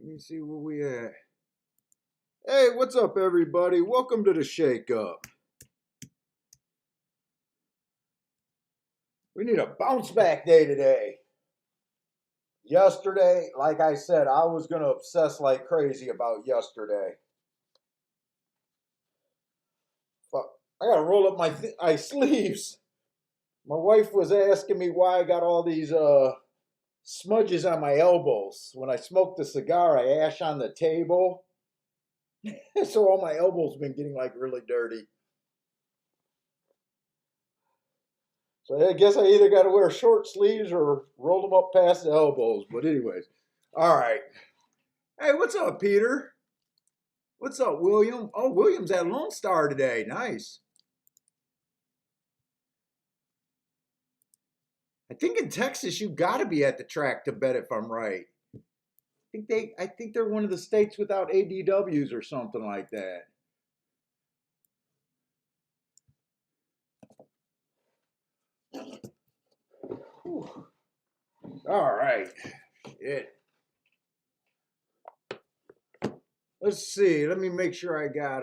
me see where we at. Hey, what's up, everybody? Welcome to the Shake Up. We need a bounce back day today. Yesterday, like I said, I was going to obsess like crazy about yesterday. Fuck, I got to roll up my sleeves. My wife was asking me why I got all these smudges on my elbows. When I smoked a cigar, I ash on the table. So all my elbows been getting like really dirty. So I guess I either got to wear short sleeves or roll them up past the elbows. But anyways, all right. Hey, what's up, Peter? What's up, William? Oh, William's at Lone Star today. Nice. I think in Texas you got to be at the track to bet if I'm right. I think they're one of the states without ADWs or something like that. Whew. All right. Shit. Let's see. Let me make sure I got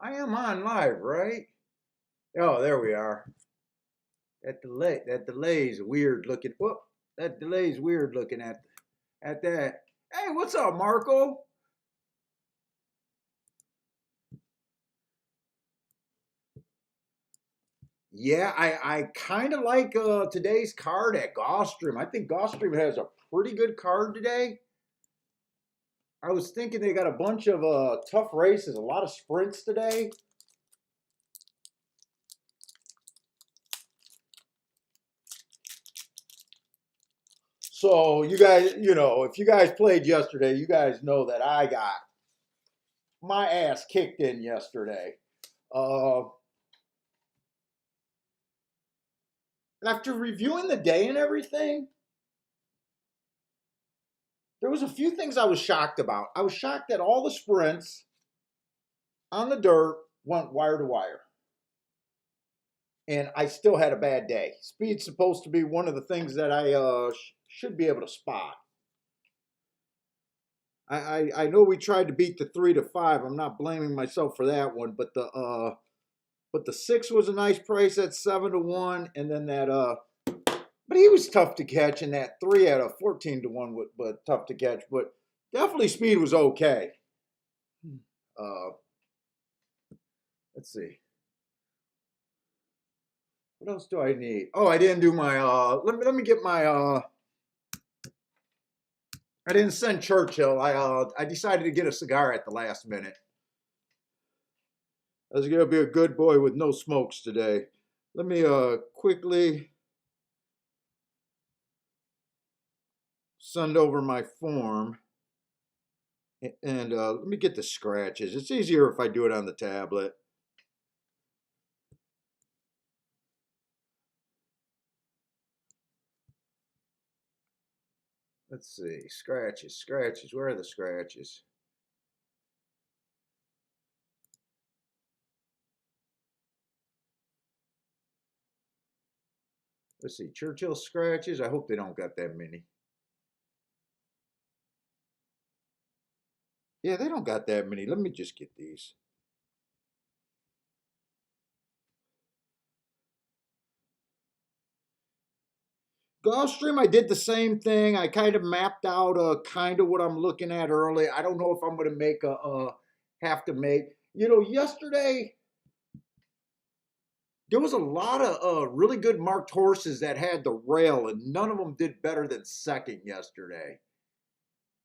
I am on live, right? Oh, there we are. That delay is weird looking. Whoop. That delay is weird looking at that. Hey, what's up, Marco? Yeah, I kind of like today's card at Gulfstream. I think Gulfstream has a pretty good card today. I was thinking they got a bunch of tough races, a lot of sprints today. So you guys, if you guys played yesterday, you guys know that I got my ass kicked in yesterday. After reviewing the day and everything, there was a few things I was shocked about. I was shocked that all the sprints on the dirt went wire to wire. And I still had a bad day. Speed's supposed to be one of the things that I should be able to spot. I know we tried to beat the 3 to 5. I'm not blaming myself for that one, but the 6 was a nice price at 7 to 1, and then that but he was tough to catch, and that 3 at a 14 to 1 but tough to catch, but definitely speed was okay. Let's see. What else do I need? Oh, I didn't do my let me get my I didn't send Churchill. I decided to get a cigar at the last minute. I was gonna be a good boy with no smokes today. Let me quickly send over my form, and let me get the scratches. It's easier if I do it on the tablet. Let's see, scratches. Where are the scratches? Let's see, Churchill scratches. I hope they don't got that many. Yeah, they don't got that many. Let me just get these. Gulfstream, I did the same thing. I kind of mapped out kind of what I'm looking at early. I don't know if I'm going to make have to make. Yesterday there was a lot of really good marked horses that had the rail, and none of them did better than second yesterday.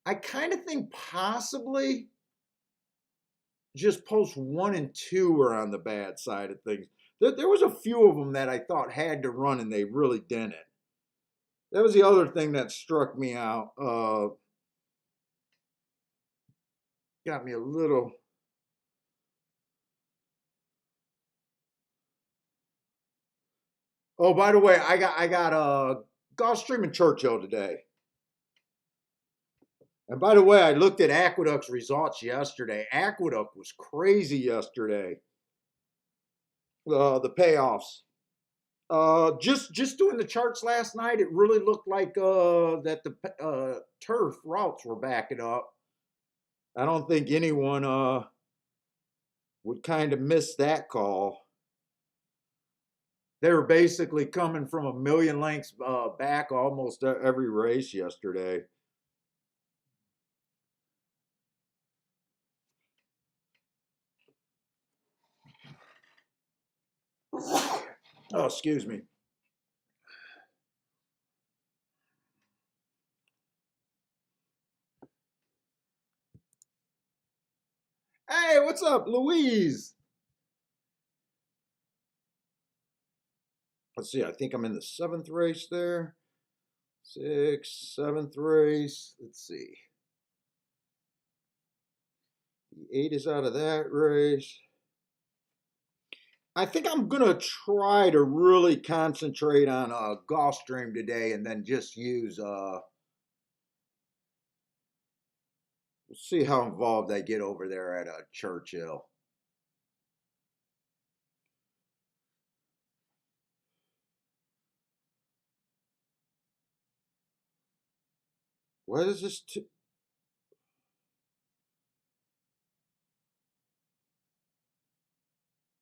I kind of think possibly just post 1 and 2 were on the bad side of things. There was a few of them that I thought had to run, and they really didn't. That was the other thing that struck me out. Got me a little. Oh, by the way, I got Gulfstream and Churchill today. And by the way, I looked at Aqueduct's results yesterday. Aqueduct was crazy yesterday. The payoffs. Just doing the charts last night, it really looked like that the turf routes were backing up. I don't think anyone would kind of miss that call. They were basically coming from a million lengths back almost every race yesterday. Oh, excuse me. Hey, what's up, Louise? Let's see, I think I'm in the 7th race there. 6th, 7th race. Let's see. The 8 is out of that race. I think I'm going to try to really concentrate on Gulfstream today and then just use, we'll see how involved I get over there at Churchill. What is this?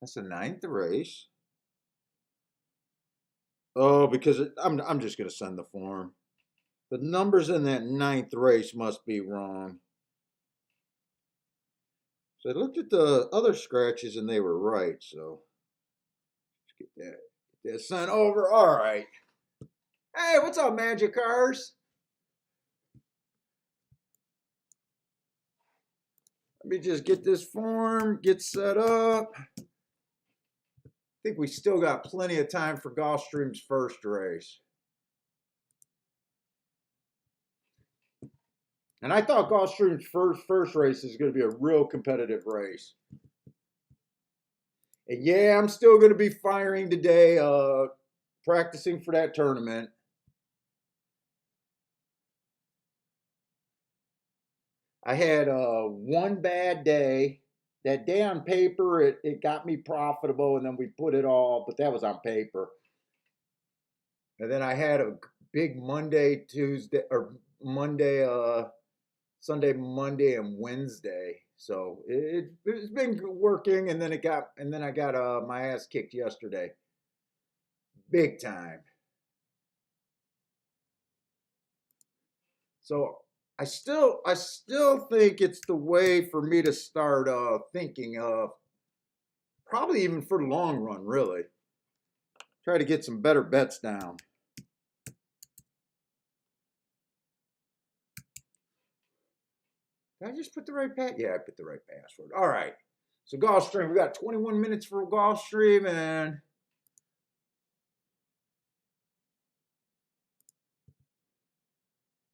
That's the 9th race. Oh, because I'm just going to send the form. The numbers in that 9th race must be wrong. So I looked at the other scratches and they were right. So let's get that sent over. All right. Hey, what's up, Magic Cars? Let me just get this form, get set up. I think we still got plenty of time for Gulfstream's first race. And I thought Gulfstream's first race is going to be a real competitive race. And yeah, I'm still going to be firing today, practicing for that tournament. I had one bad day. That day on paper, it got me profitable, and then we put it all, but that was on paper. And then I had a big Monday, Tuesday, or Monday, Sunday, Monday, and Wednesday. So it's been working, and then I got my ass kicked yesterday, big time. So I still think it's the way for me to start thinking of probably even for the long run, really. Try to get some better bets down. Did I just put the right password? Yeah, I put the right password. All right. So Gulfstream, we got 21 minutes for Gulfstream and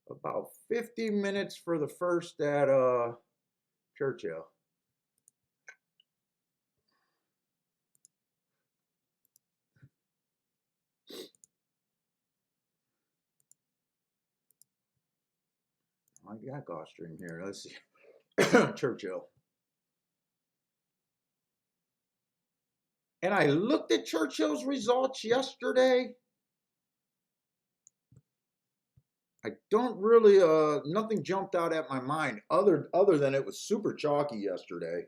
about 50 minutes for the first at Churchill. I got Gulfstream here. Let's see. Churchill. And I looked at Churchill's results yesterday. I don't really nothing jumped out at my mind other than it was super chalky yesterday.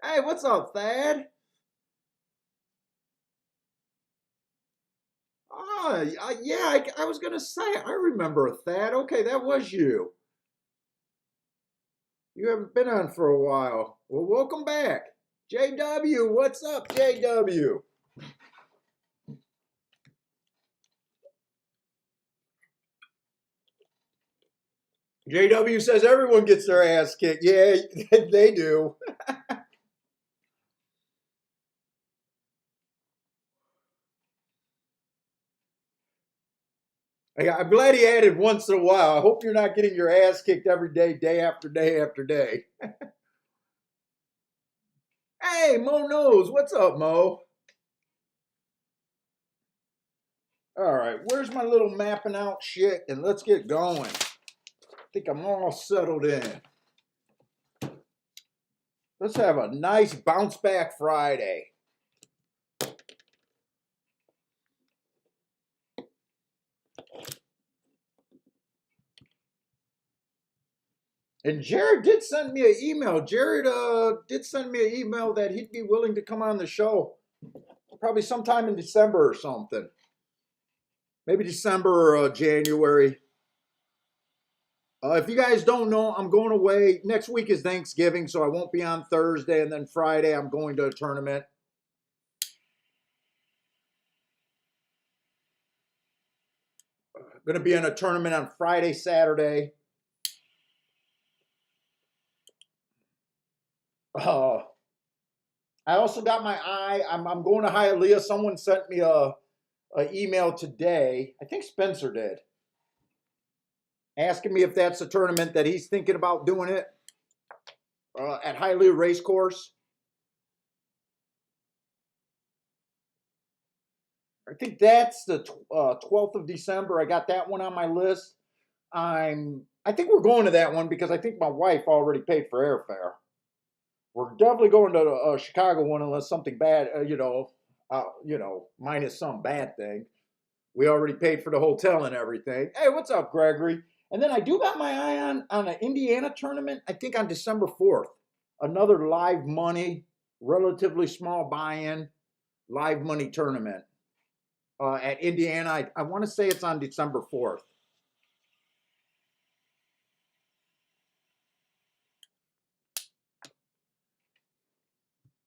Hey, what's up, Thad? Yeah, I was gonna say I remember Thad. Okay, that was you. You haven't been on for a while. Well, welcome back, JW. What's up, JW? JW says everyone gets their ass kicked. Yeah, they do. I'm glad he added once in a while. I hope you're not getting your ass kicked every day, day after day after day. Hey, Mo knows. What's up, Mo? All right, where's my little mapping out shit? And let's get going. I think I'm all settled in. Let's have a nice bounce back Friday. And Jared did send me an email. Jared did send me an email that he'd be willing to come on the show probably sometime in December or something. Maybe December or January. If you guys don't know, I'm going away. Next week is Thanksgiving, so I won't be on Thursday. And then Friday, I'm going to a tournament. Going to be in a tournament on Friday, Saturday. I also got my eye. I'm going to Hialeah. Someone sent me a email today. I think Spencer did. Asking me if that's a tournament that he's thinking about doing it at Hialeah Racecourse. I think that's the 12th of December. I got that one on my list. I think we're going to that one because I think my wife already paid for airfare. We're definitely going to the Chicago one unless something bad, minus some bad thing. We already paid for the hotel and everything. Hey, what's up, Gregory? And then I do got my eye on an Indiana tournament, I think on December 4th. Another live money, relatively small buy-in, live money tournament at Indiana. I want to say it's on December 4th.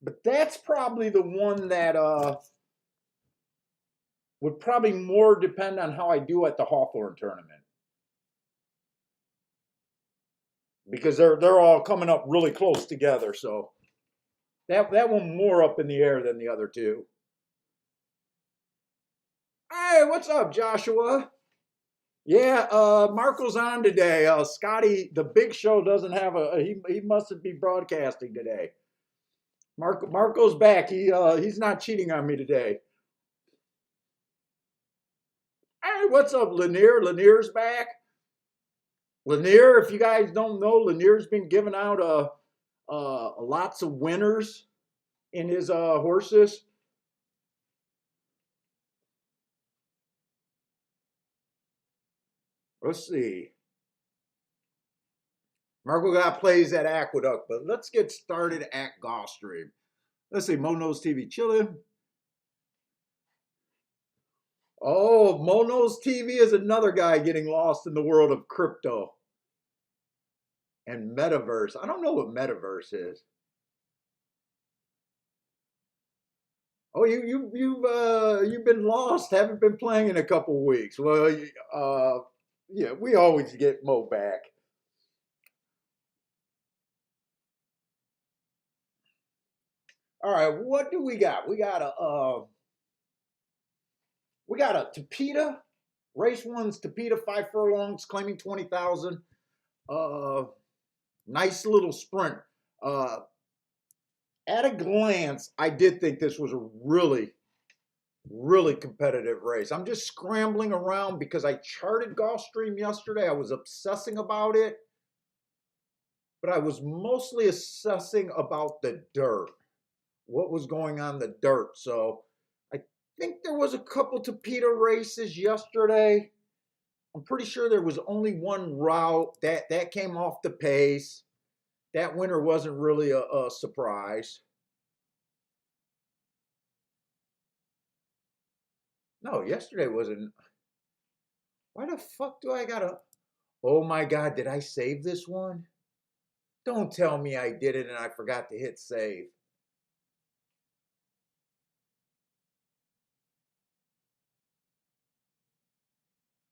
But that's probably the one that would probably more depend on how I do at the Hawthorne tournament. Because they're all coming up really close together, so that one more up in the air than the other two. Hey, what's up, Joshua? Yeah, Marco's on today. Scotty, the Big Show doesn't have he mustn't be broadcasting today. Marco's back. He's not cheating on me today. Hey, what's up, Lanier? Lanier's back. Lanier, if you guys don't know, Lanier's been giving out lots of winners in his horses. Let's see. Marco got plays at Aqueduct, but let's get started at Gulfstream. Let's see, Mono's TV chilling. Oh, Mono's TV is another guy getting lost in the world of crypto and metaverse. I don't know what metaverse is. Oh, you've been lost. Haven't been playing in a couple weeks. Well, yeah, we always get Mo back. All right, what do we got? We got a Tapeta. Race one's Tapeta 5 furlongs, claiming 20,000. Nice little sprint. At a glance, I did think this was a really, really competitive race. I'm just scrambling around because I charted Gulfstream yesterday. I was obsessing about it, but I was mostly assessing about the dirt, what was going on the dirt. So I think there was a couple Tapeta races yesterday. I'm pretty sure there was only one route that came off the pace. That winner wasn't really a surprise. No, yesterday wasn't. Why the fuck do I gotta? Oh my God, did I save this one? Don't tell me I did it and I forgot to hit save.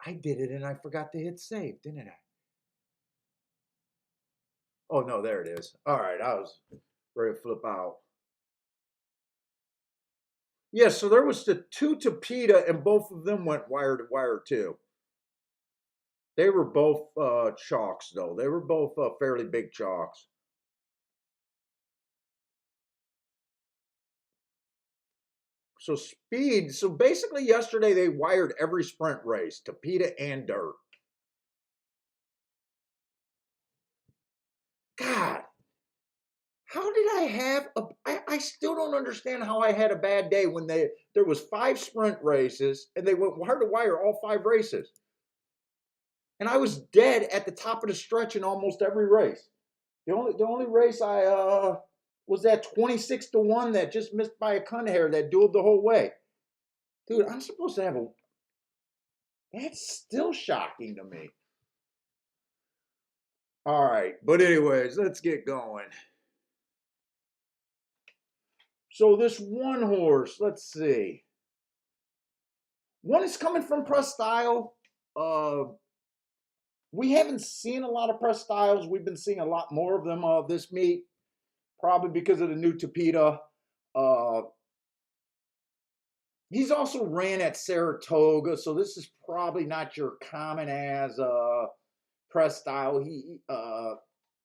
I did it and I forgot to hit save, didn't I? Oh no, there it is. All right, I was ready to flip out. Yeah, so there was the two Tapeta and both of them went wire to wire too. They were both chalks though. They were both fairly big chalks. So speed. So basically, yesterday they wired every sprint race, Tapeta and dirt. God, how did I have a? I still don't understand how I had a bad day when there was 5 sprint races and they went wire to wire all 5 races. and I was dead at the top of the stretch in almost every race. The only race I was that 26-1 that just missed by a cunt hair that dueled the whole way. Dude, I'm supposed to have a. That's still shocking to me. All right, but anyways, let's get going. So this one horse, let's see. One is coming from Press Style. Uh, we haven't seen a lot of Press Styles. We've been seeing a lot more of them this meet, probably because of the new Tapeta. Uh, he's also ran at Saratoga, so this is probably not your common as Press Style.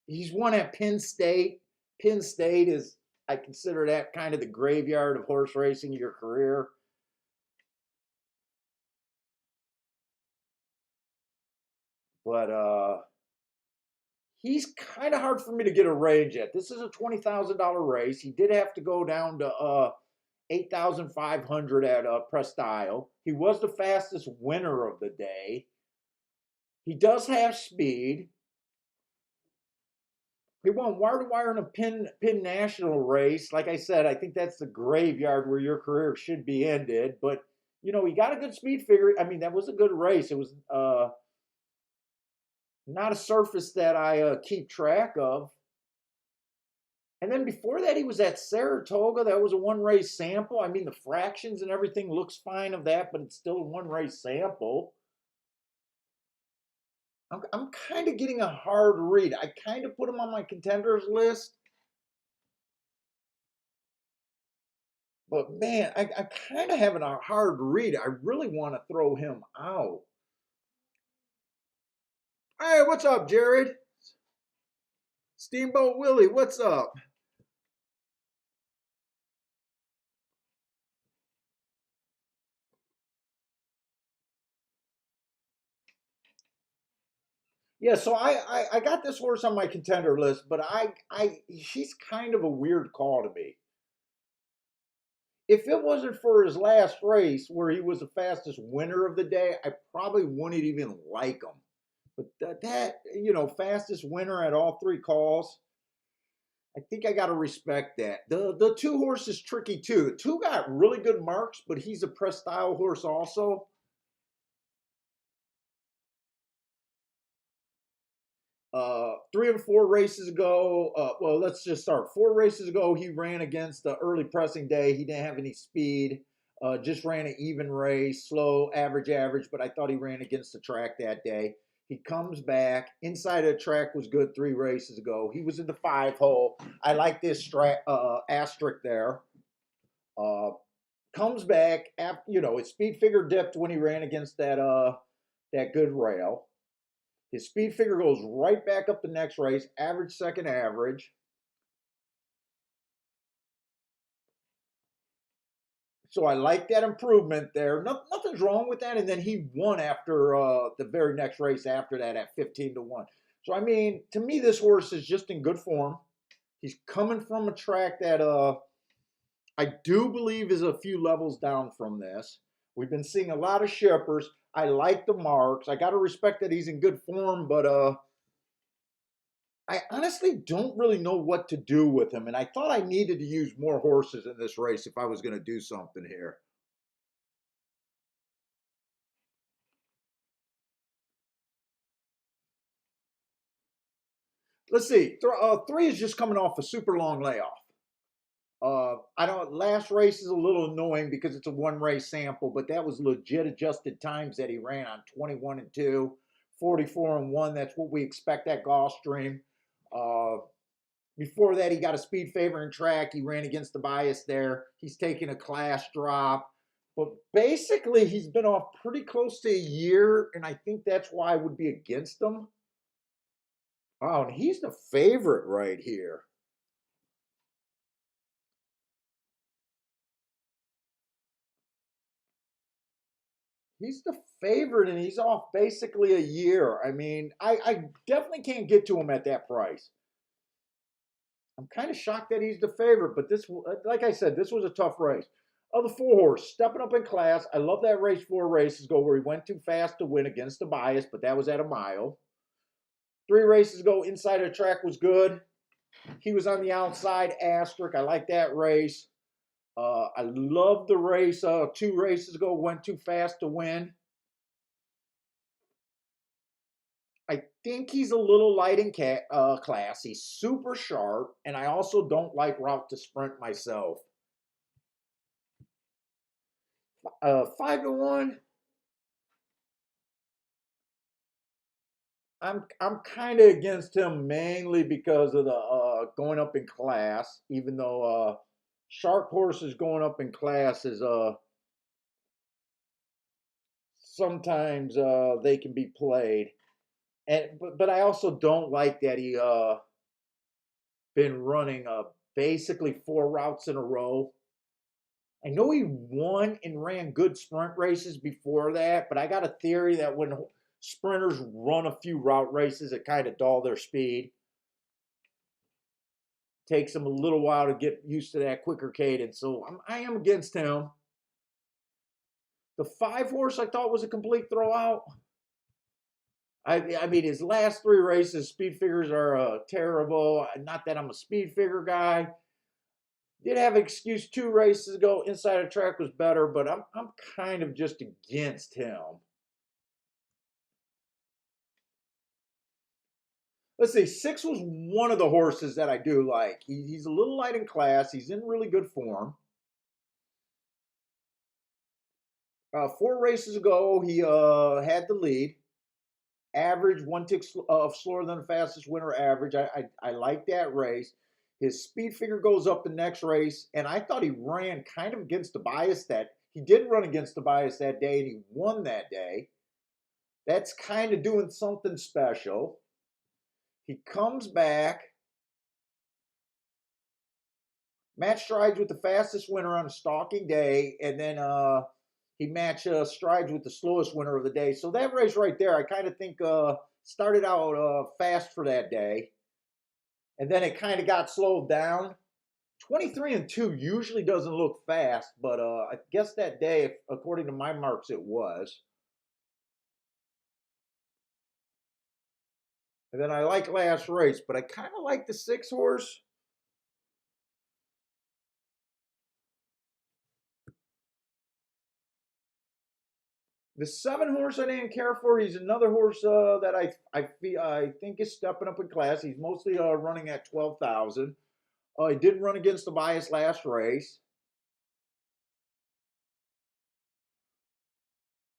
He's won at Penn State. Penn State is, I consider that kind of the graveyard of horse racing in your career. But he's kind of hard for me to get a range at. This is a $20,000 race. He did have to go down to 8,500 at Press Style. He was the fastest winner of the day. He does have speed. He won wire to wire in a Penn National race. Like I said, I think that's the graveyard where your career should be ended. But he got a good speed figure. I mean, that was a good race. It was not a surface that I keep track of. And then before that, he was at Saratoga. That was a one race sample. I mean, the fractions and everything looks fine of that, but it's still a one race sample. I'm kind of getting a hard read. I kind of put him on my contenders list. But man, I kind of having a hard read. I really want to throw him out. Hey, what's up, Jared? Steamboat Willie, what's up? Yeah, so I got this horse on my contender list, but he's kind of a weird call to me. If it wasn't for his last race where he was the fastest winner of the day, I probably wouldn't even like him. But fastest winner at all three calls, I think I got to respect that. The two horses tricky too. The two got really good marks, but he's a Press Style horse also. 3 or 4 races ago, well, let's just start. 4 races ago, he ran against the early pressing day. He didn't have any speed. Just ran an even race, slow, average, but I thought he ran against the track that day. He comes back. Inside of the track was good 3 races ago. He was in the 5 hole. I like this asterisk there. Comes back after, his speed figure dipped when he ran against that good rail. His speed figure goes right back up the next race, average, second average. So I like that improvement there. Nothing's wrong with that. And then he won after the very next race after that at 15-1. So, I mean, to me, this horse is just in good form. He's coming from a track that I do believe is a few levels down from this. We've been seeing a lot of shippers. I like the marks. I got to respect that he's in good form, but I honestly don't really know what to do with him. And I thought I needed to use more horses in this race if I was going to do something here. Let's see. 3 is just coming off a super long layoff. I don't. Last race is a little annoying because it's a one race sample, but that was legit adjusted times that he ran on 21-2, 44-1. That's what we expect at Gulfstream. Before that, he got a speed favoring track. He ran against the bias there. He's taking a class drop. But basically, he's been off pretty close to a year, and I think that's why I would be against him. Oh, and he's the favorite right here. He's the favorite, and he's off basically a year. I mean, I definitely can't get to him at that price. I'm kind of shocked that he's the favorite, but this, like I said, this was a tough race. of the 4 horse, stepping up in class. I love that race 4 races ago where he went too fast to win against the bias, but that was at a mile. 3 races ago, inside of the track was good. He was on the outside, asterisk. I like that race. I love the race 2 races ago, went too fast to win. I think he's a little light in class. He's super sharp, and I also don't like route to sprint myself. 5-1. I'm kind of against him mainly because of the going up in class. Even though sharp horses going up in class is sometimes they can be played, and but I also don't like that he been running basically 4 routes in a row. I know he won and ran good sprint races before that, but I got a theory that when sprinters run a few route races, it kind of dull their speed. Takes them a little while to get used to that quicker cadence. So I am against him. The 5 horse I thought was a complete throwout. I mean, his last 3 races, speed figures are terrible. Not that I'm a speed figure guy. Did have an excuse 2 races ago. Inside the track was better, but I'm kind of just against him. Let's see, 6 was one of the horses that I do like. He's a little light in class. He's in really good form. 4 races ago, he had the lead. Average, 1 tick slower than the fastest winner average. I like that race. His speed figure goes up the next race, and I thought he ran kind of against the bias that he did run against the bias that day, and he won that day. That's kind of doing something special. He comes back, match strides with the fastest winner on a stalking day, and then he match strides with the slowest winner of the day. So that race right there, I kind of think started out fast for that day, and then it kind of got slowed down. 23-2 usually doesn't look fast, but I guess that day, according to my marks, it was. And then I like last race, but I kind of like the 6 horse. The 7 horse I didn't care for. He's another horse that I think is stepping up in class. He's mostly running at 12,000. He did run against the bias last race.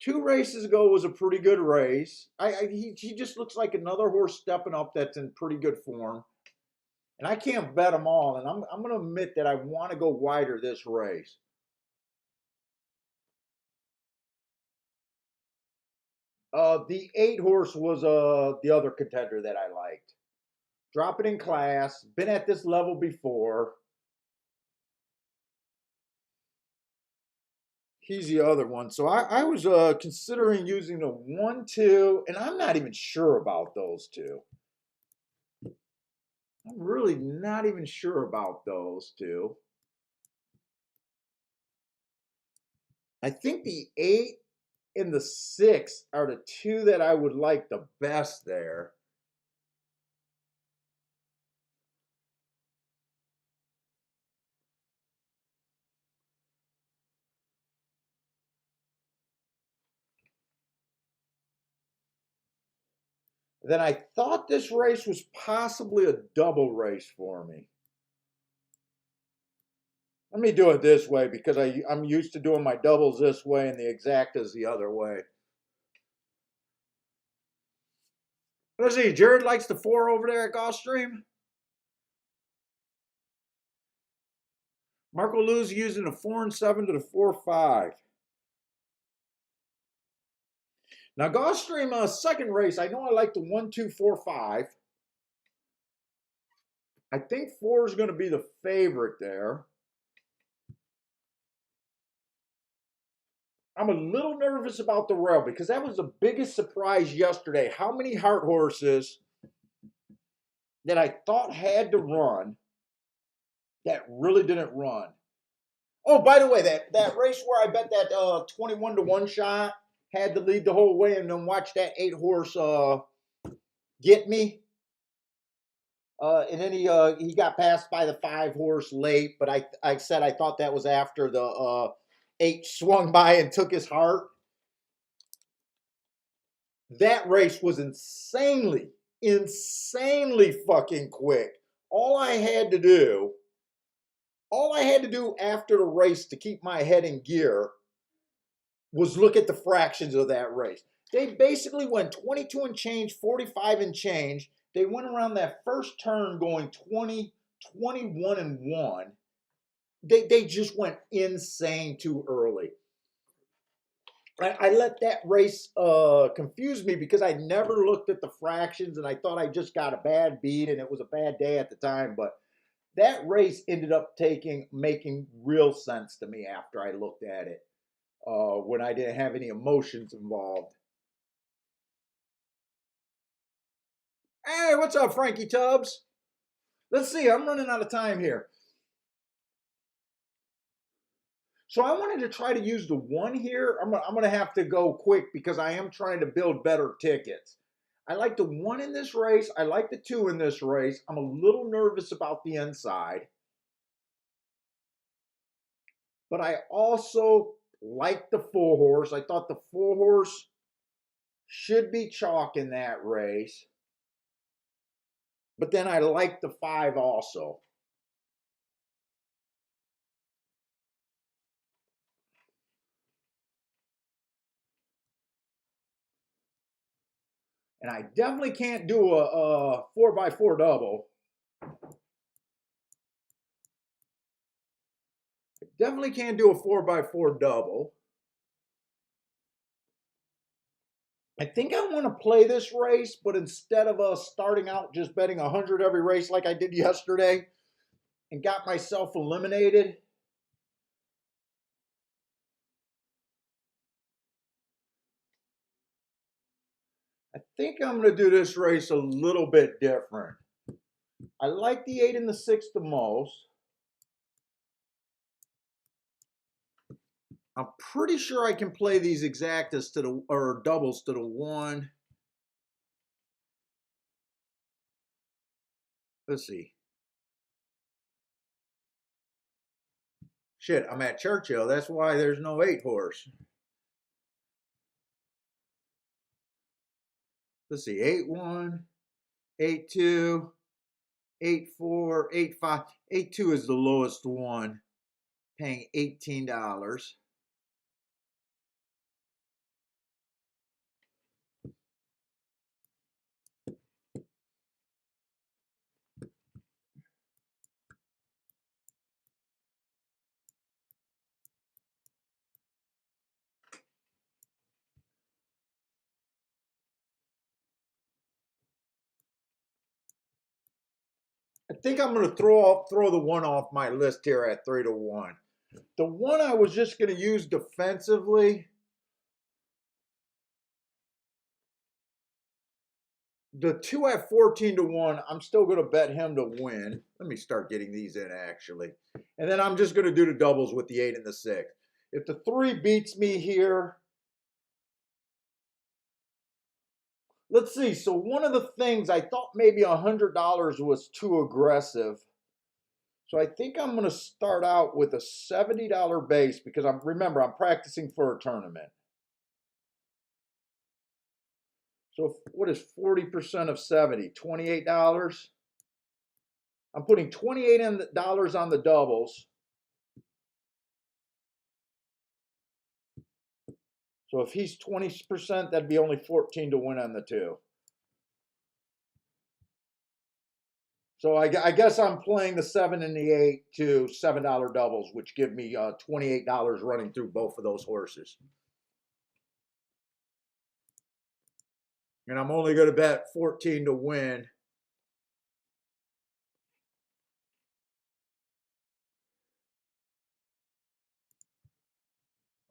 2 races ago was a pretty good race. He just looks like another horse stepping up that's in pretty good form. And I can't bet them all. And I'm going to admit that I want to go wider this race. The 8 horse was the other contender that I liked. Drop it in class. Been at this level before. He's the other one. So I was considering using the 1, 2, and I'm not even sure about those 2. I'm really not even sure about those 2. I think the 8 and the 6 are the 2 that I would like the best there. Then I thought this race was possibly a double race for me. Let me do it this way because I'm used to doing my doubles this way and the exactas the other way. Let's see, Jared likes the 4 over there at Gulfstream. Marco Lou's using the 4 and 7 to the 4, 5. Now, Gulfstream, second race, I know I like the 1, 2, 4, 5. I think 4 is going to be the favorite there. I'm a little nervous about the rail because that was the biggest surprise yesterday. How many heart horses that I thought had to run that really didn't run? Oh, by the way, that race where I bet that 21-1 shot, had to lead the whole way, and then watch that 8-horse get me. And then he got passed by the 5-horse late, but I said I thought that was after the 8 swung by and took his heart. That race was insanely fucking quick. All I had to do after the race to keep my head in gear was look at the fractions of that race. They basically went 22 and change, 45 and change. They went around that first turn going 20, 21 and 1. They just went insane too early. I let that race confuse me because I never looked at the fractions, and I thought I just got a bad beat and it was a bad day at the time. But that race ended up making real sense to me after I looked at it, when I didn't have any emotions involved. Hey, what's up, Frankie Tubbs? Let's see, I'm running out of time here. So I wanted to try to use the 1 here. I'm going to have to go quick because I am trying to build better tickets. I like the 1 in this race. I like the 2 in this race. I'm a little nervous about the inside. But I also like the 4-horse. I thought the 4-horse should be chalk in that race. But then I like the 5 also. And I definitely can't do a 4x4 double. Definitely can't do a 4x4 double. I think I want to play this race, but instead of starting out just betting 100 every race like I did yesterday and got myself eliminated, I think I'm going to do this race a little bit different. I like the 8 and the 6 the most. I'm pretty sure I can play these exactas to the, or doubles to the 1. Let's see. Shit, I'm at Churchill. That's why there's no 8-horse. Let's see. 8-1, 8-2, 8-4, 8-5. 8-2 is the lowest one, paying $18. I think I'm going to throw the 1 off my list here at 3-1. The 1 I was just going to use defensively. The 2 at 14-1, I'm still going to bet him to win. Let me start getting these in, actually. And then I'm just going to do the doubles with the 8 and the 6. If the 3 beats me here, let's see. So one of the things, I thought maybe $100 was too aggressive. So I think I'm going to start out with a $70 base because remember, I'm practicing for a tournament. So what is 40% of 70? $28. I'm putting $28 on the doubles. So if he's 20%, that'd be only 14-1 on the 2. So I guess I'm playing the 7 and the 8 to $7 doubles, which give me $28 running through both of those horses. And I'm only going to bet 14 to win.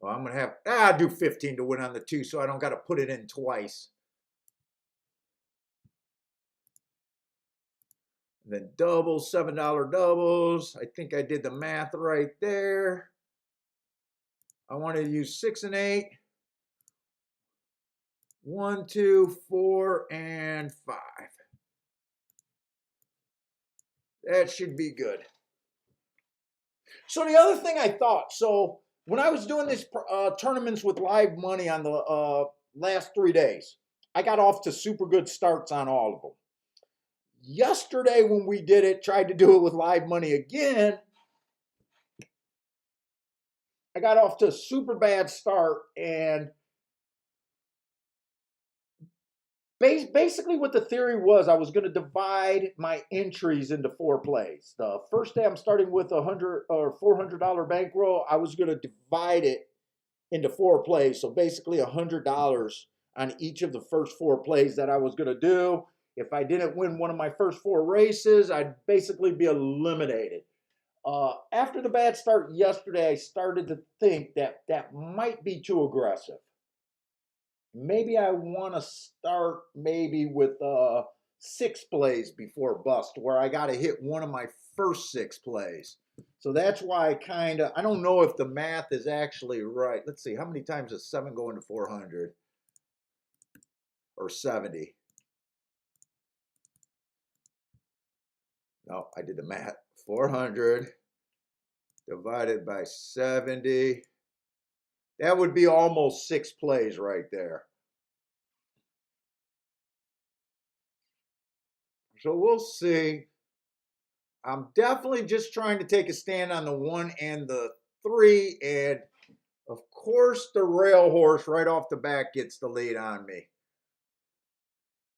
Well, I'm going to have, do 15 to win on the 2 so I don't got to put it in twice. And then doubles, $7 doubles. I think I did the math right there. I want to use 6 and 8. 1, 2, 4, and 5. That should be good. So the other thing I thought, so when I was doing these tournaments with live money on the last 3 days, I got off to super good starts on all of them. Yesterday when we did it, tried to do it with live money again, I got off to a super bad start, and basically what the theory was, I was going to divide my entries into 4 plays. The first day I'm starting with $100 or $400 bankroll, I was going to divide it into 4 plays. So basically $100 on each of the first 4 plays that I was going to do. If I didn't win one of my first 4 races, I'd basically be eliminated. After the bad start yesterday, I started to think that that might be too aggressive. Maybe I want to start maybe with 6 plays before bust, where I got to hit one of my first 6 plays. So that's why I don't know if the math is actually right. Let's see, how many times does 7 go into 400 or 70? No, I did the math. 400 divided by 70. That would be almost 6 plays right there. So we'll see. I'm definitely just trying to take a stand on the 1 and the 3. And of course, the rail horse right off the bat gets the lead on me.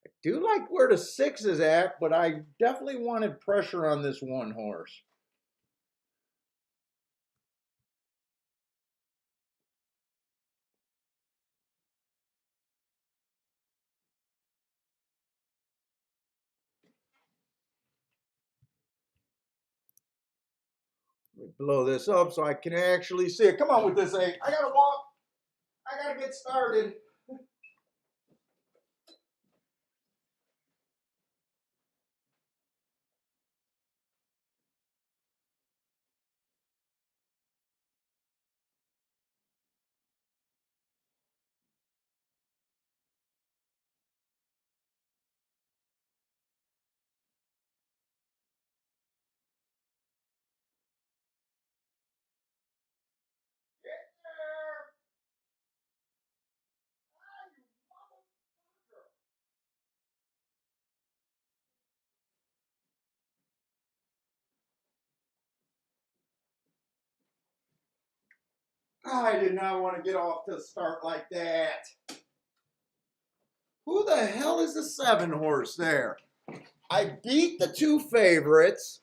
I do like where the 6 is at, but I definitely wanted pressure on this 1 horse. Let me blow this up so I can actually see it. Come on with this 8. I gotta walk. I gotta get started. Get there. Ah, you motherfucker. I did not want to get off to start like that. Who the hell is the 7 horse there? I beat the 2 favorites.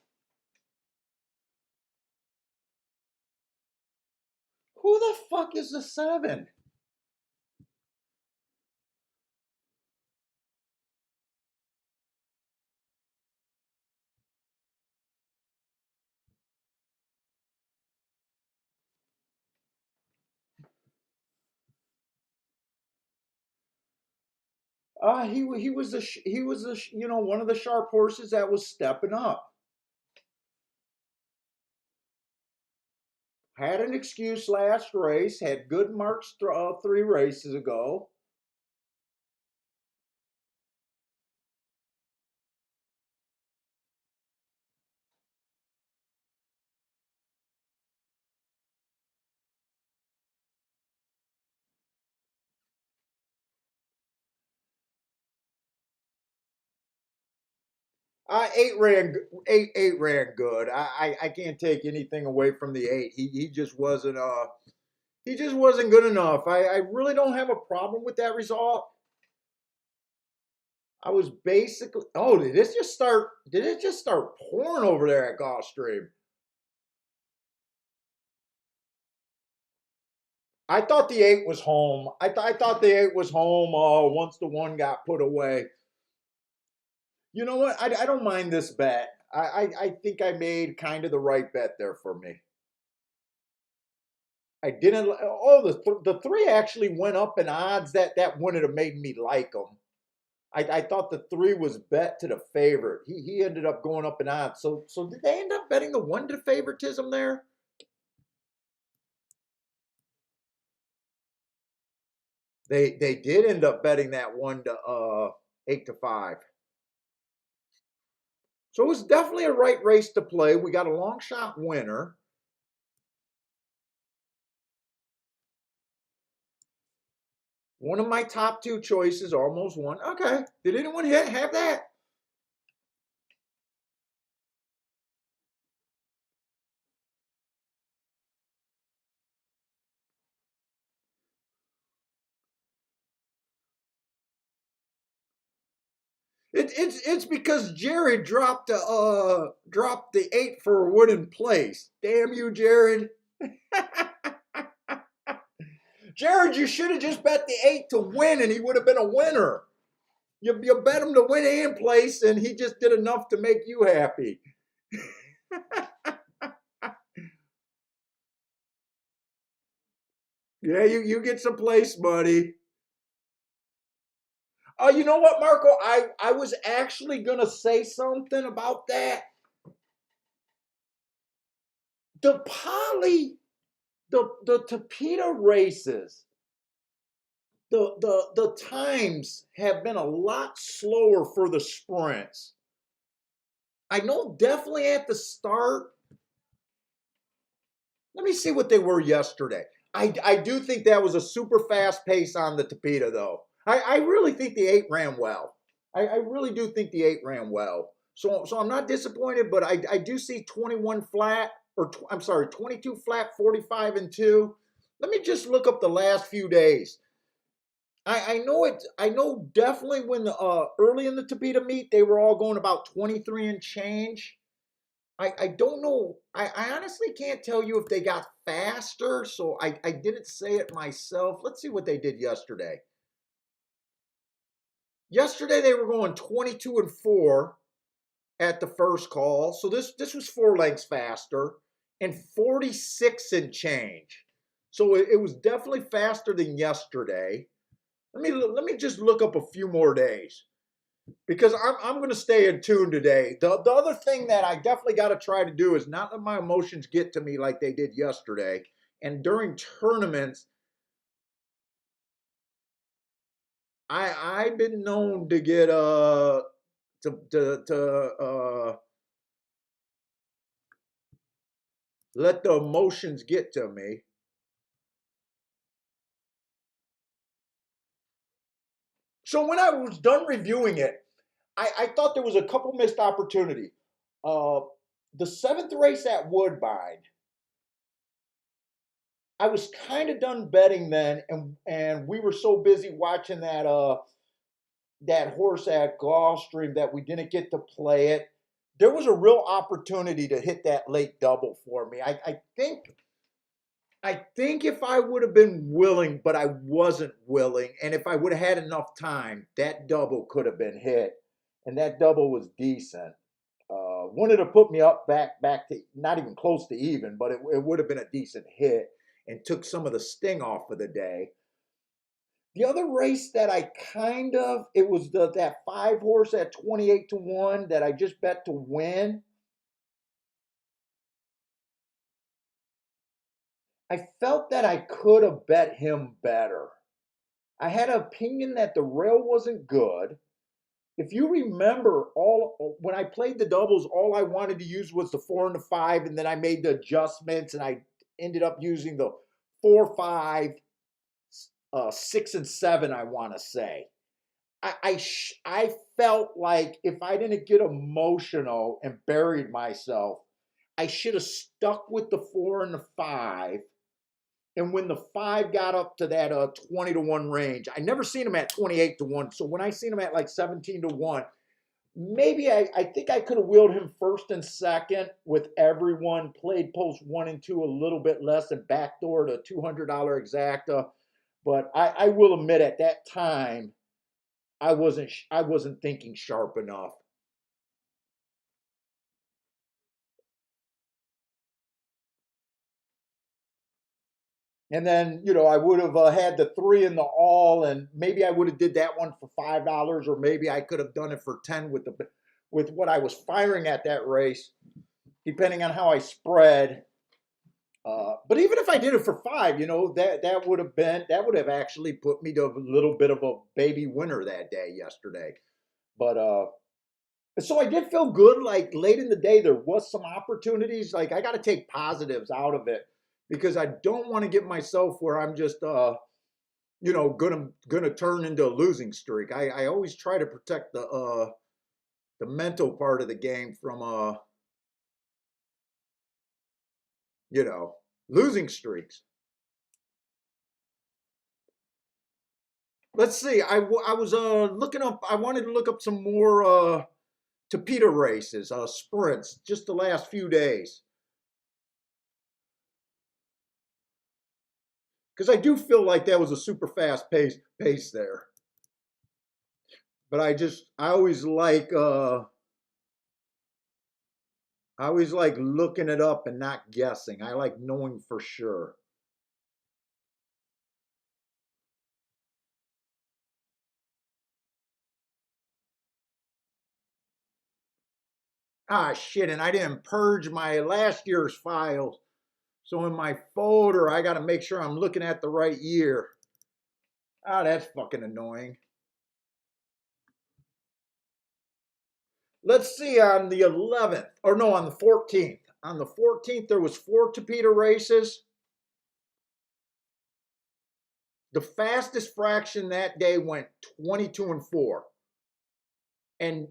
Who the fuck is the 7? He was one of the sharp horses that was stepping up. Had an excuse last race. Had good marks 3 races ago. Eight ran good. I can't take anything away from the 8. He just wasn't good enough. I really don't have a problem with that result. I was basically did it just start pouring over there at Gulfstream? I thought the 8 was home. I thought the 8 was home once the 1 got put away. You know what? I don't mind this bet. I think I made kind of the right bet there for me. I didn't. The 3 actually went up in odds. That wouldn't have made me like them. I thought the 3 was bet to the favorite. He ended up going up in odds. So did they end up betting the 1 to favoritism there? They did end up betting that one to 8-5. So it was definitely a right race to play. We got a long shot winner. One of my top two choices almost won. Okay. Did anyone have that? It's because Jared dropped the 8 for a wooden place. Damn you, Jared. Jared, you should have just bet the 8 to win and he would have been a winner. You bet him to win and place and he just did enough to make you happy. Yeah, you get some place money. Oh, you know what, Marco? I was actually gonna say something about that. The poly, the Tapeta races, the times have been a lot slower for the sprints. I know definitely at the start. Let me see what they were yesterday. I do think that was a super fast pace on the Tapeta, though. I really think the 8 ran well. I really do think the 8 ran well. So I'm not disappointed, but I do see 21 flat, or I'm sorry, 22 flat, 45 and 2. Let me just look up the last few days. I know it. I know definitely when the early in the Tapeta meet, they were all going about 23 and change. I don't know. I honestly can't tell you if they got faster, so I didn't say it myself. Let's see what they did yesterday. Yesterday they were going 22 and 4 at the first call. So this was 4 lengths faster and 46 and change. So it was definitely faster than yesterday. Let me just look up a few more days, because I'm going to stay in tune today. The other thing that I definitely got to try to do is not let my emotions get to me like they did yesterday. And during tournaments, I've been known to get to let the emotions get to me. So when I was done reviewing it, I thought there was a couple missed opportunity. Uh, the 7th race at Woodbine, I was kind of done betting then, and we were so busy watching that horse at Gulfstream that we didn't get to play it. There was a real opportunity to hit that late double for me. I think if I would have been willing, but I wasn't willing, and if I would have had enough time, that double could have been hit, and that double was decent. Wanted to put me up back to not even close to even, but it would have been a decent hit and took some of the sting off of the day. The other race that I it was that 5 horse at 28 to 1 that I just bet to win. I felt that I could have bet him better. I had an opinion that the rail wasn't good. If you remember, all when I played the doubles, all I wanted to use was the 4 and the 5, and then I made the adjustments, and I ended up using the 4, 5, 6, and 7. I want to say. I felt like if I didn't get emotional and buried myself, I should have stuck with the 4 and the 5. And when the 5 got up to that 20 to 1 range, I never seen him at 28 to 1. So when I seen him at like 17 to 1, maybe I think I could have wheeled him first and second with everyone, played post 1 and 2 a little bit less and backdoored a $200 exacta. But I will admit at that time, I wasn't thinking sharp enough. And then, I would have had the 3 in the all, and maybe I would have did that one for $5, or maybe I could have done it for 10 with what I was firing at that race, depending on how I spread. But even if I did it for 5, that would have actually put me to a little bit of a baby winner that day yesterday. But so I did feel good. Like late in the day, there was some opportunities. Like I got to take positives out of it because I don't want to get myself where I'm just gonna turn into a losing streak. I always try to protect the mental part of the game from losing streaks. Let's see. I was looking up. I wanted to look up some more Tapeta races, sprints, just the last few days, because I do feel like that was a super fast pace there. But I always like looking it up and not guessing. I like knowing for sure. Ah, shit, and I didn't purge my last year's files. So in my folder, I got to make sure I'm looking at the right year. Ah, that's fucking annoying. Let's see on the 11th, or no, on the 14th. On the 14th, there was 4 Tapeta races. The fastest fraction that day went 22 and 4. And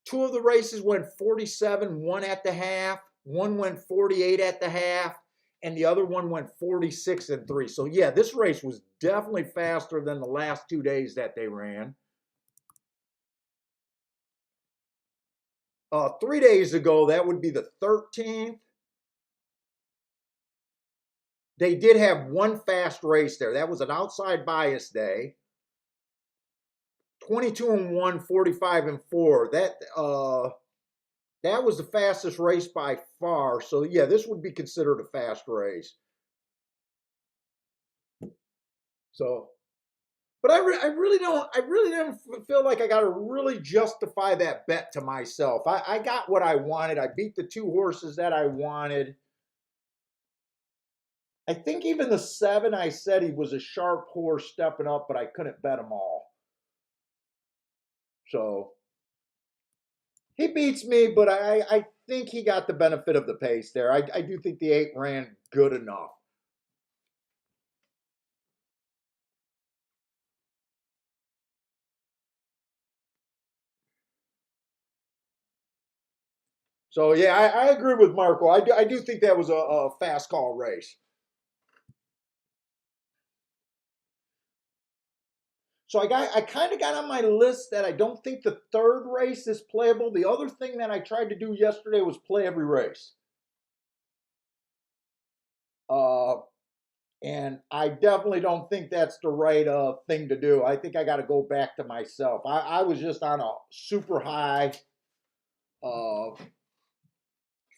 2 of the races went 47, one at the half, one went 48 at the half, and the other one went 46 and 3. So yeah, this race was definitely faster than the last 2 days that they ran. 3 days ago, that would be the 13th. They did have one fast race there. That was an outside bias day. 22 and 1, 45 and 4. That was the fastest race by far. So yeah, this would be considered a fast race. So, but I really don't feel like I got to really justify that bet to myself. I got what I wanted. I beat the 2 horses that I wanted. I think even the 7, I said he was a sharp horse stepping up, but I couldn't bet them all. So he beats me, but I think he got the benefit of the pace there. I do think the 8 ran good enough. So yeah, I agree with Marco. I do think that was a fast call race. So I kind of got on my list that I don't think the 3rd race is playable. The other thing that I tried to do yesterday was play every race. And I definitely don't think that's the right thing to do. I think I got to go back to myself. I was just on a super high uh,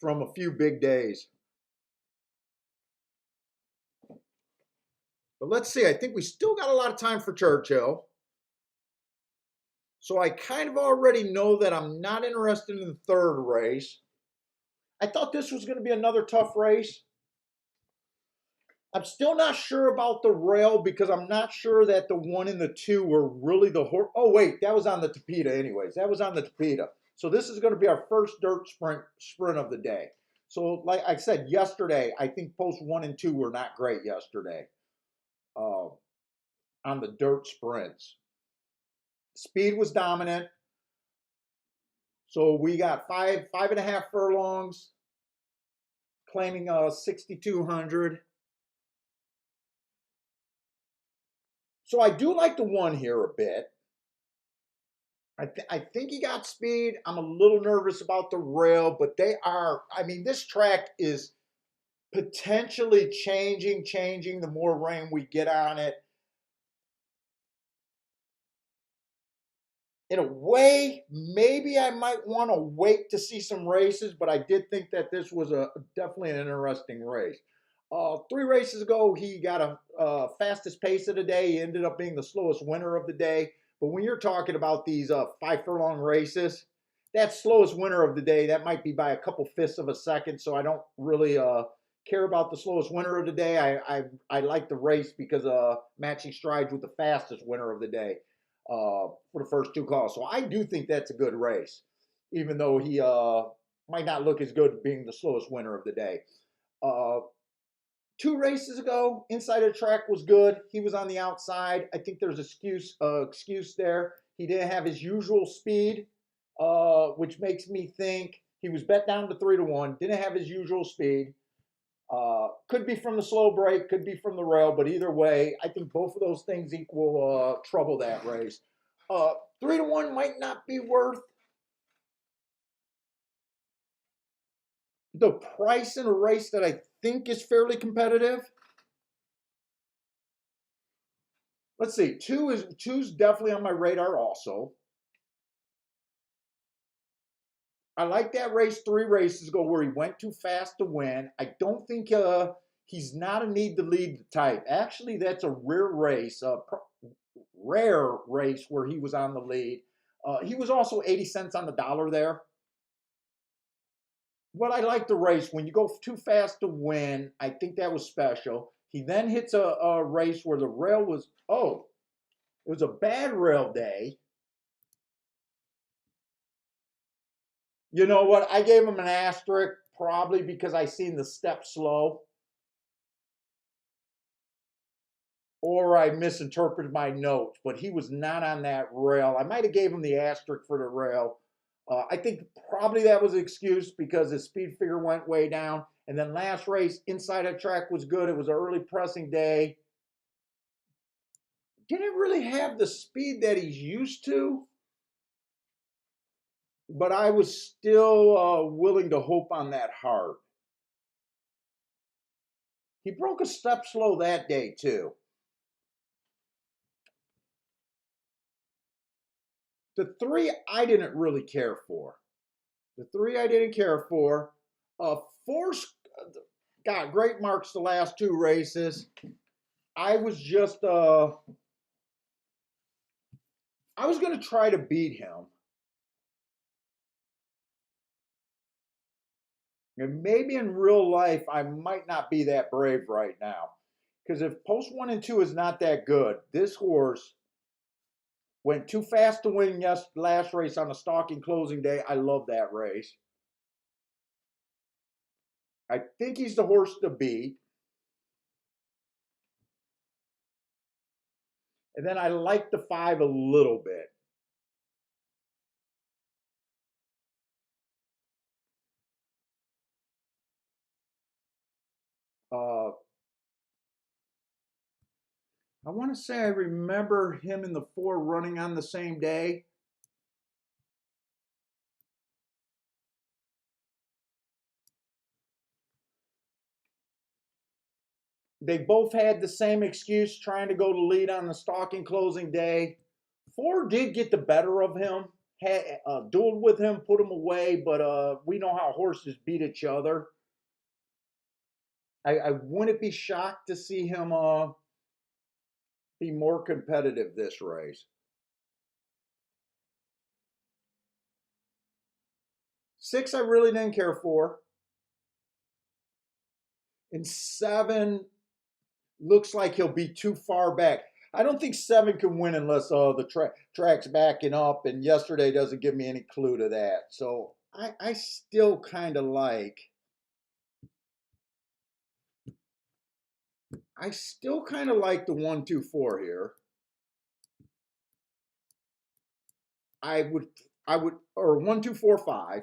from a few big days. But let's see. I think we still got a lot of time for Churchill. So I kind of already know that I'm not interested in the 3rd race. I thought this was going to be another tough race. I'm still not sure about the rail because I'm not sure that the 1 and the 2 were really the horse. Oh, wait, that was on the Tapeta anyways. That was on the Tapeta. So this is going to be our first dirt sprint of the day. So like I said yesterday, I think post 1 and 2 were not great yesterday on the dirt sprints. Speed was dominant. So we got 5.5 furlongs, claiming 6,200. So I do like the 1 here a bit. I think he got speed. I'm a little nervous about the rail, but this track is potentially changing the more rain we get on it. In a way, maybe I might want to wait to see some races, but I did think that this was definitely an interesting race. 3 races ago, he got a fastest pace of the day. He ended up being the slowest winner of the day. But when you're talking about these 5 furlong races, that slowest winner of the day, that might be by a couple fifths of a second. So I don't really care about the slowest winner of the day. I like the race because matching strides with the fastest winner of the day for the first two calls. So I do think that's a good race, even though he might not look as good being the slowest winner of the day. Uh, 2 races ago, inside of the track was good. He was on the outside. I think there's excuse there. He didn't have his usual speed, which makes me think he was bet down to 3-1. Didn't have his usual speed. Could be from the slow break, could be from the rail, but either way, I think both of those things equal trouble that race. 3-1 might not be worth the price in a race that I think is fairly competitive. Let's see, two's definitely on my radar also. I like that race 3 races ago where he went too fast to win. I don't think he's not a need to lead the type. Actually, that's a rare race where he was on the lead. He was also 80 cents on the dollar there. But I like the race. When you go too fast to win, I think that was special. He then hits a race where the rail was, it was a bad rail day. You know what? I gave him an asterisk probably because I seen the step slow. Or I misinterpreted my notes, but he was not on that rail. I might have gave him the asterisk for the rail. I think probably that was an excuse because his speed figure went way down. And then last race, inside the track was good. It was an early pressing day. Didn't really have the speed that he's used to, but I was still willing to hope on that heart. He broke a step slow that day too. The 3 I didn't really care for. The 3 I didn't care for. 4's got great marks the last 2 races. I was just I was going to try to beat him. And maybe in real life, I might not be that brave right now. Because if post 1 and 2 is not that good, this horse went too fast to win last race on a stalking closing day. I love that race. I think he's the horse to beat. And then I like the 5 a little bit. I want to say I remember him and the 4 running on the same day. They both had the same excuse, trying to go to lead on the stalking closing day. 4 did get the better of him, had dueled with him, put him away, but we know how horses beat each other. I wouldn't be shocked to see him be more competitive this race. 6 I really didn't care for. And 7 looks like he'll be too far back. I don't think 7 can win unless the track's backing up, and yesterday doesn't give me any clue to that. So I still kind of like. I still kind of like the 1, 2, 4 here. I would, or 1, 2, 4, 5.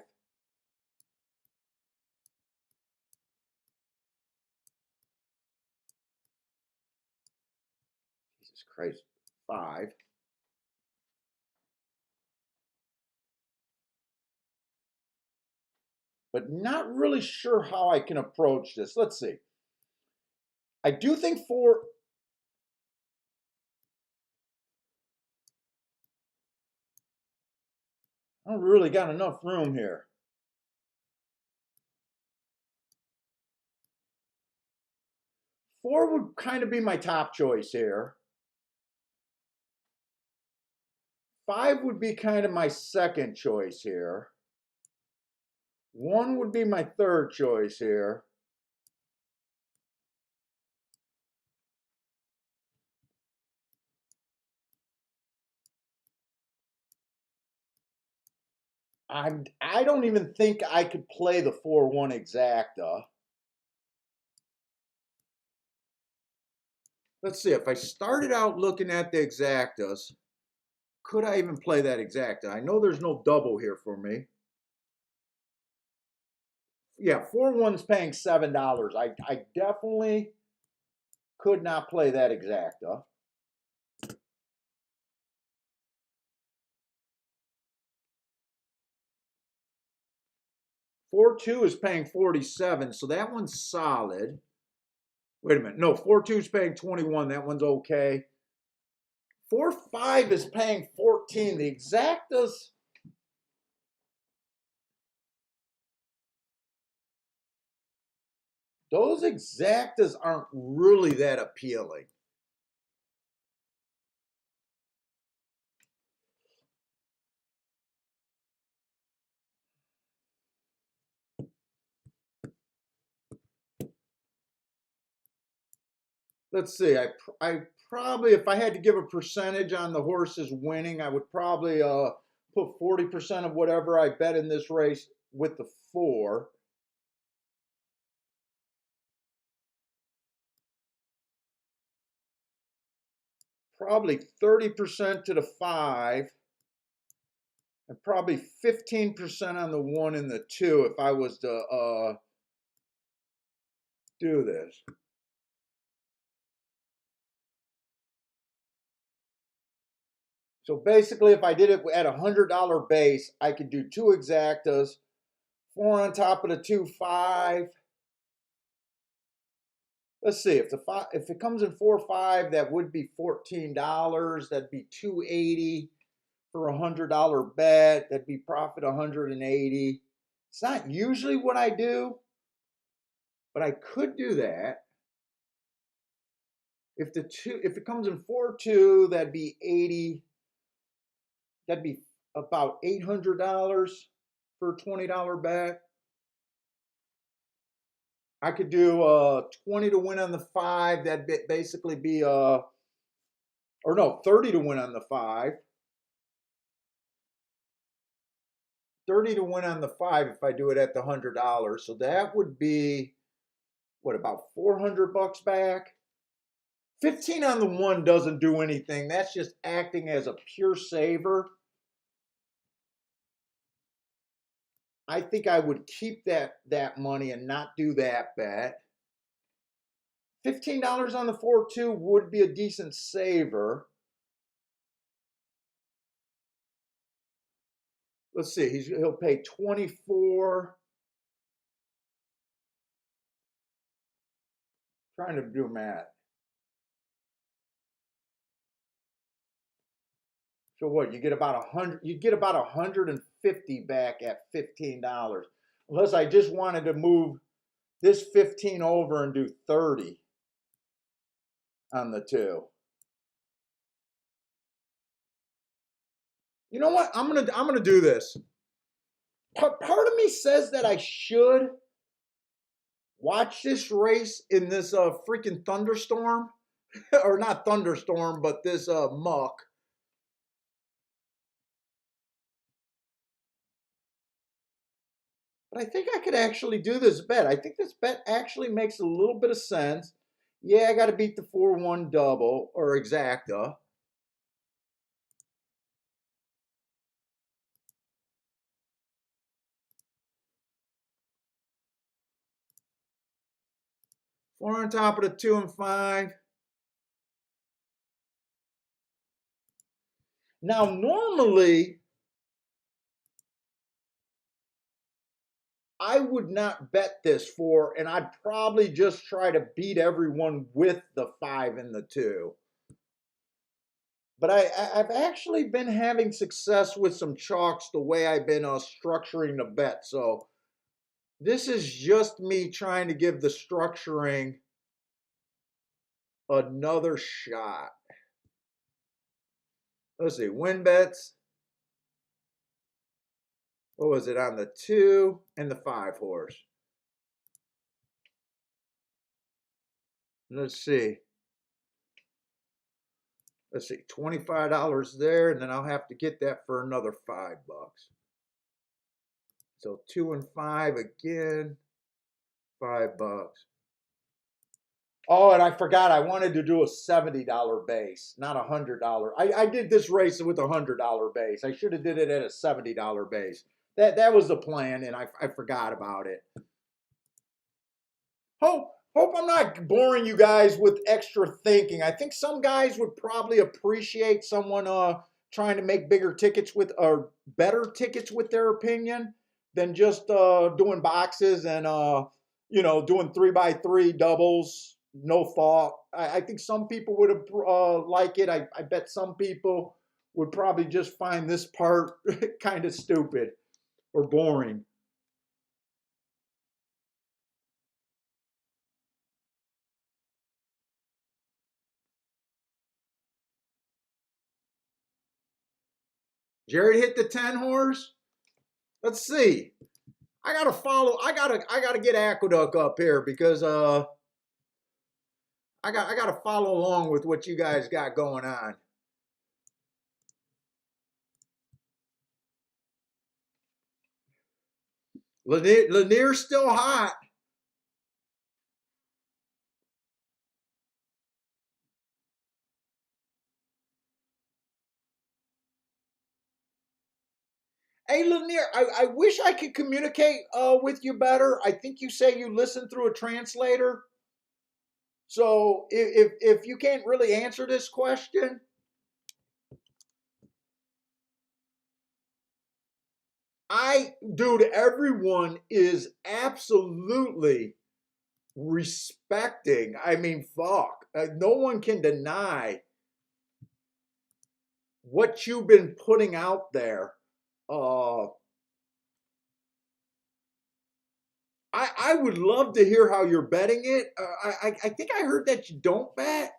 Jesus Christ, 5. But not really sure how I can approach this. Let's see. I do think 4. I don't really got enough room here. 4 would kind of be my top choice here. 5 would be kind of my second choice here. 1 would be my third choice here. I don't even think I could play the 4-1 exacta. Let's see, if I started out looking at the exactas, could I even play that exacta? I know there's no double here for me. Yeah, 4-1's paying $7. I definitely could not play that exacta. 4-2 is paying 47, so that one's solid. Wait a minute. No, 4-2 is paying 21. That one's okay. 4-5 is paying 14. The exactas. Those exactas aren't really that appealing. Let's see. I probably, if I had to give a percentage on the horses winning, I would probably put 40% of whatever I bet in this race with the 4. Probably 30% to the 5. And probably 15% on the 1 and the 2 if I was to do this. So basically, if I did it at a $100 base, I could do 2 exactas, 4 on top of the 2, 5. Let's see, if it comes in 4-5, that would be $14. That'd be $280 for a $100 bet. That'd be profit $180. It's not usually what I do, but I could do that. If it comes in 4-2, that'd be 80. That'd be about $800 for a $20 bet. I could do 20 to win on the 5. That'd basically be or no, 30 to win on the 5. 30 to win on the 5 if I do it at the $100. So that would be what, about $400 back? 15 on the 1 doesn't do anything. That's just acting as a pure saver. I think I would keep that money and not do that bet. $15 on the 4-2 would be a decent saver. Let's see, he'll pay 24. Trying to do math. So what? You get about 100. You get about 150 back at $15. Unless I just wanted to move this 15 over and do 30 on the 2. You know what? I'm gonna do this. Part of me says that I should watch this race in this freaking thunderstorm, or not thunderstorm, but this muck. But I think I could actually do this bet. I think this bet actually makes a little bit of sense. Yeah, I got to beat the 4-1 double or exacta. Four on top of the 2 and 5. Now, normally, I would not bet this 4, and I'd probably just try to beat everyone with the 5 and the 2. But I've actually been having success with some chalks the way I've been structuring the bet. So this is just me trying to give the structuring another shot. Let's see, win bets. What was it on the 2 and the 5 horse? Let's see. Let's see, $25 there, and then I'll have to get that for another $5. So 2 and 5 again, $5. Oh, and I forgot I wanted to do a $70 base, not a $100. I did this race with a $100 base. I should have did it at a $70 base. That was the plan, and I forgot about it. Hope I'm not boring you guys with extra thinking. I think some guys would probably appreciate someone trying to make bigger tickets with or better tickets with their opinion than just doing boxes and doing 3x3 doubles, no thought. I think some people would like it. I bet some people would probably just find this part kind of stupid or boring. Jared hit the 10 horse. Let's see. I gotta get Aqueduct up here because I gotta follow along with what you guys got going on. Lanier's still hot. Hey Lanier, I wish I could communicate with you better. I think you say you listen through a translator. So if you can't really answer this question, dude, everyone is absolutely respecting. I mean, fuck. No one can deny what you've been putting out there. Uh, I would love to hear how you're betting it. I think I heard that you don't bet.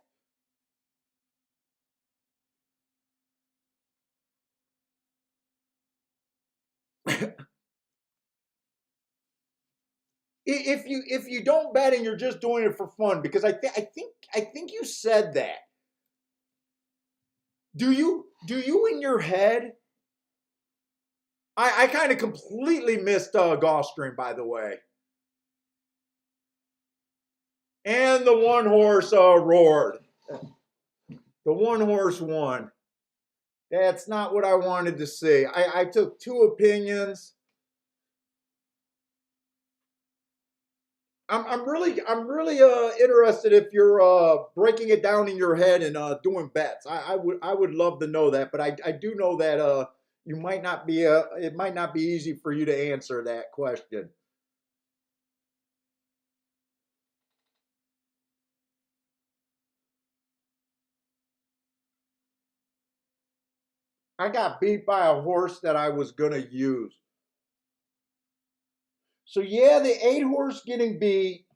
If you don't bet and you're just doing it for fun, because I think you said that. Do you in your head? I kind of completely missed Gulfstream, by the way. And the one horse roared. The one horse won. That's not what I wanted to see. I took two opinions. I'm really interested if you're breaking it down in your head and doing bets. I would love to know that, but I do know that you might not be it might not be easy for you to answer that question. I got beat by a horse that I was gonna use. So yeah, the 8 horse getting beat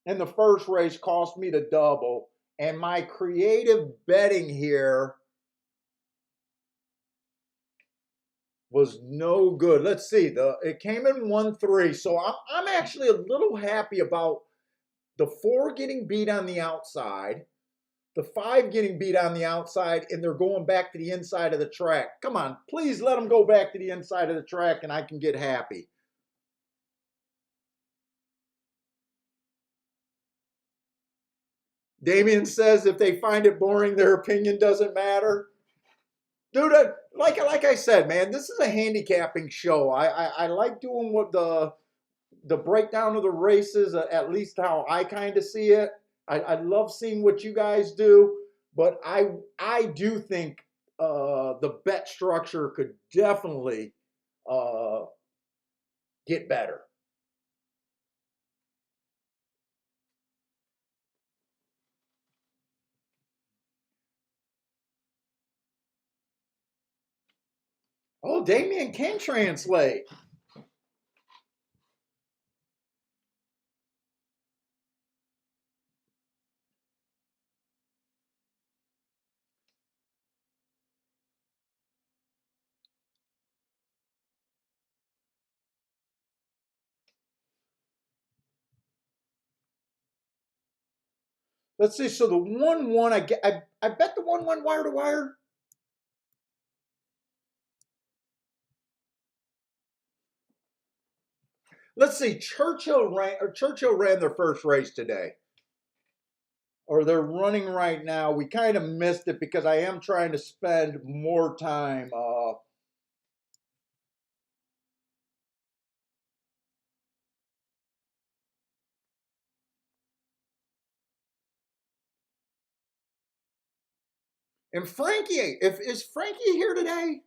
in the first race cost me the double, and my creative betting here was no good. Let's see. It came in 1-3. So I'm actually a little happy about the 4 getting beat on the outside, the 5 getting beat on the outside, and they're going back to the inside of the track. Come on, please let them go back to the inside of the track and I can get happy. Damien says if they find it boring, their opinion doesn't matter. Dude, like I said, man, this is a handicapping show. I like doing what the breakdown of the races, at least how I kind of see it. I love seeing what you guys do, but I do think the bet structure could definitely uh, get better. Oh, Damien can translate. Let's see. So the 1-1, I bet the 1-1 wire to wire. Let's see. Churchill ran their first race today, or they're running right now. We kind of missed it because I am trying to spend more time. And Frankie, if is Frankie here today?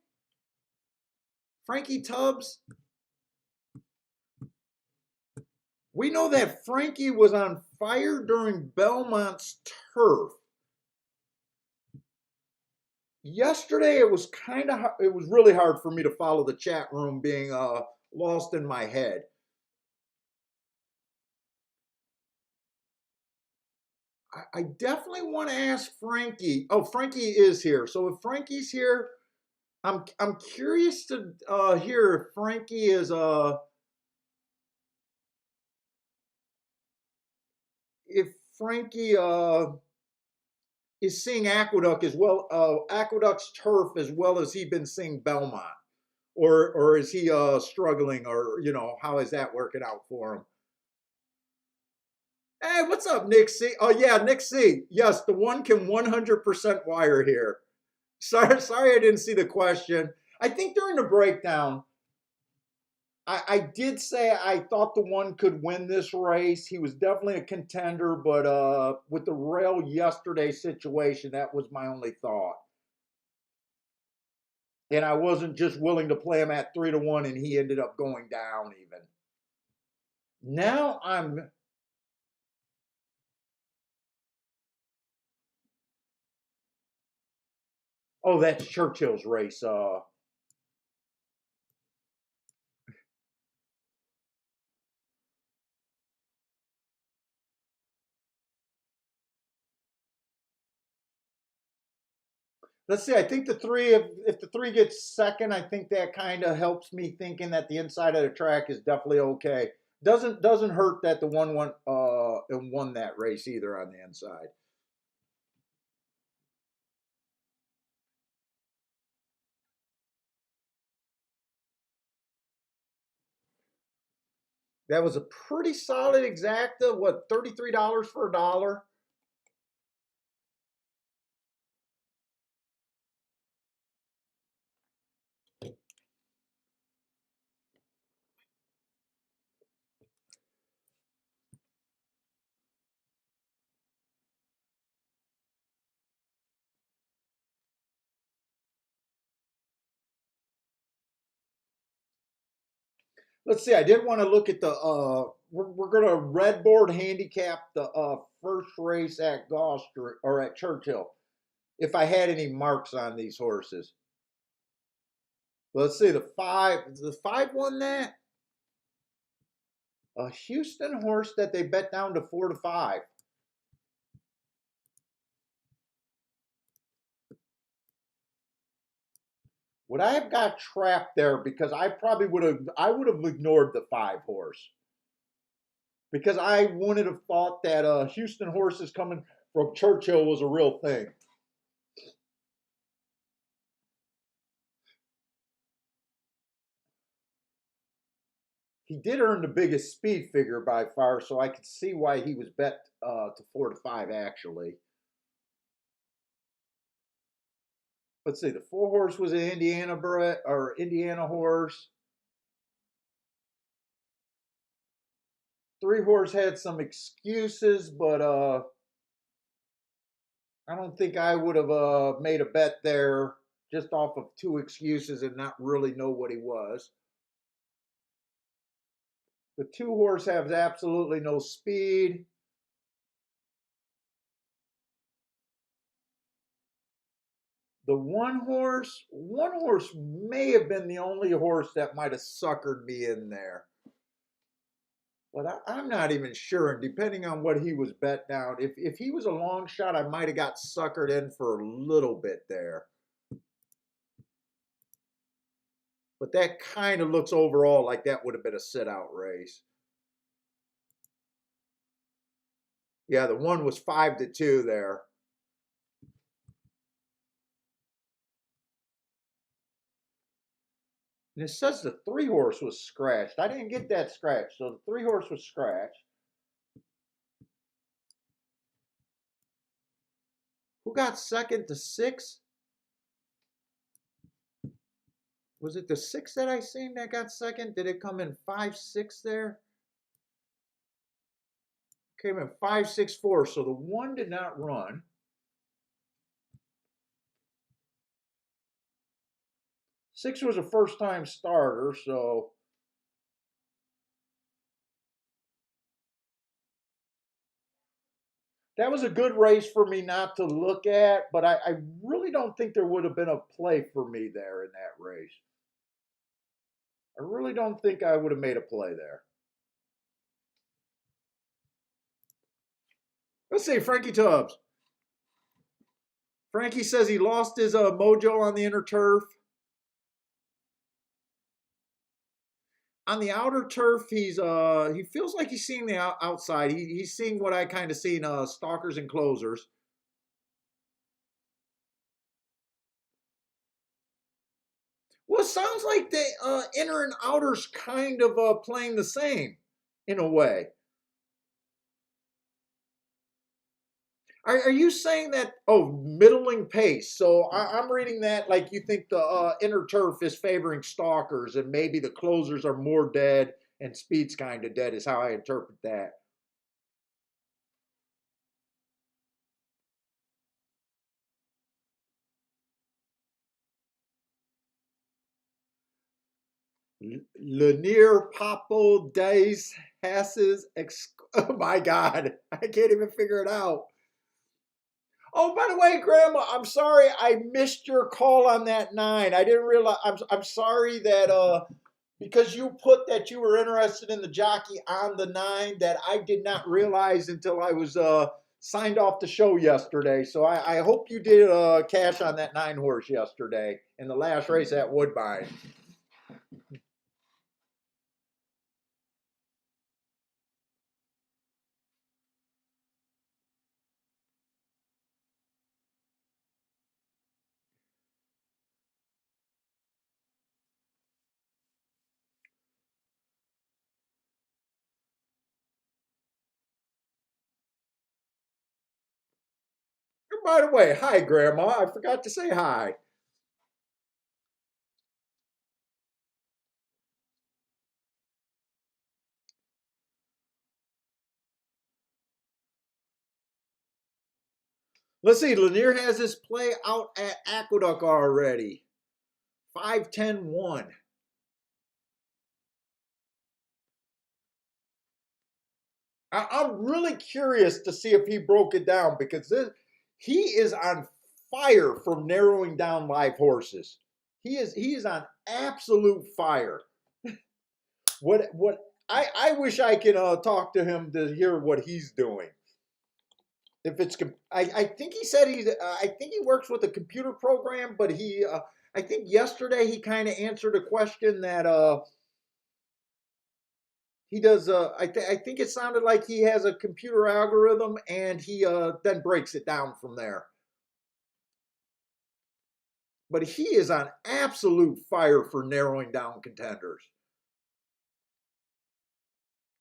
Frankie Tubbs. We know that Frankie was on fire during Belmont's turf. Yesterday, it was it was really hard for me to follow the chat room, being lost in my head. I definitely want to ask Frankie. Oh, Frankie is here. So if Frankie's here, I'm curious to hear if Frankie is if Frankie is seeing Aqueduct as well, Aqueduct's turf as well as he been seeing Belmont, or is he struggling, or how is that working out for him? Hey, what's up, Nick C? Oh yeah, Nick C. Yes, the one can 100% wire here. Sorry, I didn't see the question. I think during the breakdown, I did say I thought the one could win this race. He was definitely a contender, but with the rail yesterday situation, that was my only thought. And I wasn't just willing to play him at 3-1, and he ended up going down even. Now I'm. Oh, that's Churchill's race. Let's see. I think the three, if the three gets second, I think that kind of helps me thinking that the inside of the track is definitely okay. Doesn't hurt that the one went and won that race either on the inside. That was a pretty solid exacta. What, $33 for a dollar? Let's see. I did want to look at the. We're going to red board handicap the first race at Gulfstream or at Churchill. If I had any marks on these horses. Let's see. The five won that. A Houston horse that they bet down to 4-5. Would I have got trapped there? Because I would have ignored the 5 horse. Because I wouldn't have thought that Houston horses coming from Churchill was a real thing. He did earn the biggest speed figure by far, so I could see why he was bet to 4-5 actually. Let's see, the 4 horse was an Indiana horse. 3 horse had some excuses, but I don't think I would have made a bet there just off of 2 excuses and not really know what he was. The 2 horse has absolutely no speed. The one horse may have been the only horse that might have suckered me in there. But I'm not even sure. And depending on what he was bet down, if he was a long shot, I might have got suckered in for a little bit there. But that kind of looks overall like that would have been a sit-out race. Yeah, the one was 5-2 there. And it says the 3-horse was scratched. I didn't get that scratched, so the 3-horse was scratched. Who got second? The 6? Was it the 6 that I seen that got second? Did it come in 5-6 there? Came in 5-6-4, so the 1 did not run. Six was a first-time starter, so that was a good race for me not to look at, but I really don't think there would have been a play for me there in that race. I really don't think I would have made a play there. Let's see, Frankie Tubbs. Frankie says he lost his mojo on the inner turf. On the outer turf, he feels like he's seeing the outside. He's seeing what I kind of see in stalkers and closers. Well, it sounds like the inner and outer's kind of playing the same in a way. Are you saying that, oh, middling pace? So I'm reading that like you think the inner turf is favoring stalkers and maybe the closers are more dead and speed's kind of dead, is how I interpret that. Lanier Papo Dice Hasses. Oh my God, I can't even figure it out. Oh, by the way, Grandma, I'm sorry I missed your call on that 9. I didn't realize. I'm sorry that because you put that you were interested in the jockey on the 9, that I did not realize until I was signed off the show yesterday. So I hope you did cash on that 9-horse yesterday in the last race at Woodbine. And by the way, hi, Grandma. I forgot to say hi. Let's see. Lanier has his play out at Aqueduct already. 5-10-1. I'm really curious to see if he broke it down because he is on fire for narrowing down live horses. He is on absolute fire. What I wish I could talk to him to hear what he's doing. If it's I think he said I think he works with a computer program, but I think yesterday he kind of answered a question that he does. I think it sounded like he has a computer algorithm, and he then breaks it down from there. But he is on absolute fire for narrowing down contenders.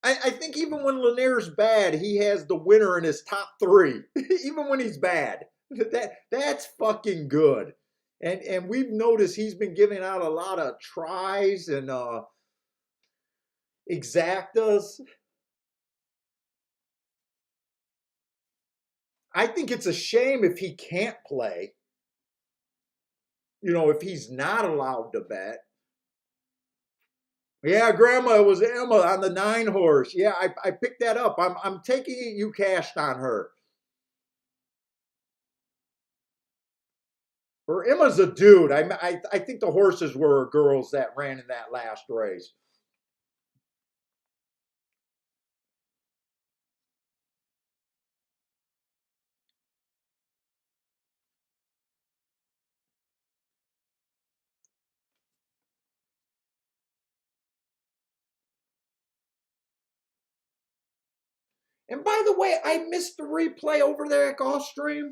I think even when Lanier's bad, he has the winner in his top 3. Even when he's bad, that's fucking good. And we've noticed he's been giving out a lot of tries and exactas. I think it's a shame if he can't play. If he's not allowed to bet. Yeah, Grandma, it was Emma on the 9-horse. Yeah, I picked that up. I'm taking it you cashed on her. Or Emma's a dude. I think the horses were girls that ran in that last race. And by the way, I missed the replay over there at Gulfstream.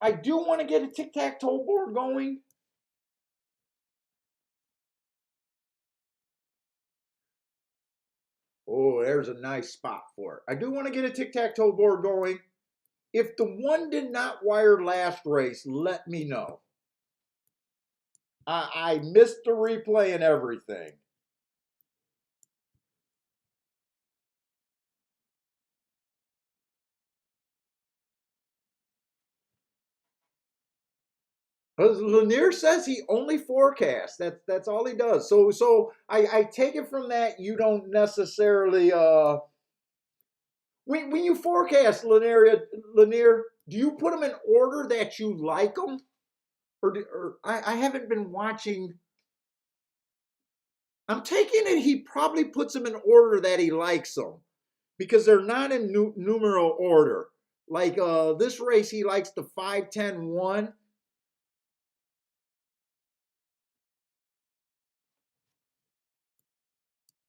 I do want to get a tic-tac-toe board going. Oh, there's a nice spot for it. I do want to get a tic-tac-toe board going. If the one did not wire last race, let me know. I missed the replay and everything. Lanier says he only forecasts. That's all he does. So I take it from that you don't necessarily when you forecast Lanier, do you put them in order that you like them, or I haven't been watching. I'm taking it he probably puts them in order that he likes them because they're not in numeral order. Like this race, he likes the 5, 10, 1.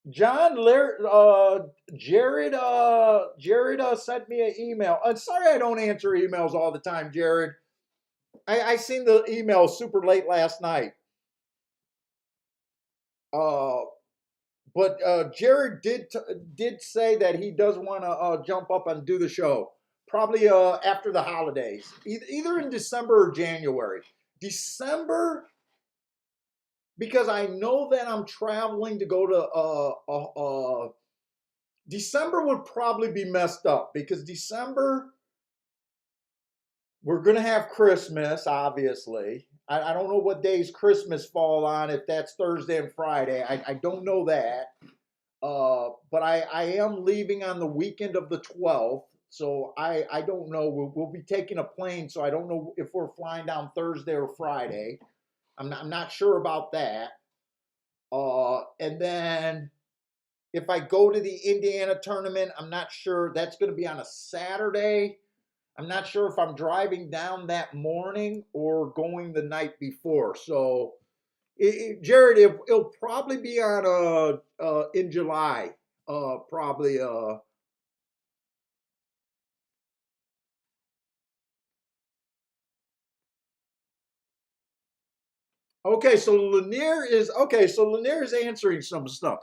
John, Jared sent me an email. I'm sorry I don't answer emails all the time, Jared. I seen the email super late last night. Uh, but Jared did say that he does want to jump up and do the show, probably after the holidays, either in December or January. December, because I know that I'm traveling to go to December would probably be messed up because December we're gonna have Christmas, obviously. I don't know what days Christmas fall on, if that's Thursday and Friday. I don't know that. But I am leaving on the weekend of the 12th. So I don't know. We'll be taking a plane, so I don't know if we're flying down Thursday or Friday. I'm not sure about that. And then if I go to the Indiana tournament, I'm not sure. That's going to be on a Saturday. I'm not sure if I'm driving down that morning or going the night before. So, Jared, it'll probably be on in July. Probably. Okay. So Lanier is answering some stuff.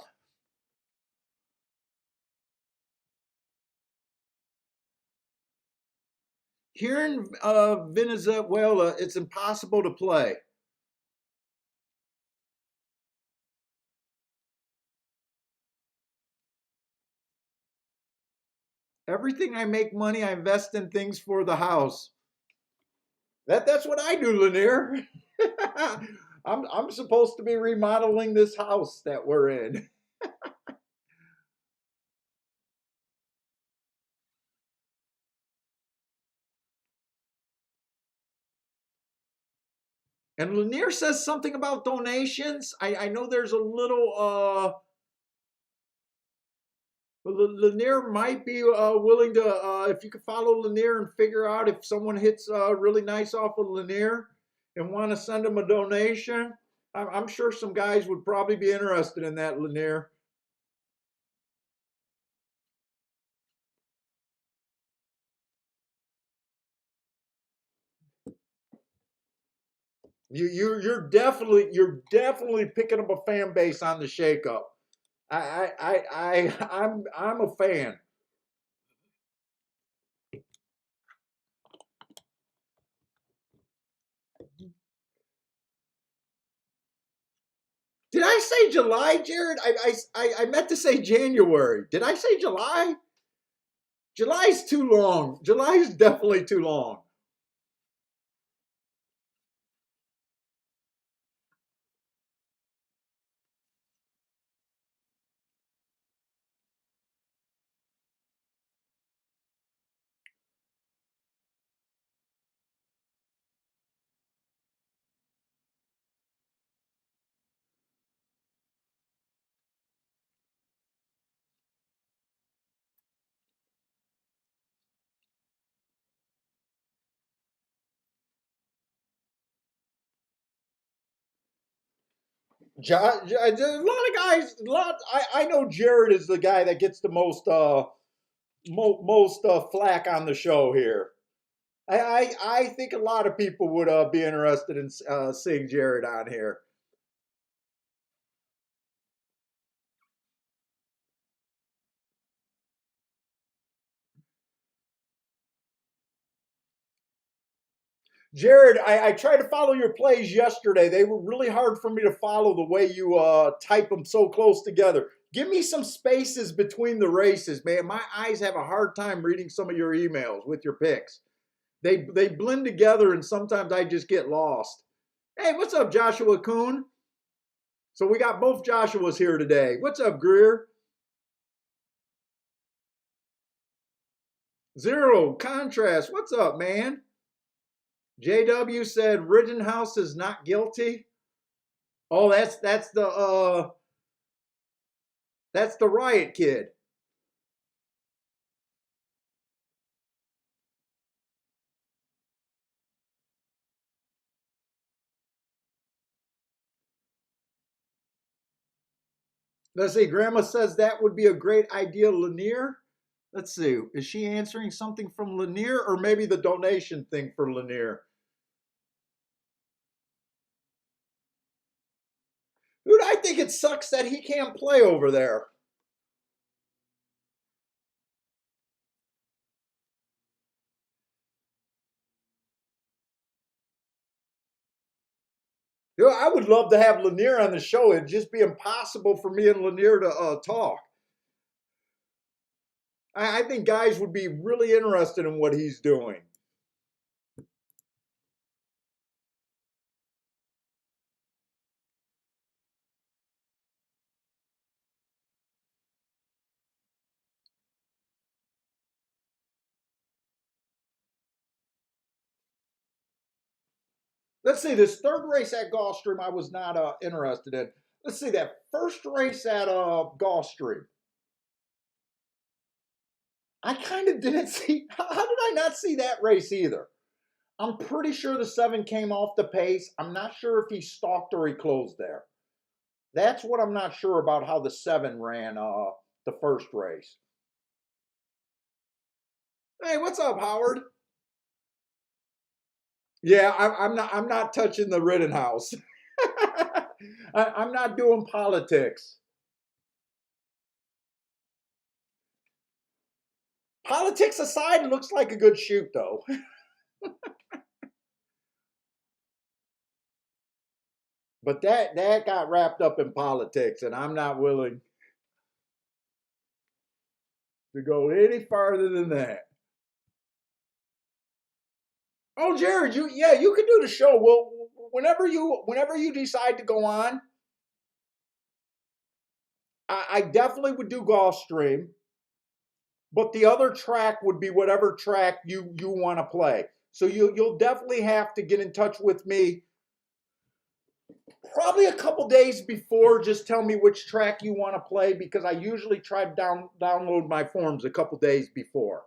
Here in Venezuela, it's impossible to play. Everything I make money, I invest in things for the house. That's what I do, Lanier. I'm supposed to be remodeling this house that we're in. And Lanier says something about donations. I know there's a little Lanier might be willing to if you could follow Lanier and figure out if someone hits really nice off of Lanier and want to send him a donation. I'm sure some guys would probably be interested in that, Lanier. You're definitely picking up a fan base on the shakeup. I'm a fan. Did I say July, Jared? I meant to say January. Did I say July? July's too long. July's definitely too long. A lot of guys. I know Jared is the guy that gets the most most flack on the show here. I think a lot of people would be interested in seeing Jared on here. Jared, I tried to follow your plays yesterday. They were really hard for me to follow the way you type them so close together. Give me some spaces between the races, man. My eyes have a hard time reading some of your emails with your picks. They blend together, and sometimes I just get lost. Hey, what's up, Joshua Kuhn? So we got both Joshuas here today. What's up, Greer? Zero contrast. What's up, man? JW said Rittenhouse is not guilty. Oh, that's the riot kid. Let's see. Grandma says that would be a great idea, Lanier. Let's see. Is she answering something from Lanier or maybe the donation thing for Lanier? Dude, I think it sucks that he can't play over there. Dude, I would love to have Lanier on the show. It'd just be impossible for me and Lanier to talk. I think guys would be really interested in what he's doing. Let's see, this third race at Gulfstream, I was not interested in. Let's see, that first race at Gulfstream, I kind of didn't see. How did I not see that race either? I'm pretty sure the 7 came off the pace. I'm not sure if he stalked or he closed there. That's what I'm not sure about how the 7 ran the first race. Hey, what's up, Howard? Yeah, I'm not touching the Rittenhouse. I'm not doing politics. Politics aside, it looks like a good shoot, though. But that got wrapped up in politics, and I'm not willing to go any farther than that. Oh, Jared, you can do the show. Well, whenever you decide to go on, I definitely would do Gulfstream, but the other track would be whatever track you want to play. So you'll definitely have to get in touch with me probably a couple days before. Just tell me which track you want to play because I usually try to download my forms a couple days before.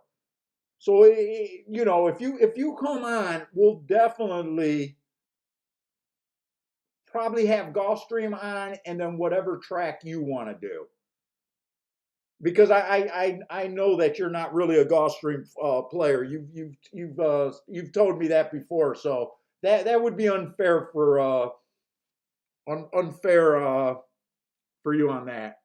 So if you come on, we'll definitely probably have Gulfstream on and then whatever track you want to do. Because I know that you're not really a Gulfstream player. You've told me that before, so that would be unfair for you on that.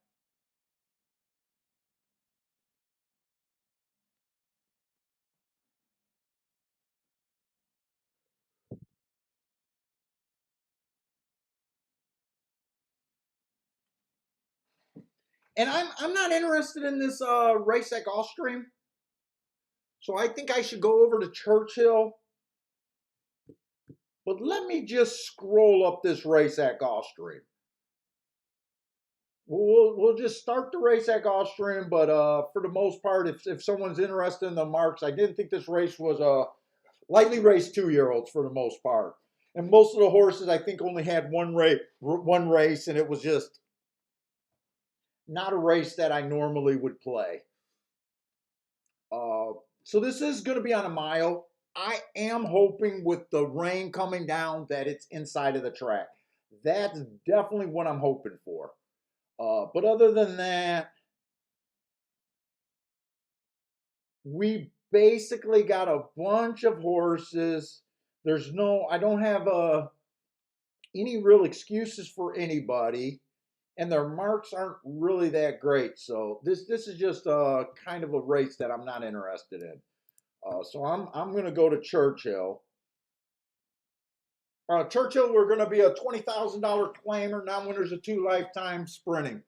And I'm not interested in this race at Gulfstream, so I think I should go over to Churchill. But let me just scroll up this race at Gulfstream. We'll just start the race at Gulfstream, but for the most part, if someone's interested in the marks, I didn't think this race was lightly raced 2-year-olds for the most part, and most of the horses I think only had one race, and it was just not a race that I normally would play. So this is going to be on a mile. I am hoping with the rain coming down that it's inside of the track. That's definitely what I'm hoping for. But other than that, we basically got a bunch of horses. I don't have any real excuses for anybody, and their marks aren't really that great. So this is just a kind of a race that I'm not interested in. So I'm going to go to Churchill. Churchill, we're going to be a $20,000 claimer, non-winners of 2 lifetime sprinting.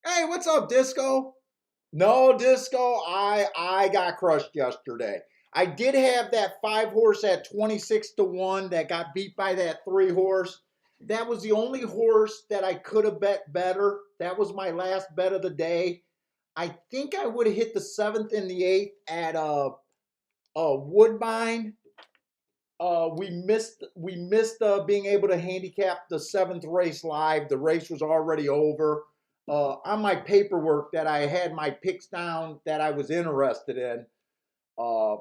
Hey, what's up, Disco? No, Disco, I got crushed yesterday. I did have that 5 horse at 26 to 1 that got beat by that 3 horse. That was the only horse that I could have bet better. That was my last bet of the day. I think I would have hit the 7th and the 8th at Woodbine. We missed being able to handicap the 7th race live. The race was already over. On my paperwork that I had my picks down that I was interested in, uh,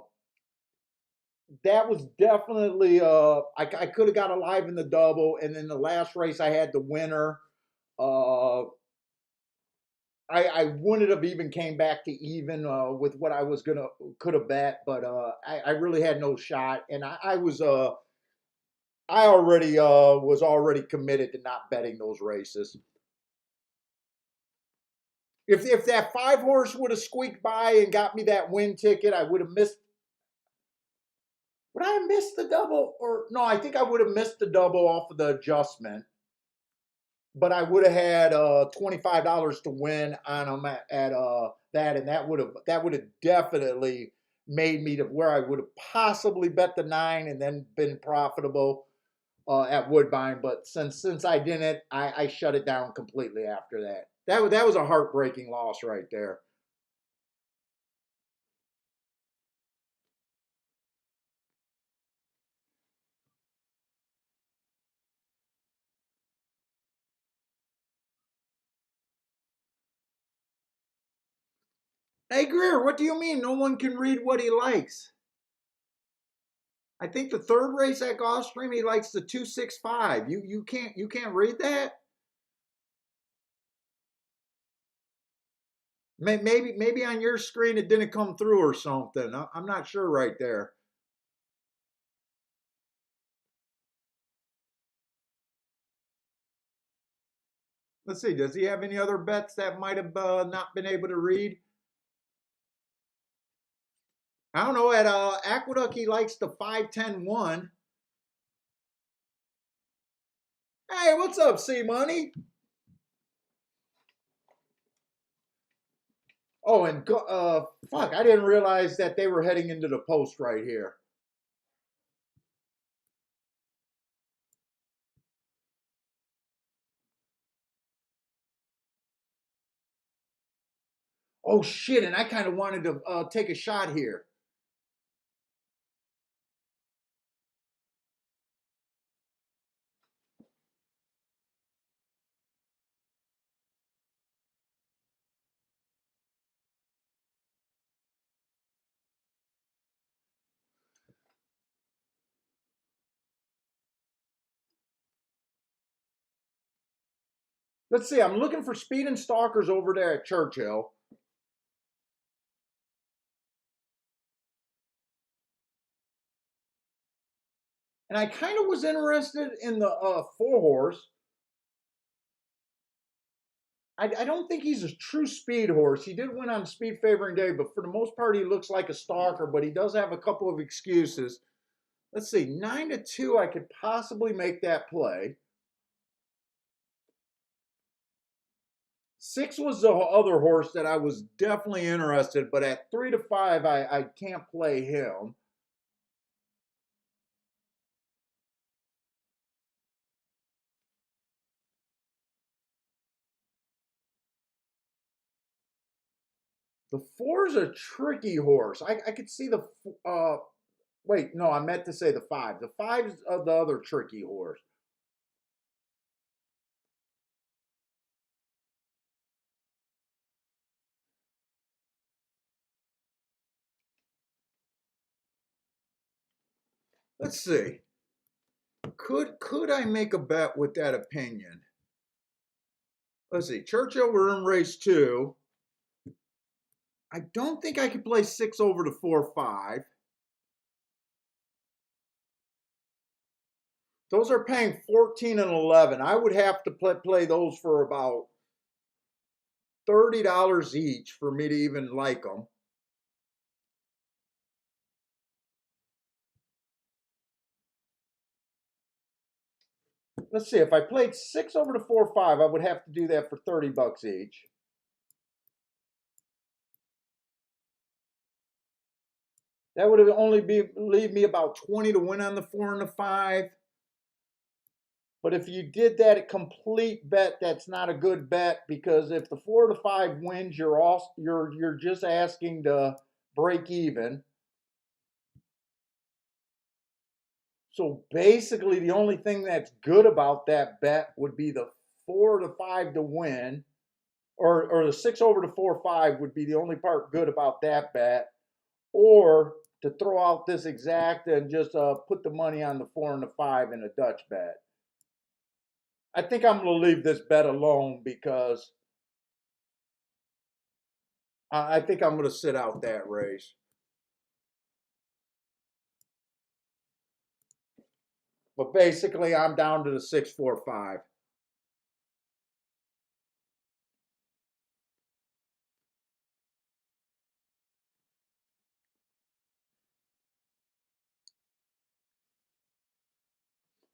that was definitely I could have got alive in the double, and then the last race I had the winner. Uh, I wouldn't have even came back to even with what I was gonna could have bet, but I really had no shot, and I already was already committed to not betting those races. If that 5 horse would have squeaked by and got me that win ticket, I would have missed. Would I have missed the double? Or no, I think I would have missed the double off of the adjustment. But I would have had $25 to win on them at that, and that would have definitely made me to where I would have possibly bet the 9 and then been profitable at Woodbine. But since I didn't, I shut it down completely after that. That was a heartbreaking loss right there. Hey Greer, what do you mean no one can read what he likes? I think the 3rd race at Gulfstream he likes the 265. You can't read that? Maybe on your screen it didn't come through or something. I'm not sure right there. Let's see. Does he have any other bets that might have not been able to read? I don't know. At Aqueduct he likes the 5-10-1. Hey, what's up, C Money? Oh, and fuck, I didn't realize that they were heading into the post right here. Oh shit! And I kind of wanted to take a shot here. Let's see. I'm looking for speed and stalkers over there at Churchill. And I kind of was interested in the 4 horse. I don't think he's a true speed horse. He did win on speed favoring day, but for the most part, he looks like a stalker. But he does have a couple of excuses. Let's see, 9-2. I could possibly make that play. 6 was the other horse that I was definitely interested, but at 3-5, I can't play him. The 4 is a tricky horse. I could see the wait, no, I meant to say the 5. The 5 is the other tricky horse. Let's see. Could I make a bet with that opinion? Let's see. Churchill, we're in race 2. I don't think I could play 6 over to 4-5. Those are paying 14 and 11. I would have to play those for about $30 each for me to even like them. Let's see, if I played 6 over to 4-5, I would have to do that for 30 bucks each. That would only leave me about 20 to win on the 4 and the 5. But if you did that at complete bet, that's not a good bet, because if the 4 to 5 wins, you're just asking to break even. So basically, the only thing that's good about that bet would be the 4 to 5 to win, or the 6 over to 4-5 would be the only part good about that bet, or to throw out this exact and just put the money on the 4 and the 5 in a Dutch bet. I think I'm going to leave this bet alone, because I think I'm going to sit out that race. But basically, I'm down to the 6-4-5.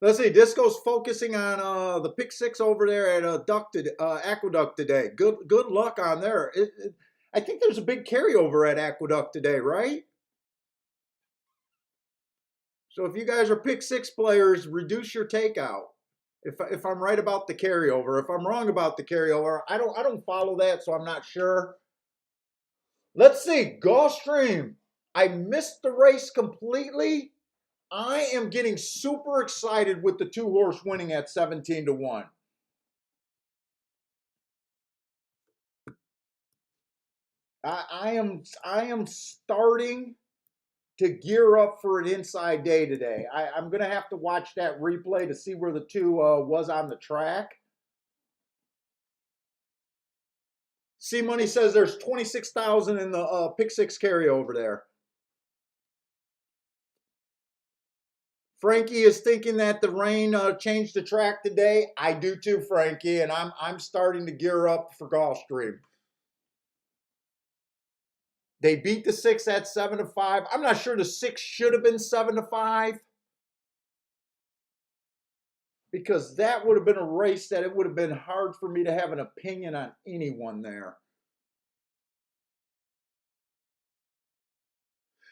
Let's see. Disco's focusing on the pick 6 over there at Aqueduct today. Good luck on there. I think there's a big carryover at Aqueduct today, right? So if you guys are pick 6 players, reduce your takeout. If I'm right about the carryover, if I'm wrong about the carryover, I don't follow that, so I'm not sure. Let's see, Gulfstream. I missed the race completely. I am getting super excited with the 2-horse winning at 17 to 1. I am starting to gear up for an inside day today. I'm gonna have to watch that replay to see where the 2 was on the track. C Money says there's 26,000 in the pick 6 carryover there. Frankie is thinking that the rain changed the track today. I do too, Frankie, and I'm starting to gear up for Gulfstream. They beat the 6 at 7 to 5. I'm not sure the 6 should have been 7 to 5, because that would have been a race that it would have been hard for me to have an opinion on anyone there.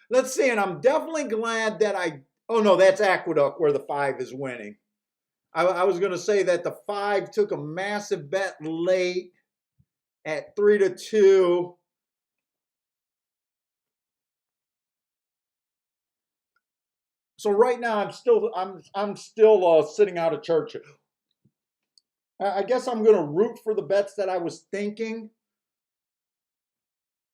Let's see, and I'm definitely glad that oh no, that's Aqueduct where the 5 is winning. I was going to say that the 5 took a massive bet late at 3 to 2. So right now I'm still sitting out of church. I guess I'm going to root for the bets that I was thinking.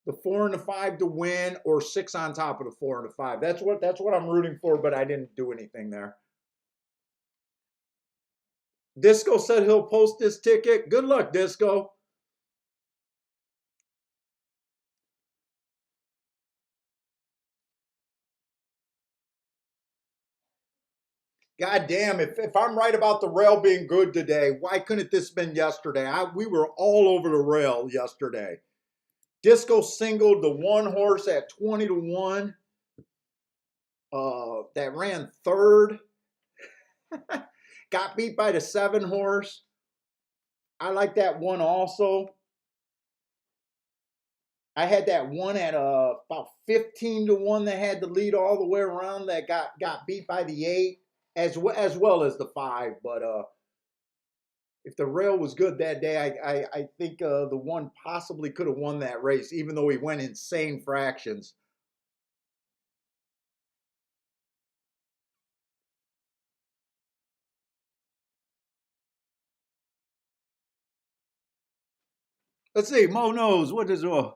The 4 and the 5 to win, or 6 on top of the 4 and the 5. That's what I'm rooting for, but I didn't do anything there. Disco said he'll post this ticket. Good luck, Disco. God damn, if I'm right about the rail being good today, why couldn't this have been yesterday? We were all over the rail yesterday. Disco singled the 1 horse at 20 to 1. That ran third. Got beat by the 7 horse. I like that one also. I had that one at about 15 to 1 that had the lead all the way around, that got beat by the 8, as well as the 5. But if the rail was good that day, I think the 1 possibly could have won that race, even though he went insane fractions. Let's see. Mo knows. What does Mo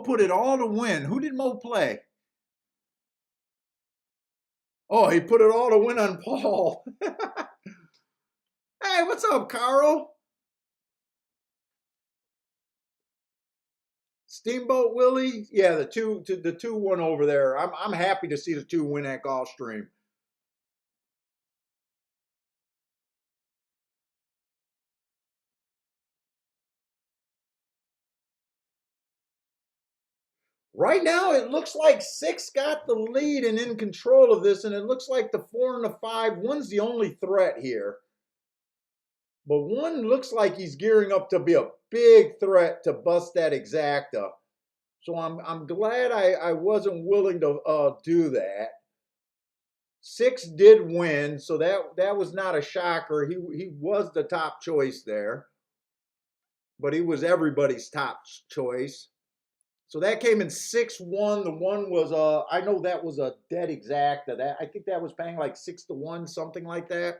put it all to win? Who did Mo play? Oh, he put it all to win on Paul. Hey, what's up, Carl? Steamboat Willie? Yeah, the 2 won over there. I'm happy to see the 2 win at Gulfstream. Right now, it looks like 6 got the lead and in control of this, and it looks like the 4 and the 5, one's the only threat here. But one looks like he's gearing up to be a big threat to bust that exacta. So I'm glad I wasn't willing to do that. 6 did win, so that was not a shocker. He was the top choice there, but he was everybody's top choice. So that came in 6-1. The one was I know that was a dead exacta. That I think that was paying like 6-1, something like that.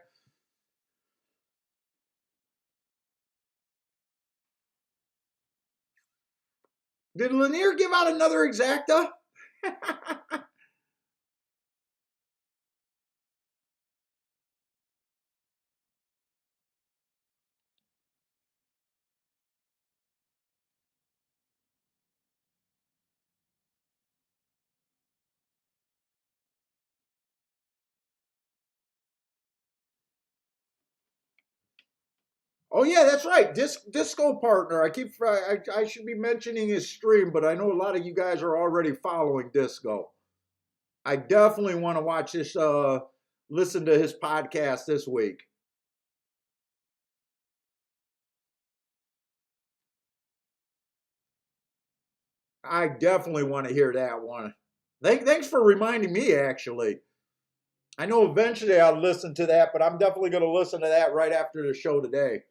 Did Lanier give out another exacta? Oh yeah, that's right. Disco partner. I should be mentioning his stream, but I know a lot of you guys are already following Disco. I definitely want to watch this. Listen to his podcast this week. I definitely want to hear that one. Thanks for reminding me. Actually, I know eventually I'll listen to that, but I'm definitely going to listen to that right after the show today.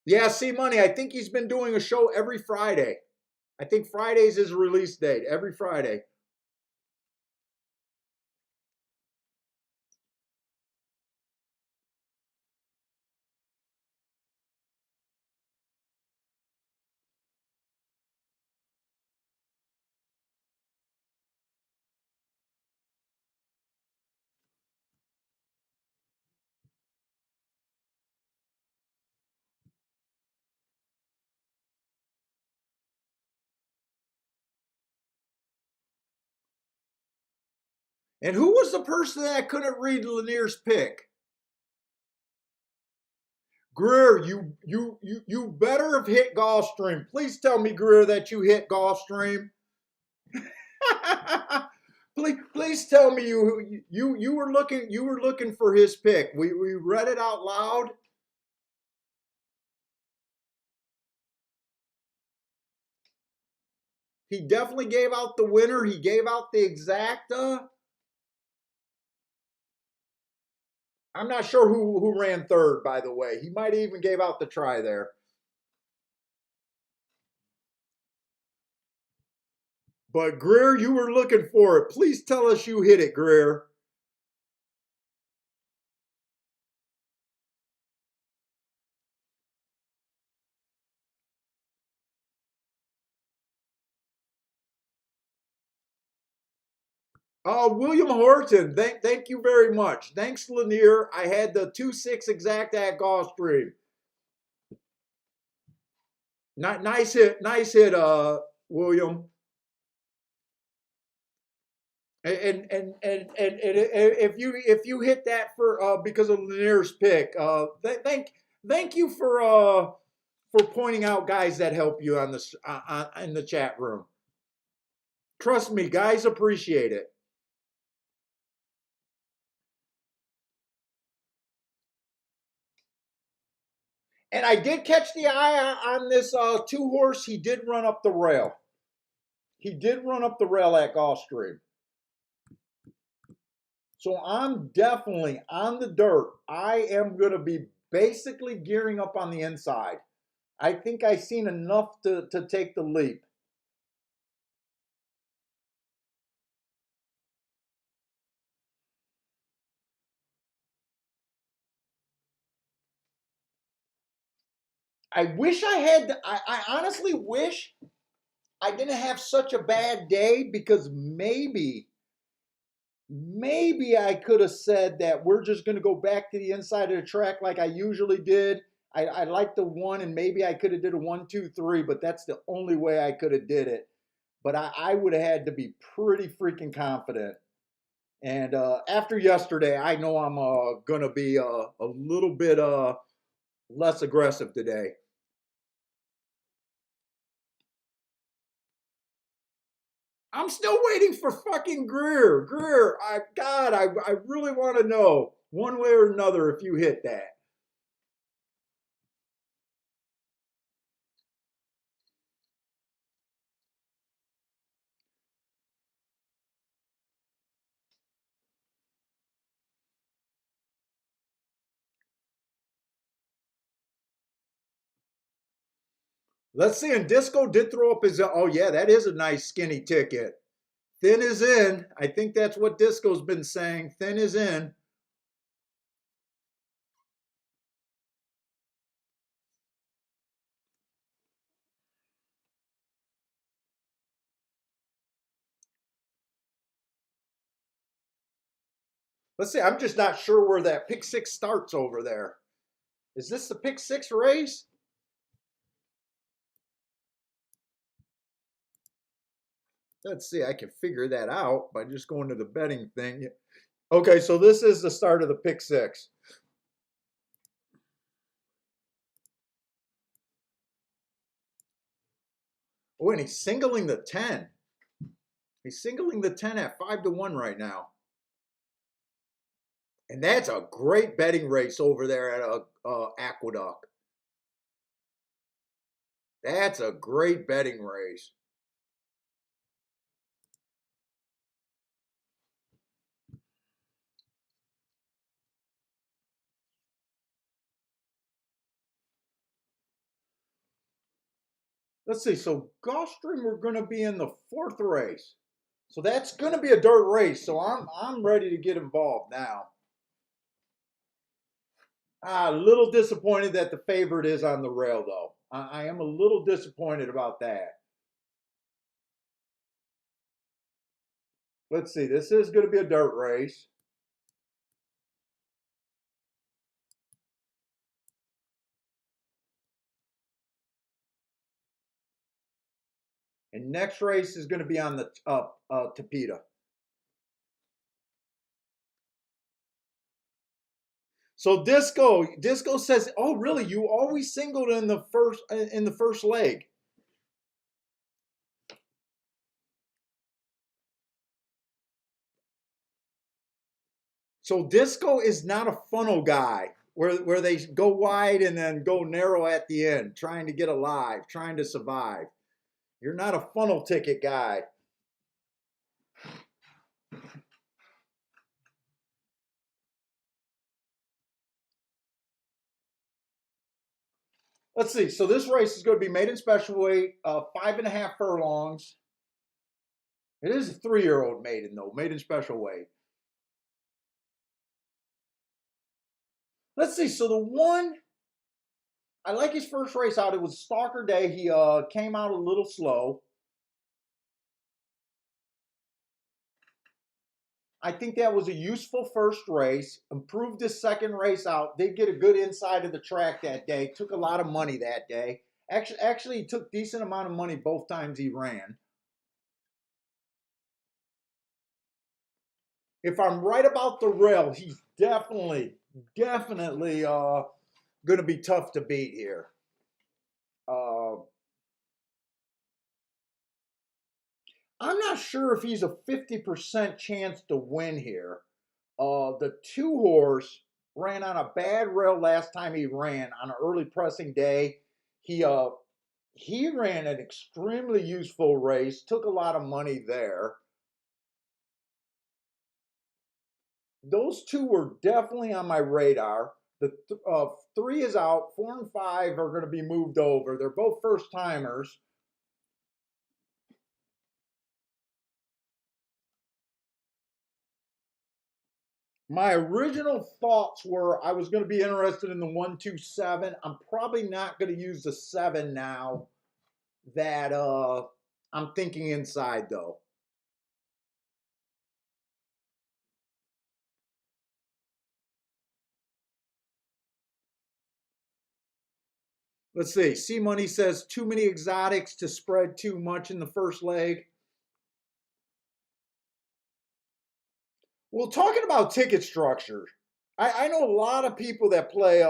Yeah, C Money. I think he's been doing a show every Friday. I think Friday's his release date. Every Friday. And who was the person that couldn't read Lanier's pick? Greer, you better have hit Gulfstream. Please tell me, Greer, that you hit Gulfstream. please tell me you were looking for his pick. We read it out loud. He definitely gave out the winner. He gave out the exacta. I'm not sure who ran third, by the way. He might even gave out the try there. But Greer, you were looking for it. Please tell us you hit it, Greer. Oh, William Horton, thank you very much. Thanks, Lanier. I had the 2-6 exact at Gulfstream. Nice hit, William. And if you hit that for because of Lanier's pick, thank you for pointing out guys that help you on this in the chat room. Trust me, guys appreciate it. And I did catch the eye on this 2-horse. He did run up the rail. He did run up the rail at Gulfstream. So I'm definitely on the dirt. I am going to be basically gearing up on the inside. I think I've seen enough to take the leap. I wish I had, I honestly wish I didn't have such a bad day because maybe I could have said that we're just going to go back to the inside of the track like I usually did. I like the one, and maybe I could have did a 1, 2, 3, but that's the only way I could have did it. But I would have had to be pretty freaking confident. And after yesterday, I know I'm going to be a little bit less aggressive today. I'm still waiting for fucking Greer. Greer, I really want to know one way or another if you hit that. Let's see. And Disco did throw up his. Oh yeah, that is a nice skinny ticket. Thin is in. I think that's what Disco's been saying. Thin is in. Let's see. I'm just not sure where that pick six starts over there. Is this the pick six race? Let's see. I can figure that out by just going to the betting thing. Okay, so this is the start of the pick six. Oh, and he's singling the 10. He's singling the 10 at 5-1 right now. And that's a great betting race over there at Aqueduct. That's a great betting race. Let's see. So Gulfstream, we're going to be in the fourth race. So that's going to be a dirt race. So I'm ready to get involved now. A little disappointed that the favorite is on the rail, though. I am a little disappointed about that. Let's see. This is going to be a dirt race. And next race is going to be on the Tapeta. So Disco says, "Oh, really? You always singled in the first leg." So Disco is not a funnel guy where they go wide and then go narrow at the end, trying to get alive, trying to survive. You're not a funnel ticket guy. Let's see. So this race is going to be maiden special weight, 5.5 furlongs. It is a 3-year-old maiden though, maiden special weight. Let's see. So the one I like his first race out. It was Stalker Day. He came out a little slow. I think that was a useful first race. Improved his second race out. Did get a good inside of the track that day. Took a lot of money that day. Actually, he took decent amount of money both times he ran. If I'm right about the rail, he's definitely going to be tough to beat here. I'm not sure if he's a 50% chance to win here. The 2-horse ran on a bad rail last time he ran on an early pressing day. He ran an extremely useful race, took a lot of money there. Those two were definitely on my radar. The 3 is out. 4 and 5 are going to be moved over. They're both first timers. My original thoughts were I was going to be interested in the 1-2-7. I'm probably not going to use the 7 now that I'm thinking inside though. Let's see. C Money says too many exotics to spread too much in the first leg. Well, talking about ticket structure, I know a lot of people that play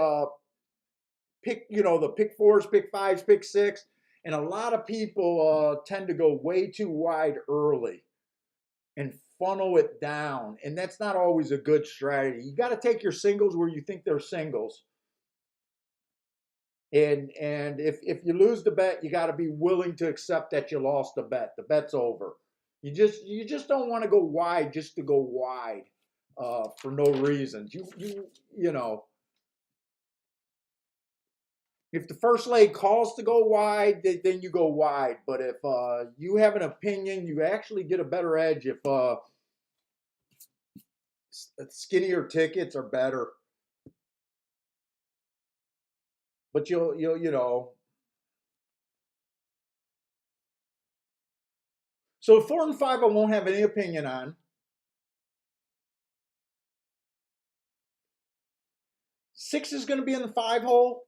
pick, the pick fours, pick fives, pick six, And a lot of people tend to go way too wide early and funnel it down. And that's not always a good strategy. You got to take your singles where you think they're singles. And if you lose the bet, you got to be willing to accept that you lost the bet. The bet's over. You just don't want to go wide just to go wide for no reasons. You know, if the first leg calls to go wide, then you go wide. But if you have an opinion, you actually get a better edge if skinnier tickets are better. But you know. So 4 and 5, I won't have any opinion on. 6 is going to be in the 5 hole.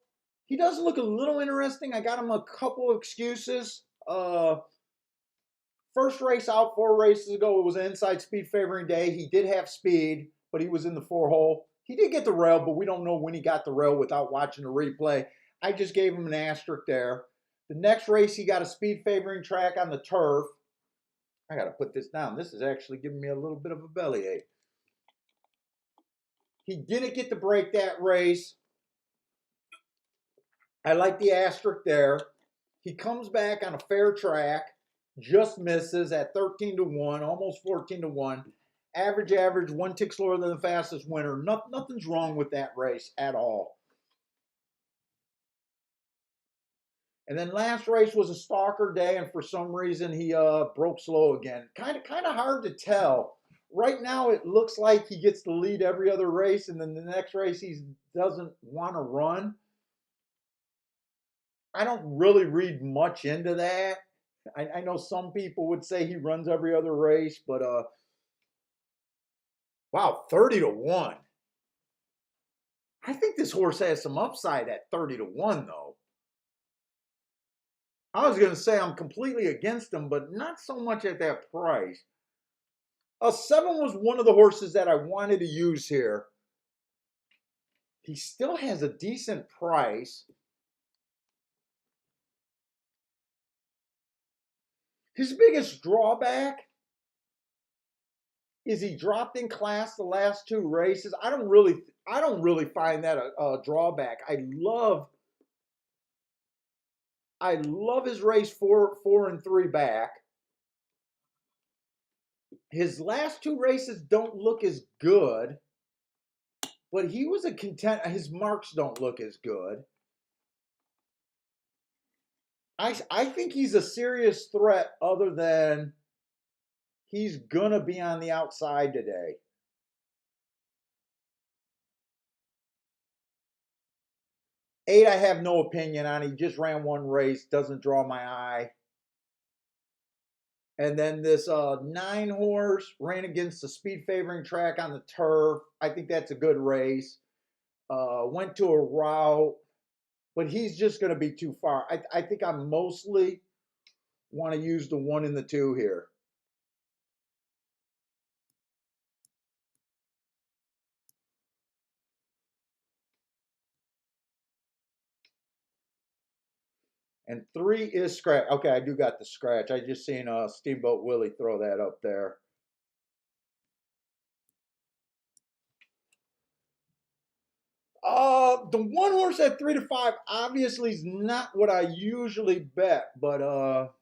He does look a little interesting. I got him a couple of excuses. First race out 4 races ago, it was an inside speed favoring day. He did have speed, but he was in the 4 hole. He did get the rail, but we don't know when he got the rail without watching the replay. I just gave him an asterisk there. The next race, he got a speed favoring track on the turf. I got to put this down. This is actually giving me a little bit of a bellyache. He didn't get to break that race. I like the asterisk there. He comes back on a fair track, just misses at 13-1, almost 14-1. Average, 1 tick slower than the fastest winner. Nothing's wrong with that race at all. And then last race was a stalker day, and for some reason he broke slow again. Kind of hard to tell. Right now it looks like he gets the lead every other race, and then the next race he doesn't want to run. I don't really read much into that. I know some people would say he runs every other race, but wow, 30-1. I think this horse has some upside at 30-1, though. I was going to say I'm completely against him, but not so much at that price. 7 was one of the horses that I wanted to use here. He still has a decent price. His biggest drawback is he dropped in class the last 2 races. I don't really find that a drawback. I love his race 4 and 3 back. His last 2 races don't look as good, but he was a content. His marks don't look as good. I think he's a serious threat other than he's going to be on the outside today. 8, I have no opinion on. He just ran 1 race, doesn't draw my eye. And then this 9 horse ran against the speed favoring track on the turf. I think that's a good race. Went to a route, but he's just going to be too far. I think I mostly want to use the 1 and the 2 here. And 3 is scratch. Okay, I do got the scratch. I just seen Steamboat Willie throw that up there. The 1 horse at 3-5 obviously is not what I usually bet, but oh,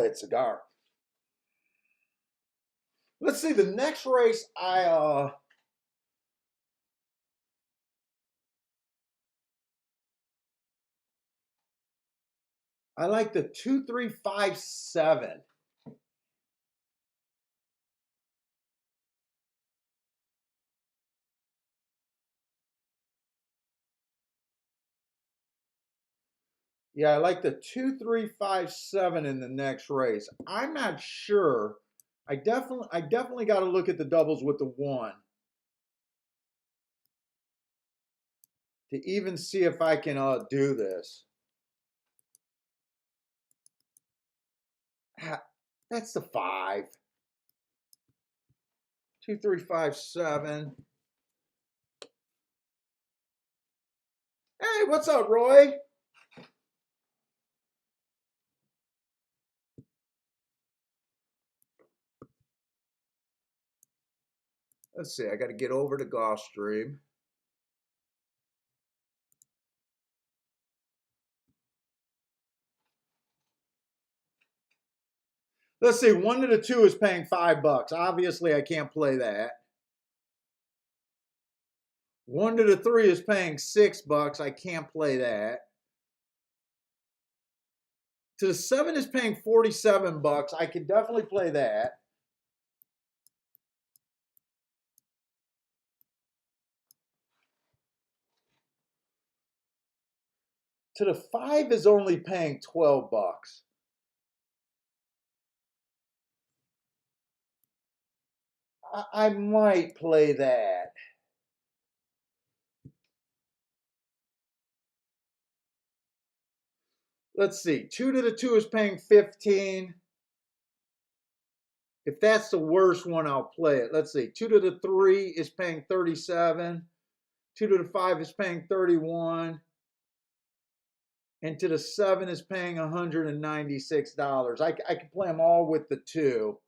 that cigar. Let's see the next race. I like the 2-3-5-7. Yeah, I like the 2-3-5-7 in the next race. I'm not sure. I definitely got to look at the doubles with the 1 to even see if I can do this. That's the 5. 2, 3, 5, 7. Hey, what's up, Roy? Let's see. I got to get over to Gulfstream. Let's see. 1 to the 2 is paying $5. Obviously, I can't play that. 1 to the 3 is paying $6. I can't play that. To the 7 is paying $47. I can definitely play that. To the 5 is only paying $12. I might play that. Let's see. 2 to the 2 is paying 15. If that's the worst one, I'll play it. Let's see. 2 to the 3 is paying 37. 2 to the 5 is paying 31. And to the 7 is paying $196. I can play them all with the 2.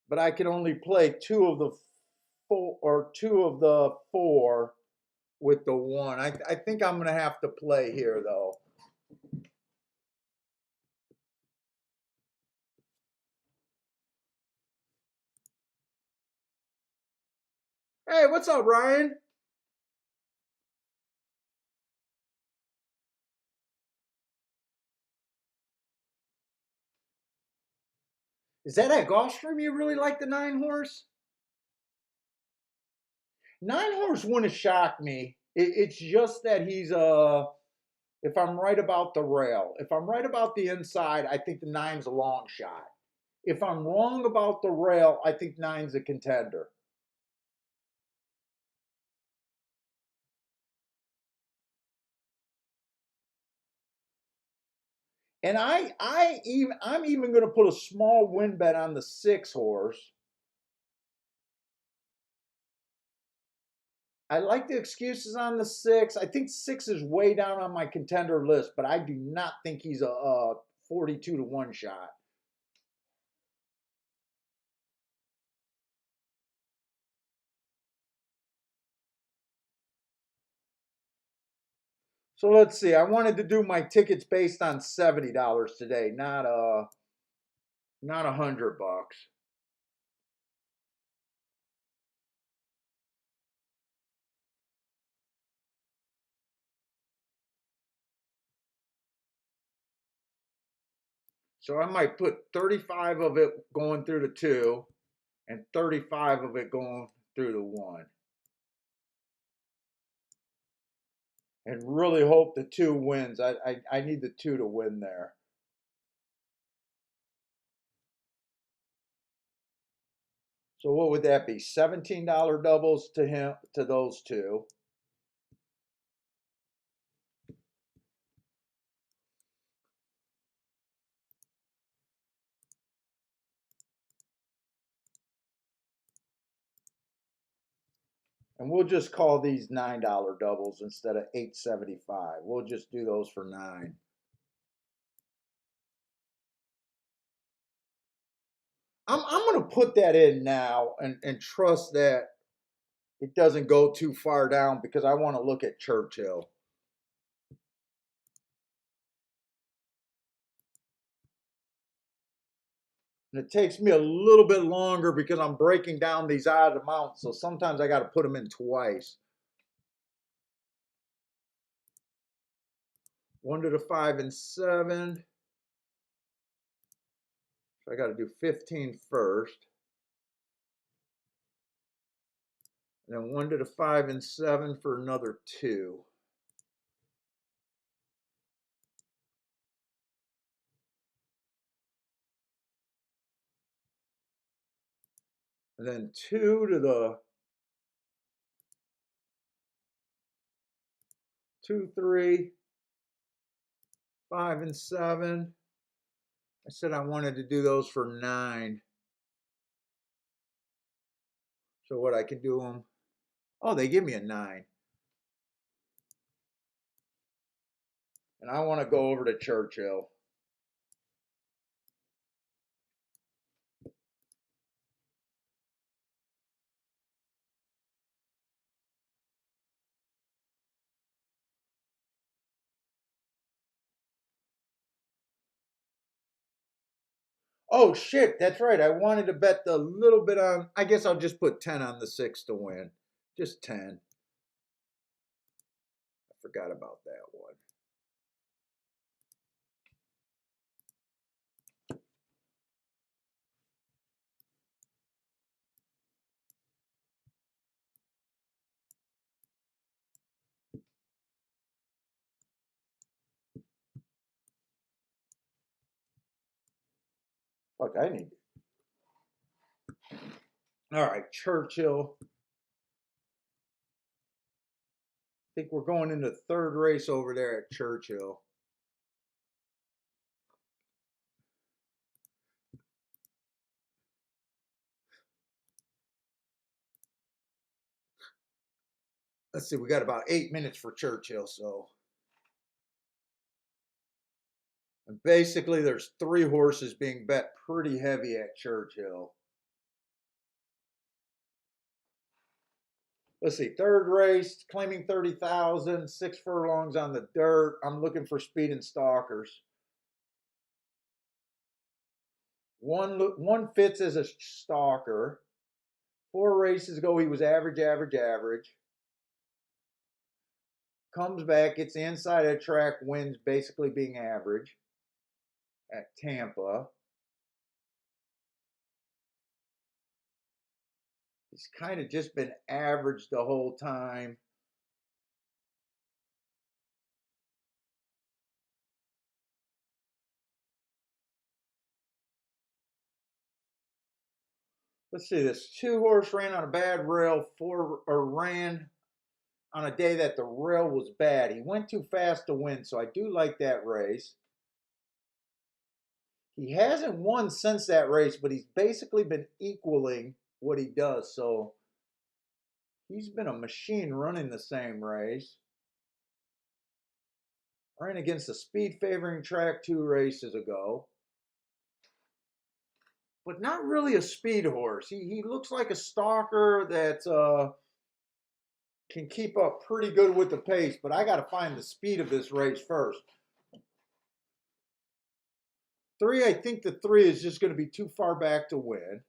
But I can only play 2 of the 4 with the 1. I think I'm going to have to play here, though. Hey, what's up, Ryan? Is that at Gulfstream you really like the 9 horse? 9 horse wouldn't shock me. It's just that he's if I'm right about the rail, if I'm right about the inside, I think the 9's a long shot. If I'm wrong about the rail, I think 9's a contender. And I'm even going to put a small win bet on the 6 horse. I like the excuses on the 6. I think 6 is way down on my contender list, but I do not think he's a 42 to 1 shot. So let's see. I wanted to do my tickets based on $70 today, not $100. So I might put 35 of it going through the 2 and 35 of it going through the 1. And really hope the 2 wins. I need the 2 to win there. So what would that be? $17 doubles to him, to those 2. And we'll just call these $9 doubles instead of $8.75. We'll just do those for 9. I'm going to put that in now and trust that it doesn't go too far down because I want to look at Churchill. And it takes me a little bit longer because I'm breaking down these odd amounts. So sometimes I got to put them in twice. 1 to the 5 and 7. So I got to do 15 first. And then 1 to the 5 and 7 for another 2. And then 2 to the 2, 3, 5 and 7. I said I wanted to do those for 9. So what, I can do them. Oh, they give me a 9. And I want to go over to Churchill. Oh shit, that's right. I wanted to bet the little bit on. I guess I'll just put 10 on the 6 to win. Just 10. I forgot about that one. Fuck, I need. All right, Churchill. I think we're going into third race over there at Churchill. Let's see, we got about 8 minutes for Churchill, so. And basically, there's 3 horses being bet pretty heavy at Churchill. Let's see, third race, claiming 30,000, 6 furlongs on the dirt. I'm looking for speed and stalkers. One fits as a stalker. 4 races ago, he was average, average, average. Comes back, gets the inside of the track, wins basically being average at Tampa. He's kind of just been average the whole time. Let's see, this 2 horse ran on a bad rail, ran on a day that the rail was bad. He went too fast to win, so I do like that race. He hasn't won since that race, but he's basically been equaling what he does. So he's been a machine running the same race. Ran against a speed favoring track 2 races ago. But not really a speed horse. He looks like a stalker that can keep up pretty good with the pace, but I got to find the speed of this race first. 3, I think the 3 is just going to be too far back to win.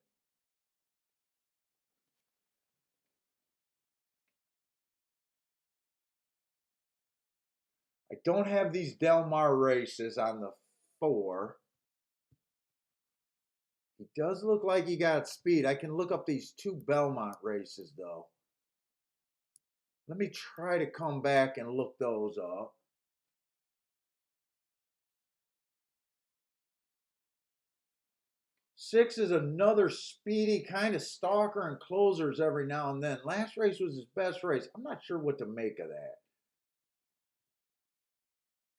I don't have these Del Mar races on the 4. He does look like he got speed. I can look up these 2 Belmont races, though. Let me try to come back and look those up. 6 is another speedy kind of stalker and closers every now and then. Last race was his best race. I'm not sure what to make of that.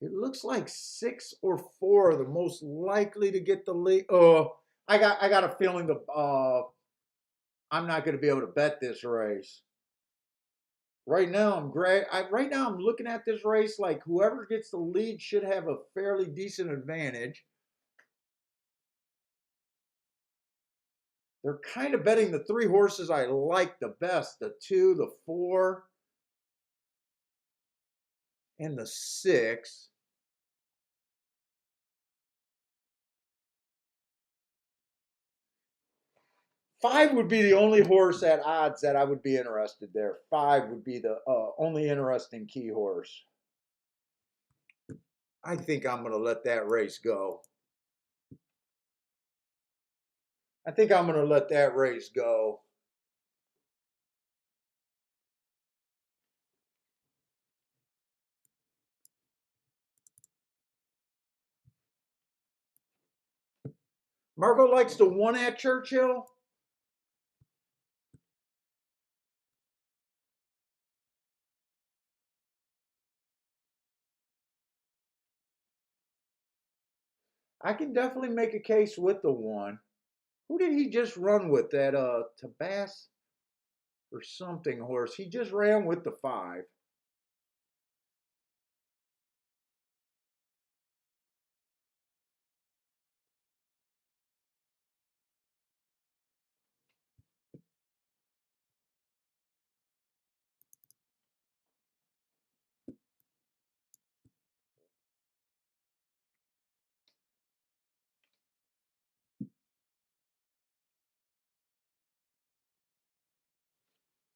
It looks like 6 or 4 are the most likely to get the lead. I got a feeling I'm not going to be able to bet this race. Right now I'm looking at this race like whoever gets the lead should have a fairly decent advantage. They're kind of betting the 3 horses I like the best, the 2, the 4, and the 6. Five would be the only horse at odds that I would be interested there. 5 would be the only interesting key horse. I think I'm going to let that race go. I think I'm going to let that race go. Margot likes the 1 at Churchill. I can definitely make a case with the 1. Who did he just run with? That Tabas or something horse. He just ran with the 5.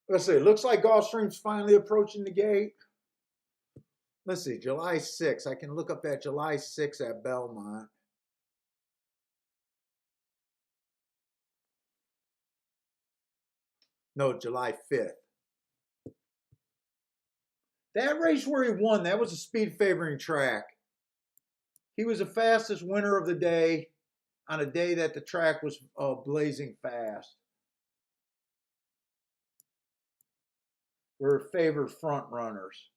Let's see. Looks like Gulfstream's finally approaching the gate. Let's see. July 6th. I can look up that July 6th at Belmont. No, July 5th. That race where he won, that was a speed favoring track. He was the fastest winner of the day on a day that the track was blazing fast. Were favored front runners.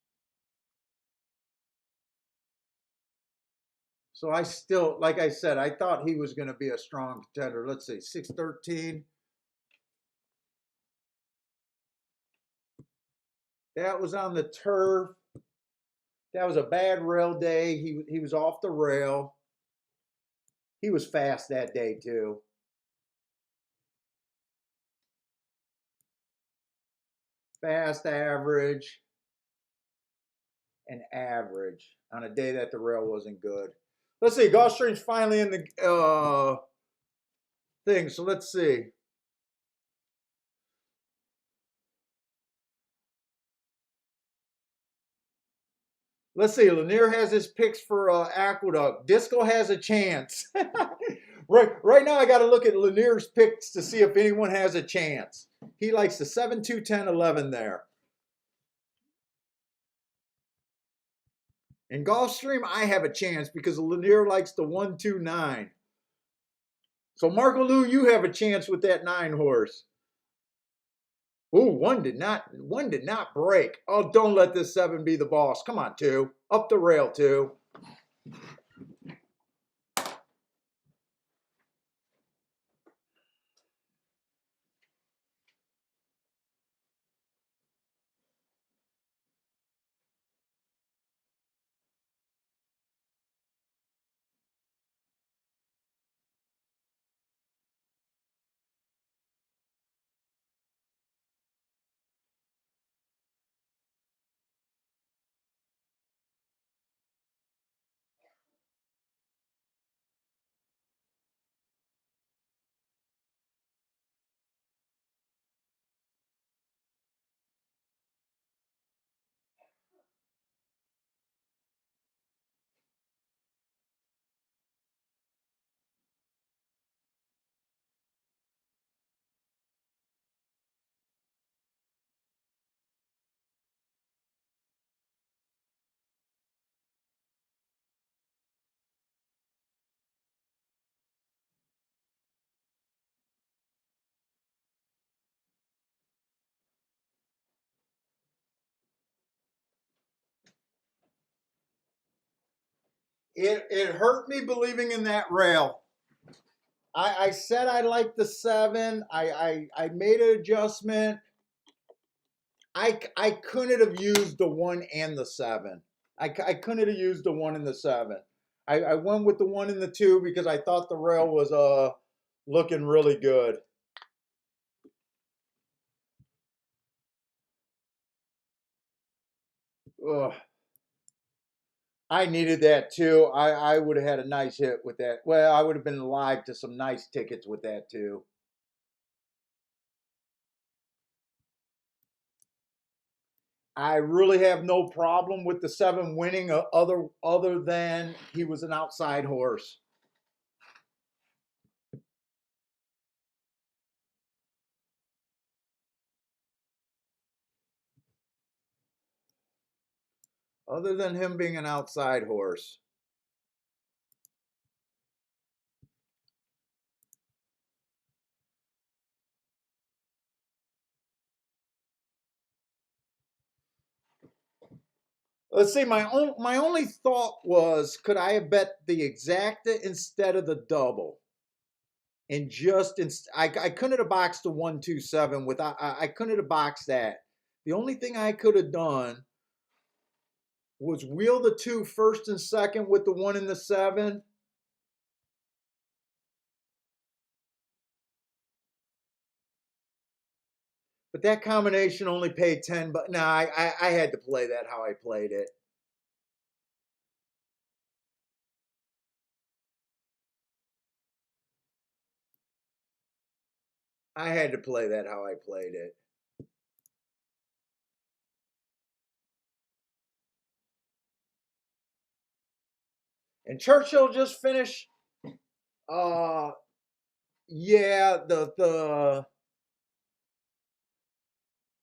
So I still, like I said, I thought he was going to be a strong contender. Let's see, 613. That was on the turf. That was a bad rail day. He was off the rail. He was fast that day too. Fast, average, and average on a day that the rail wasn't good. Let's see. Gulfstream's finally in the thing. So let's see. Let's see. Lanier has his picks for Aqueduct. Disco has a chance. Right now, I got to look at Lanier's picks to see if anyone has a chance. He likes the 7, 2, 10, 11 there. In Gulfstream, I have a chance because Lanier likes the 1, 2, 9. So Marco Lou, you have a chance with that 9 horse. Ooh, one did not break. Oh, don't let this 7 be the boss. Come on, 2. Up the rail, 2. It hurt me believing in that rail. I said I liked the 7. I made an adjustment. I couldn't have used the 1 and the 7. I couldn't have used the 1 and the 7. I went with the 1 and the 2 because I thought the rail was looking really good. Ugh. I needed that too. I would have had a nice hit with that. Well, I would have been live to some nice tickets with that too. I really have no problem with the 7 winning, other than he was an outside horse. Other than him being an outside horse. Let's see. My only thought was, could I have bet the exacta instead of the double? And I couldn't have boxed the 127 without. I couldn't have boxed that. The only thing I could have done was wheel the 2 first and second with the 1 and the 7. But that combination only paid 10. But no, I had to play that how I played it. I had to play that how I played it. And Churchill just finished. Yeah, the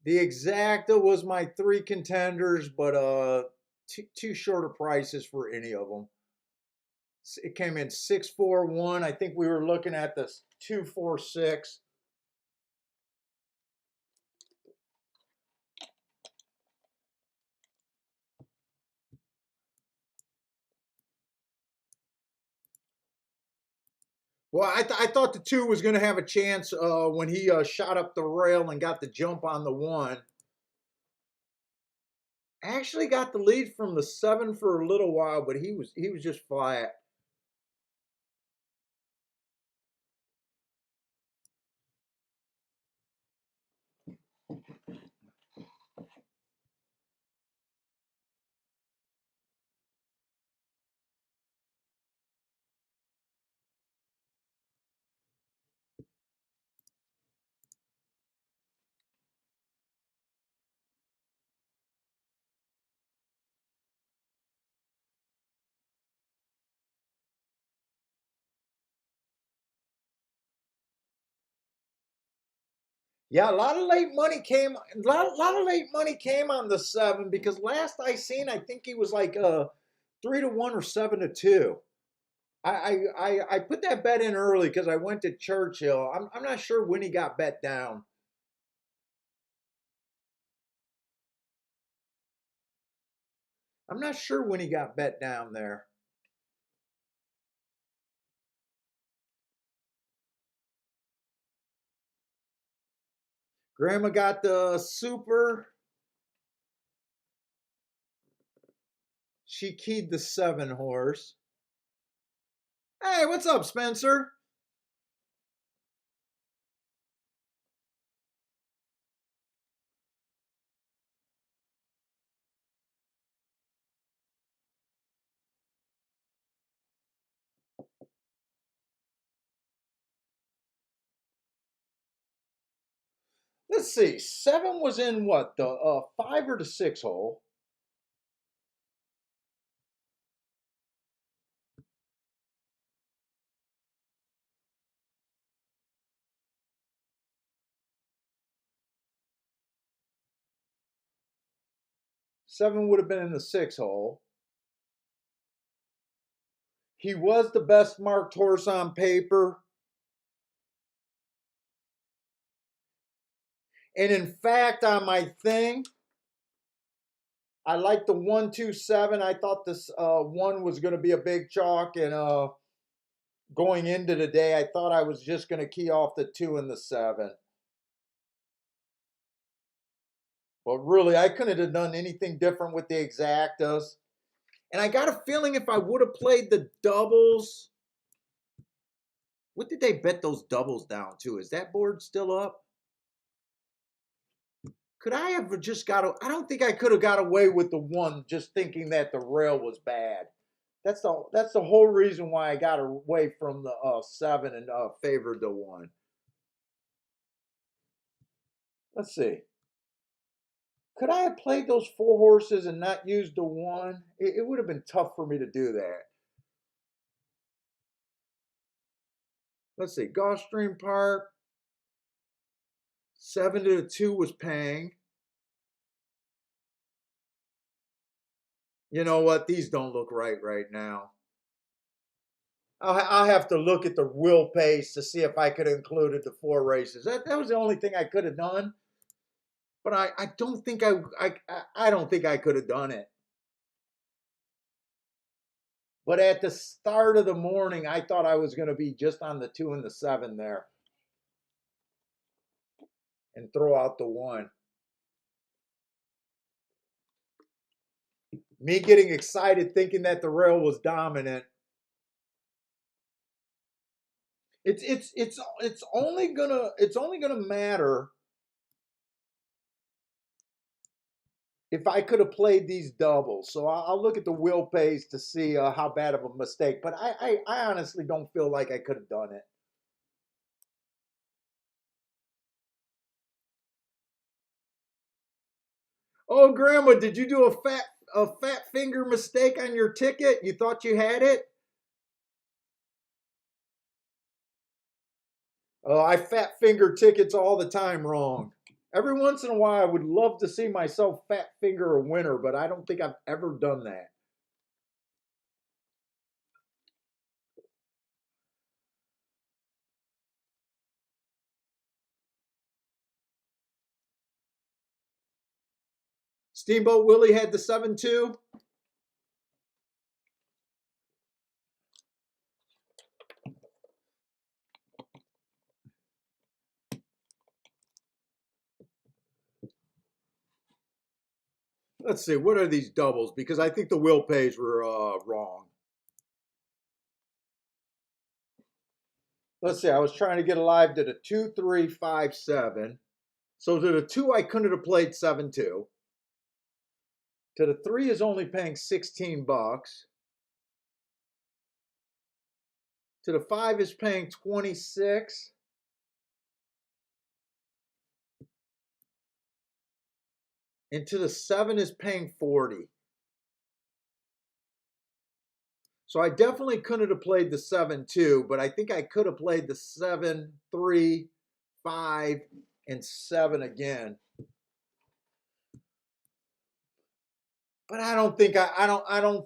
exacta was my 3 contenders, but too short of prices for any of them. It came in 641. I think we were looking at this 246. Well, I thought the 2 was going to have a chance when he shot up the rail and got the jump on the 1. Actually got the lead from the 7 for a little while, but he was just flat. Yeah, a lot of late money came. A lot of late money came on the 7 because last I seen, I think he was like 3-1 or 7-2. I put that bet in early because I went to Churchill. I'm not sure when he got bet down. I'm not sure when he got bet down there. Grandma got the super. She keyed the 7 horse. Hey, what's up, Spencer? Let's see. 7 was in what, the 5 or the 6 hole? Seven would have been in the 6 hole. He was the best marked horse on paper. And in fact, on my thing, I like the 127. I thought this 1 was going to be a big chalk. And going into the day, I thought I was just going to key off the 2 and the 7. But really, I couldn't have done anything different with the exactas. And I got a feeling if I would have played the doubles, what did they bet those doubles down to? Is that board still up? Could I have just I don't think I could have got away with the 1 just thinking that the rail was bad. That's the whole reason why I got away from the 7 and favored the 1. Let's see. Could I have played those 4 horses and not used the 1? It would have been tough for me to do that. Let's see. Gulfstream Park. 7-2 was paying. You know what? These don't look right now. I'll have to look at the wheel pace to see if I could have included the 4 races. That was the only thing I could have done. But I don't think I don't think I could have done it. But at the start of the morning, I thought I was going to be just on the 2 and the 7 there and throw out the 1. Me getting excited thinking that the rail was dominant. It's only gonna matter if I could have played these doubles. So I'll look at the wheel pace to see how bad of a mistake. But I honestly don't feel like I could have done it. Oh, Grandma, did you do a fat finger mistake on your ticket? You thought you had it? Oh, I fat finger tickets all the time wrong. Every once in a while, I would love to see myself fat finger a winner, but I don't think I've ever done that. Steamboat Willie had the 7-2. Let's see, what are these doubles? Because I think the wheel pays were wrong. Let's see, I was trying to get alive to the 2, 3, 5, 7. So to the 2, I couldn't have played 7-2. To the 3 is only paying 16 bucks. To the 5 is paying 26. And to the 7 is paying 40. So I definitely couldn't have played the 7-2, but I think I could have played the 7, 3, 5, and 7 again. But I don't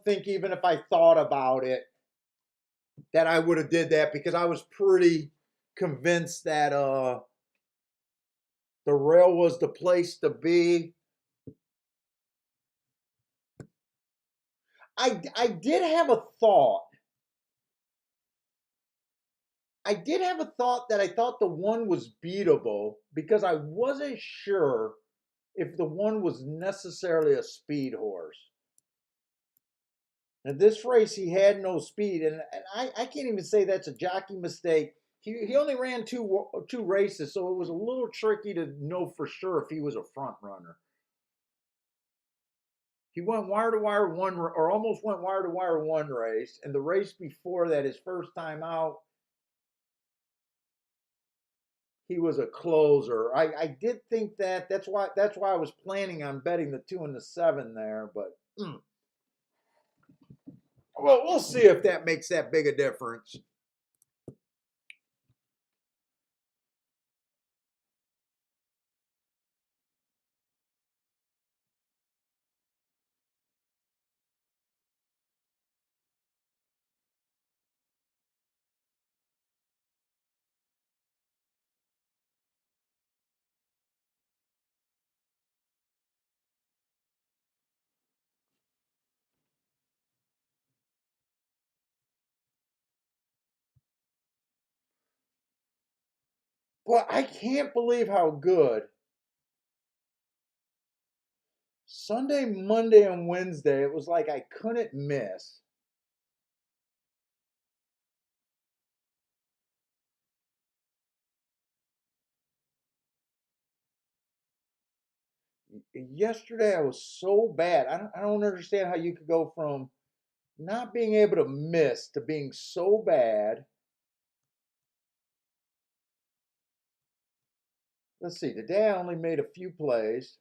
think even if I thought about it that I would have did that, because I was pretty convinced that the rail was the place to be. I did have a thought. I did have a thought that I thought the 1 was beatable because I wasn't sure if the 1 was necessarily a speed horse. In this race, he had no speed, and I can't even say that's a jockey mistake. He only ran two races, so it was a little tricky to know for sure if he was a front runner. He went wire to wire one, or almost went wire to wire one race, and the race before that, his first time out, he was a closer. I did think that. That's why I was planning on betting the 2 and the 7 there, but well, we'll see if that makes that big a difference. Well, I can't believe how good Sunday, Monday, and Wednesday. It was like I couldn't miss. Yesterday, I was so bad. I don't understand how you could go from not being able to miss to being so bad. Let's see. Today, I only made a few plays.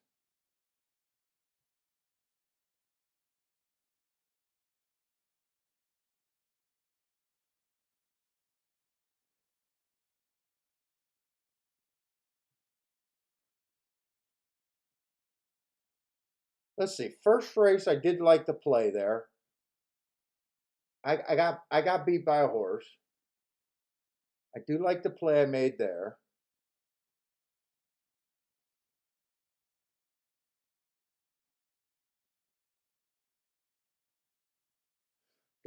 Let's see. First race, I did like the play there. I got beat by a horse. I do like the play I made there.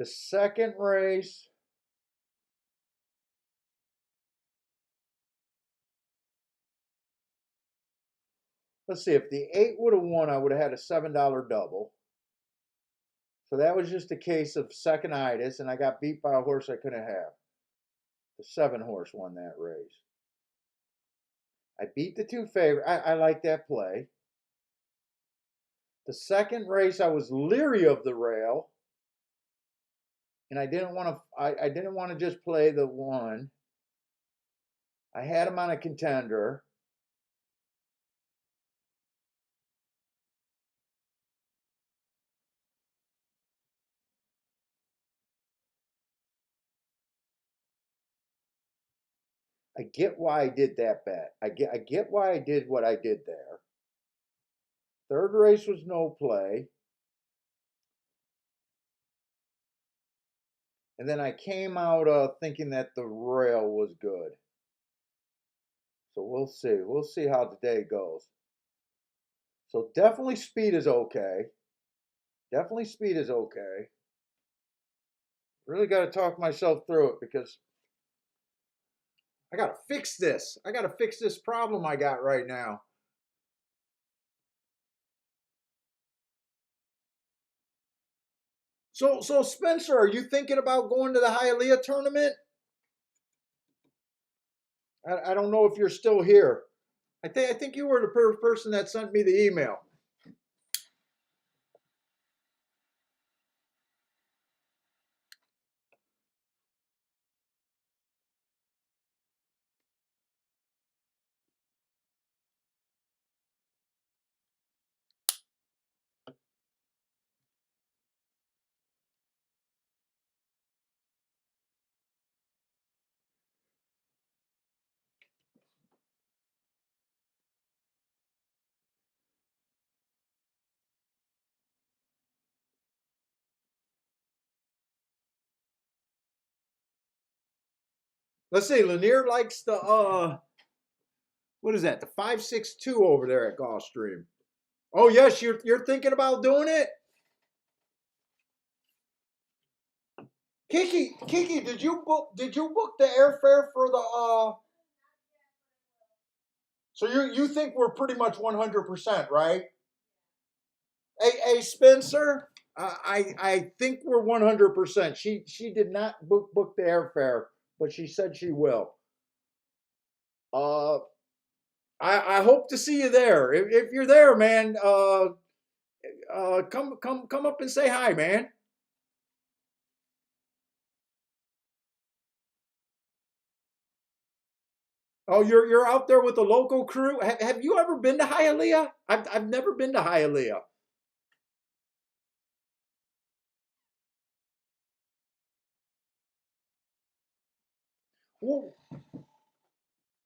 The second race, let's see, if the 8 would have won, I would have had a $7 double. So that was just a case of second-itis, and I got beat by a horse I couldn't have. The 7 horse won that race. I beat the 2 favorite. I like that play. The second race, I was leery of the rail, and I didn't want to. I didn't want to just play the 1. I had him on a contender. I get why I did that bet. I get why I did what I did there. Third race was no play. And then I came out thinking that the rail was good. So we'll see. We'll see how today goes. So definitely speed is okay. Definitely speed is okay. Really got to talk myself through it because I got to fix this. I got to fix this problem I got right now. So Spencer, are you thinking about going to the Hialeah tournament? I don't know if you're still here. I think you were the person that sent me the email. Let's see. Lanier likes the what is that? The 562 over there at Gulfstream. Oh yes, you're thinking about doing it? Kiki, did you book the airfare for the So you think we're pretty much 100%, right? Hey Spencer, I think we're 100%. She did not book the airfare, but she said she will. Uh, I hope to see you there. If you're there, man, come up and say hi, man. Oh, you're out there with the local crew. Have you ever been to Hialeah? I've never been to Hialeah. Well,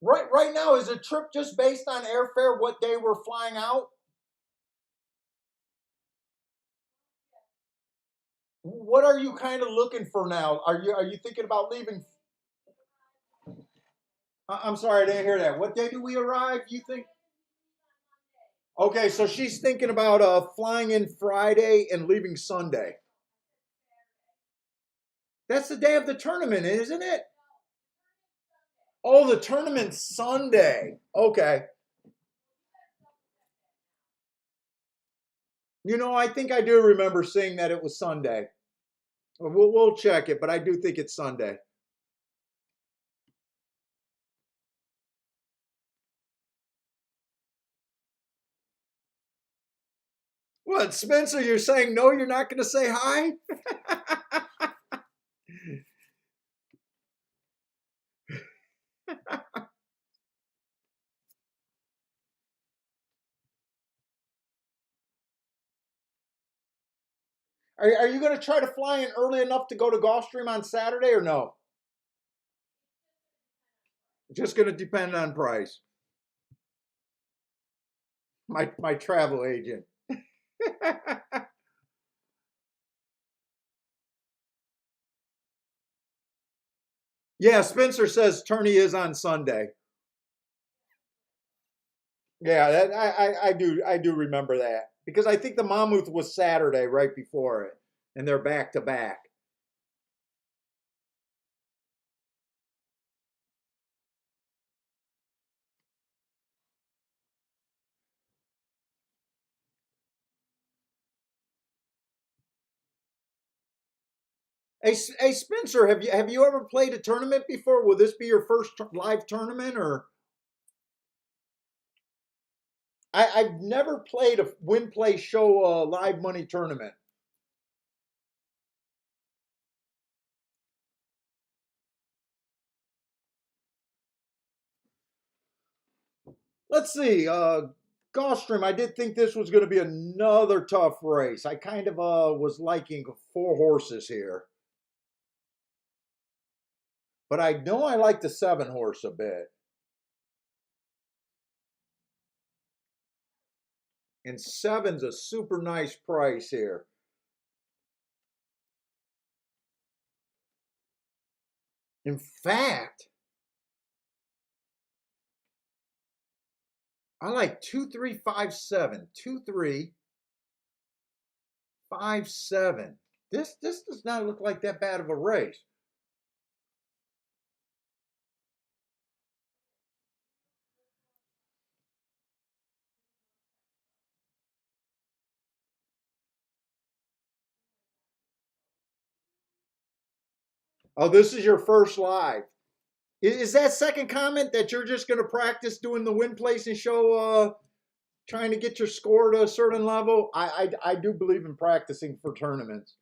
right now is the trip just based on airfare? What day we're flying out? What are you kind of looking for now? Are you thinking about leaving? I'm sorry, I didn't hear that. What day do we arrive? You think? Okay, so she's thinking about flying in Friday and leaving Sunday. That's the day of the tournament, isn't it? Oh, the tournament's Sunday. Okay. I think I do remember seeing that it was Sunday. We'll check it, but I do think it's Sunday. What, Spencer? You're saying no? You're not going to say hi? Are you going to try to fly in early enough to go to Gulfstream on Saturday or no? Just going to depend on price. My travel agent. Yeah, Spencer says tourney is on Sunday. Yeah, I do remember that because I think the Monmouth was Saturday right before it, and they're back to back. Hey, Spencer, have you ever played a tournament before? Will this be your first live tournament, or I've never played a win play show live money tournament. Let's see. Gulfstream, I did think this was going to be another tough race. I kind of was liking 4 horses here, but I know I like the 7 horse a bit. And seven's a super nice price here. In fact, I like 2357. 2357. This does not look like that bad of a race. Oh, this is your first live. Is that second comment that you're just going to practice doing the win place and show, trying to get your score to a certain level? I do believe in practicing for tournaments.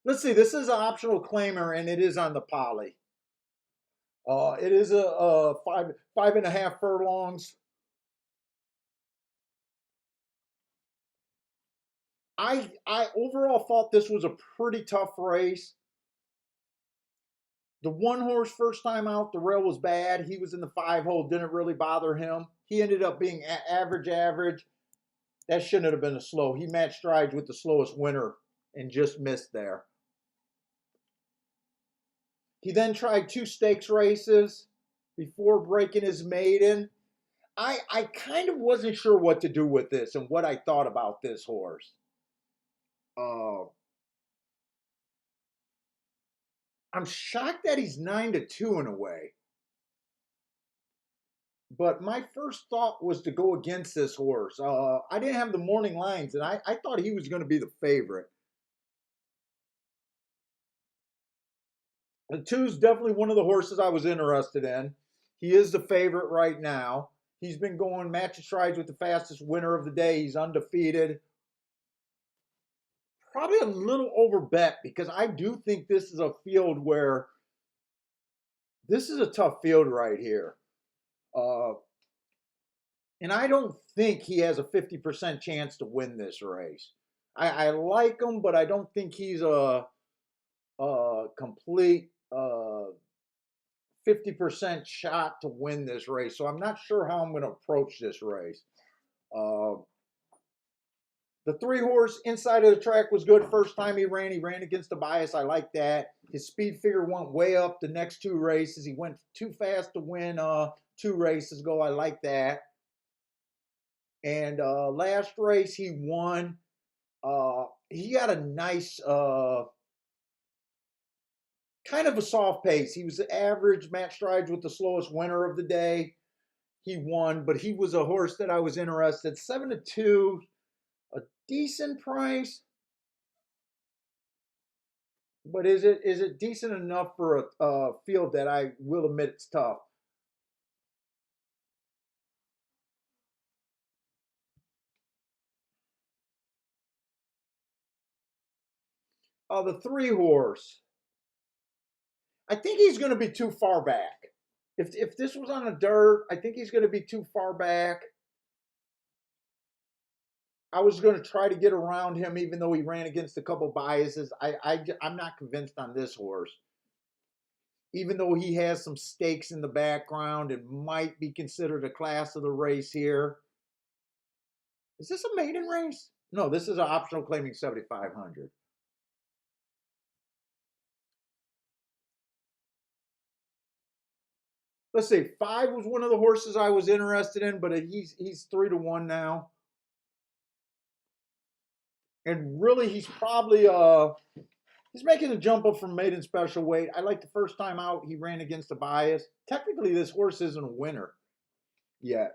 Let's see. This is an optional claimer, and it is on the poly. It is a 5.5 furlongs. I overall thought this was a pretty tough race. The 1 horse first time out, the rail was bad. He was in the 5 hole, didn't really bother him. He ended up being average. That shouldn't have been a slow. He matched strides with the slowest winner and just missed there. He then tried 2 stakes races before breaking his maiden. I kind of wasn't sure what to do with this and what I thought about this horse. Uh, I'm shocked that he's 9-2 in a way. But my first thought was to go against this horse. I didn't have the morning lines, and I thought he was going to be the favorite. The 2's definitely one of the horses I was interested in. He is the favorite right now. He's been going match and strides with the fastest winner of the day. He's undefeated. Probably a little over bet because I do think this is a field where this is a tough field right here. Uh, and I don't think he has a 50% chance to win this race. I like him, but I don't think he's a complete 50% shot to win this race. So I'm not sure how I'm going to approach this race. Uh, the 3 horse inside of the track was good. First time he ran against the bias. I like that. His speed figure went way up the next 2 races. He went too fast to win 2 races ago. I like that. And last race he won. He got a nice kind of a soft pace. He was average match strides with the slowest winner of the day. He won, but he was a horse that I was interested. 7-2, a decent price. But is it decent enough for a field that I will admit it's tough? The 3 horse. I think he's going to be too far back. If this was on a dirt, I think he's going to be too far back. I was going to try to get around him, even though he ran against a couple biases. I'm not convinced on this horse. Even though he has some stakes in the background and might be considered a class of the race here. Is this a maiden race? No, this is an optional claiming 7,500. Let's see. 5 was one of the horses I was interested in, but he's 3-1 now. And really, he's probably he's making a jump up from maiden special weight. I like the first time out he ran against a bias. Technically, this horse isn't a winner. yet.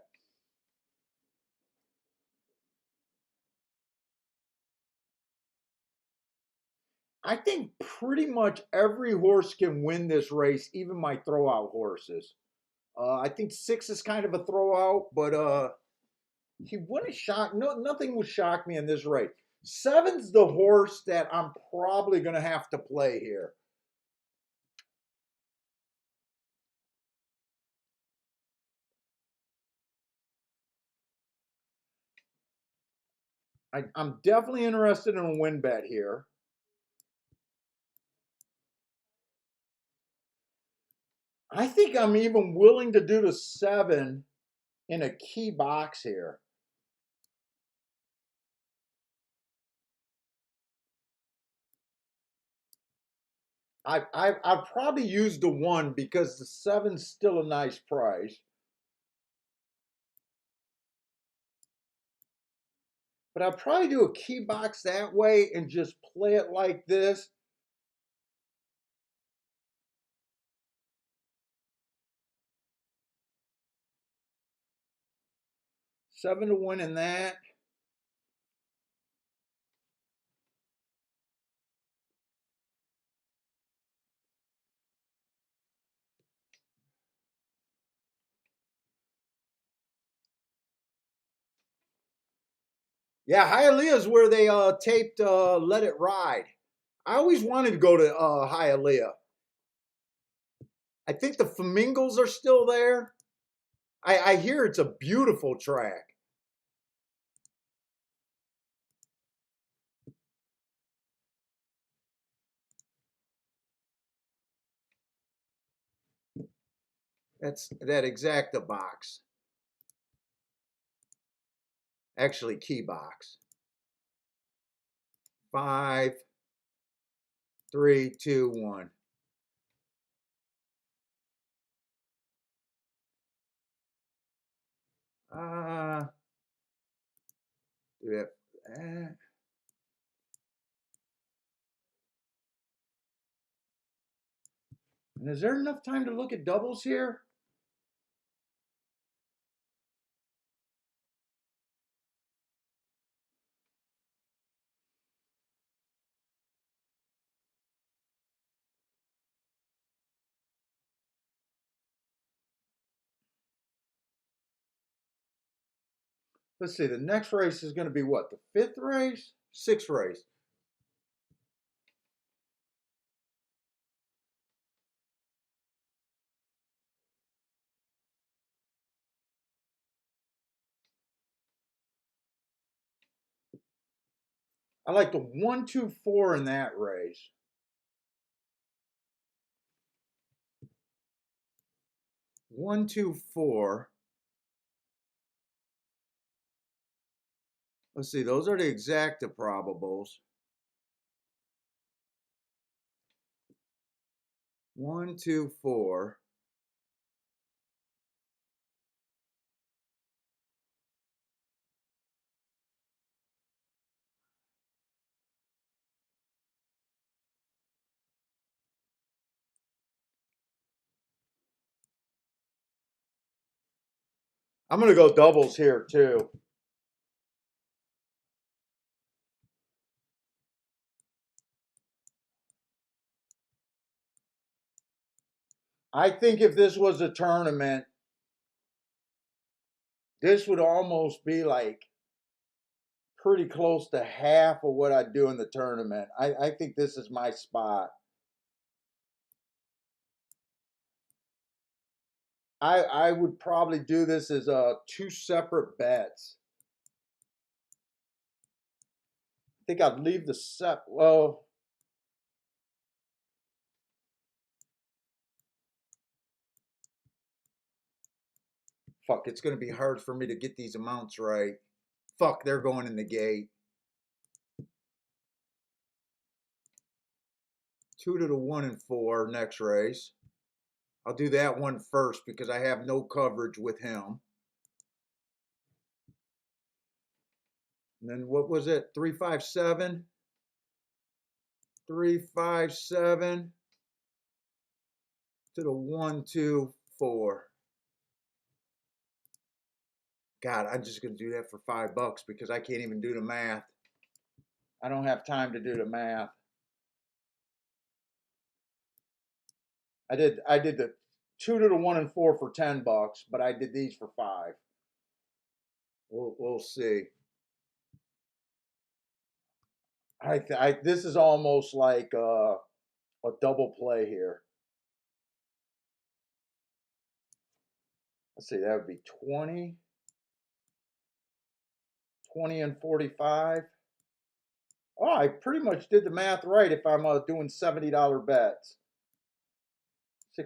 I think pretty much every horse can win this race, even my throwout horses. I think 6 is kind of a throwout, but he wouldn't shock. No, nothing would shock me in this race. 7's the horse that I'm probably going to have to play here. I'm definitely interested in a win bet here. I think I'm even willing to do the 7 in a key box here. I'd probably use the 1 because the 7's still a nice price. But I'd probably do a key box that way and just play it like this. Seven to win in that. Yeah, Hialeah is where they taped Let It Ride. I always wanted to go to Hialeah. I think the flamingos are still there. I hear it's a beautiful track. That's that exacta box. Actually, key box. 5, 3, 2, 1. Do we have, and is there enough time to look at doubles here? Let's see. The next race is going to be what? The 5th race? 6th race. I like the 1, 2, 4 in that race. 1, 2, 4. Let's see. Those are the exacta probables. 1, 2, 4. I'm going to go doubles here too. I think if this was a tournament, this would almost be like pretty close to half of what I do in the tournament. I think this is my spot. I would probably do this as 2 separate bets. I think I'd leave the set. Well, fuck, it's going to be hard for me to get these amounts right. Fuck, they're going in the gate. 2 to the 1 and 4 next race. I'll do that one first because I have no coverage with him. And then what was it? 3, 5, 7. 3, 5, 7 to the 1, 2, 4. God, I'm just going to do that for $5 because I can't even do the math. I don't have time to do the math. I did the 2 to the 1 and 4 for $10, but I did these for 5. We'll see. This is almost like a double play here. Let's see, that would be 20, 20 and 45. Oh, I pretty much did the math right if I'm doing $70 bets.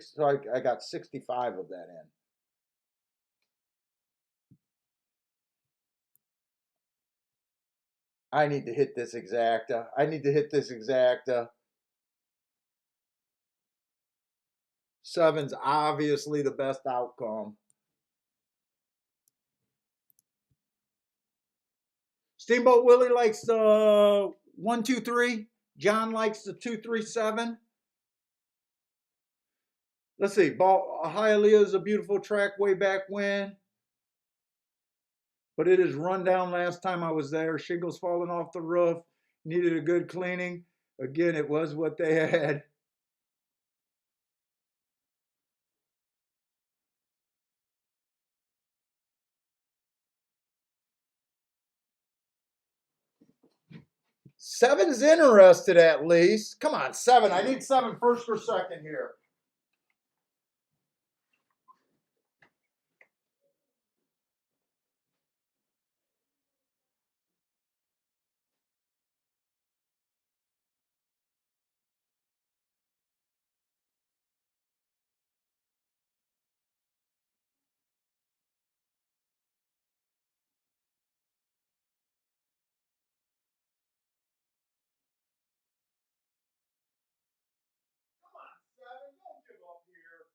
So I got 65 of that in. I need to hit this exacta. I need to hit this exacta. 7's obviously the best outcome. Steamboat Willie likes the 1, 2, 3. John likes the 2, 3, 7. Let's see. Hialeah is a beautiful track way back when, but it is run down last time I was there. Shingles falling off the roof. Needed a good cleaning. Again, it was what they had. Seven's interested at least. Come on, 7. I need 7 first or second here. Come on, 7. Don't give up here.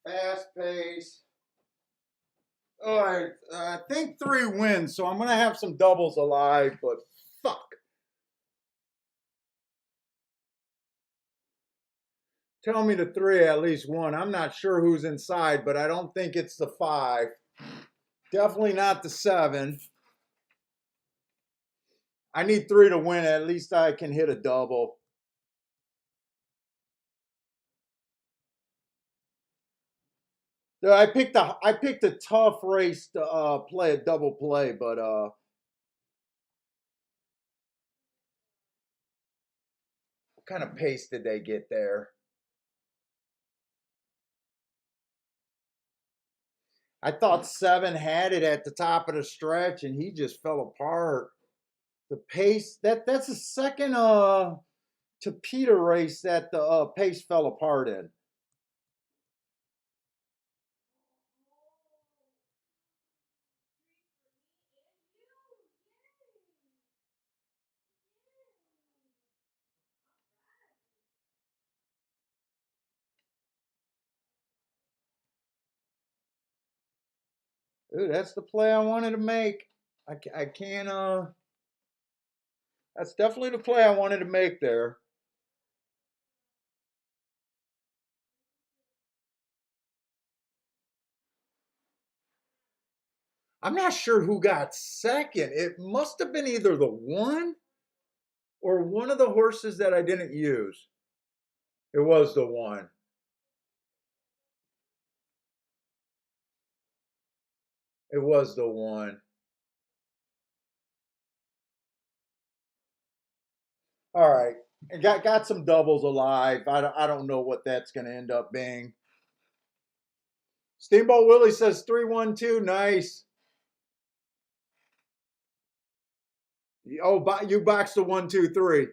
Fast pace. All right, I think 3 wins, so I'm going to have some doubles alive, but fuck. Tell me the 3 at least one. I'm not sure who's inside, but I don't think it's the 5. Definitely not the 7. I need 3 to win. At least I can hit a double. I picked a tough race to play a double play, but what kind of pace did they get there? I thought 7 had it at the top of the stretch, and he just fell apart. The pace that's the second to Peter race that the pace fell apart in. Ooh, that's the play I wanted to make. I can't that's definitely the play I wanted to make there. I'm not sure who got second. It must have been either the 1 or one of the horses that I didn't use. It was the 1. It was the 1. All right. I got some doubles alive. I don't know what that's going to end up being. Steamboat Willie says 3-1-2. Nice. Oh, you boxed the 1-2-3.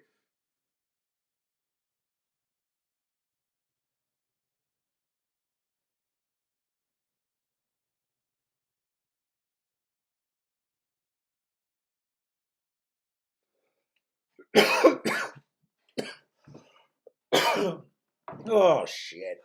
Oh, shit.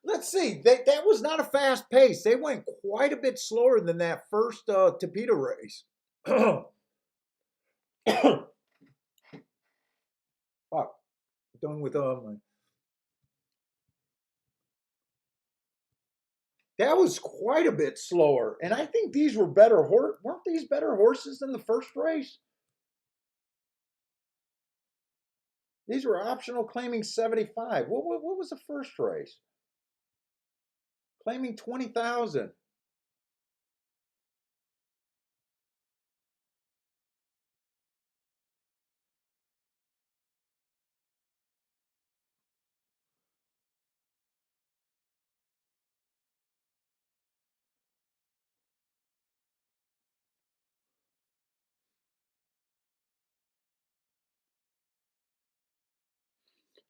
Let's see. That was not a fast pace. They went quite a bit slower than that first Tapeta race. Fuck. Done with my. That was quite a bit slower, and I think these were better. Weren't these better horses than the first race? These were optional, claiming 75. What was the first race? Claiming 20,000.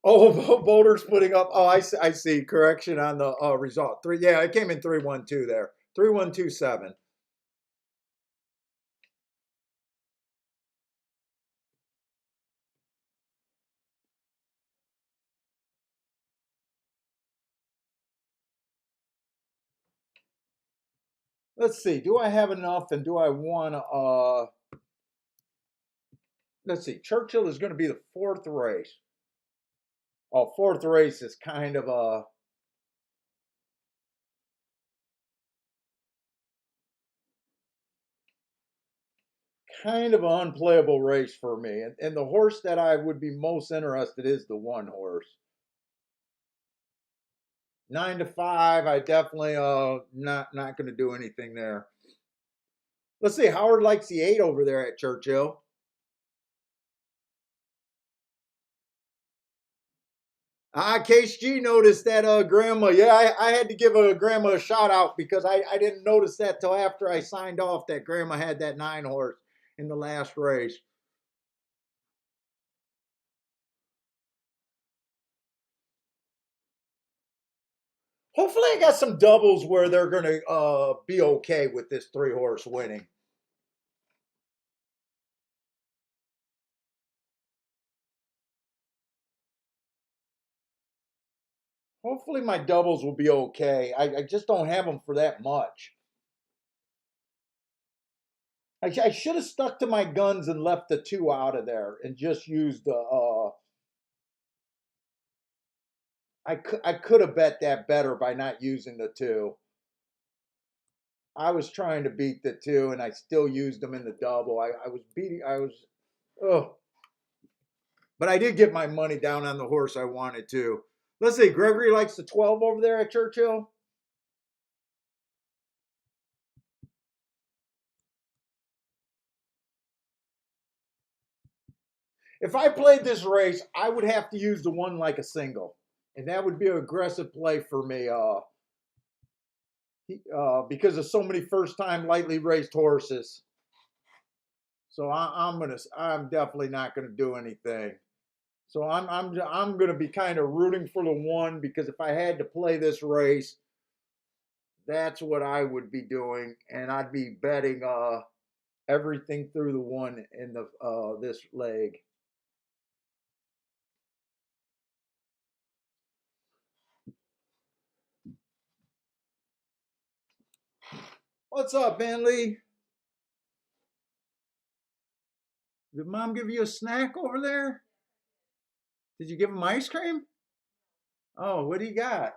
Oh, Boulder's putting up. Oh, I see. Correction on the result. Three. Yeah, it came in 3-1-2 there. 3-1-2-7. Let's see. Do I have enough, and do I want to? Let's see. Churchill is going to be the fourth race. Oh, fourth race is kind of a unplayable race for me. And the horse that I would be most interested is the one horse. 9-5. I definitely not going to do anything there. Let's see. Howard likes the 8 over there at Churchill. Case G noticed that grandma. Yeah, I had to give grandma a shout out because I didn't notice that till after I signed off that grandma had that 9 horse in the last race. Hopefully, I got some doubles where they're going to be okay with this 3 horse winning. Hopefully, my doubles will be okay. I just don't have them for that much. I should have stuck to my guns and left the 2 out of there and just used the. I could have bet that better by not using the 2. I was trying to beat the 2, and I still used them in the double. I was beating. I was. Oh, but I did get my money down on the horse I wanted to. Let's see. Gregory likes the 12 over there at Churchill. If I played this race, I would have to use the 1 like a single, and that would be an aggressive play for me. Because of so many first-time lightly raced horses. So I'm definitely not gonna do anything. So I'm gonna be kind of rooting for the 1 because if I had to play this race, that's what I would be doing, and I'd be betting everything through the 1 in the this leg. What's up, Bentley? Did Mom give you a snack over there? Did you give him ice cream? Oh, what do you got?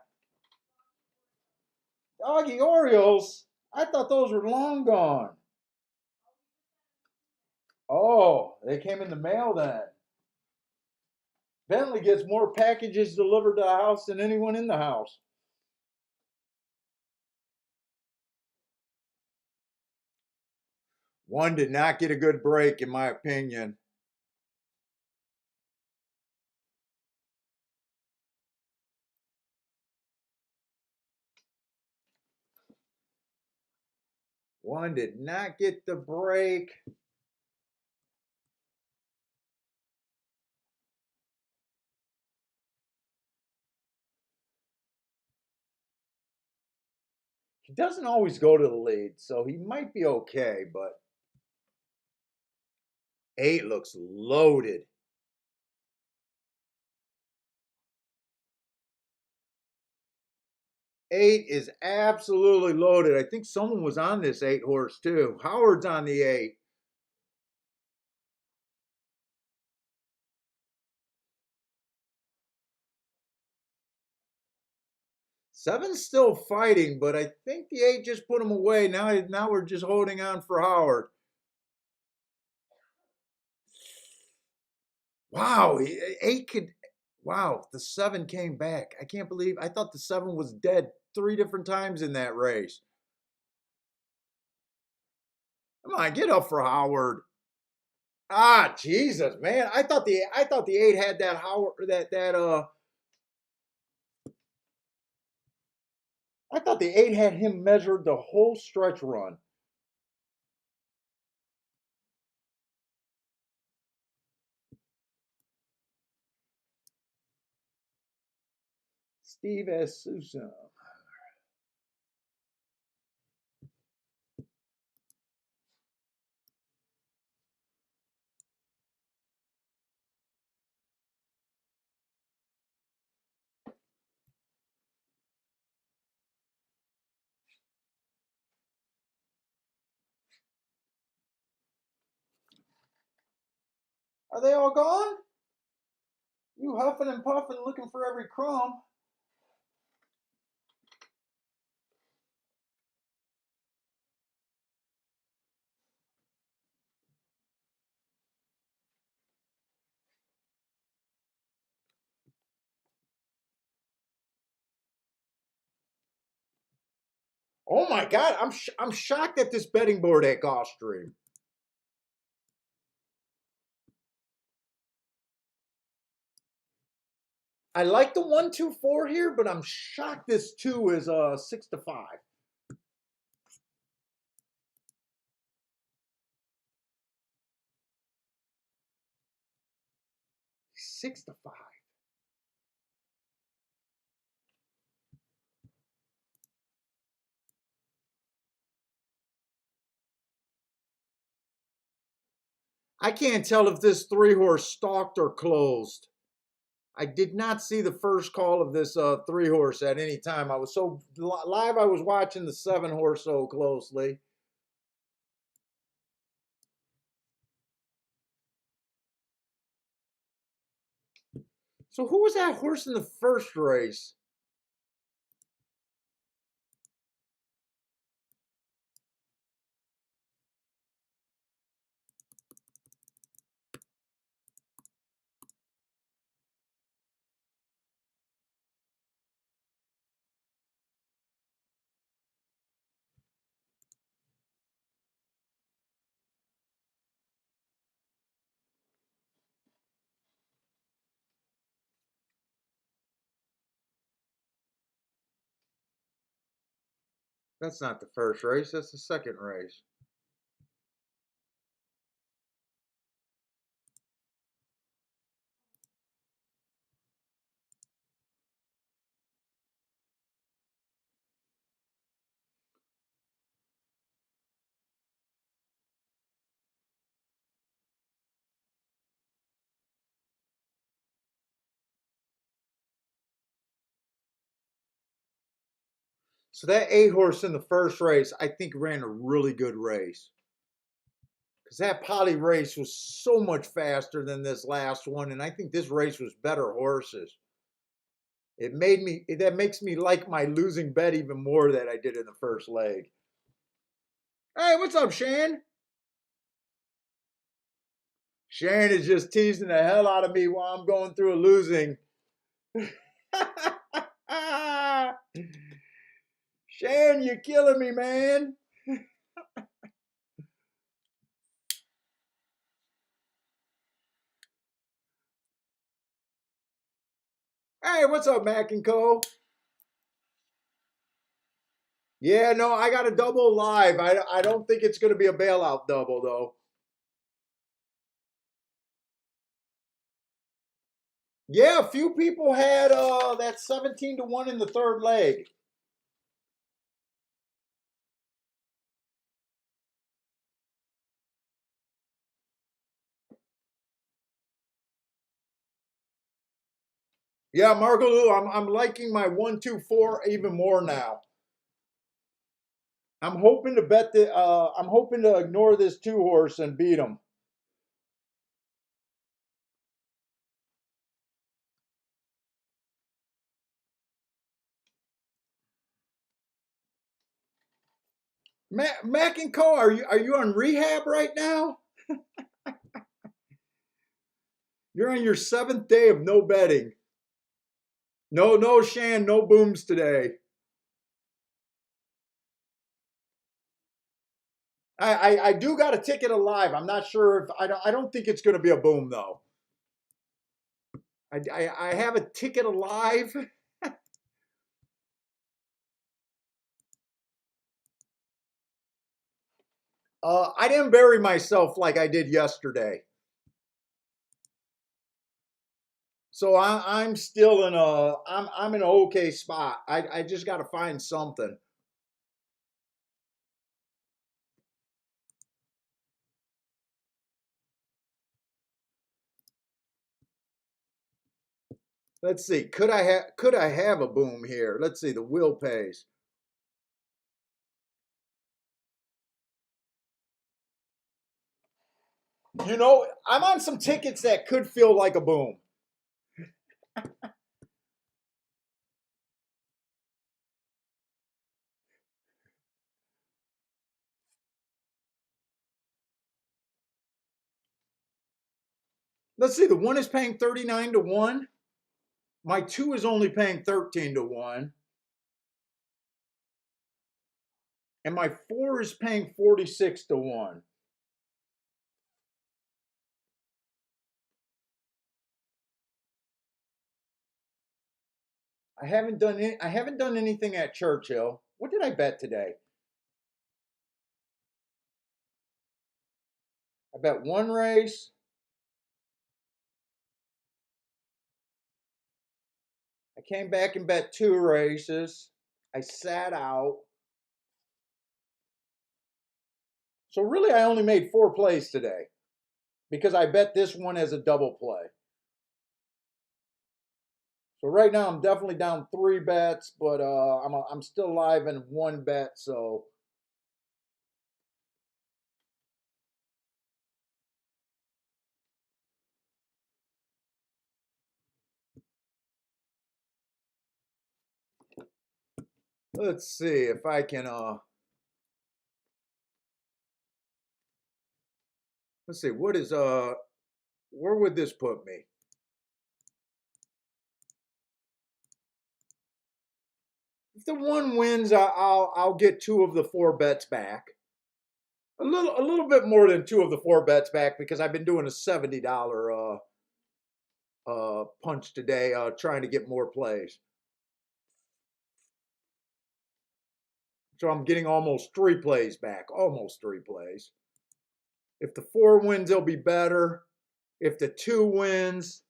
Doggy Orioles? I thought those were long gone. Oh, they came in the mail then. Bentley gets more packages delivered to the house than anyone in the house. One did not get a good break, in my opinion. One did not get the break. He doesn't always go to the lead, so he might be okay, but 8 looks loaded. 8 is absolutely loaded. I think someone was on this 8 horse too. Howard's on the 8. Seven's still fighting, but I think the 8 just put him away. Now we're just holding on for Howard. Wow, 8 could. Wow, the 7 came back. I can't believe. I thought the 7 was dead 3 different times in that race. Come on, get up for Howard. Ah, Jesus, man! I thought the 8 had that Howard that. I thought the 8 had him measured the whole stretch run. Steve S. Sousa. Are they all gone? You huffing and puffing looking for every crumb. Oh my God, I'm shocked at this betting board at Gulfstream. I like the 1-2-4 here, but I'm shocked this 2 is 6-5. 6-5. I can't tell if this 3 horse stalked or closed. I did not see the first call of this 3 horse at any time. I was so live. I was watching the 7 horse so closely. So who was that horse in the first race? That's not the first race. That's the second race. So that 8 horse in the first race, I think ran a really good race. Because that poly race was so much faster than this last one, and I think this race was better horses. That makes me like my losing bet even more that I did in the first leg. Hey, what's up, Shane? Shane is just teasing the hell out of me while I'm going through a losing. Shane, you're killing me, man. Hey, what's up, Mac and Co? Yeah, no, I got a double live. I don't think it's going to be a bailout double, though. Yeah, a few people had that 17-1 in the third leg. Yeah, Marco Lou, I'm liking my 1-2-4 even more now. I'm hoping to bet the I'm hoping to ignore this 2 horse and beat him. Mac and Co, are you on rehab right now? You're on your 7th day of no betting. No Shan, no booms today. I do got a ticket alive. I'm not sure if I don't think it's going to be a boom though. I have a ticket alive. I didn't bury myself like I did yesterday, so I'm still in a I'm in an okay spot. I just got to find something. Let's see. Could I have a boom here? Let's see. The wheel pays. I'm on some tickets that could feel like a boom. Let's see. The one is paying 39 to 1. My two is only paying 13 to 1. And my four is paying 46 to 1. I haven't done anything at Churchill. What did I bet today? I bet one race. I came back and bet 2 races. I sat out. So really I only made 4 plays today because I bet this one as a double play. So right now I'm definitely down 3 bets, but I'm still live in 1 bet. So let's see if I can. Let's see what is where would this put me? If the one wins, I'll get 2 of the 4 bets back. A little bit more than 2 of the 4 bets back because I've been doing a $70 punch today, trying to get more plays. So I'm getting almost 3 plays back. Almost 3 plays. If the 4 wins, it'll be better. If the 2 wins,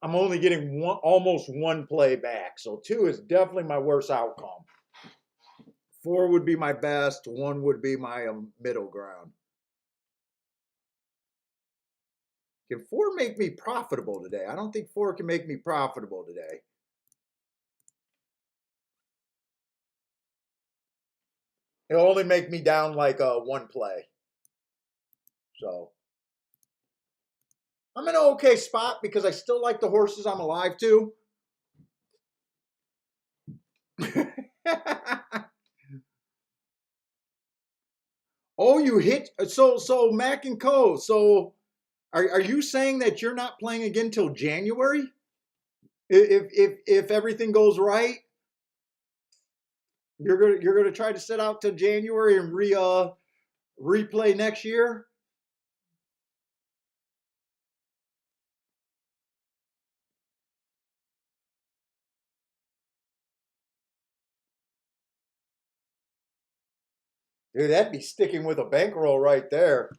I'm only getting almost 1 play back. So 2 is definitely my worst outcome. 4 would be my best. 1 would be my middle ground. Can 4 make me profitable today? I don't think 4 can make me profitable today. It'll only make me down like 1 play. So I'm in an okay spot because I still like the horses I'm alive to. Oh, you hit so Mac and Co. So are you saying that you're not playing again till January? If everything goes right, you're gonna try to set out to January and replay next year. Dude, that'd be sticking with a bankroll right there.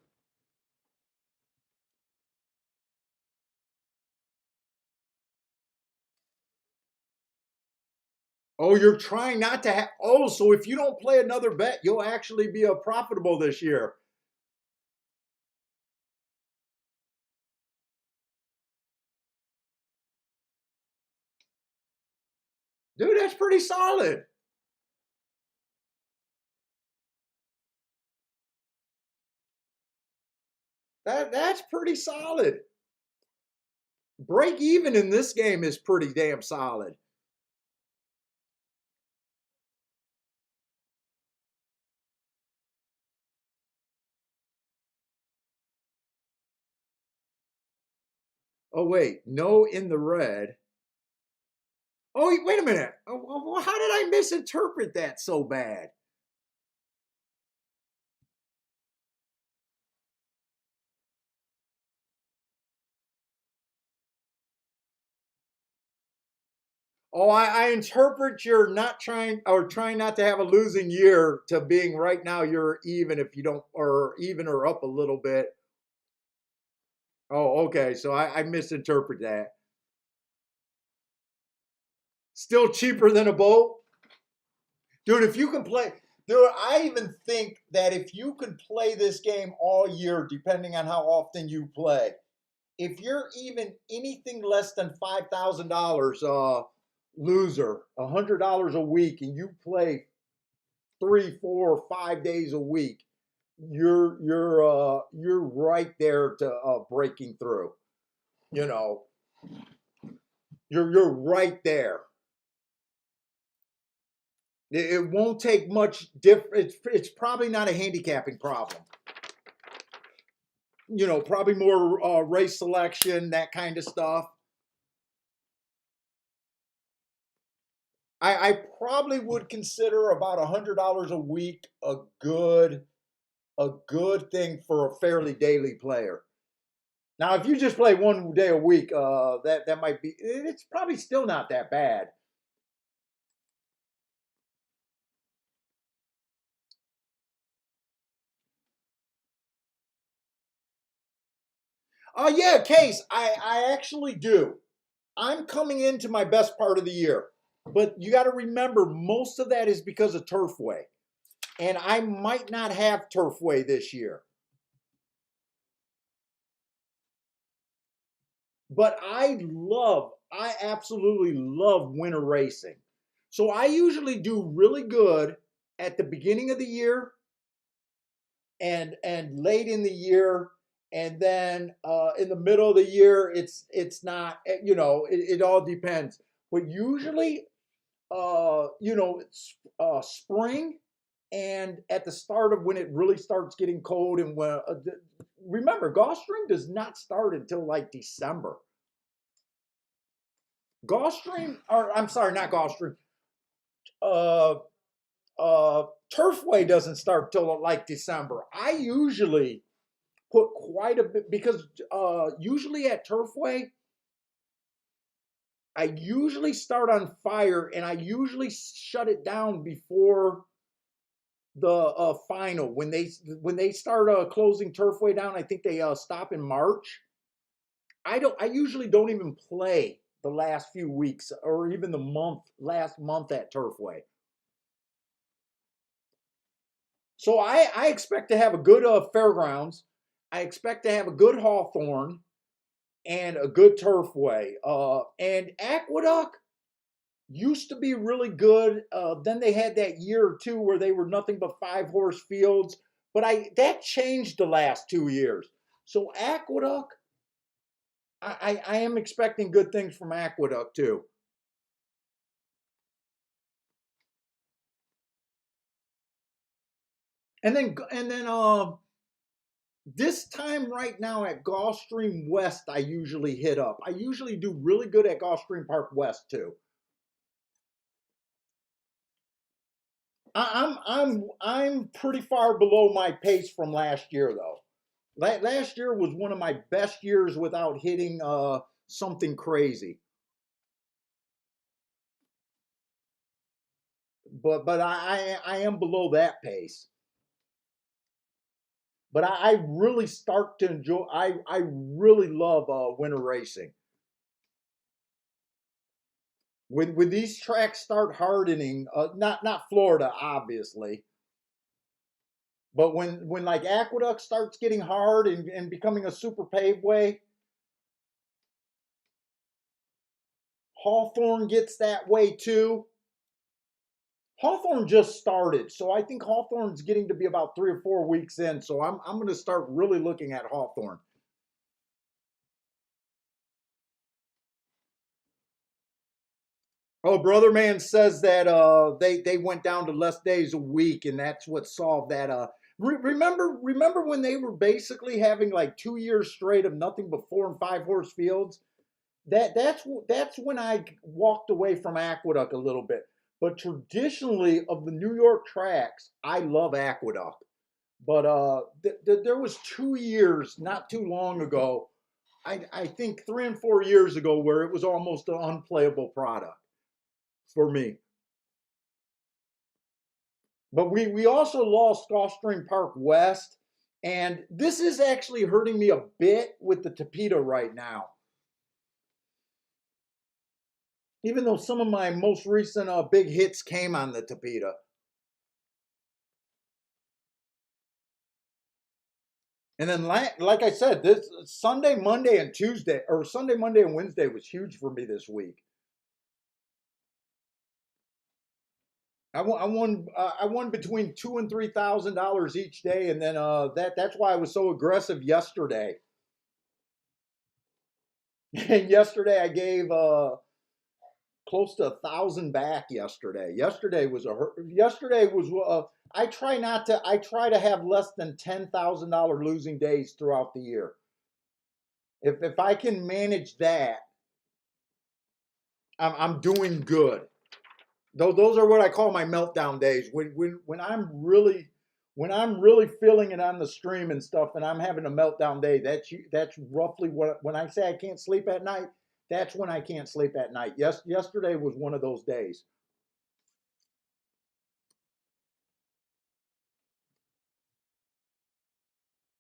Oh, you're trying not to have. Oh, so if you don't play another bet, you'll actually be profitable this year. Dude, that's pretty solid. That's pretty solid. Break even in this game is pretty damn solid. Oh wait, no in the red. Oh wait a minute. Oh, how did I misinterpret that so bad? Oh, I interpret you're not trying or trying not to have a losing year to being right now you're even if you don't or even or up a little bit. Oh, okay. So I misinterpret that. Still cheaper than a boat? Dude, if you can play, dude, I even think that if you can play this game all year, depending on how often you play, if you're even anything less than $5,000 loser, $100 a week, and you play 3, 4, 5 days a week, you're right there to breaking through. You know, you're right there. It won't take much different. It's probably not a handicapping problem. Probably more race selection, that kind of stuff. I probably would consider about $100 a week a good thing for a fairly daily player. Now, if you just play one day a week, that might be. It's probably still not that bad. Yeah, Case, I actually do. I'm coming into my best part of the year, but you got to remember most of that is because of Turfway, and I might not have Turfway this year. But I absolutely love winter racing. So I usually do really good at the beginning of the year and late in the year, and then in the middle of the year, it's not. It all depends. But usually, it's spring and at the start of when it really starts getting cold and when remember Gulfstream does not start until like December. Gulfstream, or I'm sorry, not Gulfstream. Uh, Turfway doesn't start till like December. I usually put quite a bit because usually at Turfway, I usually start on fire and I usually shut it down before the final when they start closing Turfway down. I think they stop in March. I usually don't even play the last few weeks or even the last month at Turfway. So I expect to have a good fairgrounds. I expect to have a good Hawthorne and a good Turfway. And Aqueduct used to be really good. Then they had that year or two where they were nothing but 5-horse fields. But that changed the last 2 years. So Aqueduct, I am expecting good things from Aqueduct too. And then this time right now at Gulfstream West, I usually hit up. I usually do really good at Gulfstream Park West too. I'm pretty far below my pace from last year though. Last year was one of my best years without hitting something crazy. But I am below that pace. But I really start to enjoy. I really love winter racing. When these tracks start hardening, not Florida obviously, but when like Aqueduct starts getting hard and becoming a super paved way, Hawthorne gets that way too. Hawthorne just started, so I think Hawthorne's getting to be about 3 or 4 weeks in. So I'm going to start really looking at Hawthorne. Oh, Brother Man says that they went down to less days a week, and that's what solved that. Remember when they were basically having like 2 years straight of nothing but 4 and 5 horse fields? That's when I walked away from Aqueduct a little bit. But traditionally, of the New York tracks, I love Aqueduct. But there was 2 years not too long ago. I think 3 and 4 years ago where it was almost an unplayable product for me. But we also lost Gulfstream Park West, and this is actually hurting me a bit with the Tapeta right now. Even though some of my most recent big hits came on the Tapeta. And then, like I said, this Sunday, Monday, and Tuesday, or Sunday, Monday, and Wednesday was huge for me this week. I won between $2,000 and $3,000 each day, and then that's why I was so aggressive yesterday. And yesterday I gave close to 1,000 back yesterday. Yesterday was I try to have less than $10,000 losing days throughout the year. If I can manage that, I'm doing good. Those are what I call my meltdown days. When I'm really feeling it on the stream and stuff, and I'm having a meltdown day. That's roughly what, when I say I can't sleep at night. That's when I can't sleep at night. Yesterday was one of those days.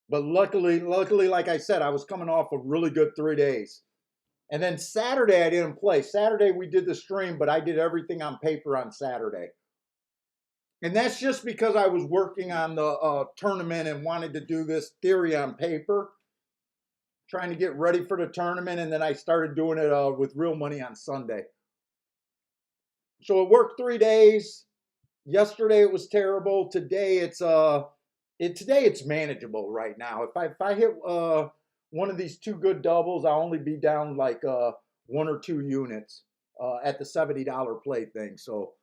But luckily, like I said, I was coming off a really good 3 days. And then Saturday I didn't play. Saturday we did the stream, but I did everything on paper on Saturday. And that's just because I was working on the tournament and wanted to do this theory on paper, trying to get ready for the tournament. And then I started doing it with real money on Sunday. So it worked 3 days. Yesterday it was terrible. Today it's manageable right now. If I hit one of these two good doubles, I'll only be down like 1 or 2 units at the $70 play thing. So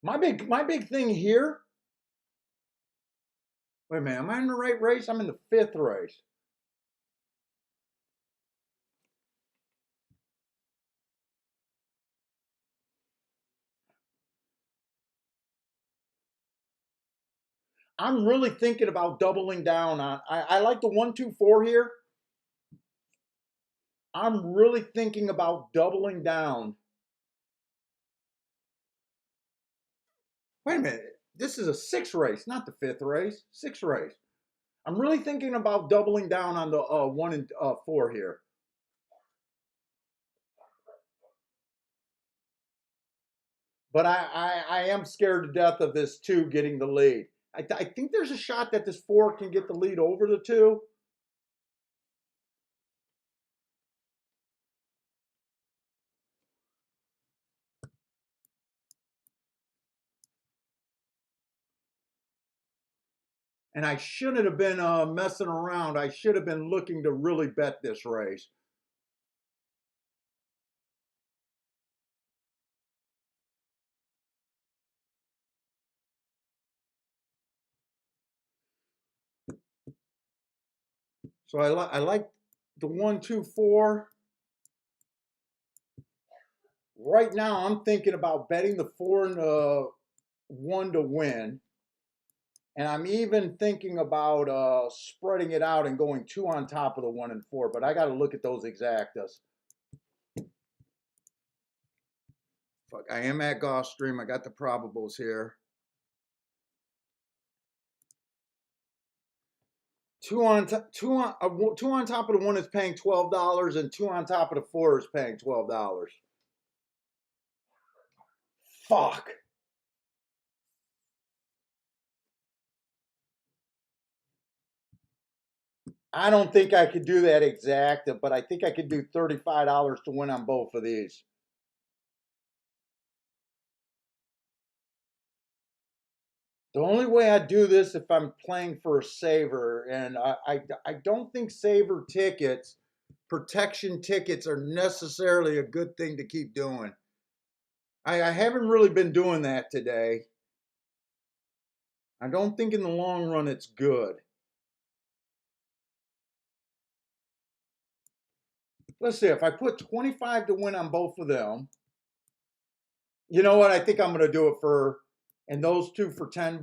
my big thing here. Wait a minute, am I in the right race? I'm in the fifth race. I'm really thinking about doubling down on. I like the 1-2-4 here. I'm really thinking about doubling down. Wait a minute. This is a sixth race, not the fifth race. Sixth race. I'm really thinking about doubling down on the 1 and 4 here. But I am scared to death of this 2 getting the lead. I think there's a shot that this 4 can get the lead over the 2. And I shouldn't have been messing around. I should have been looking to really bet this race. So I like the 1-2-4. Right now, I'm thinking about betting the 4 and the 1 to win. And I'm even thinking about spreading it out and going 2 on top of the 1 and 4. But I got to look at those exactas. Fuck, I am at Gulfstream. I got the probables here. 2 on top of the 1 is paying $12, and 2 on top of the 4 is paying $12. Fuck. I don't think I could do that exact, but I think I could do $35 to win on both of these. The only way I do this if I'm playing for a saver, and I don't think saver tickets, protection tickets, are necessarily a good thing to keep doing. I haven't really been doing that today. I don't think in the long run it's good. Let's see, if I put 25 to win on both of them, you know what? I think I'm going to do it for, and those two for $10.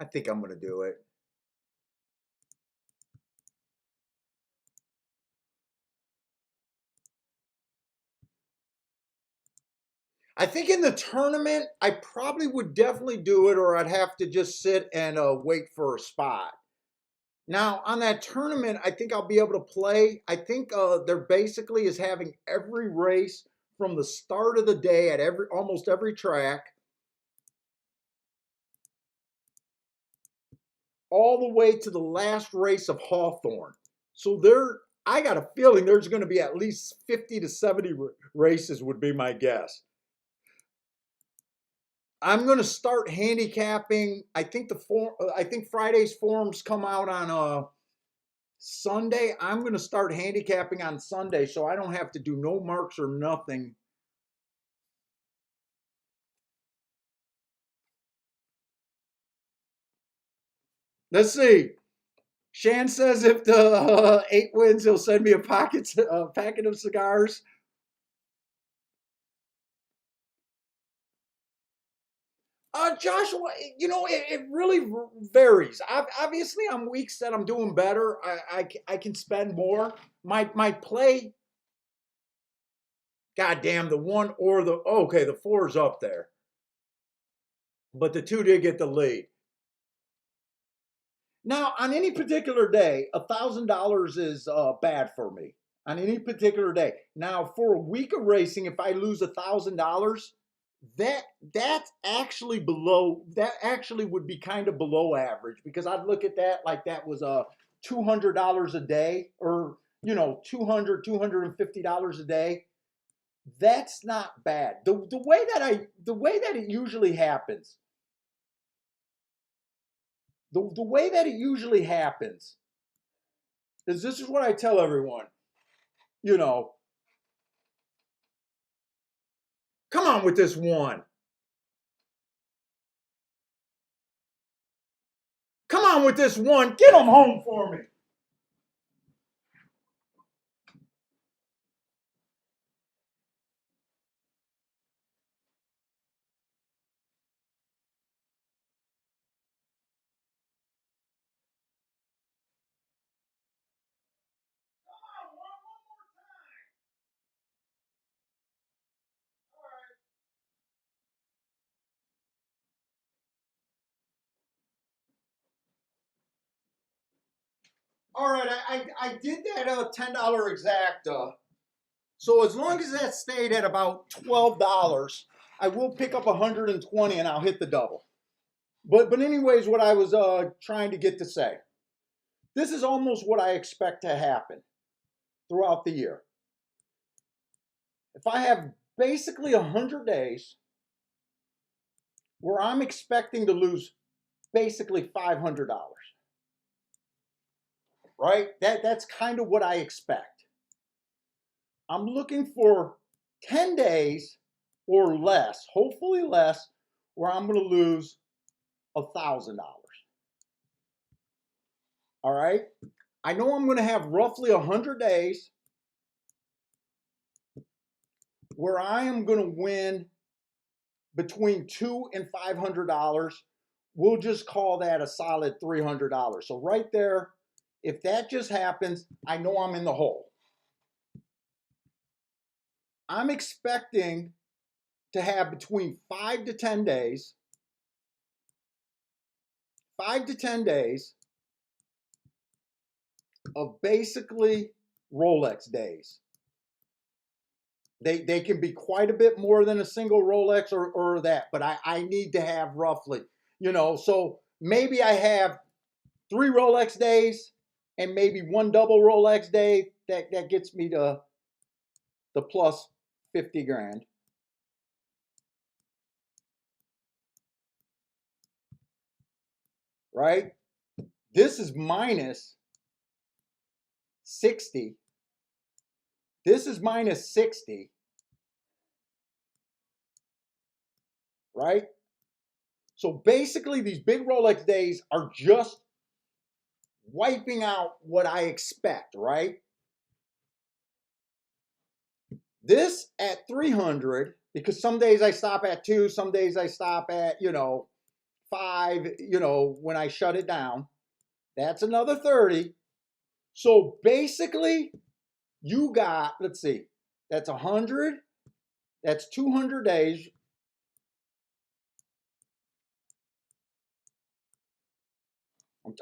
I think I'm going to do it. I think in the tournament, I probably would definitely do it, or I'd have to just sit and wait for a spot. Now, on that tournament, I think I'll be able to play. I think they're basically is having every race from the start of the day at almost every track, all the way to the last race of Hawthorne. So I got a feeling there's going to be at least 50 to 70 races would be my guess. I'm going to start handicapping. I think Friday's forms come out on Sunday. I'm going to start handicapping on Sunday so I don't have to do no marks or nothing. Let's see. Shan says if the 8 wins, he'll send me a packet of cigars. Joshua, it really varies. Obviously, on weeks that I'm doing better, I can spend more. My play, goddamn, the one or the okay, the 4's up there, but the 2 did get the lead. Now, on any particular day, $1,000 is bad for me. On any particular day. Now, for a week of racing, if I lose $1,000, that's actually below. That actually would be kind of below average, because I'd look at that like that was $200 a day, or $250 a day. That's not bad. The way that it usually happens. The way that it usually happens is, this is what I tell everyone. Come on with this one. Come on with this one. Get them home for me. All right, I did that $10 exact. So as long as that stayed at about $12, I will pick up 120 and I'll hit the double. But anyways, what I was trying to get to say, this is almost what I expect to happen throughout the year. If I have basically 100 days where I'm expecting to lose basically $500, right? That's kind of what I expect. I'm looking for 10 days or less, hopefully less, where I'm going to lose $1,000. All right. I know I'm going to have roughly 100 days where I am going to win between $200 and $500. We'll just call that a solid $300. So right there, if that just happens, I know I'm in the hole. I'm expecting to have between 5 to 10 days, 5 to 10 days of basically Rolex days. They can be quite a bit more than a single Rolex or that, but I need to have roughly, so maybe I have 3 Rolex days and maybe 1 double Rolex day that gets me to the plus 50 grand. Right? This is minus 60. This is minus 60. Right? So basically, these big Rolex days are just wiping out what I expect, right? This at 300, because some days I stop at 2, some days I stop at, 5, when I shut it down. That's another 30. So basically, you got, let's see, that's 100, that's 200 days.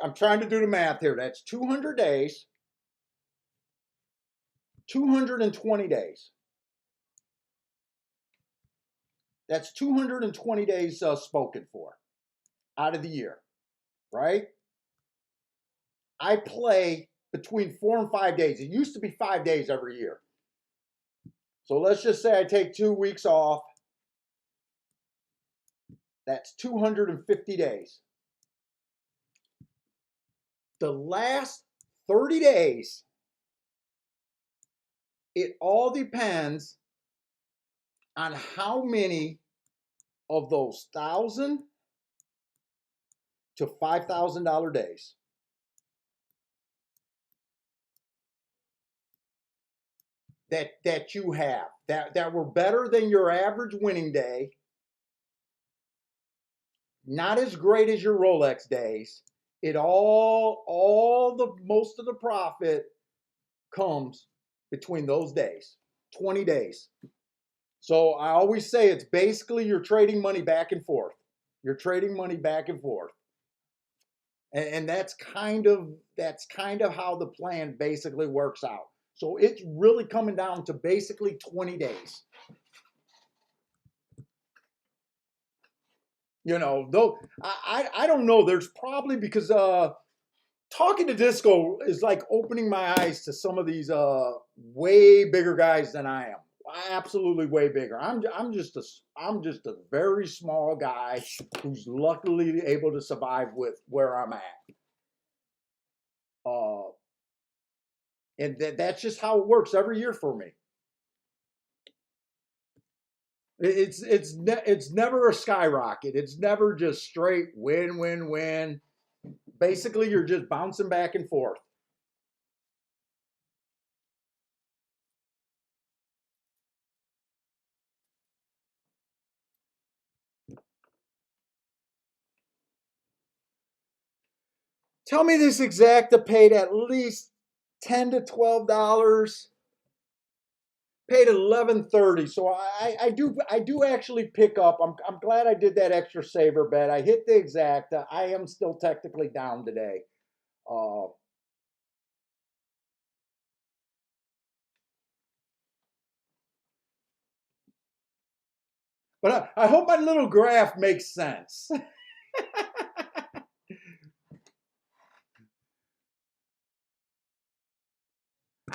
I'm trying to do the math here. That's 200 days, 220 days. That's 220 days spoken for out of the year, right? I play between 4 and 5 days. It used to be 5 days every year. So let's just say I take 2 weeks off. That's 250 days. The last 30 days, it all depends on how many of those $1,000 to $5,000 days that you have that were better than your average winning day, not as great as your Rolex days. It all the most of the profit comes between those days, 20 days. So I always say it's basically you're trading money back and forth. You're trading money back and forth. And that's kind of how the plan basically works out. So it's really coming down to basically 20 days. Though I don't know. There's probably because talking to Disco is like opening my eyes to some of these way bigger guys than I am. Absolutely way bigger. I'm just a very small guy who's luckily able to survive with where I'm at. Uh, and that's just how it works every year for me. It's never a skyrocket. It's never just straight win win win. Basically, you're just bouncing back and forth. Tell me this exacta paid at least $10 to $12. Paid 11.30. So I do actually pick up. I'm glad I did that extra saver bet. I hit the exacta. I am still technically down today. Uh, but I hope my little graph makes sense.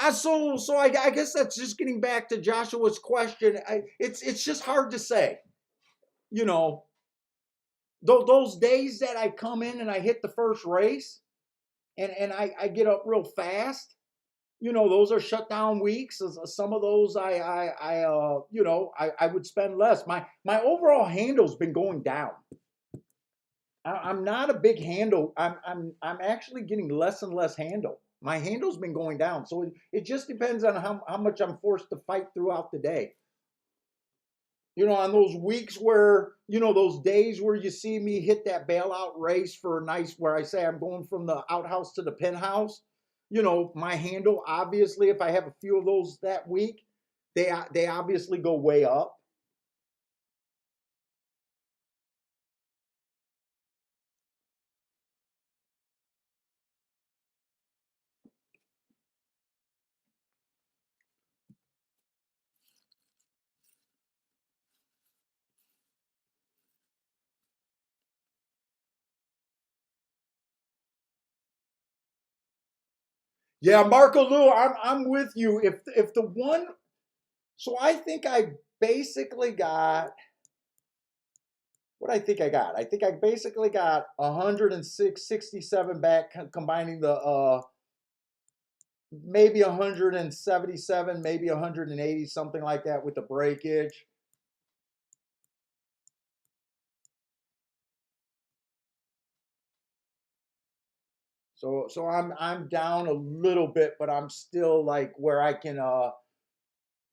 I guess that's just getting back to Joshua's question. It's just hard to say. You know, those days that I come in and I hit the first race and I get up real fast. Those are shutdown weeks. Some of those I would spend less. My overall handle's been going down. I'm not a big handle. I'm actually getting less and less handle. My handle's been going down. So it just depends on how much I'm forced to fight throughout the day. On those weeks where, those days where you see me hit that bailout race for a nice, where I say I'm going from the outhouse to the penthouse, my handle, obviously, if I have a few of those that week, they obviously go way up. Yeah, Marco Lou, I'm with you. If the one, so I think I basically got what I think I got. I think I basically got 167 back, combining the maybe 177, maybe 180, something like that with the breakage. So I'm down a little bit, but I'm still like where I can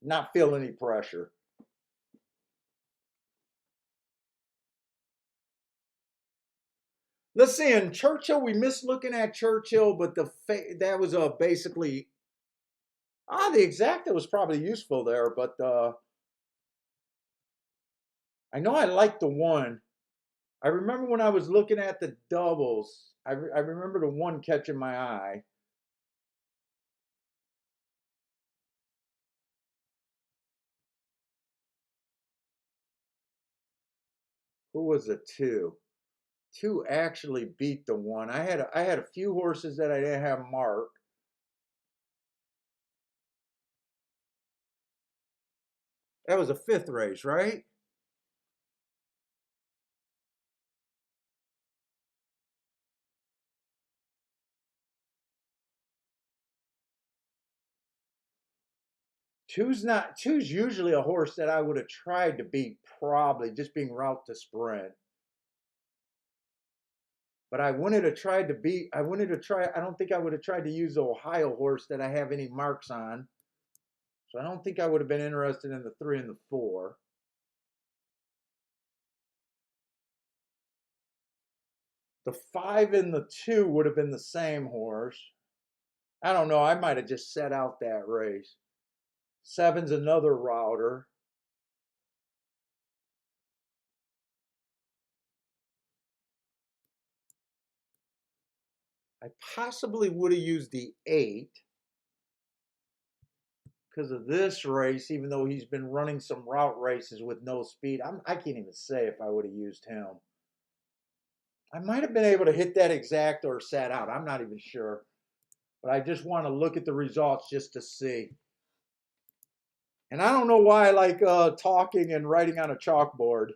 not feel any pressure. Let's see, in Churchill, we missed looking at Churchill, but that was basically the exacta was probably useful there, but I know I liked the one. I remember when I was looking at the doubles, I remember the one catching my eye. Who was the two? Two actually beat the one. I had a few horses that I didn't have marked. That was a fifth race, right? Two's usually a horse that I would have tried to beat, probably just being route to sprint. But I wanted to try to beat. I wanted to try. I don't think I would have tried to use the Ohio horse that I have any marks on. So I don't think I would have been interested in the three and the four. The five and the two would have been the same horse. I don't know. I might have just set out that race. Seven's another router. I possibly would have used the eight because of this race, even though he's been running some route races with no speed. I can't even say if I would have used him. I might have been able to hit that exact or sat out. I'm not even sure. But I just want to look at the results just to see. And I don't know why I like talking and writing on a chalkboard.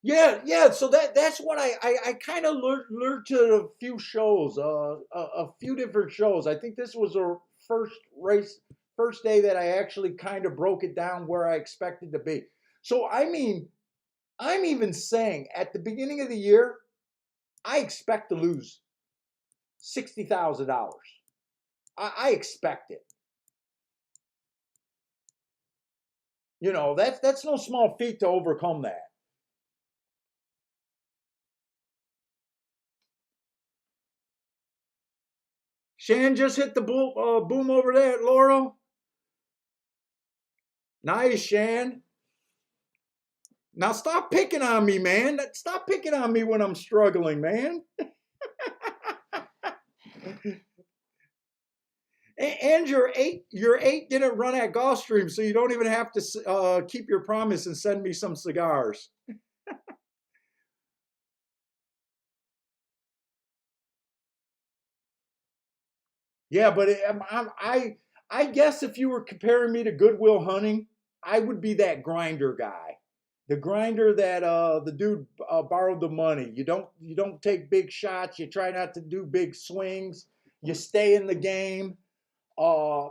Yeah, yeah. So that's what I kind of learned to a few shows, a few different shows. I think this was a first race, first day that I actually kind of broke it down where I expected to be. So I mean, I'm even saying at the beginning of the year, I expect to lose $60,000. I expect it. You know, that's no small feat to overcome that. Shan just hit the boom over there at Laurel. Nice, Shan. Now stop picking on me, man. Stop picking on me when I'm struggling, man. And your eight didn't run at Gulfstream, so you don't even have to keep your promise and send me some cigars. Yeah, but I guess if you were comparing me to Goodwill Hunting, I would be that grinder guy, the grinder that the dude borrowed the money. You don't take big shots. You try not to do big swings. You stay in the game. Uh,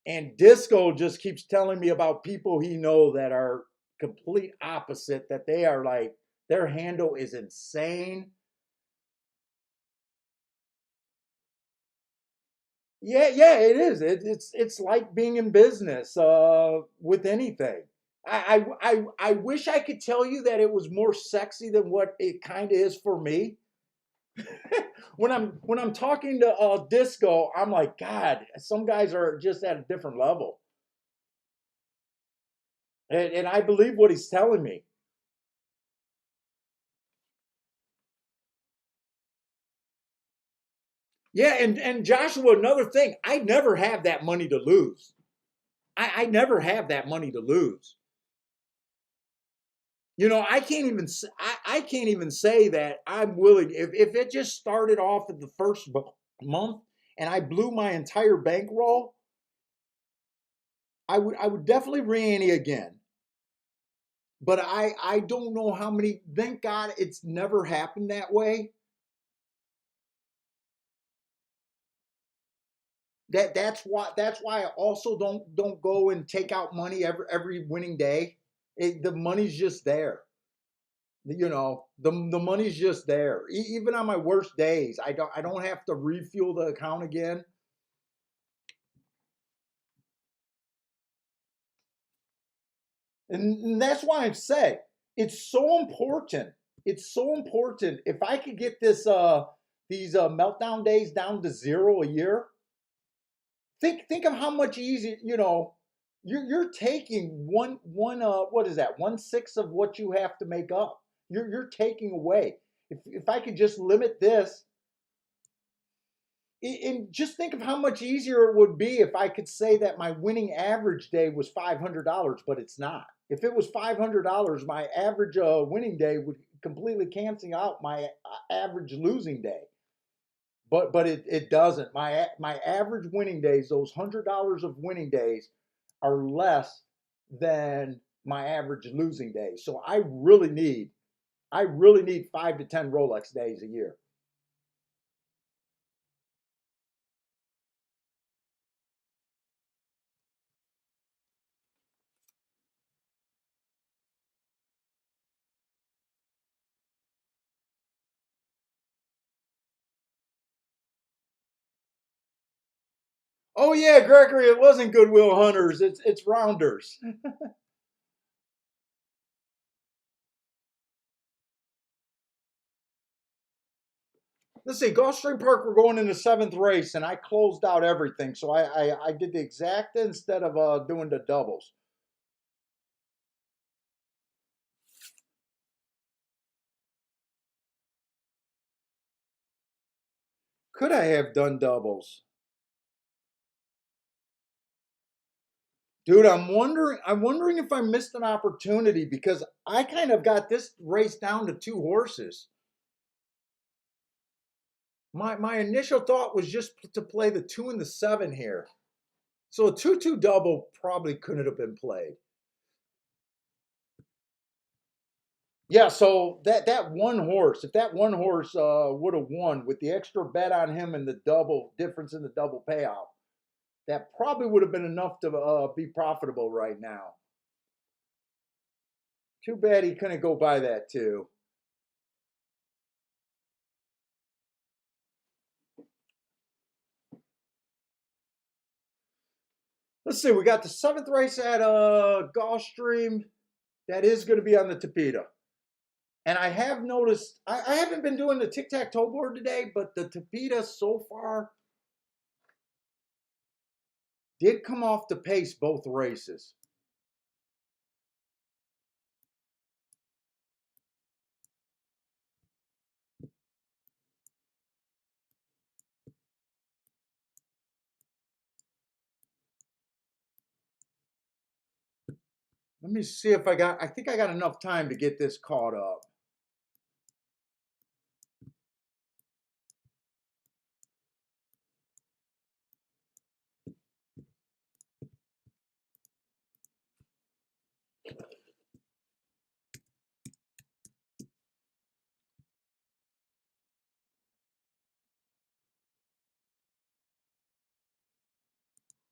and Disco just keeps telling me about people he know that are complete opposite. That they are like their handle is insane. Yeah, yeah, it is. It's like being in business with anything. I wish I could tell you that it was more sexy than what it kind of is for me. When I'm talking to Disco, I'm like, God, some guys are just at a different level, and I believe what he's telling me. Yeah, and Joshua, another thing, I never have that money to lose. I never have that money to lose. You know, I can't even say that I'm willing. If it just started off at the first month and I blew my entire bankroll, I would definitely re-ante again. But I don't know how many. Thank God it's never happened that way. That's why I also don't go and take out money every winning day. The money's just there. You know, the money's just there. Even on my worst days, I don't have to refuel the account again. And that's why I say it's so important. It's so important. If I could get these meltdown days down to zero a year, think of how much easier, you're taking one what is that, 1/6 of what you have to make up. You're taking away. If I could just limit this, and just think of how much easier it would be if I could say that my winning average day was $500, but it's not. If it was $500, my average winning day would completely cancel out my average losing day. But it doesn't. My average winning days, those $100 of winning days, are less than my average losing days. So I really need 5 to 10 Rolex days a year. Oh yeah, Gregory, it wasn't Goodwill Hunters. It's Rounders. Let's see, Gulfstream Park. We're going in the seventh race, and I closed out everything. So I did the exacta instead of doing the doubles. Could I have done doubles? Dude, I'm wondering if I missed an opportunity because I kind of got this race down to two horses. My initial thought was just to play the 2 and the 7 here. So a 2-2 double probably couldn't have been played. Yeah, so that one horse, if that one horse would have won with the extra bet on him and the double difference in the double payout, that probably would have been enough to be profitable right now. Too bad he couldn't go by that too. Let's see, we got the seventh race at Gulfstream. That is going to be on the Tapeta. And I have noticed, I haven't been doing the tic tac toe board today, but the Tapeta so far did come off the pace both races. Let me see if I think I got enough time to get this caught up.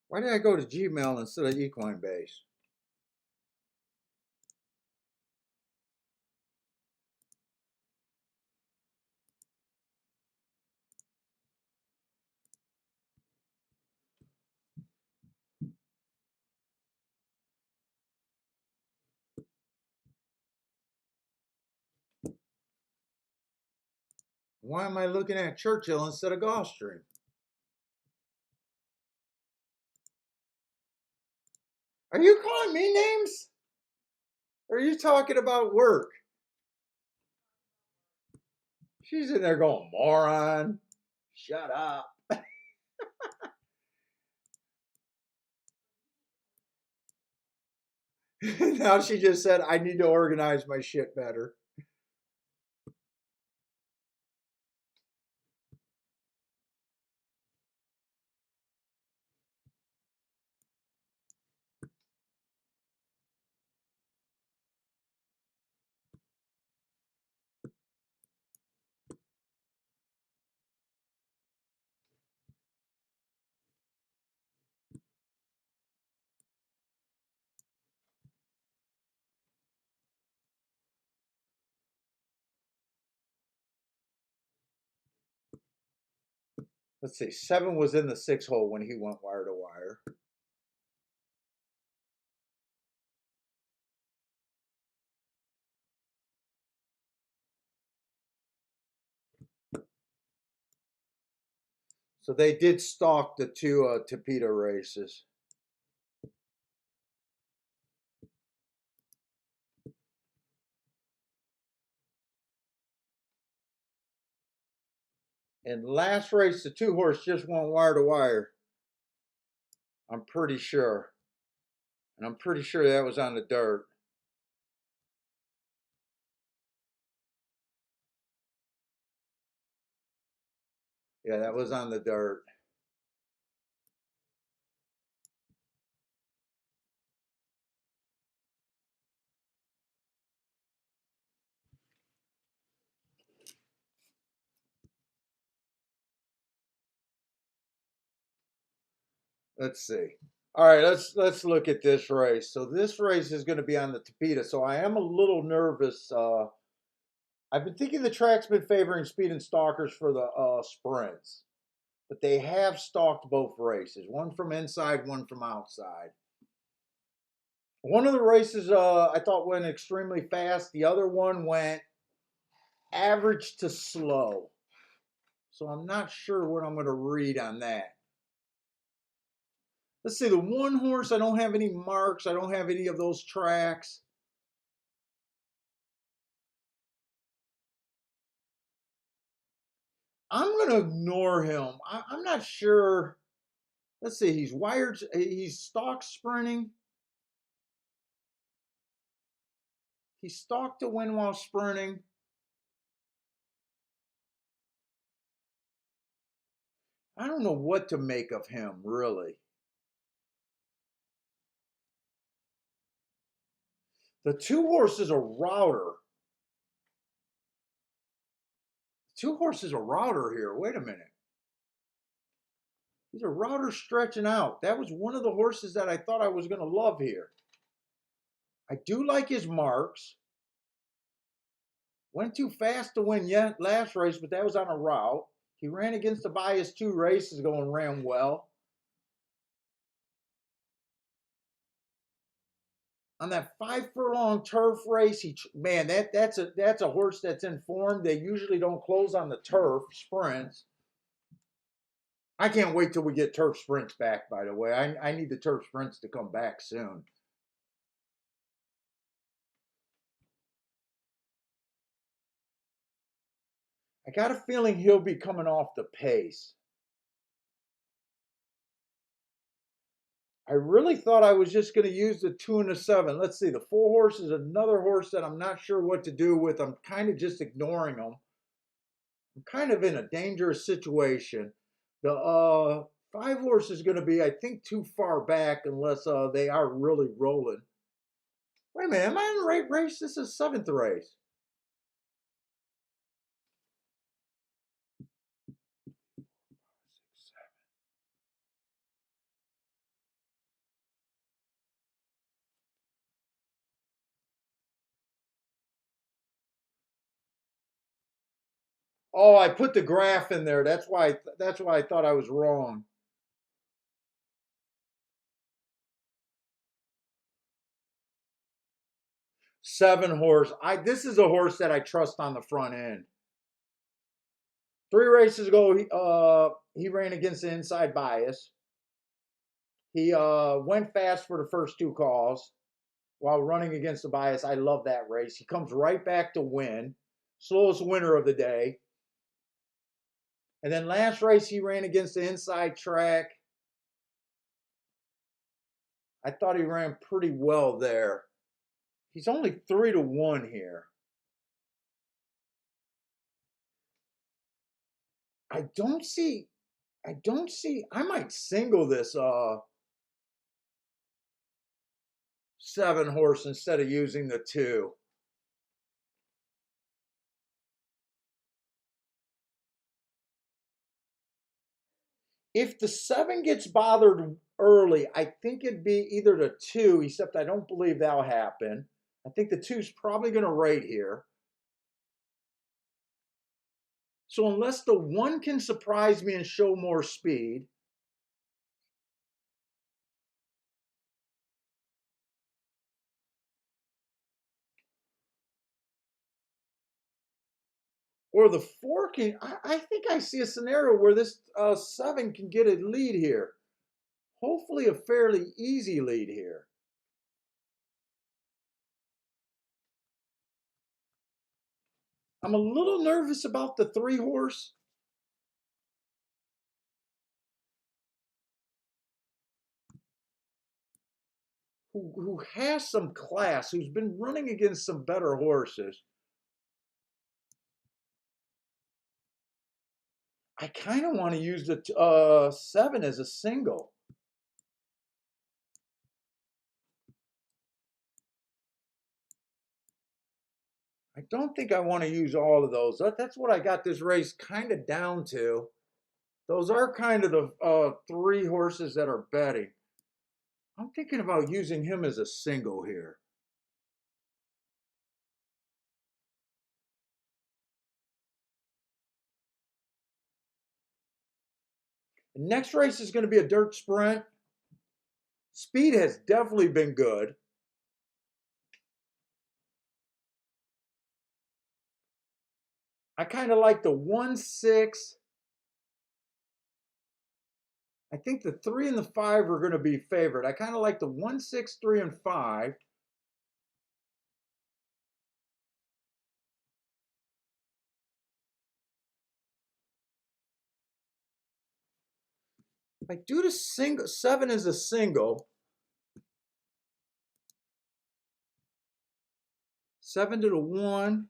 Why did I go to Gmail instead of Equine Base? Why am I looking at Churchill instead of Gulfstream? Are you calling me names? Or are you talking about work? She's in there going, moron. Shut up. Now she just said, I need to organize my shit better. Let's see. 7 was in the 6 hole when he went wire to wire. So they did stalk the 2 Tapeta races. And last race, the 2 horse just went wire to wire. I'm pretty sure. And I'm pretty sure that was on the dirt. Yeah, that was on the dirt. Let's see. All right, let's look at this race. So this race is going to be on the Tapeta. So I am a little nervous. I've been thinking the track's been favoring speed and stalkers for the sprints, but they have stalked both races. One from inside, one from outside. One of the races I thought went extremely fast. The other one went average to slow. So I'm not sure what I'm going to read on that. Let's see, the one horse, I don't have any marks. I don't have any of those tracks. I'm going to ignore him. I'm not sure. Let's see, he's wired, he's stalk sprinting. He stalked to win while sprinting. I don't know what to make of him, really. The 2 horses are router. 2 horses are router here. Wait a minute. He's a router stretching out. That was one of the horses that I thought I was going to love here. I do like his marks. Went too fast to win yet last race, but that was on a route. He ran against the bias 2 races ago and ran well. On that 5 furlong turf race, that's a horse that's in form. They usually don't close on the turf sprints. I can't wait till we get turf sprints back, by the way. I need the turf sprints to come back soon. I got a feeling he'll be coming off the pace. I really thought I was just going to use the 2 and the 7. Let's see. The 4 horse is another horse that I'm not sure what to do with. I'm kind of just ignoring them. I'm kind of in a dangerous situation. The 5 horse is going to be, I think, too far back unless they are really rolling. Wait a minute. Am I in the right race? This is 7th race. Oh, I put the graph in there. That's why I thought I was wrong. Seven horse. This is a horse that I trust on the front end. 3 races ago, he ran against the inside bias. He went fast for the first 2 calls while running against the bias. I love that race. He comes right back to win. Slowest winner of the day. And then last race he ran against the inside track. I thought he ran pretty well there. He's only 3-1 here. I don't see, I might single this 7 horse instead of using the 2. If the 7 gets bothered early, I think it'd be either the 2, except I don't believe that'll happen. I think the 2's probably going to rate here. So unless the 1 can surprise me and show more speed, or the 4 can, I think I see a scenario where this 7 can get a lead here. Hopefully a fairly easy lead here. I'm a little nervous about the 3 horse. Who has some class, who's been running against some better horses. I kind of want to use the 7 as a single. I don't think I want to use all of those. That's what I got this race kind of down to. Those are kind of the 3 horses that are betting. I'm thinking about using him as a single here. The next race is going to be a dirt sprint. Speed has definitely been good. I kind of like the 1-6. I think the 3 and the 5 are going to be favored. I kind of like the 1-6, 3, and 5. If I do the single, 7 as a single, 7 to the 1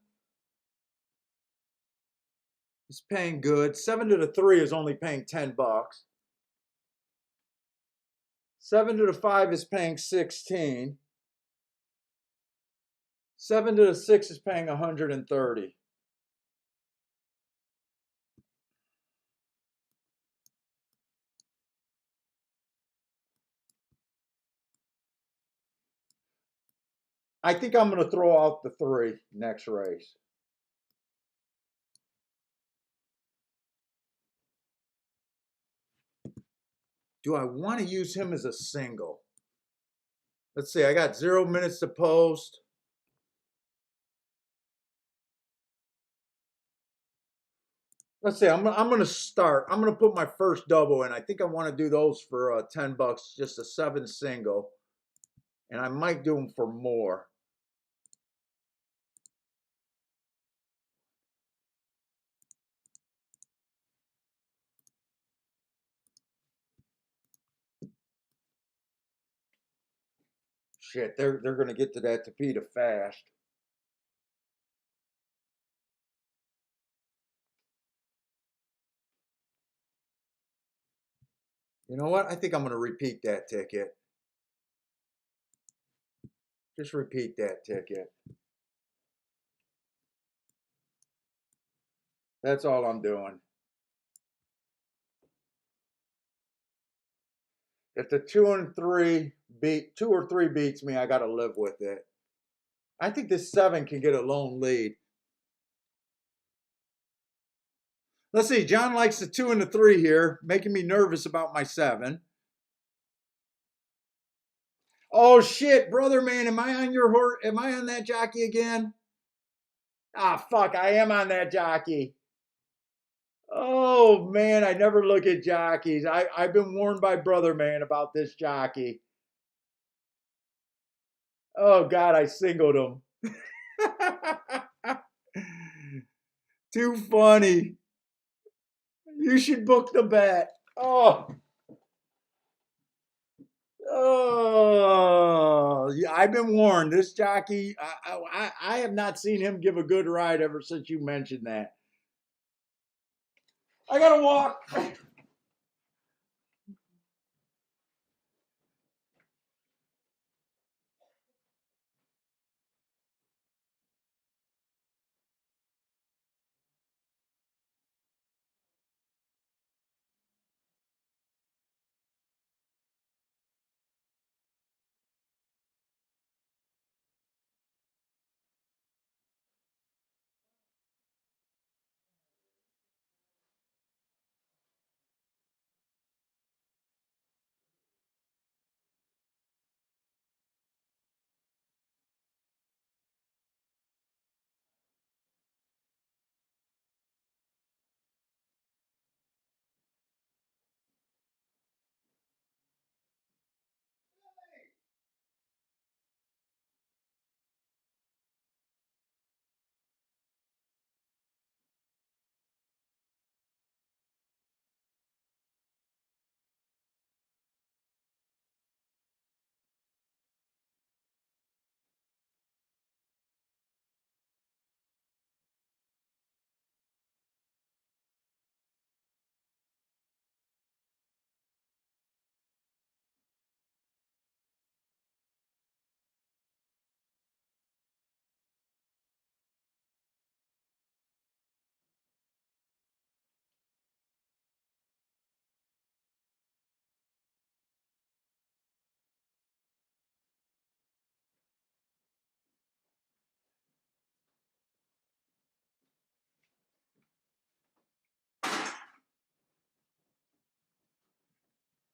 is paying good. 7 to the 3 is only paying $10. 7 to the 5 is paying 16. 7 to the 6 is paying 130. I think I'm going to throw out the 3 next race. Do I want to use him as a single? Let's see, I got 0 minutes to post. Let's see, I'm going to start. I'm going to put my first double in. I think I want to do those for $10, just a 7 single. And I might do them for more. Shit, they're going to get to that Tapeta fast. You know what? I think I'm going to repeat that ticket. Just repeat that ticket. That's all I'm doing. If the 2 and 3 2 or 3 beats me, I got to live with it. I think this 7 can get a lone lead. Let's see. John likes the 2 and the 3 here, making me nervous about my 7. Oh shit, brother man, am I on your horse? Am I on that jockey again? Ah, fuck, I am on that jockey. Oh man, I never look at jockeys. I've been warned by brother man about this jockey. Oh God, I singled him. Too funny. You should book the bet. Oh, yeah, I've been warned. This jockey, I have not seen him give a good ride ever since you mentioned that. I gotta walk.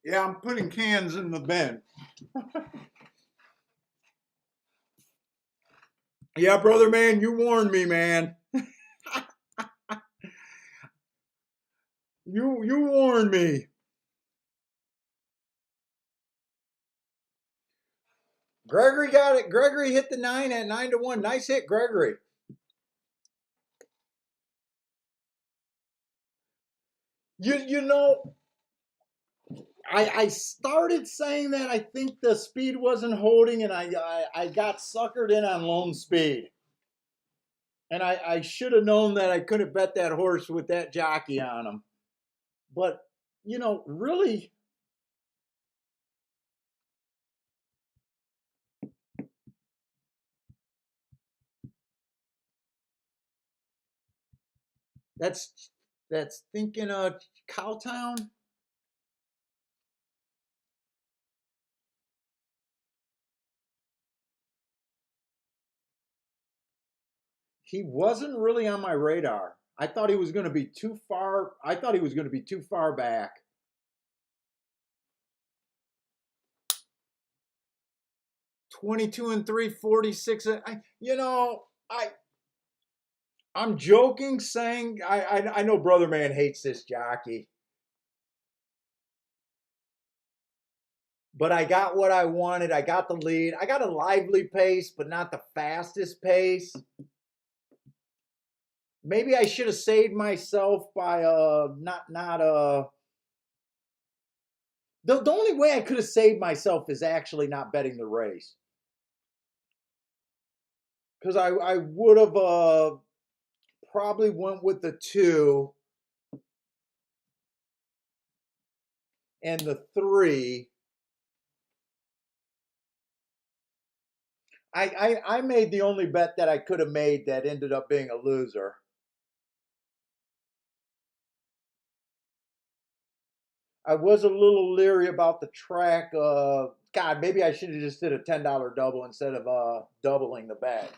Yeah, I'm putting cans in the bin. Yeah, brother, man, you warned me, man. You warned me. Gregory got it. Gregory hit the 9 at 9-1. Nice hit, Gregory. You know, I started saying that I think the speed wasn't holding, and I got suckered in on lone speed. And I should have known that I couldn't bet that horse with that jockey on him. But, really, that's thinking Cowtown. He wasn't really on my radar. I thought he was going to be too far. I thought he was going to be too far back. 22 and 3, 46. I'm joking saying I know Brother Man hates this jockey, but I got what I wanted. I got the lead. I got a lively pace, but not the fastest pace. Maybe I should have saved myself by not the only way I could have saved myself is actually not betting the race. Because I would have probably went with the 2 and the 3. I made the only bet that I could have made that ended up being a loser. I was a little leery about the track. God, maybe I should have just did a $10 double instead of doubling the bet.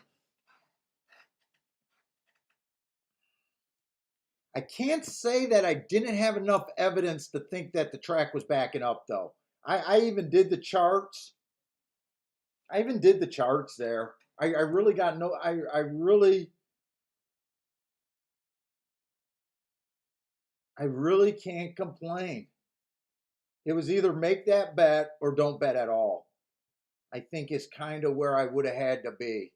I can't say that I didn't have enough evidence to think that the track was backing up, though. I even did the charts. I even did the charts there. I really got no. I really can't complain. It was either make that bet or don't bet at all. I think is kind of where I would have had to be.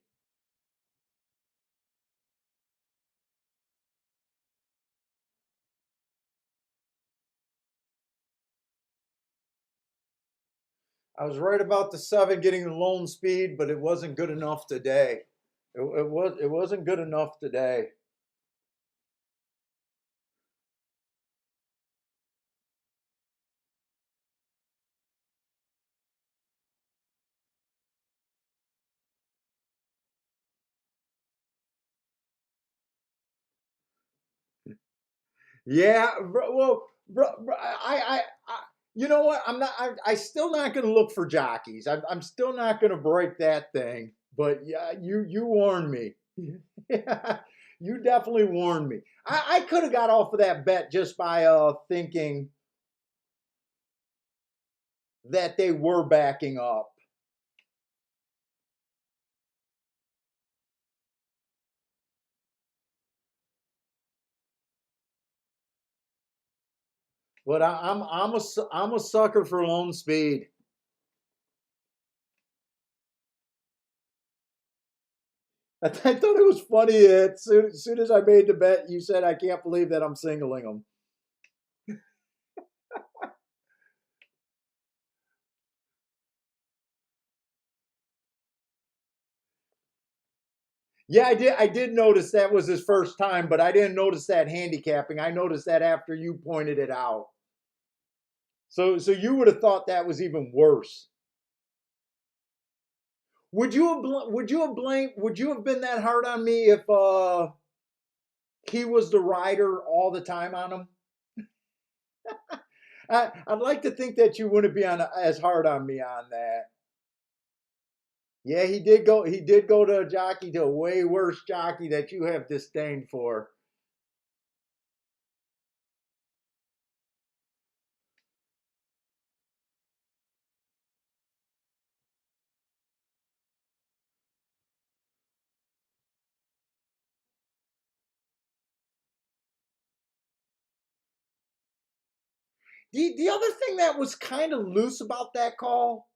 I was right about the 7 getting the lone speed, but it wasn't good enough today. It wasn't good enough today. Yeah, well, you know what? I still not going to look for jockeys. I'm still not going to break that thing. But yeah, you warned me. Yeah, you definitely warned me. I could have got off of that bet just by thinking that they were backing up. But I'm a sucker for lone speed. I thought it was funny. As soon as I made the bet, you said, "I can't believe that I'm singling them." Yeah, I did. I did notice that was his first time, but I didn't notice that handicapping. I noticed that after you pointed it out. So you would have thought that was even worse. Would you have been that hard on me if he was the rider all the time on him? I'd like to think that you wouldn't be on as hard on me on that. Yeah, he did go. He did go to a jockey, to a way worse jockey that you have disdain for. The other thing that was kind of loose about that call,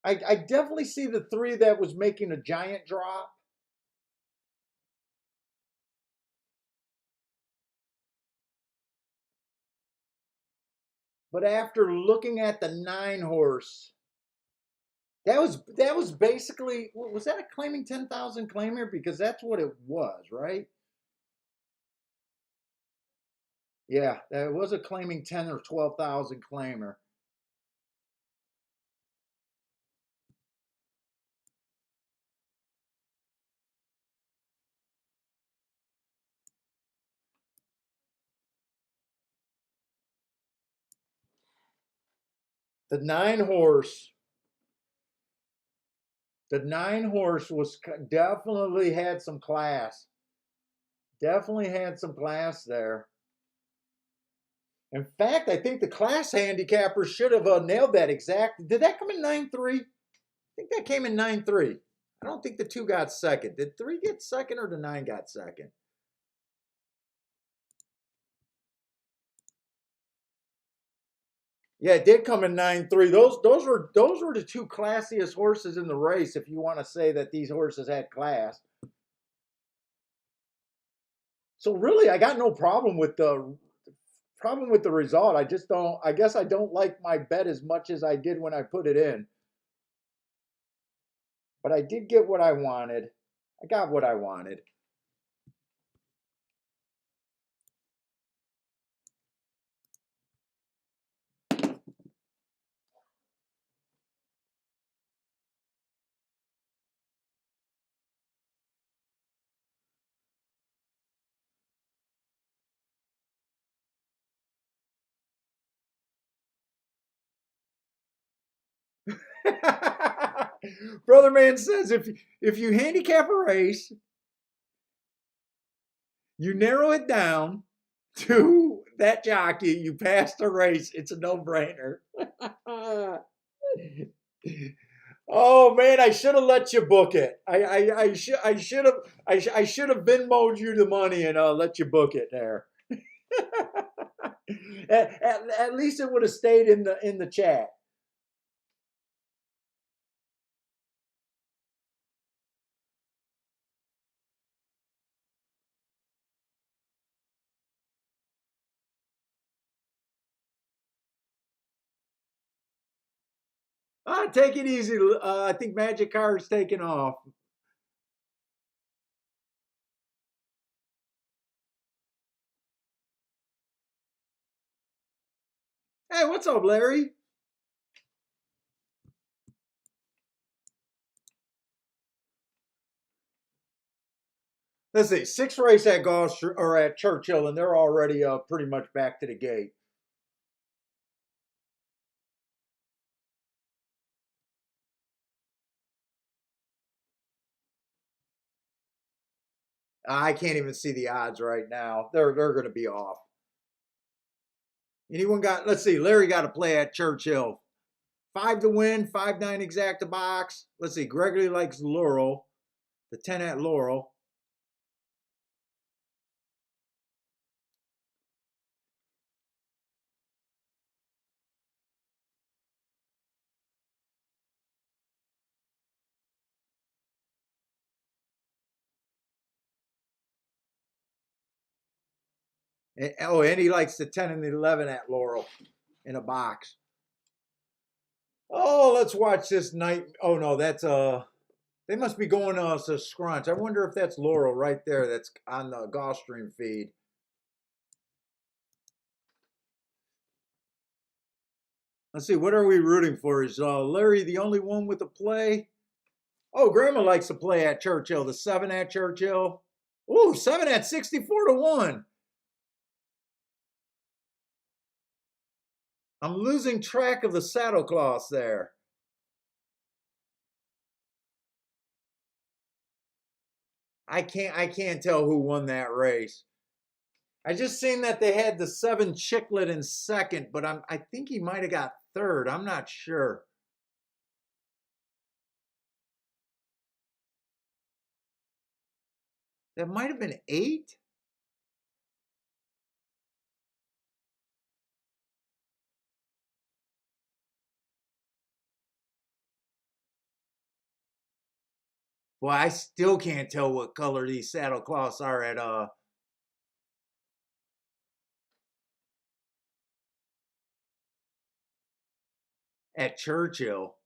I definitely see the 3 that was making a giant drop. But after looking at the 9 horse, that was basically, was that a claiming 10,000 claimer? Because that's what it was, right? Yeah, that was a claiming 10 or 12,000 claimer. The 9 horse, the 9 horse was definitely had some class. Definitely had some class there. In fact, I think the class handicappers should have nailed that exact. Did that come in 9-3? I think that came in 9-3. I don't think the 2 got second. Did 3 get second or the 9 got second? Yeah, it did come in 9-3. Those were the 2 classiest horses in the race, if you want to say that these horses had class. So really, I got no problem with the result. I just don't. I guess I don't like my bet as much as I did when I put it in. But I did get what I wanted. I got what I wanted. Brother Man says if you handicap a race, you narrow it down to that jockey, you pass the race. It's a no-brainer. Oh man, I should have let you book it. I should have Venmoed you the money and let you book it there. At least it would have stayed in the chat. Take it easy. I think Magic Card's taking off. Hey, what's up, Larry? Let's see, six race at Gulfstream or at Churchill, and they're already pretty much back to the gate. I can't even see the odds right now. They're going to be off. Anyone got? Let's see. Larry got to play at Churchill. 5 to win, 5-9 exacta box. Let's see. Gregory likes Laurel. The 10 at Laurel. And he likes the 10 and the 11 at Laurel in a box. Oh, let's watch this night. Oh no, that's they must be going to Scrunch. I wonder if that's Laurel right there. That's on the Gulfstream feed. Let's see. What are we rooting for? Is Larry the only one with a play? Oh, Grandma likes to play at Churchill. The 7 at Churchill. Ooh, 7 at 64 to 1. I'm losing track of the saddle cloths there. I can't tell who won that race. I just seen that they had the 7 Chicklet in second, but I think he might have got third. I'm not sure. That might have been 8. Well, I still can't tell what color these saddle cloths are at Churchill.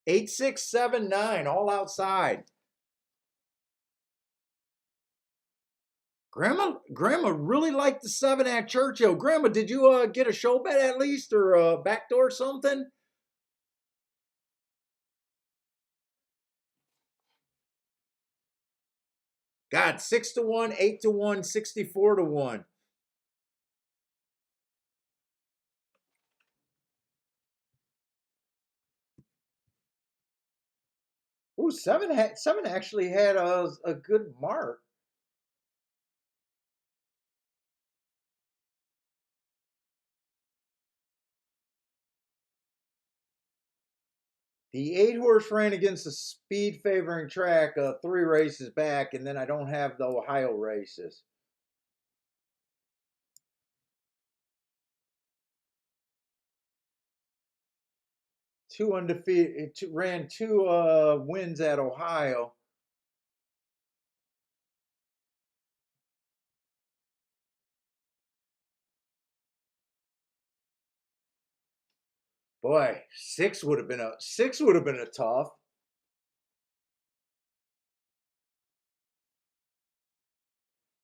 8679, all outside. Grandma really liked the 7 at Churchill. Grandma, did you get a show bet at least or backdoor something? God, 6 to 1, 8 to 1, 64 to 1. Ooh, seven actually had a good mark. The 8 horse ran against the speed favoring track 3 races back, and then I don't have the Ohio races. Two undefeated, ran 2 wins at Ohio. Boy, 6 would have been a tough.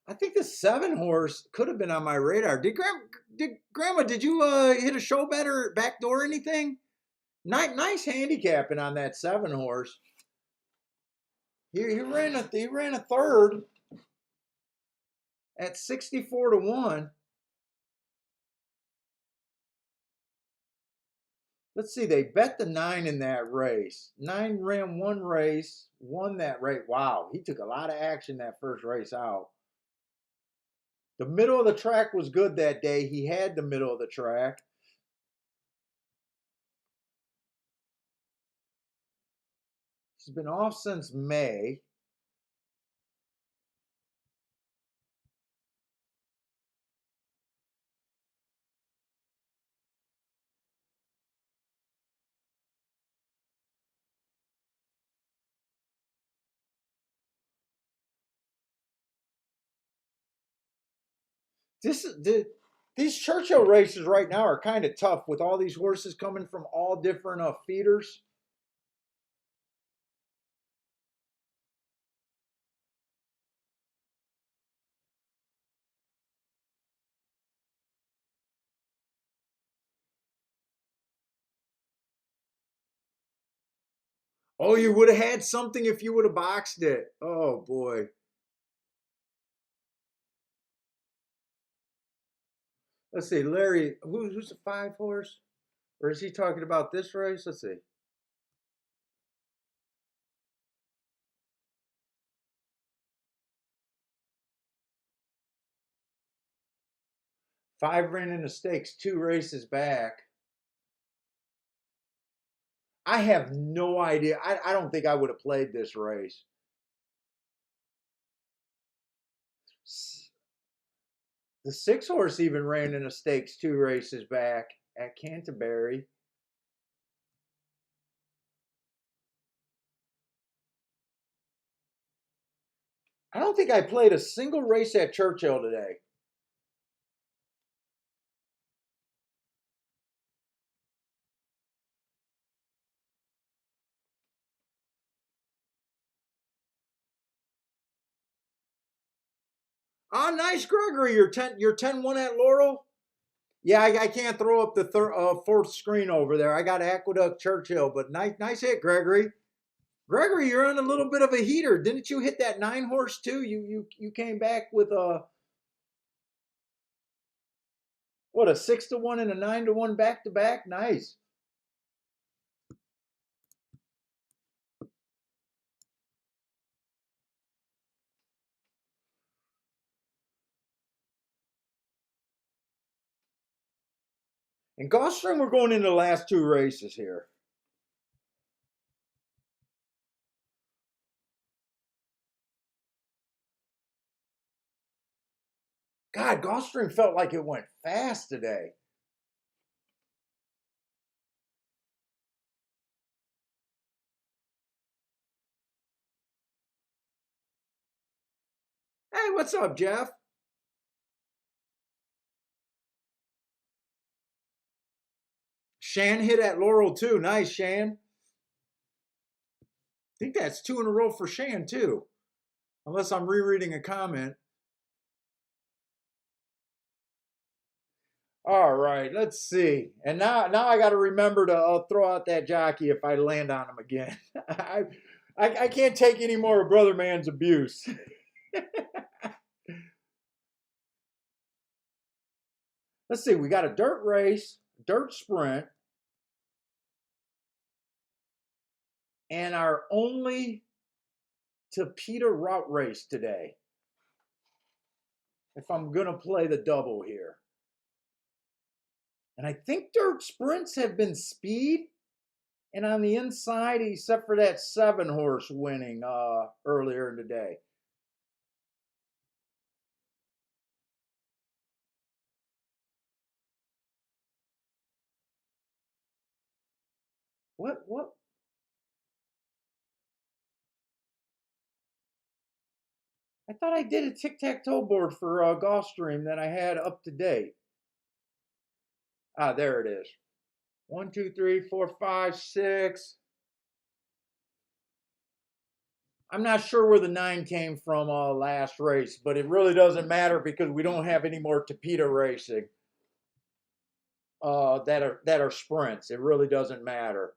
I think the 7 horse could have been on my radar. Grandma, did you hit a show bet or backdoor anything? Nice handicapping on that 7 horse. He ran a third at 64 to 1. Let's see, they bet the 9 in that race. 9 ran 1 race, won that race. Wow, he took a lot of action that first race out. The middle of the track was good that day. He had the middle of the track. He's been off since May. This These Churchill races right now are kind of tough with all these horses coming from all different feeders. Oh, you would have had something if you would have boxed it. Oh boy. Let's see, Larry. Who's the 5 horse? Or is he talking about this race? Let's see. 5 ran in the stakes 2 races back. I have no idea. I don't think I would have played this race. The 6 horse even ran in the stakes 2 races back at Canterbury. I don't think I played a single race at Churchill today. Oh, nice, Gregory. You're 10-1 at Laurel. Yeah, I can't throw up the fourth screen over there. I got Aqueduct Churchill, but nice hit, Gregory. Gregory, you're on a little bit of a heater. Didn't you hit that 9 horse too? You came back with a 6-1 and a 9-1 back to back. Nice. And Gulfstream, we're going into the last 2 races here. God, Gulfstream felt like it went fast today. Hey, what's up, Jeff? Shan hit at Laurel too. Nice, Shan. I think that's 2 in a row for Shan too. Unless I'm rereading a comment. All right, let's see. And now I got to remember to throw out that jockey if I land on him again. I can't take any more of Brother Man's abuse. Let's see. We got a dirt race, dirt sprint, and our only Tapeta route race today. If I'm going to play the double here. And I think dirt sprints have been speed. And on the inside, except for that 7 horse winning earlier in the day. What? I thought I did a tic-tac-toe board for Gulfstream that I had up to date. Ah, there it is. 1, 2, 3, 4, 5, 6. I'm not sure where the 9 came from last race, but it really doesn't matter because we don't have any more Tapeta racing that are sprints. It really doesn't matter.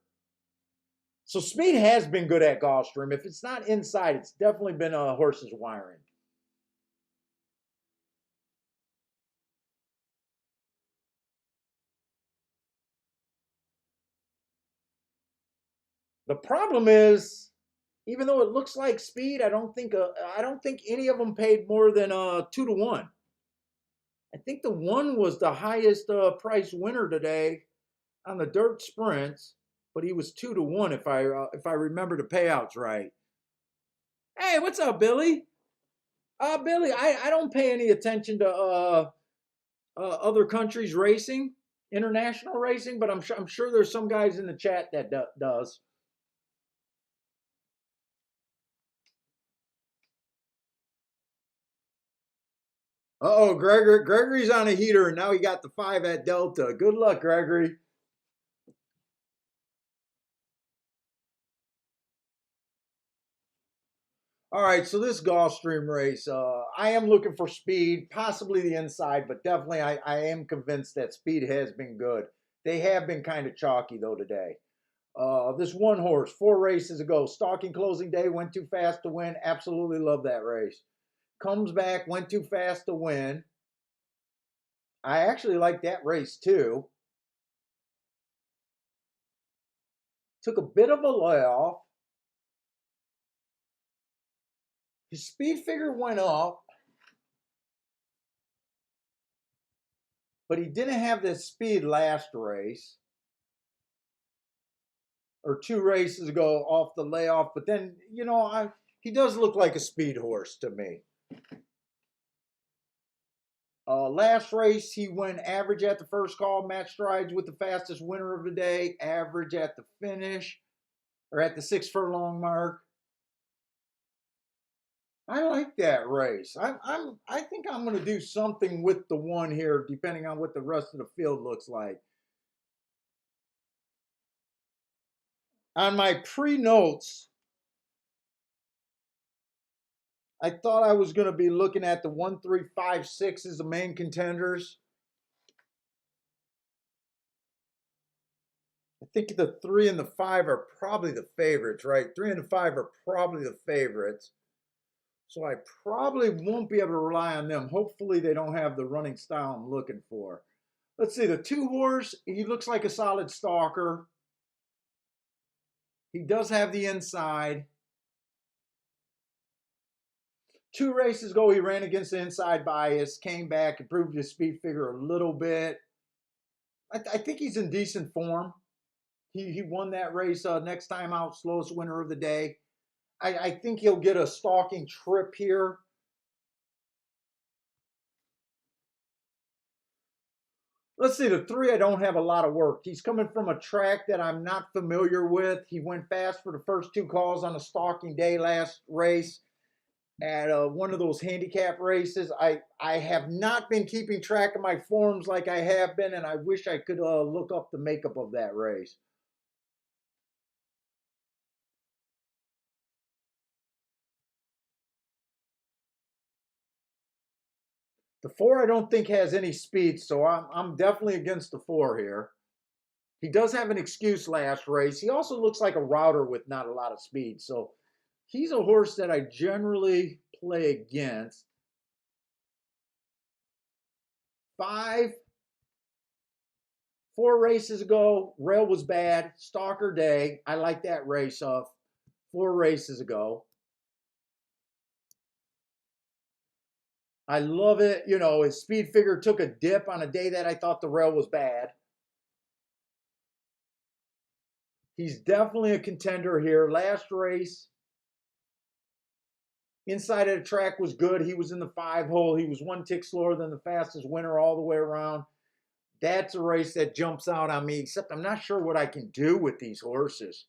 So speed has been good at Gulfstream. If it's not inside, it's definitely been horses wiring. The problem is, even though it looks like speed, I don't think any of them paid more than 2-1. I think the 1 was the highest price winner today on the dirt sprints, but he was 2-1 if I remember the payouts right. Hey, what's up, Billy? Billy, I don't pay any attention to other countries racing, international racing, but I'm sure there's some guys in the chat that does. Uh-oh, Gregory's on a heater, and now he got the 5 at Delta. Good luck, Gregory. All right, so this Gulfstream race, I am looking for speed, possibly the inside, but definitely I am convinced that speed has been good. They have been kind of chalky, though, today. This one horse, 4 races ago, stalking closing day, went too fast to win. Absolutely love that race. Comes back, went too fast to win. I actually like that race, too. Took a bit of a layoff. His speed figure went up, but he didn't have this speed last race or 2 races ago off the layoff. But then, he does look like a speed horse to me. Last race, he went average at the first call, match strides with the fastest winner of the day, average at the finish or at the 6 furlong mark. I like that race. I think I'm going to do something with the one here, depending on what the rest of the field looks like. On my pre-notes, I thought I was going to be looking at the 1, 3, 5, 6 as the main contenders. I think the 3 and the 5 are probably the favorites, right? 3 and the 5 are probably the favorites. So I probably won't be able to rely on them. Hopefully they don't have the running style I'm looking for. Let's see, the 2 horse, he looks like a solid stalker. He does have the inside. 2 races ago, he ran against the inside bias, came back, improved his speed figure a little bit. I think he's in decent form. He won that race next time out, slowest winner of the day. I think he'll get a stalking trip here. Let's see, the 3, I don't have a lot of work. He's coming from a track that I'm not familiar with. He went fast for the first 2 calls on a stalking day last race at one of those handicap races. I have not been keeping track of my forms like I have been, and I wish I could look up the makeup of that race. The 4 I don't think has any speed, so I'm definitely against the 4 here. He does have an excuse last race. He also looks like a router with not a lot of speed, so he's a horse that I generally play against. 5, 4 races ago, rail was bad. Stalker day. I like that race off 4 races ago. I love it. His speed figure took a dip on a day that I thought the rail was bad. He's definitely a contender here. Last race, inside of the track was good. He was in the 5 hole. He was 1 tick slower than the fastest winner all the way around. That's a race that jumps out on me, except I'm not sure what I can do with these horses.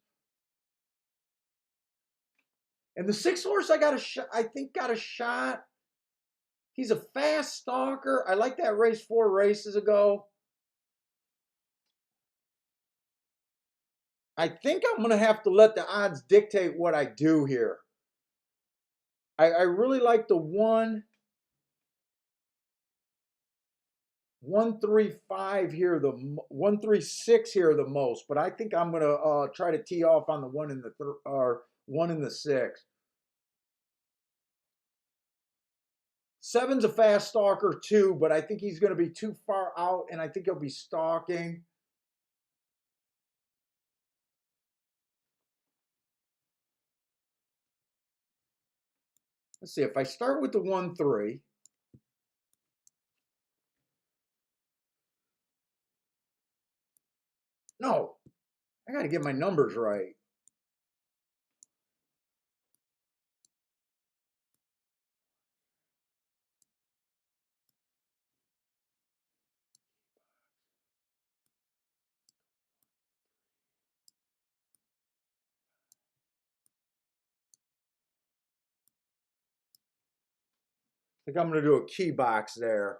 And the 6 horse I think got a shot. He's a fast stalker. I like that race 4 races ago. I think I'm going to have to let the odds dictate what I do here. I really like the 1-3-5 here, the 1-3-6 here the most, but I think I'm going to try to tee off on the 1 and the 1 and the 6. 7's a fast stalker too, but I think he's going to be too far out, and I think he'll be stalking. Let's see, if I start with the 1-3. No, I got to get my numbers right. think I'm going to do a key box there.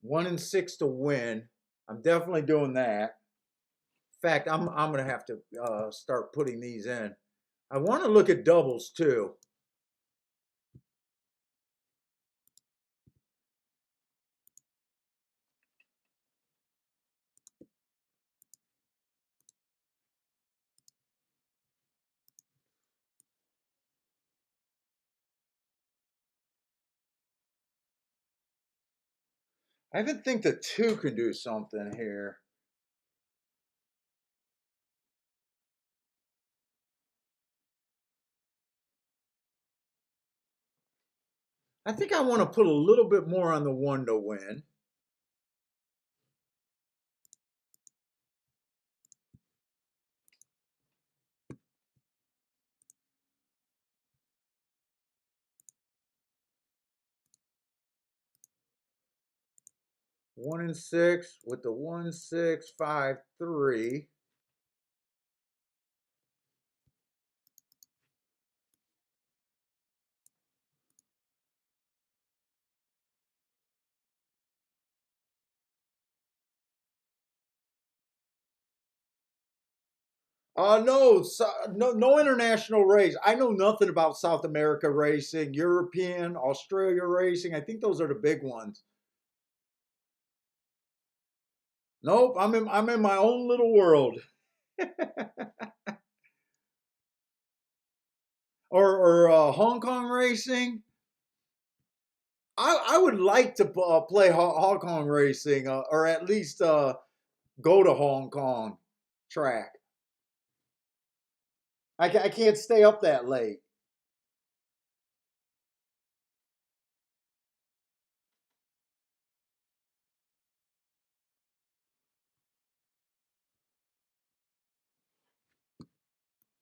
1 and 6 to win. I'm definitely doing that. In fact, I'm going to have to start putting these in. I want to look at doubles too. I even think the 2 can do something here. I think I want to put a little bit more on the 1 to win. One and 6 with the 1, 6, 5, 3. No, no international race. I know nothing about South America racing, European, Australia racing. I think those are the big ones. Nope, I'm in my own little world. or Hong Kong racing. I would like to play Hong Kong racing, or at least go to Hong Kong track. I can't stay up that late.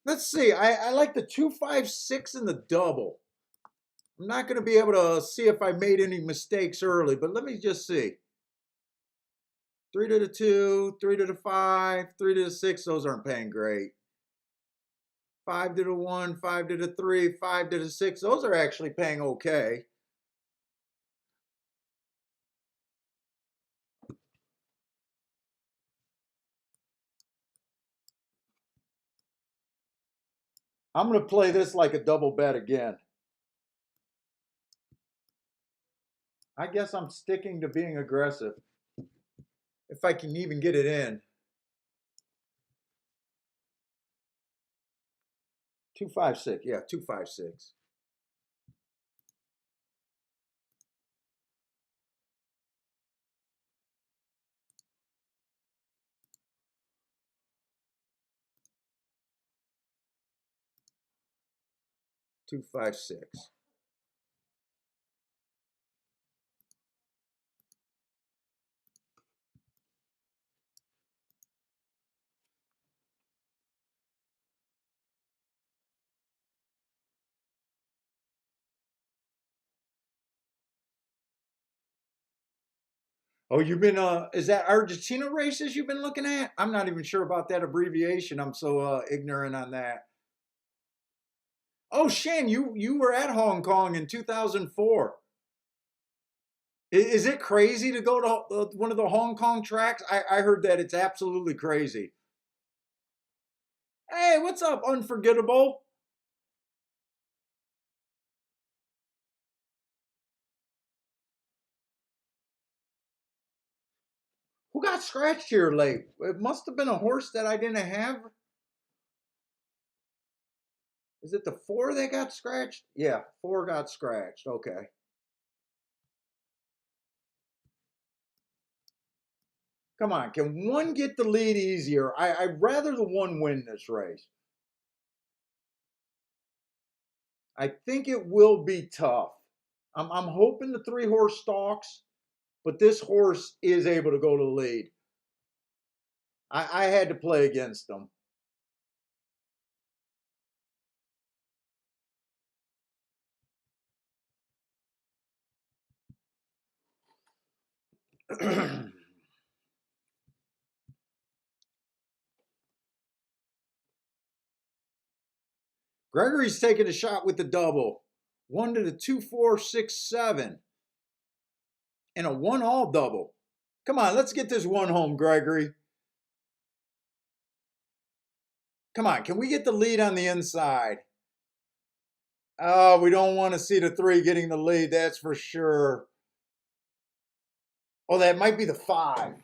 Let's see. I like the 2, 5, 6 and the double. I'm not going to be able to see if I made any mistakes early, but let me just see. 3 to the 2, 3 to the 5, 3 to the 6. Those aren't paying great. 5 to the 1, 5 to the 3, 5 to the 6. Those are actually paying okay. I'm going to play this like a double bet again. I guess I'm sticking to being aggressive. If I can even get it in. 2, 5, 6. Yeah, 2, 5, 6. 2, 5, 6. Oh, you've been is that Argentina races you've been looking at? I'm not even sure about that abbreviation. I'm so ignorant on that. Oh, Shan, you were at Hong Kong in 2004. Is it crazy to go to one of the Hong Kong tracks? I heard that it's absolutely crazy. Hey, what's up, Unforgettable? Who got scratched here late? It must have been a horse that I didn't have. Is it the 4 that got scratched? Yeah, 4 got scratched. Okay. Come on, can 1 get the lead easier? I'd rather the 1 win this race. I think it will be tough. I'm hoping the 3 horse stalks, but this horse is able to go to the lead. I had to play against them. Gregory's taking a shot with the double. 1 to the 2, 4, 6, 7. And a 1 all double. Come on, let's get this one home, Gregory. Come on, can we get the lead on the inside? Oh, we don't want to see the 3 getting the lead, that's for sure. Oh, that might be the 5.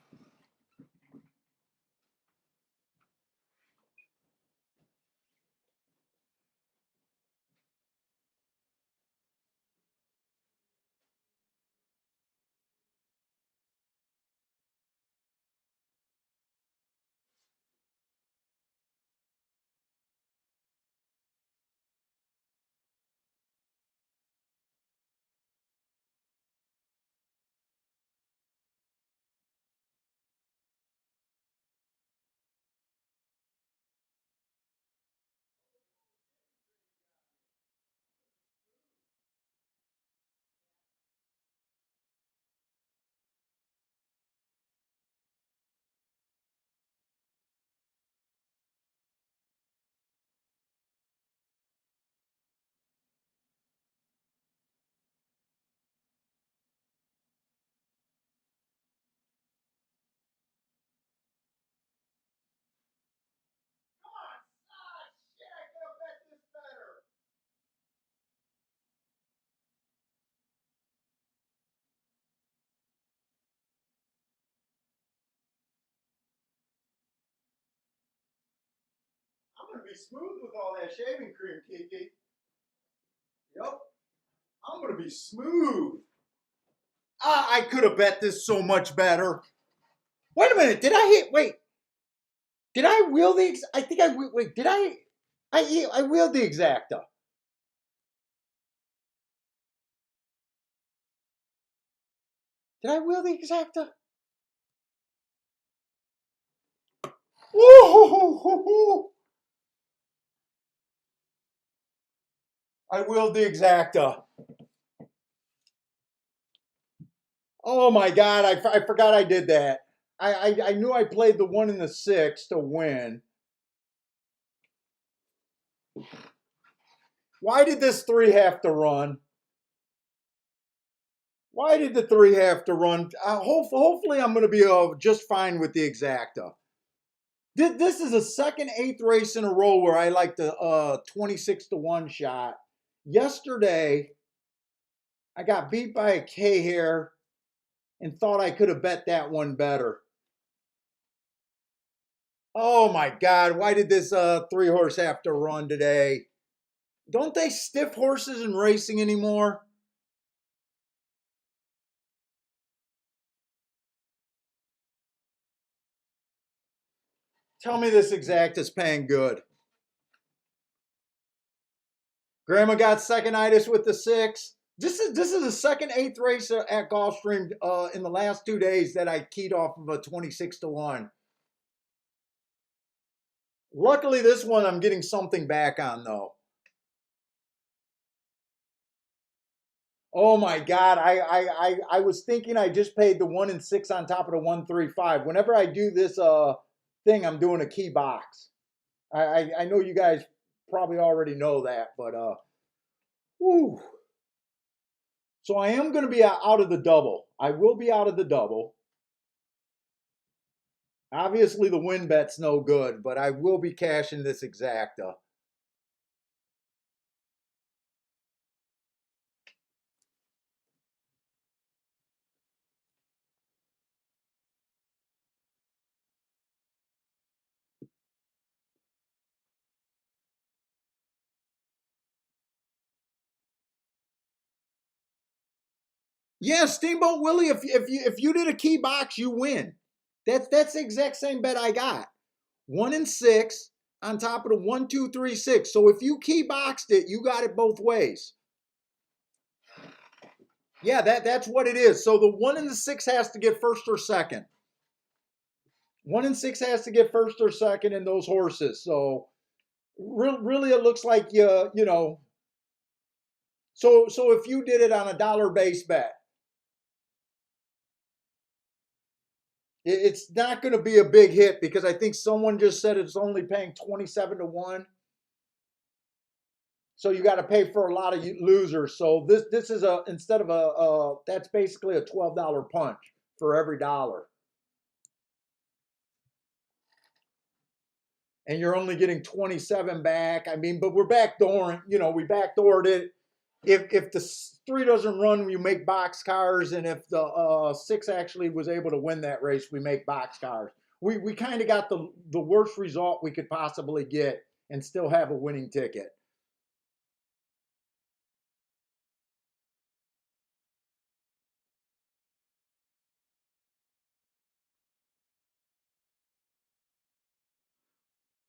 I'm going to be smooth with all that shaving cream, Kiki. Yep. I'm going to be smooth. I could have bet this so much better. Wait a minute. Did I hit? Wait. Did I wheel the? I think I wait. Did I? I wheeled the exacta. Did I wheel the exacta? Woo! I wheeled the exacta. Oh my God! I forgot I did that. I knew I played the 1 and the 6 to win. Why did this 3 have to run? Why did the 3 have to run? Hopefully, I'm going to be just fine with the exacta. This is the second 8th race in a row where I like the 26 to 1 shot. Yesterday, I got beat by a K hair and thought I could have bet that one better. Oh my God, why did this 3 horse have to run today? Don't they stiff horses in racing anymore? Tell me this exact is paying good. Grandma got second-itis with the 6. This is the second 8th race at Gulfstream in the last 2 days that I keyed off of a 26 to 1. Luckily, this one I'm getting something back on though. Oh my God! I was thinking I just paid the 1 and 6 on top of the 135. Whenever I do this thing, I'm doing a key box. I know you guys probably already know that, but whew. So I am going to be out of the double. I will be out of the double. Obviously, the win bet's no good, but I will be cashing this exacta. Yeah, Steamboat Willie. If you did a key box, you win. That's the exact same bet I got. 1 and 6 on top of the 1, 2, 3, 6. So if you key boxed it, you got it both ways. Yeah, that's what it is. So the 1 and the 6 has to get first or second. 1 and 6 has to get first or second in those horses. So really, it looks like you know. So if you did it on a dollar base bet, it's not going to be a big hit because I think someone just said it's only paying 27 to 1. So you got to pay for a lot of losers. So this is a instead of a that's basically a $12 punch for every dollar, and you're only getting 27 back. I mean, but we're backdooring. You know, we backdoored it. If the three doesn't run, you make box cars, and if the six actually was able to win that race, we make box cars. We kind of got the worst result we could possibly get and still have a winning ticket.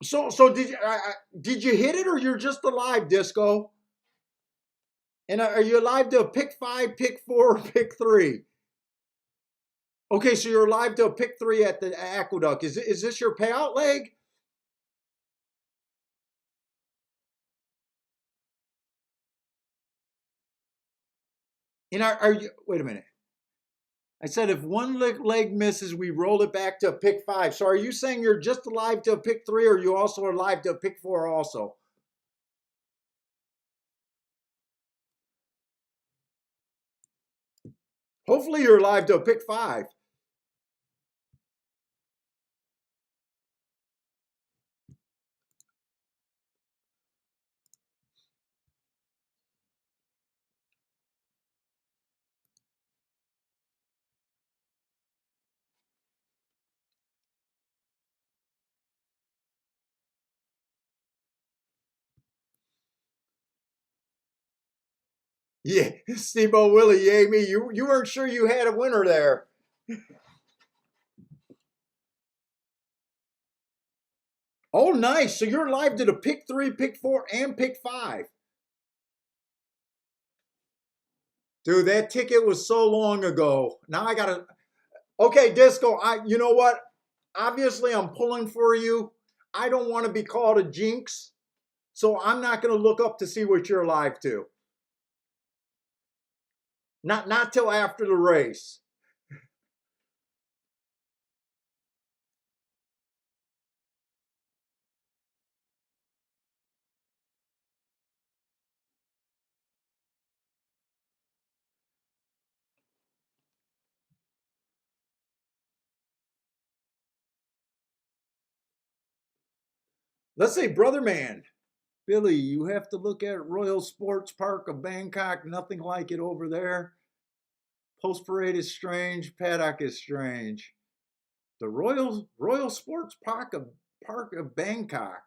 So did you hit it or you're just alive, Disco? And are you alive to a pick five, pick four, or pick three? Okay, so you're alive to a pick three at the Aqueduct. Is this your payout leg? And are you? Wait a minute. I said if one leg misses, we roll it back to a pick five. So are you saying you're just alive to a pick three, or you also alive to a pick four also? Hopefully you're alive to a pick five. Yeah, Steve-O Willie, yay me. You weren't sure you had a winner there. Oh, nice. So you're alive to the pick three, pick four, and pick five. Dude, that ticket was so long ago. Now I gotta. Okay, Disco. You know what? Obviously, I'm pulling for you. I don't want to be called a jinx, so I'm not gonna look up to see what you're alive to. Not till after the race. Let's say, brother man, Billy, you have to look at Royal Sports Park of Bangkok. Nothing like it over there. Post parade is strange. Paddock is strange. The Royal Sports Park of Bangkok.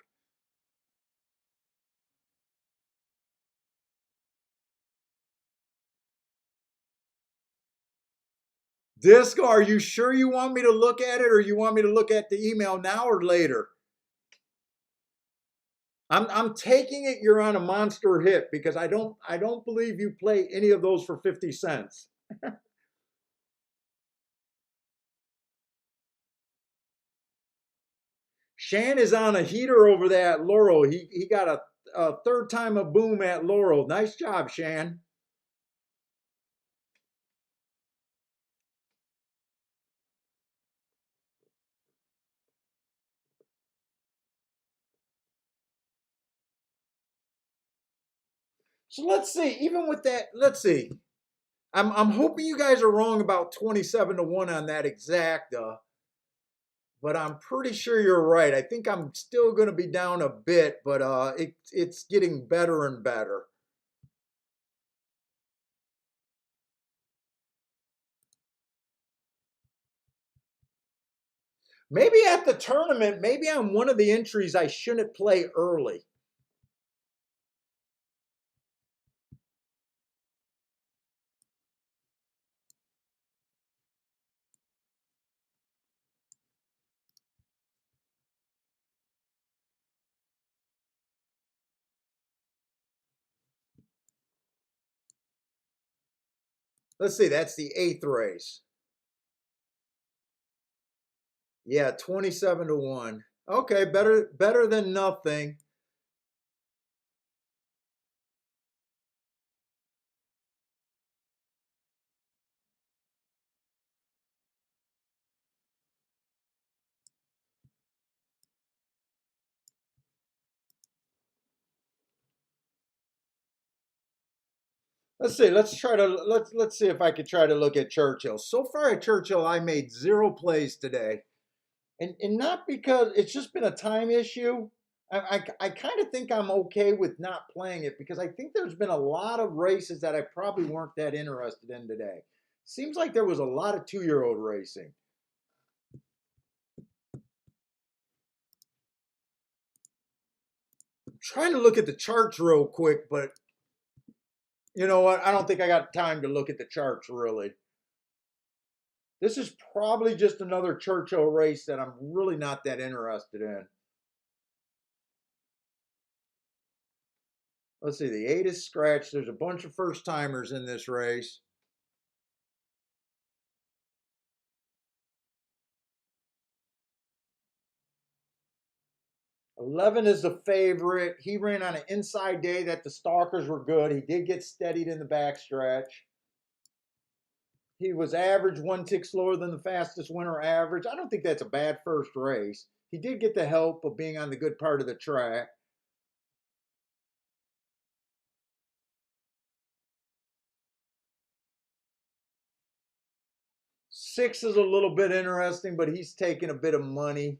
Disco, are you sure you want me to look at it, or you want me to look at the email now or later? I'm taking it you're on a monster hit because I don't believe you play any of those for 50 cents. Shan is on a heater over there at Laurel. He got a third time a boom at Laurel. Nice job, Shan. So let's see. Even with that, let's see. I'm hoping you guys are wrong about 27-1 on that exacta, but I'm pretty sure you're right. I think I'm still going to be down a bit, but it's getting better and better. Maybe at the tournament, maybe on one of the entries, I shouldn't play early. Let's see, that's the eighth race. Yeah, 27-1. Okay, better than nothing. Let's see. Let's see if I could try to look at Churchill. So far at Churchill, I made 0 plays today, and not because it's just been a time issue. I kind of think I'm okay with not playing it because I think there's been a lot of races that I probably weren't that interested in today. Seems like there was a lot of 2-year-old racing. I'm trying to look at the charts real quick, but you know what? I don't think I got time to look at the charts really. This is probably just another Churchill race that I'm really not that interested in. Let's see, the 8 is scratched. There's a bunch of first timers in this race. 11 is the favorite. He ran on an inside day that the stalkers were good. He did get steadied in the backstretch. He was average 1 tick slower than the fastest winter average. I don't think that's a bad first race. He did get the help of being on the good part of the track. Six is a little bit interesting, but he's taking a bit of money.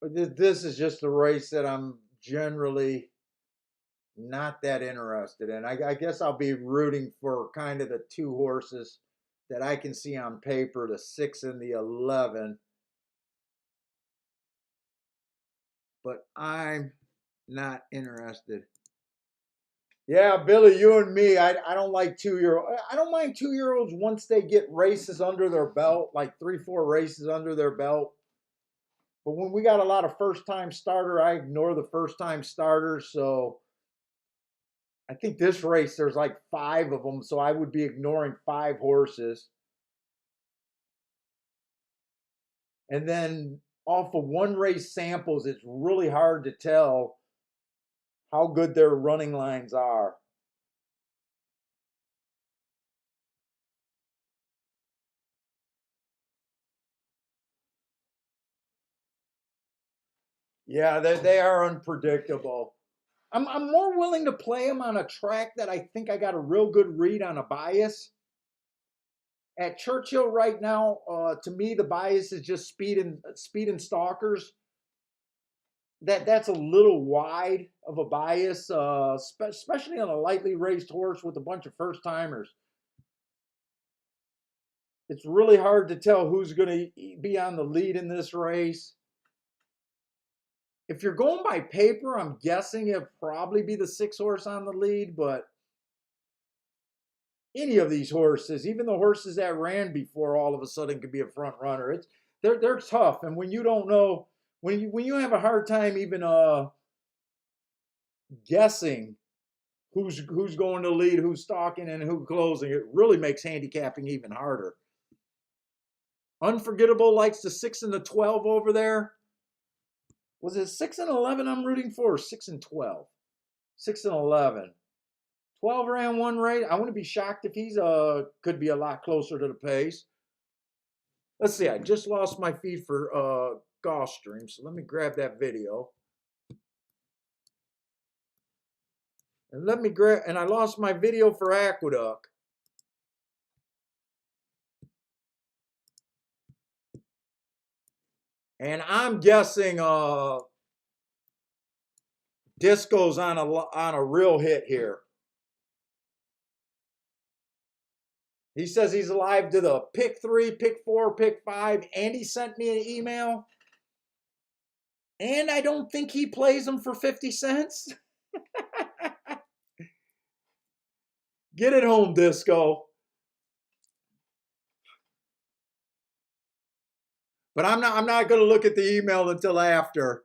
But this is just a race that I'm generally not that interested in. I guess I'll be rooting for kind of the 2 horses that I can see on paper, the 6 and the 11. But I'm not interested. Yeah, Billy, you and me, I don't like 2-year-old. I don't mind 2-year-olds once they get races under their belt, like 3, 4 races under their belt. But when we got a lot of first time starter, I ignore the first time starters. So I think this race, there's like 5 of them. So I would be ignoring 5 horses. And then off of one race samples, it's really hard to tell how good their running lines are. Yeah, they are unpredictable. I'm more willing to play them on a track that I think I got a real good read on a bias. At Churchill right now, to me, the bias is just speed and stalkers. That's a little wide of a bias, especially on a lightly raced horse with a bunch of first timers. It's really hard to tell who's going to be on the lead in this race. If you're going by paper, I'm guessing it'd probably be the 6 horse on the lead, but any of these horses, even the horses that ran before, all of a sudden could be a front runner. They're tough, and when you don't know, when you have a hard time even guessing who's going to lead, who's stalking, and who's closing, it really makes handicapping even harder. Unforgettable likes the 6 and the 12 over there. Was it 6 and 11 I'm rooting for, or 6 and 12? 6 and 11. 12 ran one race. I wouldn't be shocked if he's could be a lot closer to the pace. Let's see. I just lost my feed for Gulfstream, so let me grab that video. And let me grab. And I lost my video for Aqueduct. And I'm guessing Disco's on a real hit here. He says he's alive to the pick 3, pick 4, pick 5, and he sent me an email. And I don't think he plays them for 50 cents. Get it home, Disco. But I'm not going to look at the email until after.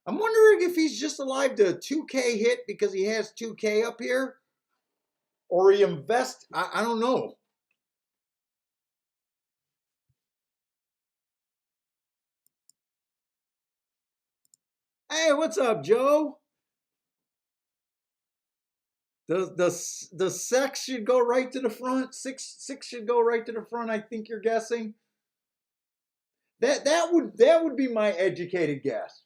I'm wondering if he's just alive to a 2K hit because he has 2K up here, or he invests. I don't know. Hey, what's up, Joe? The sex should go right to the front. Six should go right to the front. I think you're guessing. That would be my educated guess.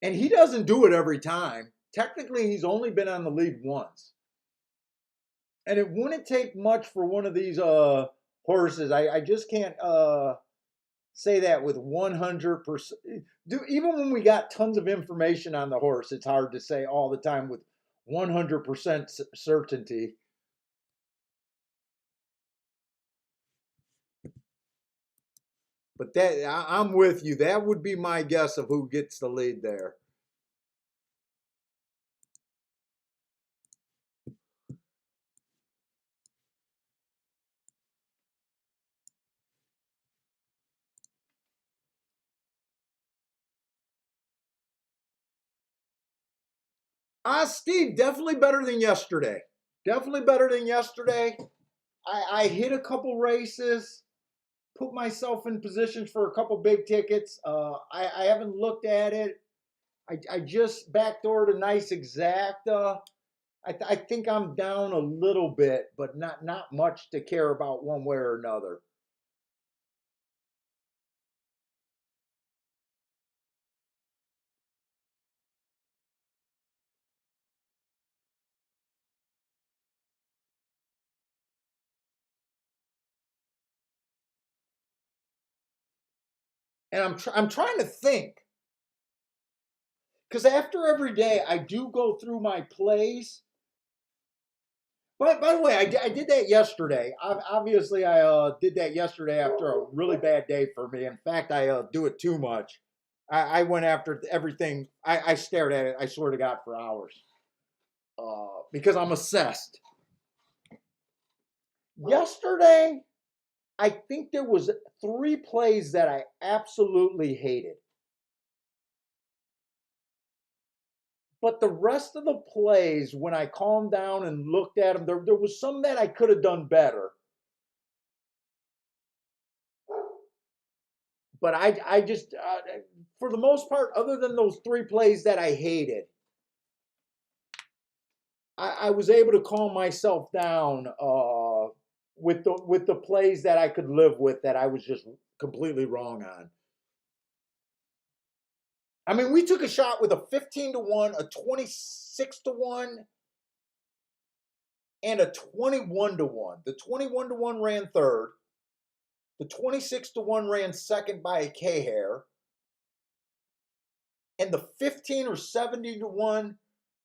And he doesn't do it every time. Technically, he's only been on the lead once. And it wouldn't take much for one of these horses. I just can't say that with 100%. Even when we got tons of information on the horse, it's hard to say all the time with 100% certainty. But I'm with you. That would be my guess of who gets the lead there. Steve, definitely better than yesterday. Definitely better than yesterday. I hit a couple races, put myself in positions for a couple big tickets. I haven't looked at it. I just backdoored a nice exacta. I think I'm down a little bit, but not much to care about one way or another. And I'm trying to think because after every day I do go through my plays. But by the way, I did that yesterday. Obviously, I did that yesterday after a really bad day for me. In fact, I do it too much. I went after everything. I stared at it. I swear to God for hours because I'm obsessed. Yesterday, I think there was three plays that I absolutely hated. But the rest of the plays, when I calmed down and looked at them, there was some that I could have done better. But I just, for the most part, other than those three plays that I hated, I was able to calm myself down with the plays that I could live with that I was just completely wrong on. I mean, we took a shot with a 15-1, a 26-1, and a 21-1. The 21-1 ran third. The 26-1 ran second by a K hair. And the 15 or 70-1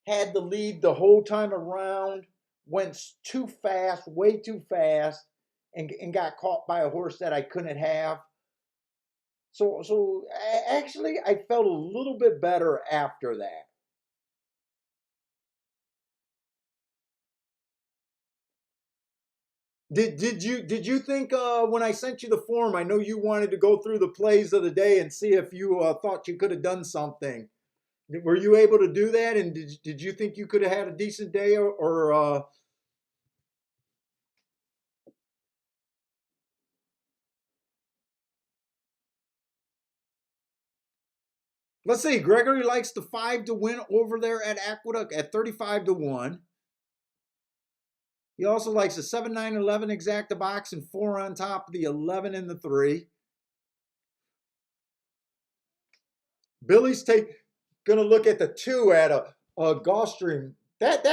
had the lead the whole time around, went too fast, way too fast, and got caught by a horse that I couldn't have. So actually, I felt a little bit better after that. Did you think when I sent you the form? I know you wanted to go through the plays of the day and see if you thought you could have done something. Were you able to do that? And did you think you could have had a decent day or let's see. Gregory likes the 5 to win over there at Aqueduct at 35-1. He also likes the 7, 9, 11 exacta box and 4 on top of the 11 and the 3. Billy's gonna look at the 2 at a Gulfstream. That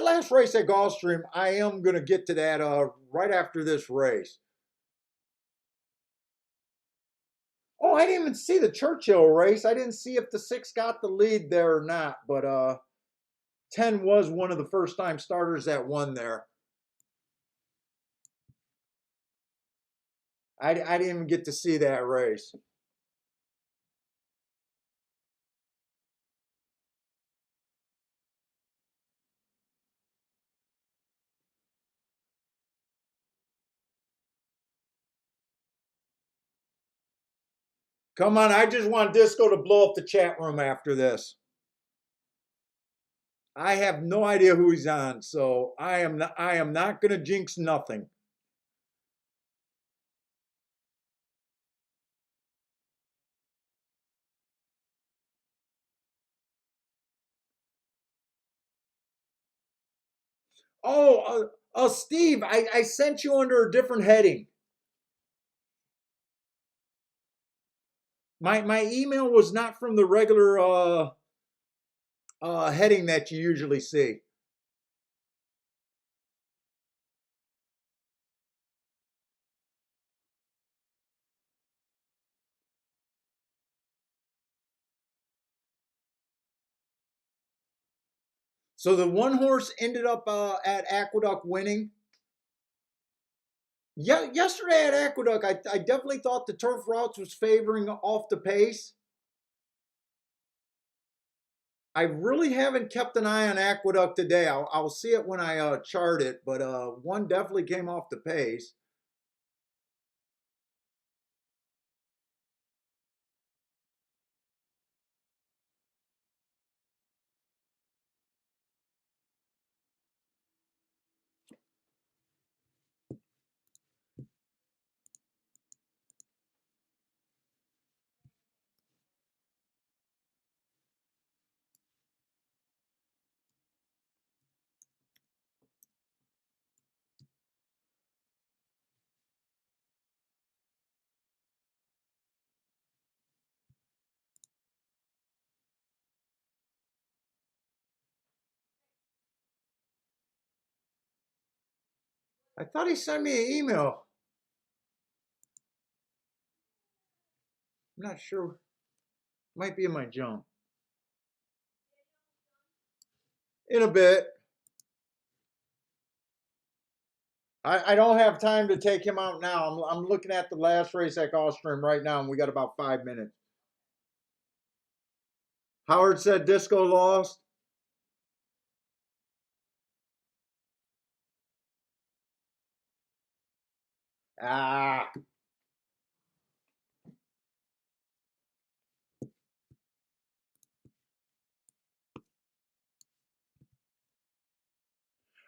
last race at Gulfstream, I am gonna get to that right after this race. Oh, I didn't even see the Churchill race. I didn't see if the 6 got the lead there or not, but 10 was one of the first time starters that won there. I didn't even get to see that race. Come on, I just want Disco to blow up the chat room after this. I have no idea who he's on, so I am not gonna jinx nothing. Oh, Steve, I sent you under a different heading. My email was not from the regular heading that you usually see. So the one horse ended up at Aqueduct winning. Yeah, yesterday at Aqueduct, I definitely thought the turf routes was favoring off the pace. I really haven't kept an eye on Aqueduct today. I'll see it when I chart it, but one definitely came off the pace. I thought he sent me an email. I'm not sure. Might be in my junk. In a bit. I don't have time to take him out now. I'm looking at the last race at Gulfstream right now, and we got about 5 minutes. Howard said Disco lost. Ah.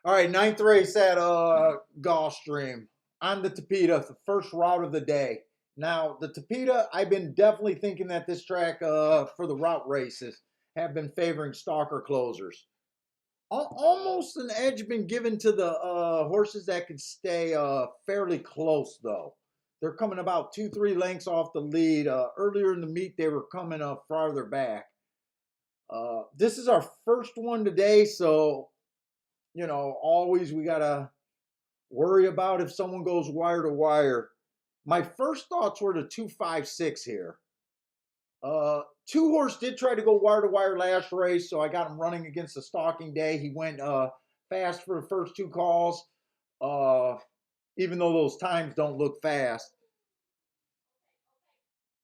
All right, ninth race at Gulfstream on the Tapeta, the first route of the day. Now, the Tapeta, I've been definitely thinking that this track for the route races have been favoring stalker closers. Almost an edge been given to the horses that can stay fairly close, though. They're coming about 2, 3 lengths off the lead. Earlier in the meet, they were coming farther back. This is our first one today, so always we gotta worry about if someone goes wire to wire. My first thoughts were the 256 here. Two horse did try to go wire to wire last race, so I got him running against the stalking day. He went fast for the first 2 calls, uh, even though those times don't look fast.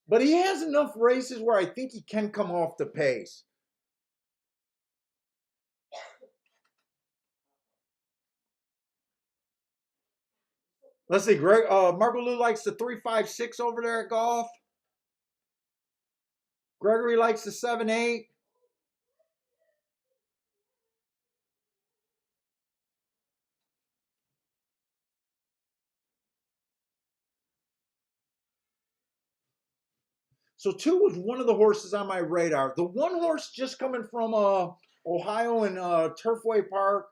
But he has enough races where I think he can come off the pace. Let's see, Greg. Margot Lou likes the 356 over there at golf. Gregory likes the 7-8. So two was one of the horses on my radar. The one horse just coming from Ohio and Turfway Park.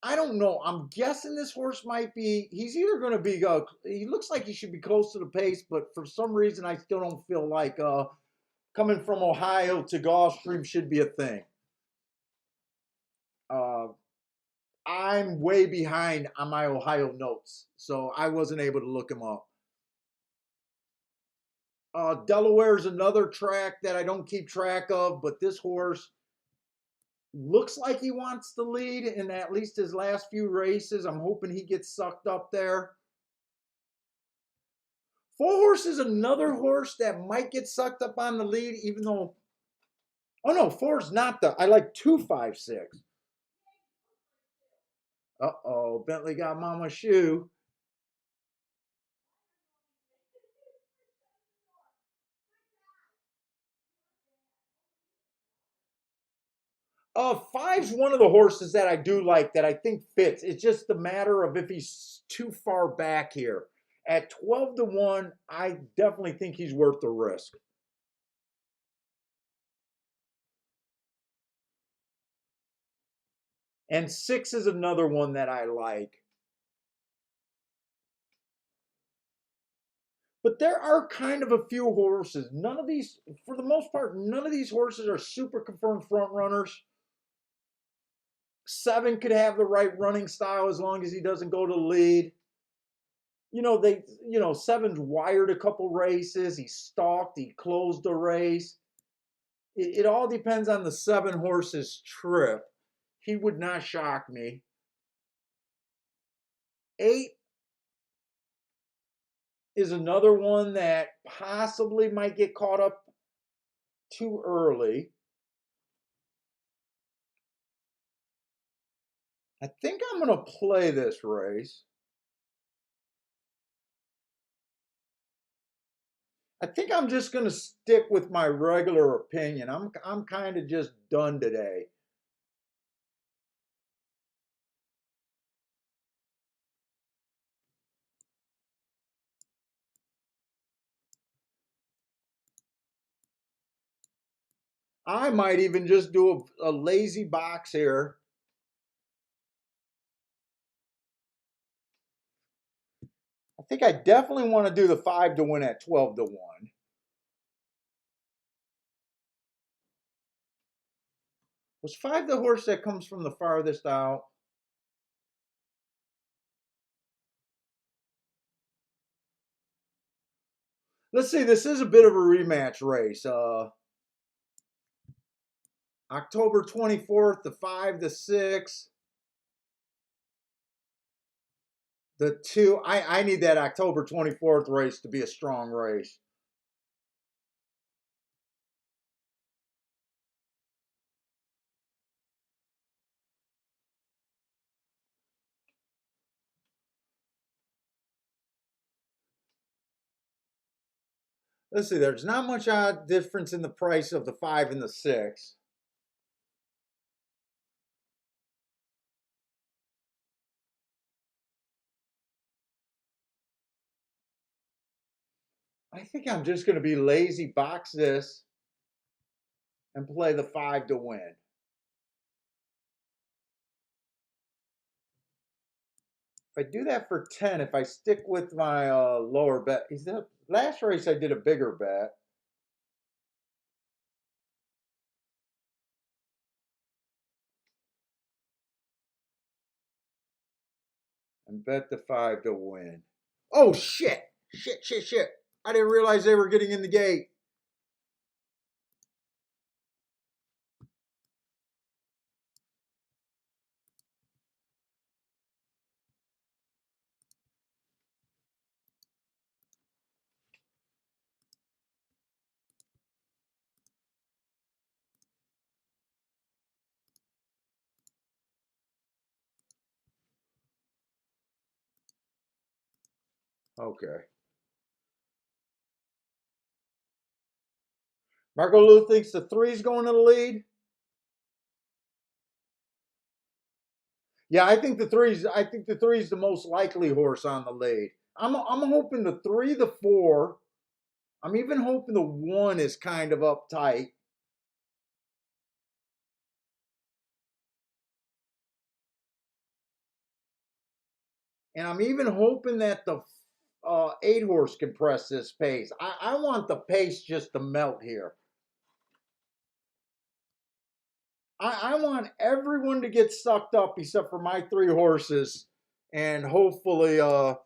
I don't know. I'm guessing this horse might be. He's either going to be. He looks like he should be close to the pace, but for some reason, I still don't feel like coming from Ohio to Gulfstream should be a thing. Uh, I'm way behind on my Ohio notes, so I wasn't able to look him up. Delaware is another track that I don't keep track of, but this horse looks like he wants the lead in at least his last few races. I'm hoping he gets sucked up there. Four Horse is another horse that might get sucked up on the lead, even though. Oh no, four's not the. I like 256. Uh oh, Bentley got Mama's shoe. Five's one of the horses that I do like that I think fits. It's just a matter of if he's too far back here. At 12-1, I definitely think he's worth the risk. And 6 is another one that I like. But there are kind of a few horses. None of these, for the most part, none of these horses are super confirmed front runners. 7 could have the right running style as long as he doesn't go to lead. Seven's wired a couple races. He stalked, he closed a race. It all depends on the 7 horse's trip. He would not shock me. 8 is another one that possibly might get caught up too early. I think I'm going to play this race. I think I'm just going to stick with my regular opinion. I'm kind of just done today. I might even just do a lazy box here. I think I definitely want to do the 5 to win at 12 to 1. Was 5 the horse that comes from the farthest out? Let's see, this is a bit of a rematch race. October 24th, the 5 to 6. The 2, I need that October 24th race to be a strong race. Let's see, there's not much difference in the price of the 5 and the 6. I think I'm just going to be lazy, box this, and play the 5 to win. If I do that for 10, if I stick with my lower bet, last race I did a bigger bet. And bet the 5 to win. Oh, shit. Shit. I didn't realize they were getting in the gate. Okay. Marco Lou thinks the 3's going to the lead. Yeah, I think the 3's the most likely horse on the lead. I'm hoping the 3, the 4. I'm even hoping the 1 is kind of uptight. And I'm even hoping that the 8 horse can press this pace. I want the pace just to melt here. I want everyone to get sucked up except for my 3 horses. And hopefully no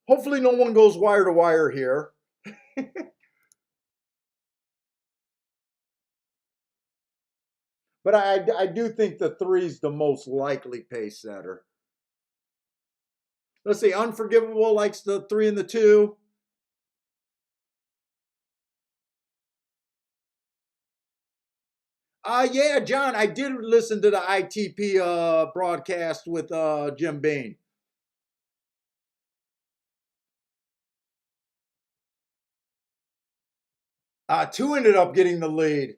one goes wire to wire here. But I do think the 3's the most likely pace setter. Let's see, Unforgivable likes the 3 and the 2. Yeah, John, I did listen to the ITP broadcast with Jim Bean. 2 ended up getting the lead.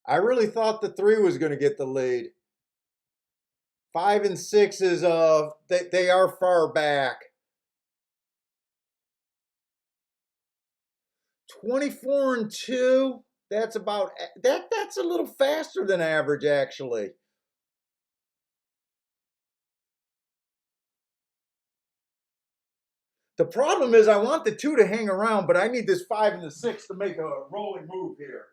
I really thought the 3 was going to get the lead. 5 and 6 is they are far back. 24 and 2. That's about that's a little faster than average, actually. The problem is I want the 2 to hang around, but I need this 5 and the 6 to make a rolling move here.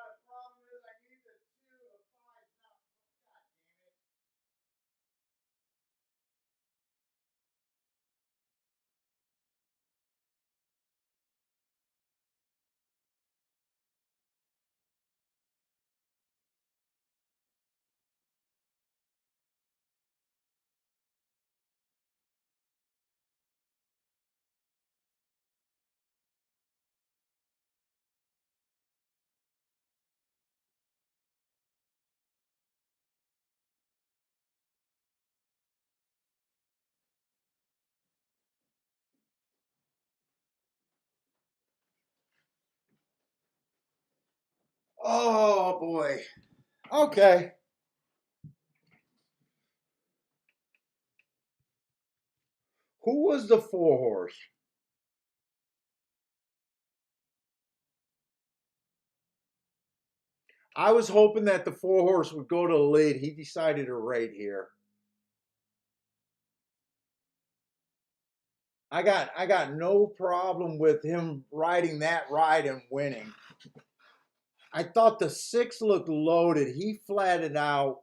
The problem is I need the 2 to 5 now. God damn it. Oh boy. Okay. Who was the 4 horse? I was hoping that the 4 horse would go to the lead. He decided to rate here. I got no problem with him riding that ride and winning. I thought the 6 looked loaded. He flatted out.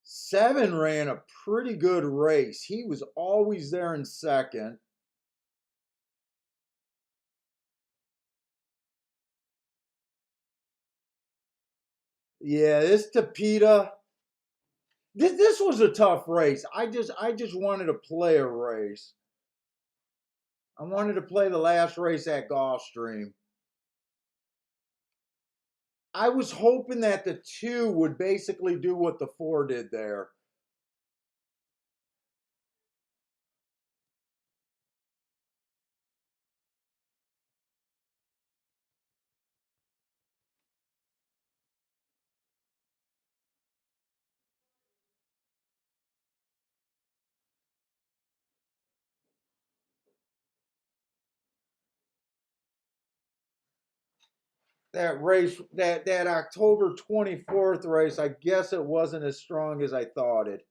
7 ran a pretty good race. He was always there in second. Yeah, this Tapita. This was a tough race. I just wanted to play a race. I wanted to play the last race at Gulfstream. I was hoping that the 2 would basically do what the 4 did there. That race, that October 24th race, I guess it wasn't as strong as I thought it.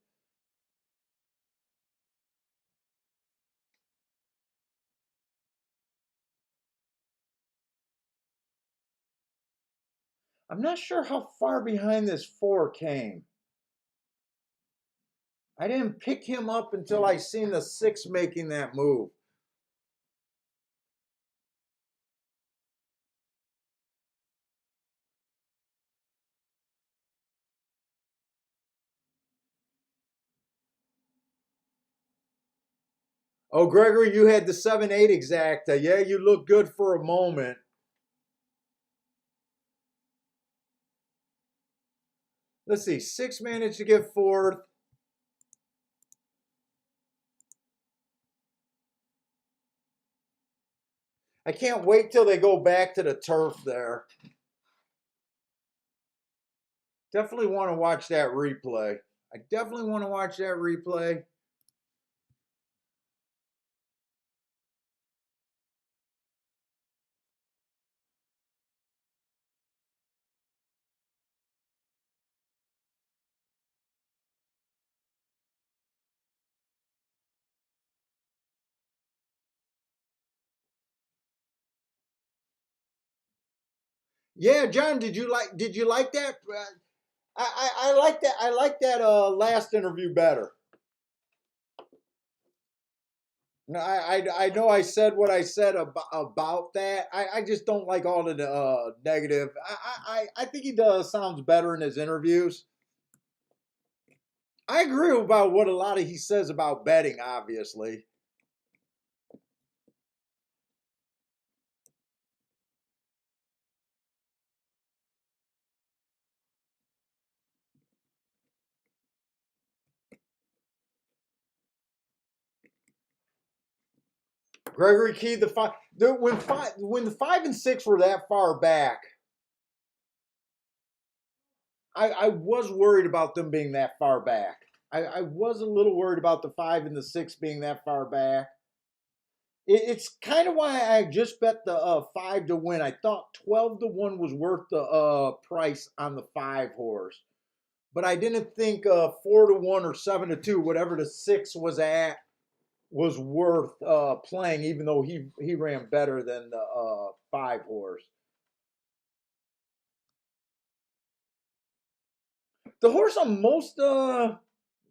I'm not sure how far behind this 4 came. I didn't pick him up until I seen the 6 making that move. Oh, Gregory, you had the 7-8 exacta. Yeah, you looked good for a moment. Let's see, 6 managed to get 4th. I can't wait till they go back to the turf there. Definitely want to watch that replay. I definitely want to watch that replay. Yeah, John, did you like that? I like that. I like that last interview better. No, I know I said what I said about that. I just don't like all the negative. I think he does sounds better in his interviews. I agree about what a lot of he says about betting, obviously. Gregory Key, when the 5 and 6 were that far back, I was worried about them being that far back. I was a little worried about the 5 and the 6 being that far back. It's kind of why I just bet the 5 to win. I thought 12 to 1 was worth the price on the 5 horse, but I didn't think 4 to 1 or 7 to 2, whatever the 6 was at, was worth playing, even though he ran better than the 5 horse. The horse I'm most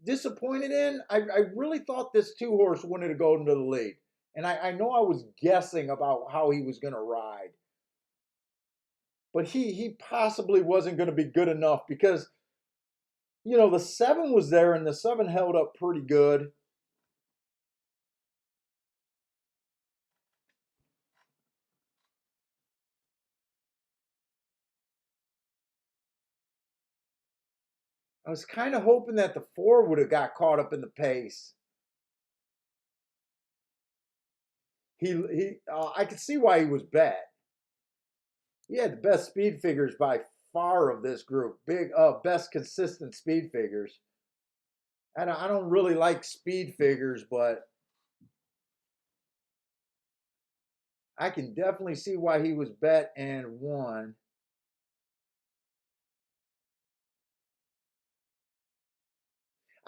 disappointed in, I really thought this 2 horse wanted to go into the lead. And I know I was guessing about how he was going to ride. But he possibly wasn't going to be good enough because, the 7 was there and the 7 held up pretty good. I was kind of hoping that the 4 would have got caught up in the pace. I could see why he was bet. He had the best speed figures by far of this group. Best consistent speed figures. I don't really like speed figures, but I can definitely see why he was bet and won.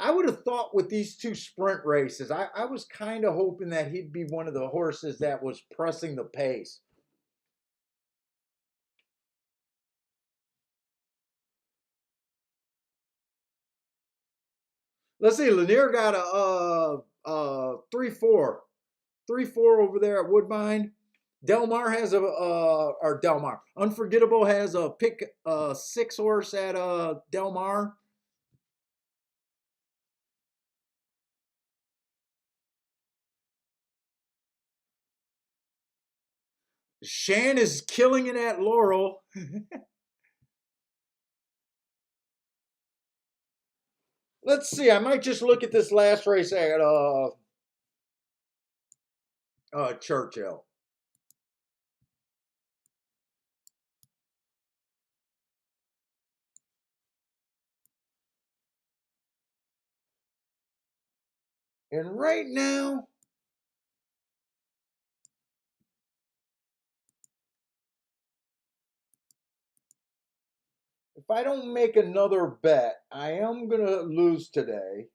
I would have thought with these 2 sprint races, I was kind of hoping that he'd be one of the horses that was pressing the pace. Let's see, Lanier got a 3-4. 3-4 over there at Woodbine. Delmar has or Delmar. Unforgettable has a pick 6 horse at Delmar. Shan is killing it at Laurel. Let's see. I might just look at this last race at Churchill. And right now, if I don't make another bet, I am going to lose today.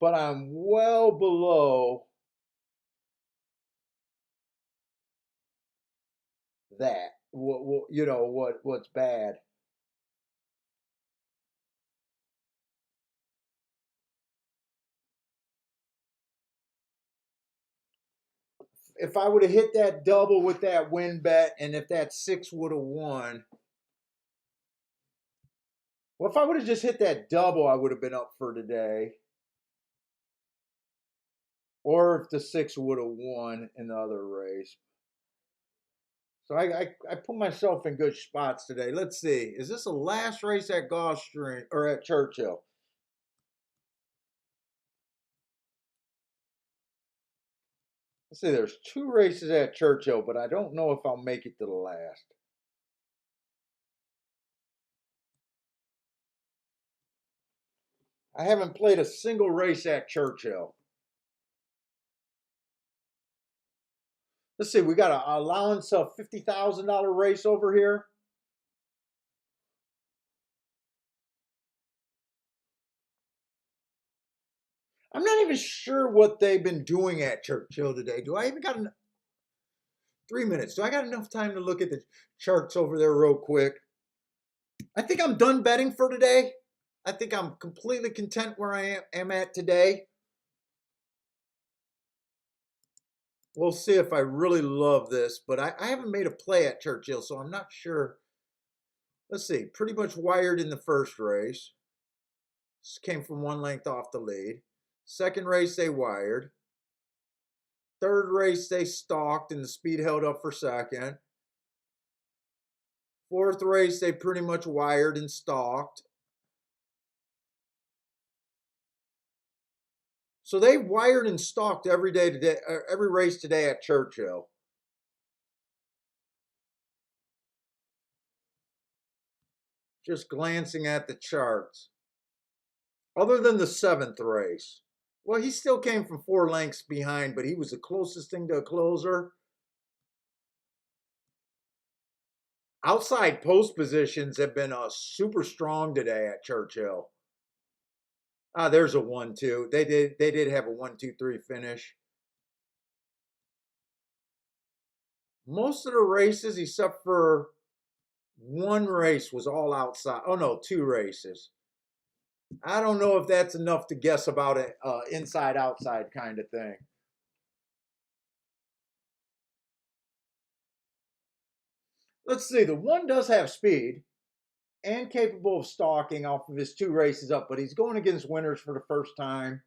But I'm well below that. What's bad. If I would have hit that double with that win bet, and if that 6 would have won, well, if I would have just hit that double, I would have been up for today. Or if the 6 would have won in the other race. So I put myself in good spots today. Let's see. Is this the last race at Gulfstream or at Churchill? Let's see. There's 2 races at Churchill, but I don't know if I'll make it to the last. I haven't played a single race at Churchill. Let's see. We got an allowance of $50,000 race over here. I'm not even sure what they've been doing at Churchill today. Do I even got 3 minutes? Do I got enough time to look at the charts over there real quick? I think I'm done betting for today. I think I'm completely content where I am at today. We'll see if I really love this, but I haven't made a play at Churchill, so I'm not sure. Let's see. Pretty much wired in the first race. This came from 1 length off the lead. Second race, they wired. Third race, they stalked and the speed held up for second. Fourth race, they pretty much wired and stalked. So they wired and stalked every day today, every race today at Churchill. Just glancing at the charts. Other than the 7th race. Well, he still came from 4 lengths behind, but he was the closest thing to a closer. Outside post positions have been super strong today at Churchill. There's a 1-2. They did have a 1-2-3 finish. Most of the races, except for one race, was all outside. Oh no, 2 races. I don't know if that's enough to guess about it, inside outside kind of thing. Let's see. The 1 does have speed and capable of stalking off of his 2 races up, but he's going against winners for the first time.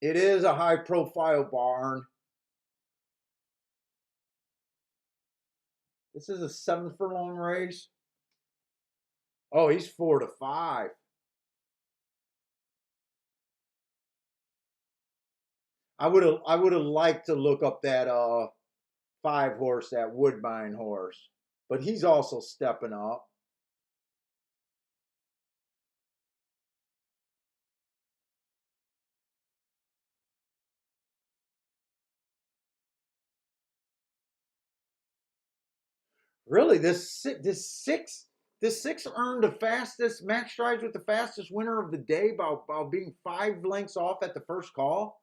It is a high profile barn. This is a 7 furlong race. Oh, he's 4-5. I would have liked to look up that 5 horse, that Woodbine horse, but he's also stepping up. Really, this six earned the fastest match strides with the fastest winner of the day by being 5 lengths off at the first call.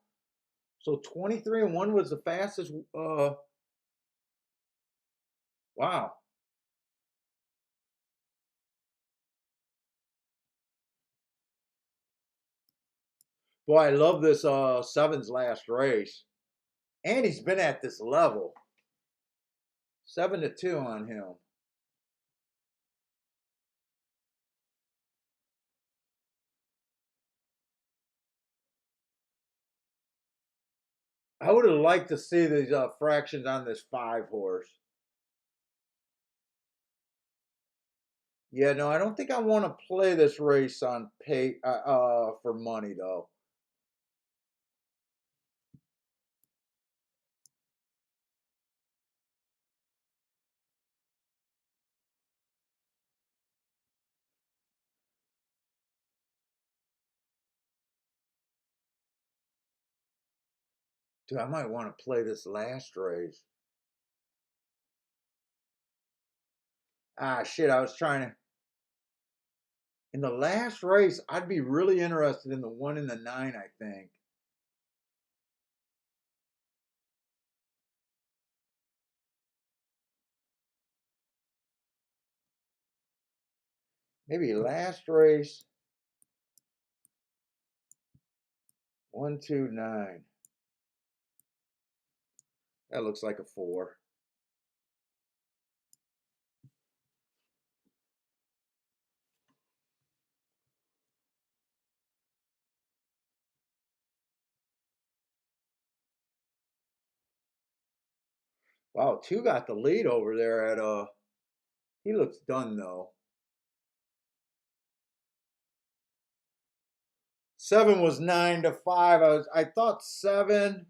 So 23-1 was the fastest. Wow. Boy, I love this 7's last race. And he's been at this level. 7-2 on him. I would have liked to see these fractions on this 5 horse. Yeah, no, I don't think I want to play this race on pay for money though. Dude, I might want to play this last race. Shit, I was trying to. In the last race, I'd be really interested in the 1 and the 9, I think. Maybe last race. 1, 2, 9. That looks like a 4. Wow, 2 got the lead over there at he looks done though. 7 was 9-5. I thought 7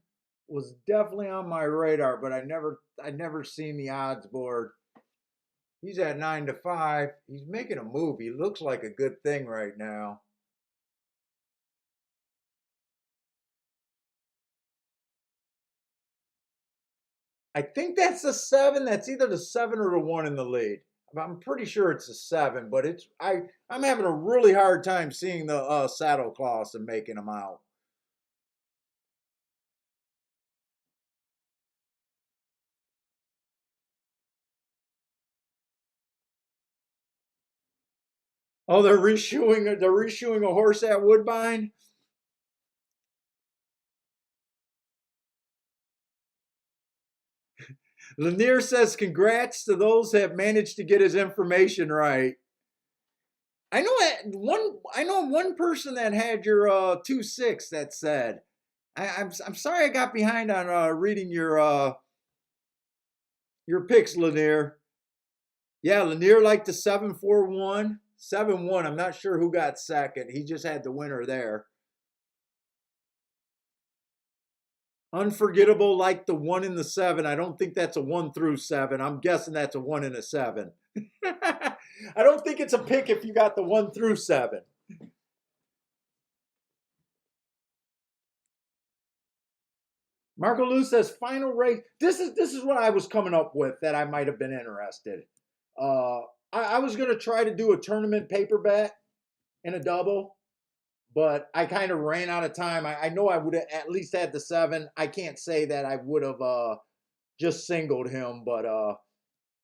was definitely on my radar, but I never seen the odds board. He's at 9-5. He's making a move. He looks like a good thing right now. I think that's the 7. That's either the 7 or the 1 in the lead. I'm pretty sure it's a 7, but I'm having a really hard time seeing the saddle cloths and making them out. Oh, they're reshoeing a horse at Woodbine. Lanier says, "Congrats to those that have managed to get his information right." I know one person that had your 2-6 that said. I'm sorry I got behind on reading your picks, Lanier. Yeah, Lanier liked the 7-4-1. 7-1. I'm not sure who got second. He just had the winner there. Unforgettable, like the 1 and the 7. I don't think that's a 1 through 7. I'm guessing that's a 1 and a 7. I don't think it's a pick if you got the 1 through 7. Marco Lou says final race. This is what I was coming up with that I might have been interested. I was going to try to do a tournament paper bet in a double, but I kind of ran out of time. I know I would have at least had the 7. I can't say that I would have just singled him, but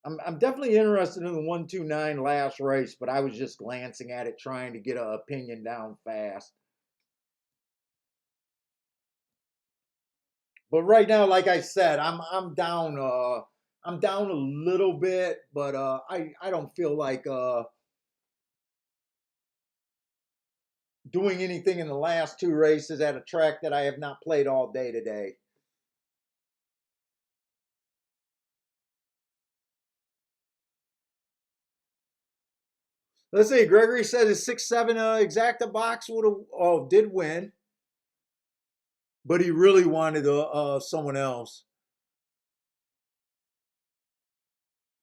I'm definitely interested in the 129 last race. But I was just glancing at it, trying to get an opinion down fast. But right now, like I said, I'm down. I'm down a little bit, but I don't feel like doing anything in the last 2 races at a track that I have not played all day today. Let's see. Gregory said his 6-7 exacta box did win, but he really wanted someone else.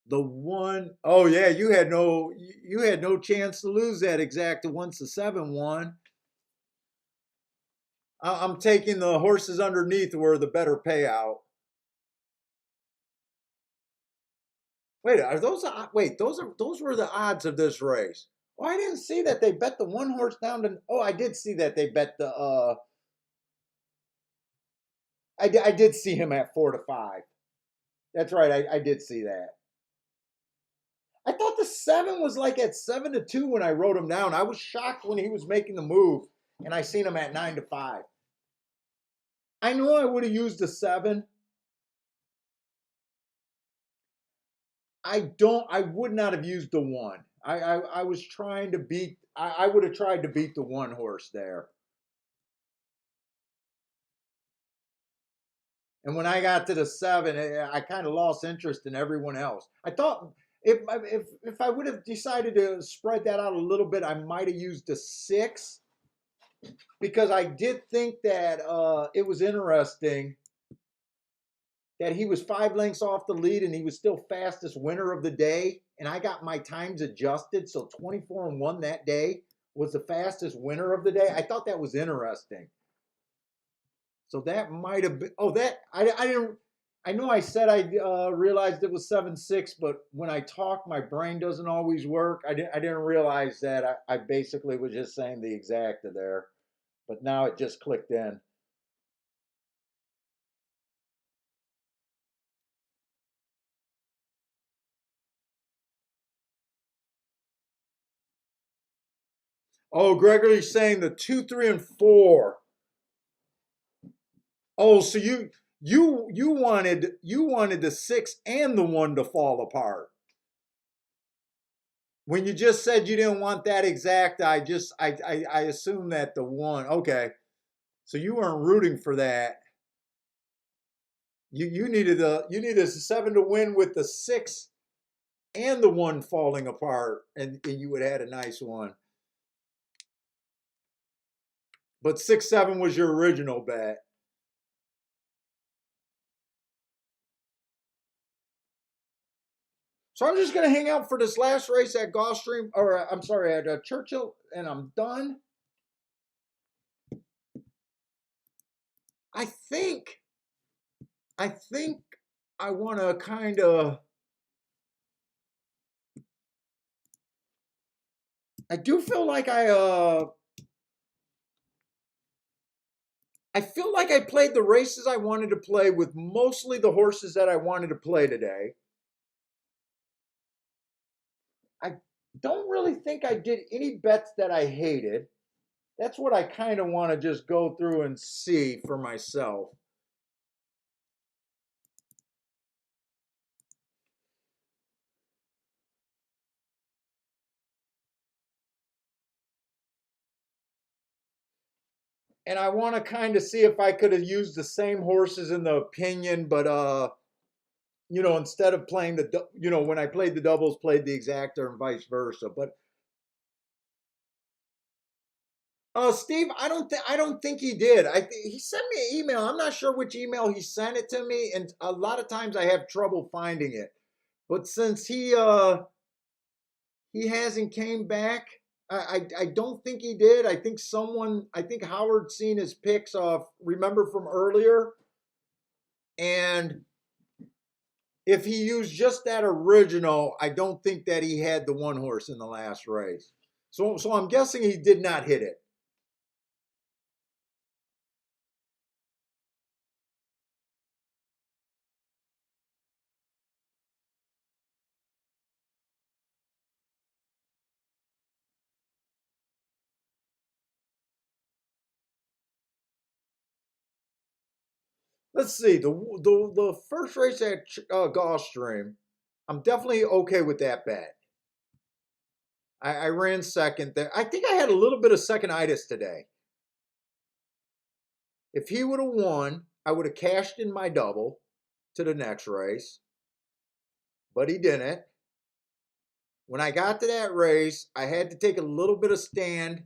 The 1, oh yeah, you had no chance to lose that exacta once the 7 won. I'm taking the horses underneath were the better payout. Wait, those were the odds of this race. Oh, I didn't see that they bet the 1 horse down to. Oh, I did see that they bet the. I did see him at 4-5. That's right. I did see that. I thought the 7 was like at 7-2 when I wrote him down. I was shocked when he was making the move, and I seen him at 9-5. I know I would have used the 7. I would not have used the 1. I was trying to beat. I would have tried to beat the 1 horse there. And when I got to the 7, I kind of lost interest in everyone else. I thought if I would have decided to spread that out a little bit, I might have used the 6, because I did think that it was interesting that he was 5 lengths off the lead and he was still fastest winner of the day. And I got my times adjusted, so 24-1 that day was the fastest winner of the day. I thought that was interesting. So that might have been. Oh, that I didn't. I know I said I realized it was 7-6, but when I talk, my brain doesn't always work. I didn't realize that. I basically was just saying the exacta there, but now it just clicked in. Oh, Gregory's saying the 2, 3, and 4. Oh, so you wanted the 6 and the 1 to fall apart. When you just said you didn't want that exact, I assumed that the 1. Okay, so you weren't rooting for that. You needed a 7 to win with the 6 and the 1 falling apart, and you would have had a nice one. But 6-7 was your original bet. So I'm just going to hang out for this last race at Gulfstream, or I'm sorry, at Churchill, and I'm done. I think I want to kind of. I do feel like I feel like I played the races I wanted to play with mostly the horses that I wanted to play today. I don't really think I did any bets that I hated. That's what I kind of want to just go through and see for myself. And I want to kind of see if I could have used the same horses in the opinion, but instead of playing when I played the doubles, played the exacta and vice versa. But Steve, I don't think he did. He sent me an email. I'm not sure which email he sent it to me, and a lot of times I have trouble finding it. But since he hasn't came back, I don't think he did. I think Howard seen his picks off. Remember from earlier, and if he used just that original, I don't think that he had the one horse in the last race. So I'm guessing he did not hit it. Let's see the first race at Gulfstream. I'm definitely okay with that bet. I ran second there. I think I had a little bit of seconditis today. If he would have won, I would have cashed in my double to the next race, but he didn't. When I got to that race, I had to take a little bit of stand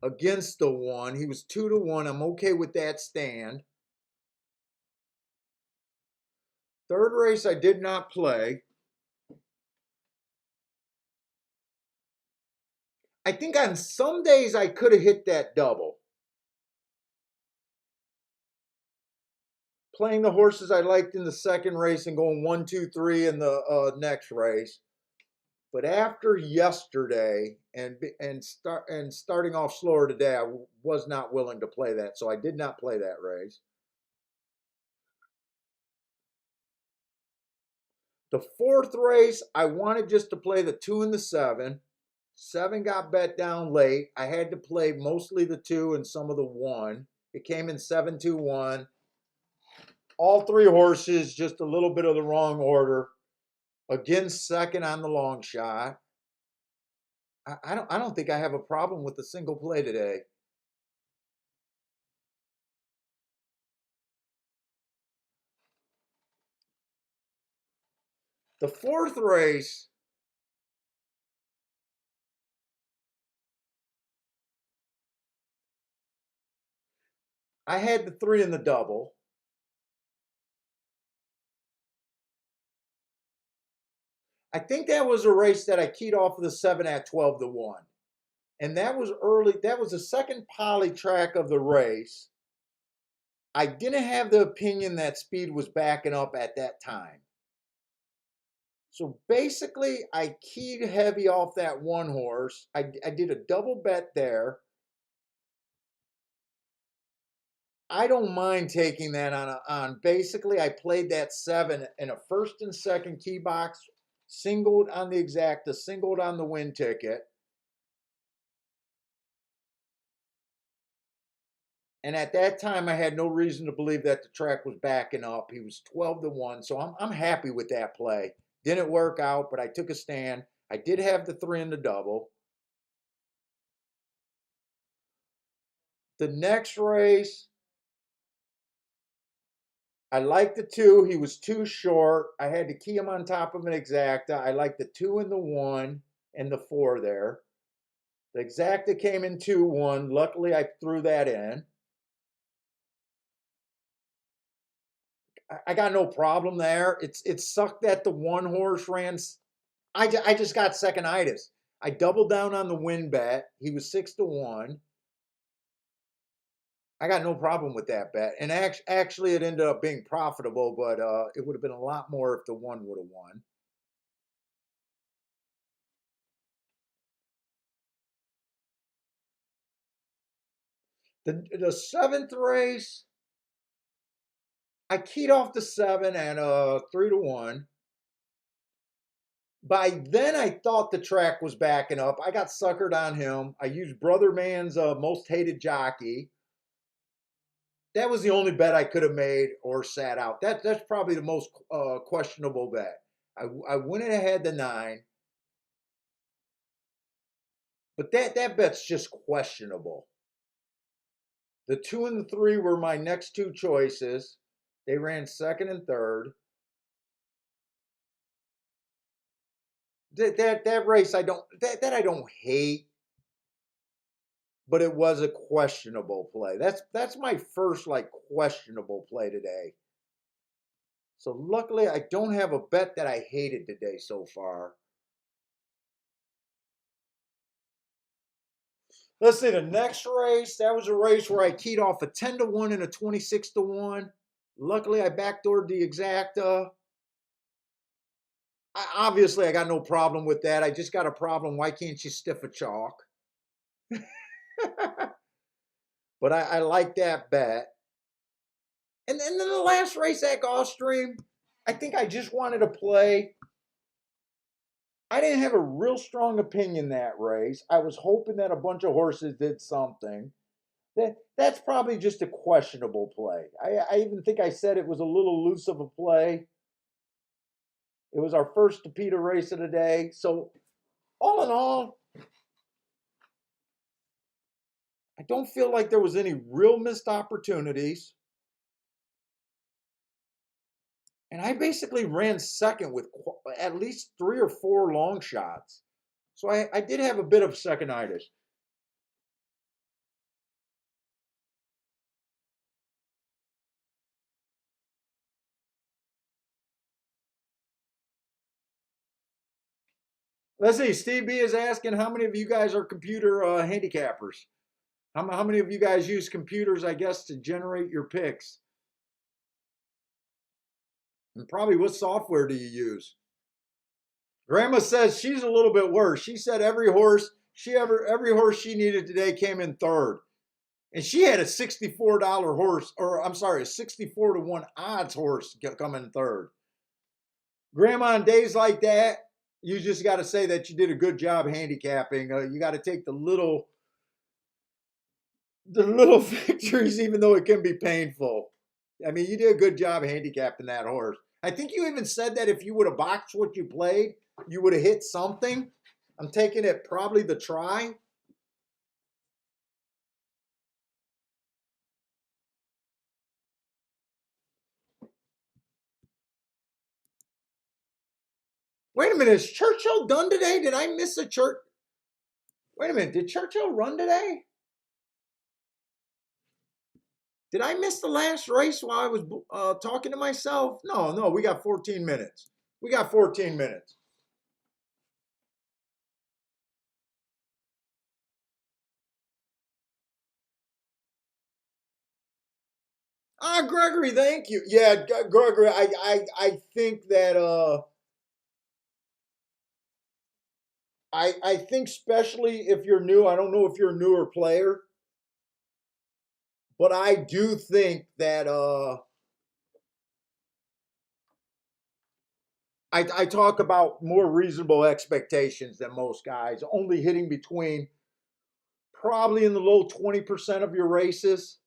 against the one. He was 2-1. I'm okay with that stand. Third race, I did not play. I think on some days I could have hit that double. Playing the horses I liked in the second race and going 1, 2, 3 in the next race. But after yesterday and starting off slower today, I was not willing to play that, so I did not play that race. The fourth race, I wanted just to play the 2 and the 7. 7 got bet down late. I had to play mostly the 2 and some of the 1. It came in 7-2-1. All 3 horses, just a little bit of the wrong order. Again, second on the long shot. I don't think I have a problem with the single play today. The fourth race, I had the 3 in the double. I think that was a race that I keyed off of the 7 at 12-1. And that was early. That was the second poly track of the race. I didn't have the opinion that speed was backing up at that time. So basically, I keyed heavy off that one horse. I did a double bet there. I don't mind taking that on. Basically, I played that 7 in a first and second key box, singled on the exacta, singled on the win ticket. And at that time, I had no reason to believe that the track was backing up. He was 12-1, so I'm happy with that play. Didn't work out, but I took a stand. I did have the 3 in the double. The next race, I liked the 2. He was too short. I had to key him on top of an exacta. I liked the 2 and the 1 and the 4 there. The exacta came in 2-1. Luckily, I threw that in. I got no problem there. It sucked that the one horse ran. I just got seconditis. I doubled down on the win bet. He was 6-1. I got no problem with that bet. And actually, it ended up being profitable, but it would have been a lot more if the 1 would have won. The seventh race, I keyed off the 7 at 3-1. By then, I thought the track was backing up. I got suckered on him. I used Brother Man's most hated jockey. That was the only bet I could have made or sat out. That's probably the most questionable bet. I went ahead the 9, but that bet's just questionable. The 2 and the 3 were my next 2 choices. They ran second and third. That race I don't hate. but it was a questionable play. That's my first like questionable play today. So luckily I don't have a bet that I hated today so far. Let's see the next race. That was a race where I keyed off a 10-1 and a 26-1. Luckily I backdoored the exacta. Obviously I got no problem with that. I just got a problem. Why can't you stiff a chalk? But I like that bet. And then the last race at Gulfstream, I think I just wanted to play. I didn't have a real strong opinion that race. I was hoping that a bunch of horses did something. That's probably just a questionable play. I even think I said it was a little loose of a play. It was our first Tapeta race of the day. So all in all, I don't feel like there was any real missed opportunities. And I basically ran second with at least 3 or 4 long shots. So I did have a bit of seconditis. Let's see. Steve B is asking how many of you guys are computer handicappers? How many of you guys use computers, I guess, to generate your picks? And probably what software do you use? Grandma says she's a little bit worse. She said every horse she needed today came in third. And she had a $64 horse, or I'm sorry, a 64-1 odds horse come in third. Grandma, on days like that, you just got to say that you did a good job handicapping. You got to take the little victories, even though it can be painful. I mean, you did a good job handicapping that horse. I think you even said that if you would have boxed what you played, you would have hit something. I'm taking it probably the try. Wait a minute, is Churchill done today? Did I miss a church? Wait a minute, did Churchill run today? Did I miss the last race while I was talking to myself? No, we got 14 minutes. We got 14 minutes. Gregory, thank you. Yeah, Gregory, I think that I think especially if you're new, I don't know if you're a newer player, but I do think that I talk about more reasonable expectations than most guys, only hitting between probably in the low 20% of your races.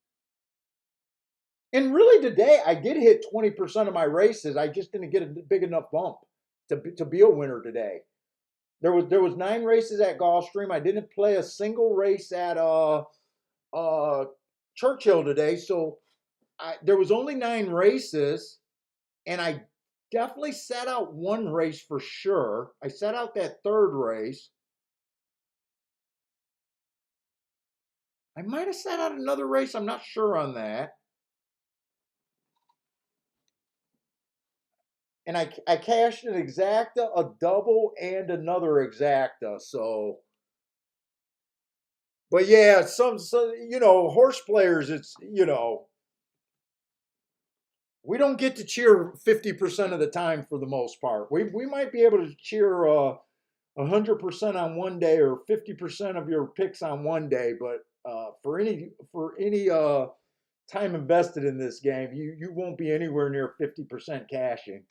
And really today, I did hit 20% of my races. I just didn't get a big enough bump to be a winner today. There was 9 races at Gulfstream. I didn't play a single race at Churchill today. So there was only 9 races, and I definitely sat out one race for sure. I sat out that third race. I might have sat out another race. I'm not sure on that. And I cashed an exacta, a double, and another exacta. So, but yeah, some horse players, it's we don't get to cheer 50% of the time for the most part. We might be able to cheer 100% on one day or 50% of your picks on one day, but for any time invested in this game, you won't be anywhere near 50% cashing.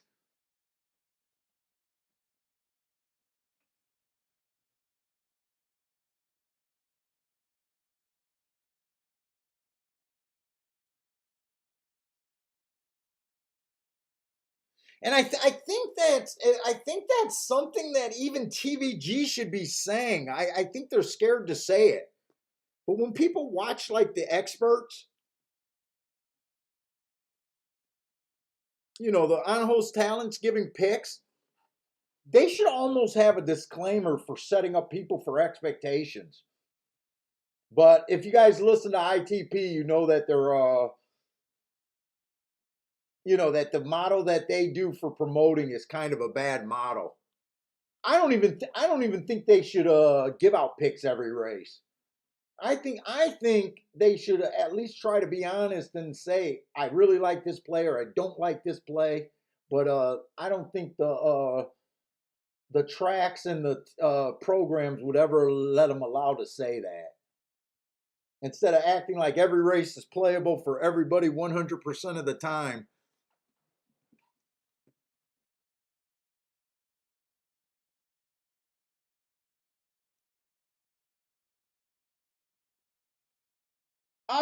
And I think that's something that even TVG should be saying. I think they're scared to say it. But when people watch like the experts, the on-host talents giving picks, they should almost have a disclaimer for setting up people for expectations. But if you guys listen to ITP, you know that they're that the model that they do for promoting is kind of a bad model. I don't even think they should give out picks every race. I think they should at least try to be honest and say, I really like this play or I don't like this play. But I don't think the tracks and the programs would ever let them allow to say that. Instead of acting like every race is playable for everybody 100% of the time.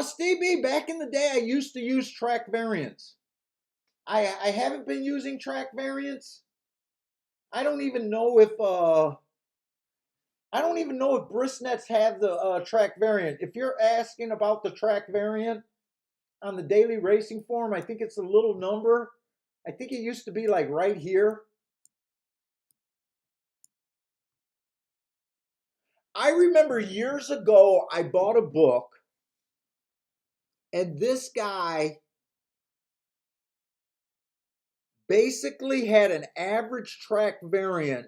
Steve B, back in the day, I used to use track variants. I haven't been using track variants. I don't even know if Brisnets have the track variant. If you're asking about the track variant on the daily racing form, I think it's a little number. I think it used to be like right here. I remember years ago, I bought a book, and this guy basically had an average track variant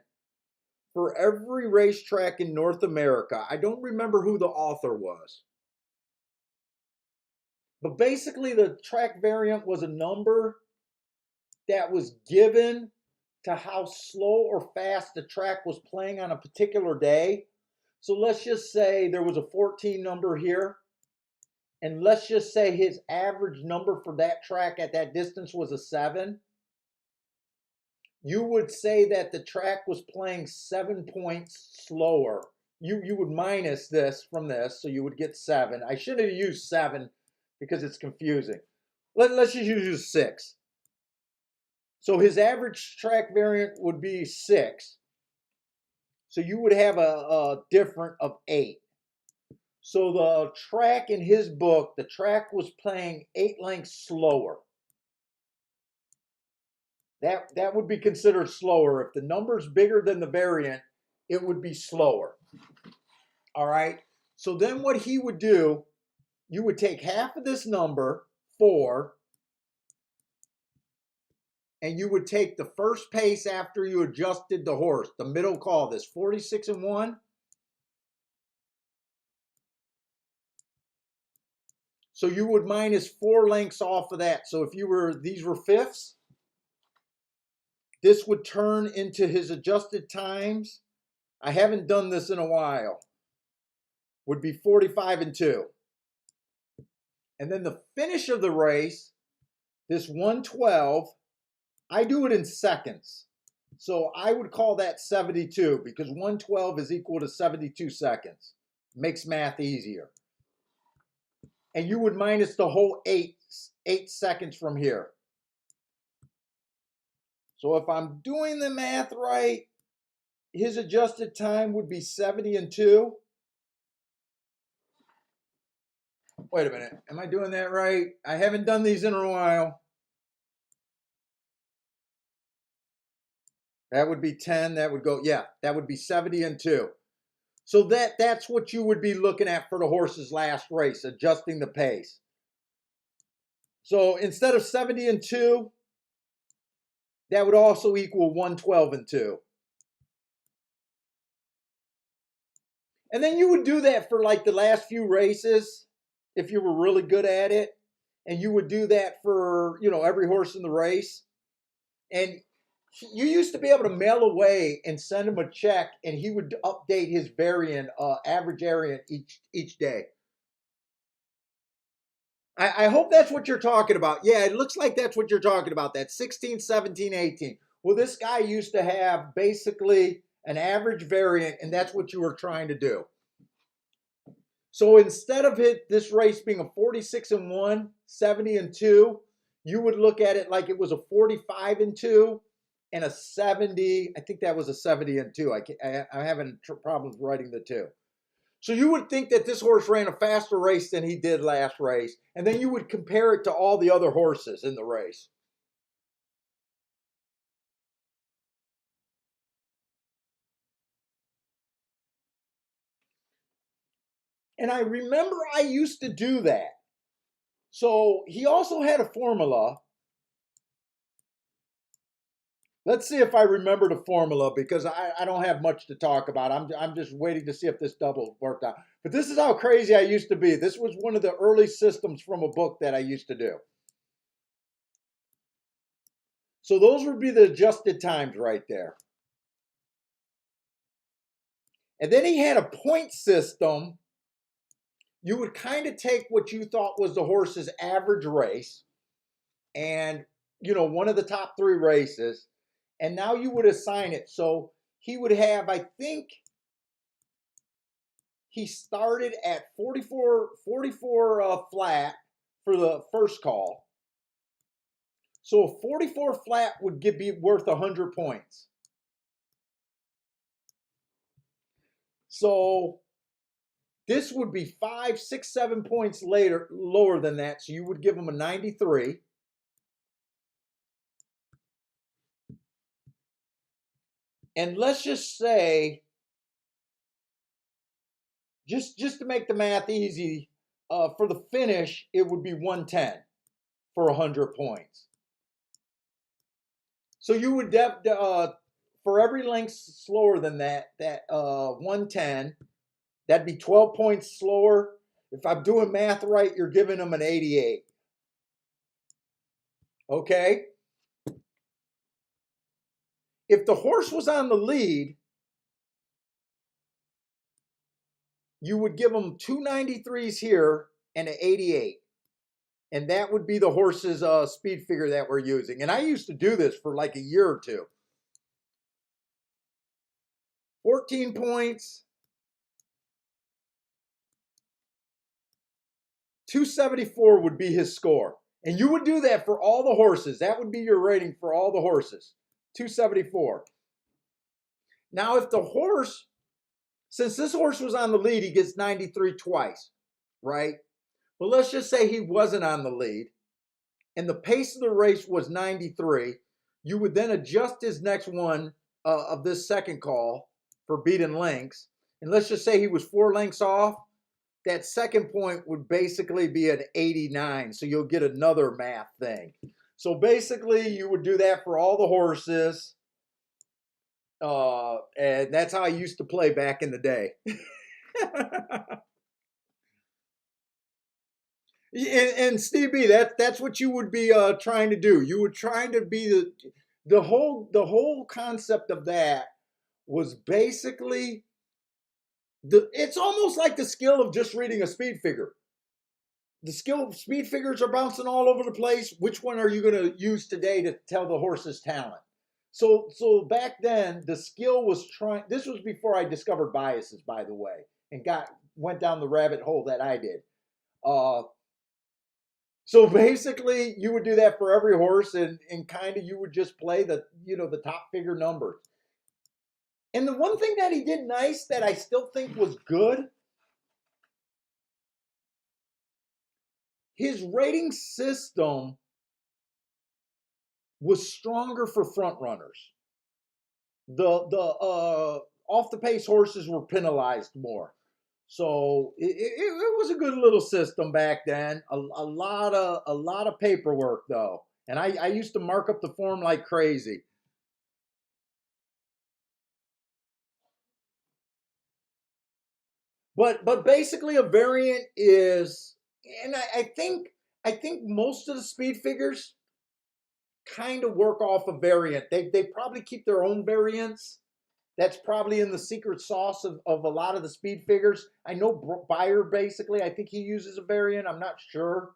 for every racetrack in North America. I don't remember who the author was. But basically, the track variant was a number that was given to how slow or fast the track was playing on a particular day. So let's just say there was a 14 number here. And let's just say his average number for that track at that distance was a 7. You would say that the track was playing 7 points slower. You would minus this from this, so you would get 7. I shouldn't have used 7 because it's confusing. Let's just use 6. So his average track variant would be 6. So you would have a difference of 8. So the track in his book, the track was playing 8 lengths slower. That would be considered slower. If the number's bigger than the variant, it would be slower. All right. So then what he would do, you would take half of this number, 4, and you would take the first pace after you adjusted the horse, the middle call, this 46 and 1. So you would minus 4 lengths off of that. So if these were fifths, this would turn into his adjusted times. I haven't done this in a while. Would be 45 and 2. And then the finish of the race, this 112, I do it in seconds. So I would call that 72 because 112 is equal to 72 seconds. Makes math easier. And you would minus the whole 8 seconds from here. So if I'm doing the math right, his adjusted time would be 70 and 2. Wait a minute. Am I doing that right? I haven't done these in a while. That would be 10. That would go, yeah, that would be 70 and 2. So that's what you would be looking at for the horse's last race, adjusting the pace. So instead of 70 and 2, that would also equal 112 and 2. And then you would do that for like the last few races if you were really good at it. And you would do that for, every horse in the race. And you used to be able to mail away and send him a check, and he would update his variant, average variant each day. I hope that's what you're talking about. Yeah, it looks like that's what you're talking about, that 16, 17, 18. Well, this guy used to have basically an average variant, and that's what you were trying to do. So instead of this race being a 46 and 1, 70 and 2, you would look at it like it was a 45 and 2 and a 70. I think that was a 70 and 2. I'm having problems writing the 2. So you would think that this horse ran a faster race than he did last race, and then you would compare it to all the other horses in the race. And I remember I used to do that. So he also had a formula. Let's see if I remember the formula, because I don't have much to talk about. I'm just waiting to see if this double worked out. But this is how crazy I used to be. This was one of the early systems from a book that I used to do. So those would be the adjusted times right there. And then he had a point system. You would kind of take what you thought was the horse's average race and, one of the top 3 races, and now you would assign it. So he would have, I think he started at 44 flat for the first call. So a 44 flat would be worth 100 points. So this would be 5, 6, 7 points lower than that. So you would give him a 93. And let's just say, just to make the math easy, for the finish, it would be 110 for 100 points. So you would for every length slower than that 110, that'd be 12 points slower. If I'm doing math right, you're giving them an 88. Okay? If the horse was on the lead, you would give them 2 93s here and an 88. And that would be the horse's speed figure that we're using. And I used to do this for like a year or two. 14 points. 274 would be his score. And you would do that for all the horses. That would be your rating for all the horses. 274. Now, if the horse, since this horse was on the lead, he gets 93 twice, right? But let's just say he wasn't on the lead and the pace of the race was 93. You would then adjust his next one of this second call for beating lengths. And let's just say he was 4 lengths off. That second point would basically be an 89. So you'll get another math thing. So basically you would do that for all the horses. And that's how I used to play back in the day. And Steve B, that's what you would be trying to do. You were trying to be the whole concept of that was basically it's almost like the skill of just reading a speed figure. The skill of speed figures are bouncing all over the place. Which one are you going to use today to tell the horse's talent? So back then the skill was trying. This was before I discovered biases, by the way, and went down the rabbit hole that I did. So basically, you would do that for every horse, and kind of you would just play the top figure numbers. And the one thing that he did nice that I still think was good, his rating system was stronger for front runners. The off the pace horses were penalized more. So it was a good little system back then. A lot of paperwork though, and I used to mark up the form like crazy. But basically a variant is, and I think most of the speed figures kind of work off a variant. They probably keep their own variants. That's probably in the secret sauce of a lot of the speed figures. I know Beyer basically, I think he uses a variant. I'm not sure.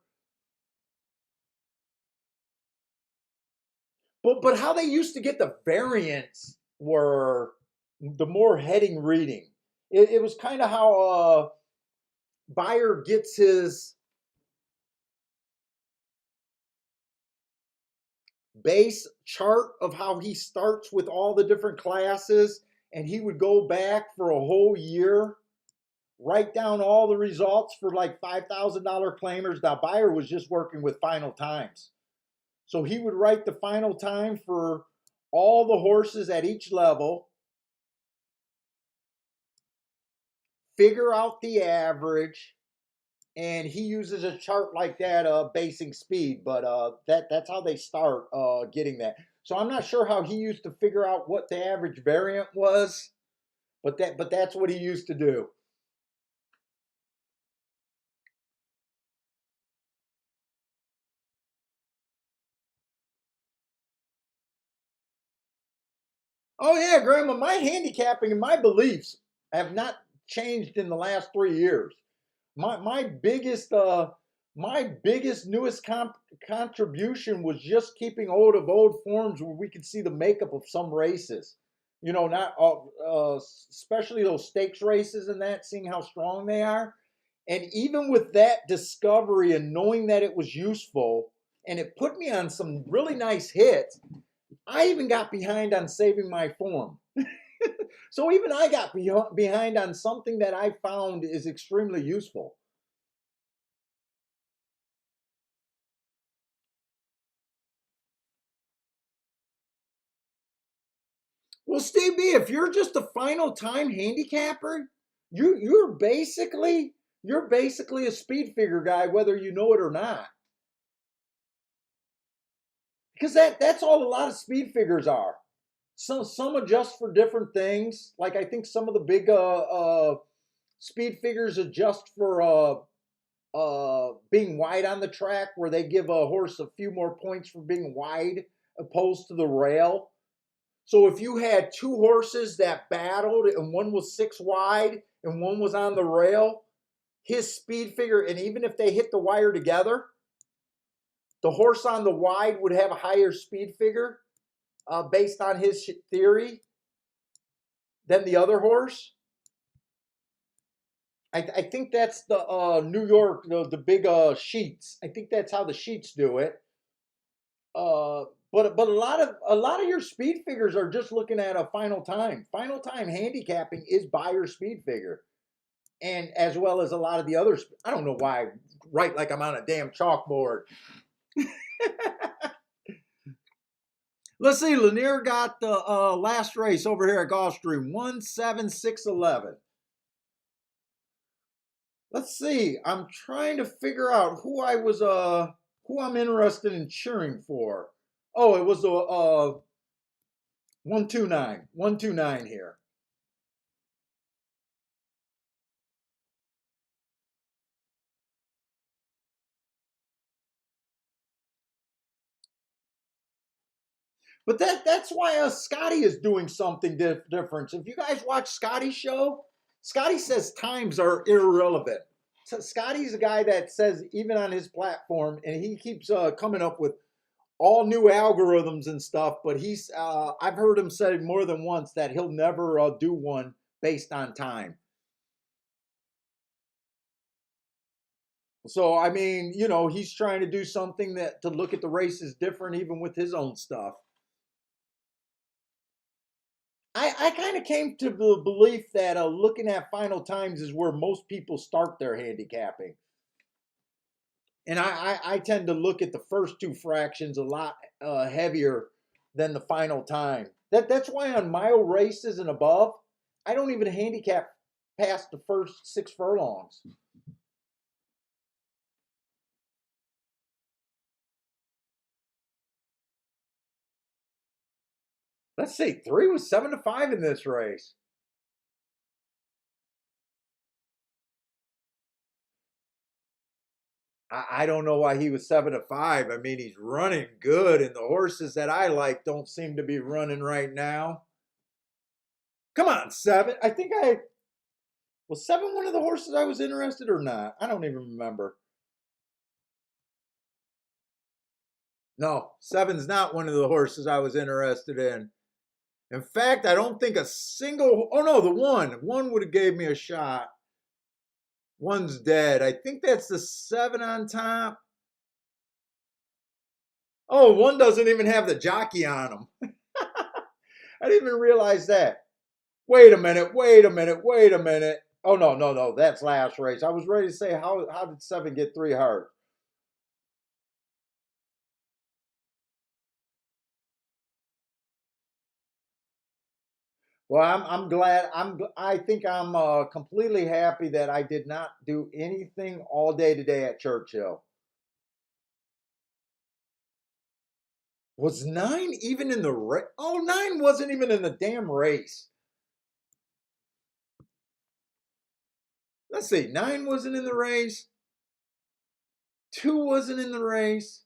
But how they used to get the variants were the more heading reading. It was kind of how Beyer gets his base chart of how he starts with all the different classes, and he would go back for a whole year, write down all the results for like $5,000 claimers. Now Beyer was just working with final times, so he would write the final time for all the horses at each level, figure out the average, and he uses a chart like that, basing speed. But that's how they start getting that. So I'm not sure how he used to figure out what the average variant was, but that's what he used to do. Oh yeah, Grandma, my handicapping and my beliefs have not changed in the last 3 years. My biggest newest contribution was just keeping hold of old forms where we could see the makeup of some races. Not especially those stakes races and that, seeing how strong they are. And even with that discovery and knowing that it was useful, and it put me on some really nice hits, I even got behind on saving my form. So even I got behind on something that I found is extremely useful. Well, Steve B, if you're just a final time handicapper, you're basically a speed figure guy, whether you know it or not. Because that's all a lot of speed figures are. Some adjust for different things. Like I think some of the big speed figures adjust for being wide on the track, where they give a horse a few more points for being wide opposed to the rail. So if you had two horses that battled and one was 6 wide and one was on the rail, his speed figure, and even if they hit the wire together, the horse on the wide would have a higher speed figure based on his theory than the other horse. I think that's the New York, the big sheets. I think that's how the sheets do it. But a lot of your speed figures are just looking at a final time. Final time handicapping is by your speed figure, and as well as a lot of the others. I don't know why I write like I'm on a damn chalkboard. Let's see. Lanier got the last race over here at Gulfstream, 17611. Let's see. I'm trying to figure out who I'm interested in cheering for. Oh, it was a 129 here. But that's why Scotty is doing something different. If you guys watch Scotty's show, Scotty says times are irrelevant. So Scotty's a guy that says, even on his platform, and he keeps coming up with all new algorithms and stuff. But I've heard him say more than once that he'll never do one based on time. So I mean, he's trying to do something that to look at the races different, even with his own stuff. I kind of came to the belief that looking at final times is where most people start their handicapping. And I tend to look at the first two fractions a lot heavier than the final time. That's why on mile races and above, I don't even handicap past the first 6 furlongs. Let's see, 3 was 7-5 in this race. I don't know why he was 7-5. I mean, he's running good, and the horses that I like don't seem to be running right now. Come on, 7. I think I was 7 one of the horses I was interested or not. I don't even remember. No, 7's not one of the horses I was interested in. In fact, I don't think a single. Oh no, the one would have gave me a shot. One's dead. I think that's the 7 on top. Oh, one doesn't even have the jockey on him. I didn't even realize that. Wait a minute. Wait a minute. Wait a minute. Oh no, no, no. That's last race. I was ready to say how did 7 get 3 hard? Well, I'm glad. I think I'm completely happy that I did not do anything all day today at Churchill. Was 9 even in the race? Oh, 9 wasn't even in the damn race. Let's see. 9 wasn't in the race. 2 wasn't in the race.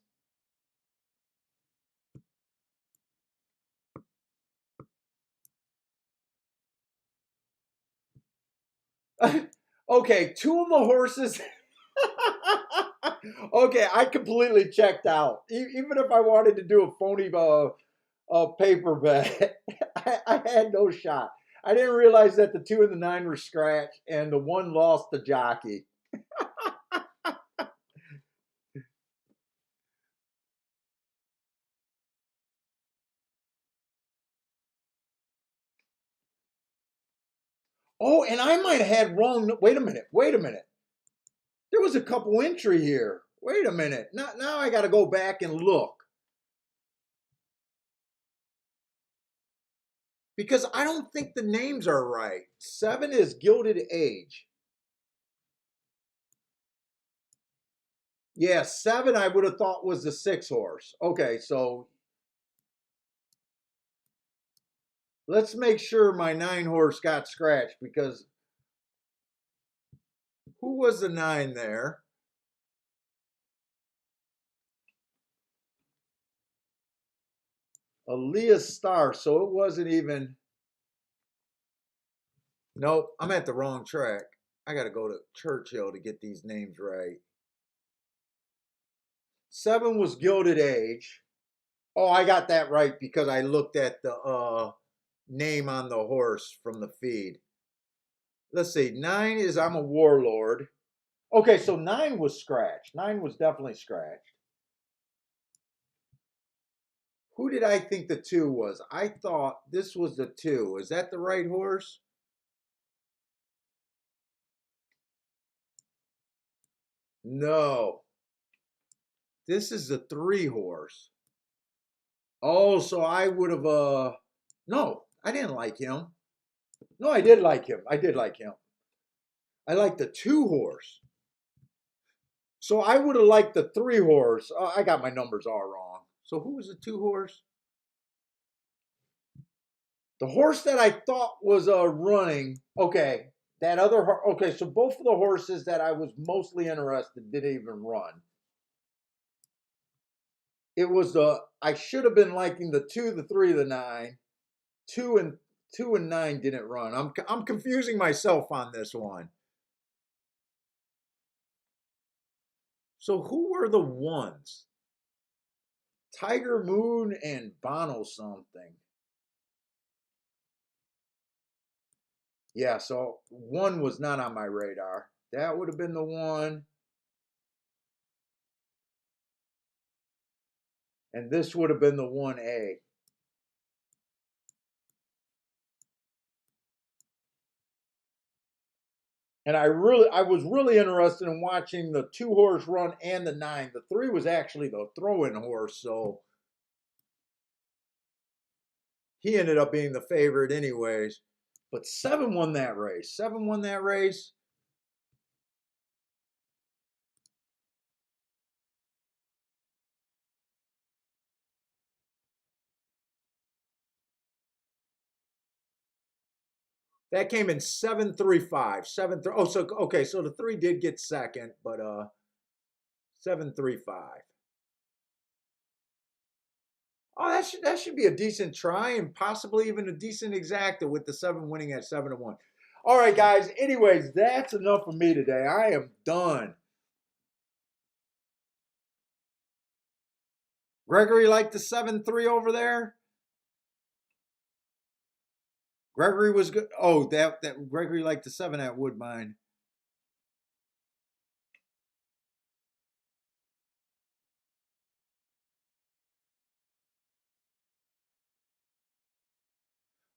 Okay, 2 of the horses. Okay, I completely checked out. Even if I wanted to do a phony paper bet, I had no shot. I didn't realize that the 2 and the 9 were scratched, and the 1 lost the jockey. Oh, and I might have had wrong. Wait a minute. Wait a minute. There was a couple entry here. Wait a minute. Now I got to go back and look because I don't think the names are right. 7 is Gilded Age. Yeah, 7 I would have thought was the 6 horse. Okay, so let's make sure my 9 horse got scratched because who was the 9 there? Aaliyah Star. So it wasn't even. Nope, I'm at the wrong track. I got to go to Churchill to get these names right. 7 was Gilded Age. Oh, I got that right because I looked at the name on the horse from the feed. Let's see. 9 is I'm a Warlord. Okay, so 9 was scratched. 9 was definitely scratched. Who did I think the 2 was? I thought this was the 2. Is that the right horse? No. This is the 3 horse. Oh, so I would have no, I didn't like him. No, I did like him. I did like him. I like the 2 horse. So I would have liked the 3 horse. I got my numbers all wrong. So who was the 2 horse? The horse that I thought was running. Okay, that other. Okay, so both of the horses that I was mostly interested didn't even run. It was the I should have been liking the 2, the 3, the 9. 2 and 9 didn't run. I'm confusing myself on this one. So who were the ones? Tiger Moon and Bono something. Yeah, so 1 was not on my radar. That would have been the 1. And this would have been the 1A. And I was really interested in watching the 2 horse run and the 9. The 3 was actually the throw-in horse, so he ended up being the favorite anyways. But 7 won that race. 7 won that race. That came in 735. 7 Oh, so okay, so the 3 did get second, but 735. Oh, that should be a decent try and possibly even a decent exacta with the 7 winning at 7-1. All right, guys. Anyways, that's enough for me today. I am done. Gregory liked the 7-3 over there. Gregory was good. Oh, that Gregory liked the 7 at Woodbine.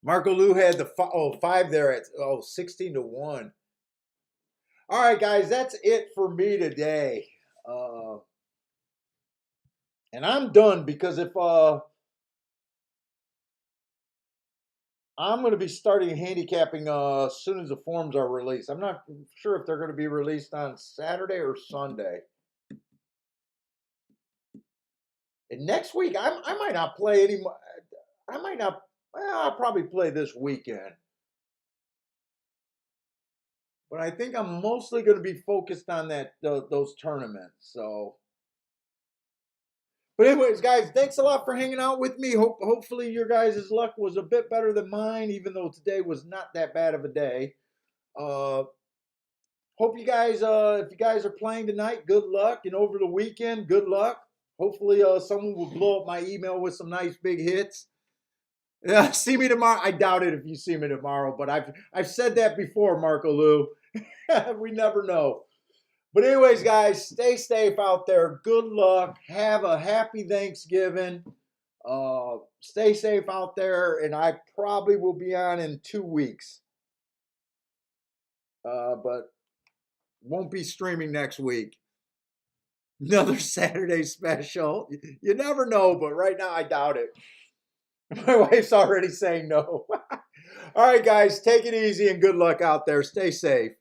Marco Lou had the 5 there at 16-1. All right, guys, that's it for me today. Uh, and I'm done because if I'm going to be starting handicapping as soon as the forms are released. I'm not sure if they're going to be released on Saturday or Sunday. And next week, I might not play anymore. I might not. Well, I'll probably play this weekend. But I think I'm mostly going to be focused on those tournaments. So, but anyways, guys, thanks a lot for hanging out with me. Hopefully your guys' luck was a bit better than mine, even though today was not that bad of a day. Uh, Hope you guys, if you guys are playing tonight, good luck, and over the weekend, good luck. Hopefully, someone will blow up my email with some nice big hits. Yeah, see me tomorrow. I doubt it if you see me tomorrow, but I've said that before, Marco Lou. We never know. But anyways, guys, stay safe out there. Good luck. Have a happy Thanksgiving. Stay safe out there, and I probably will be on in 2 weeks. But won't be streaming next week. Another Saturday special. You never know, but right now I doubt it. My wife's already saying no. All right, guys, take it easy and good luck out there. Stay safe.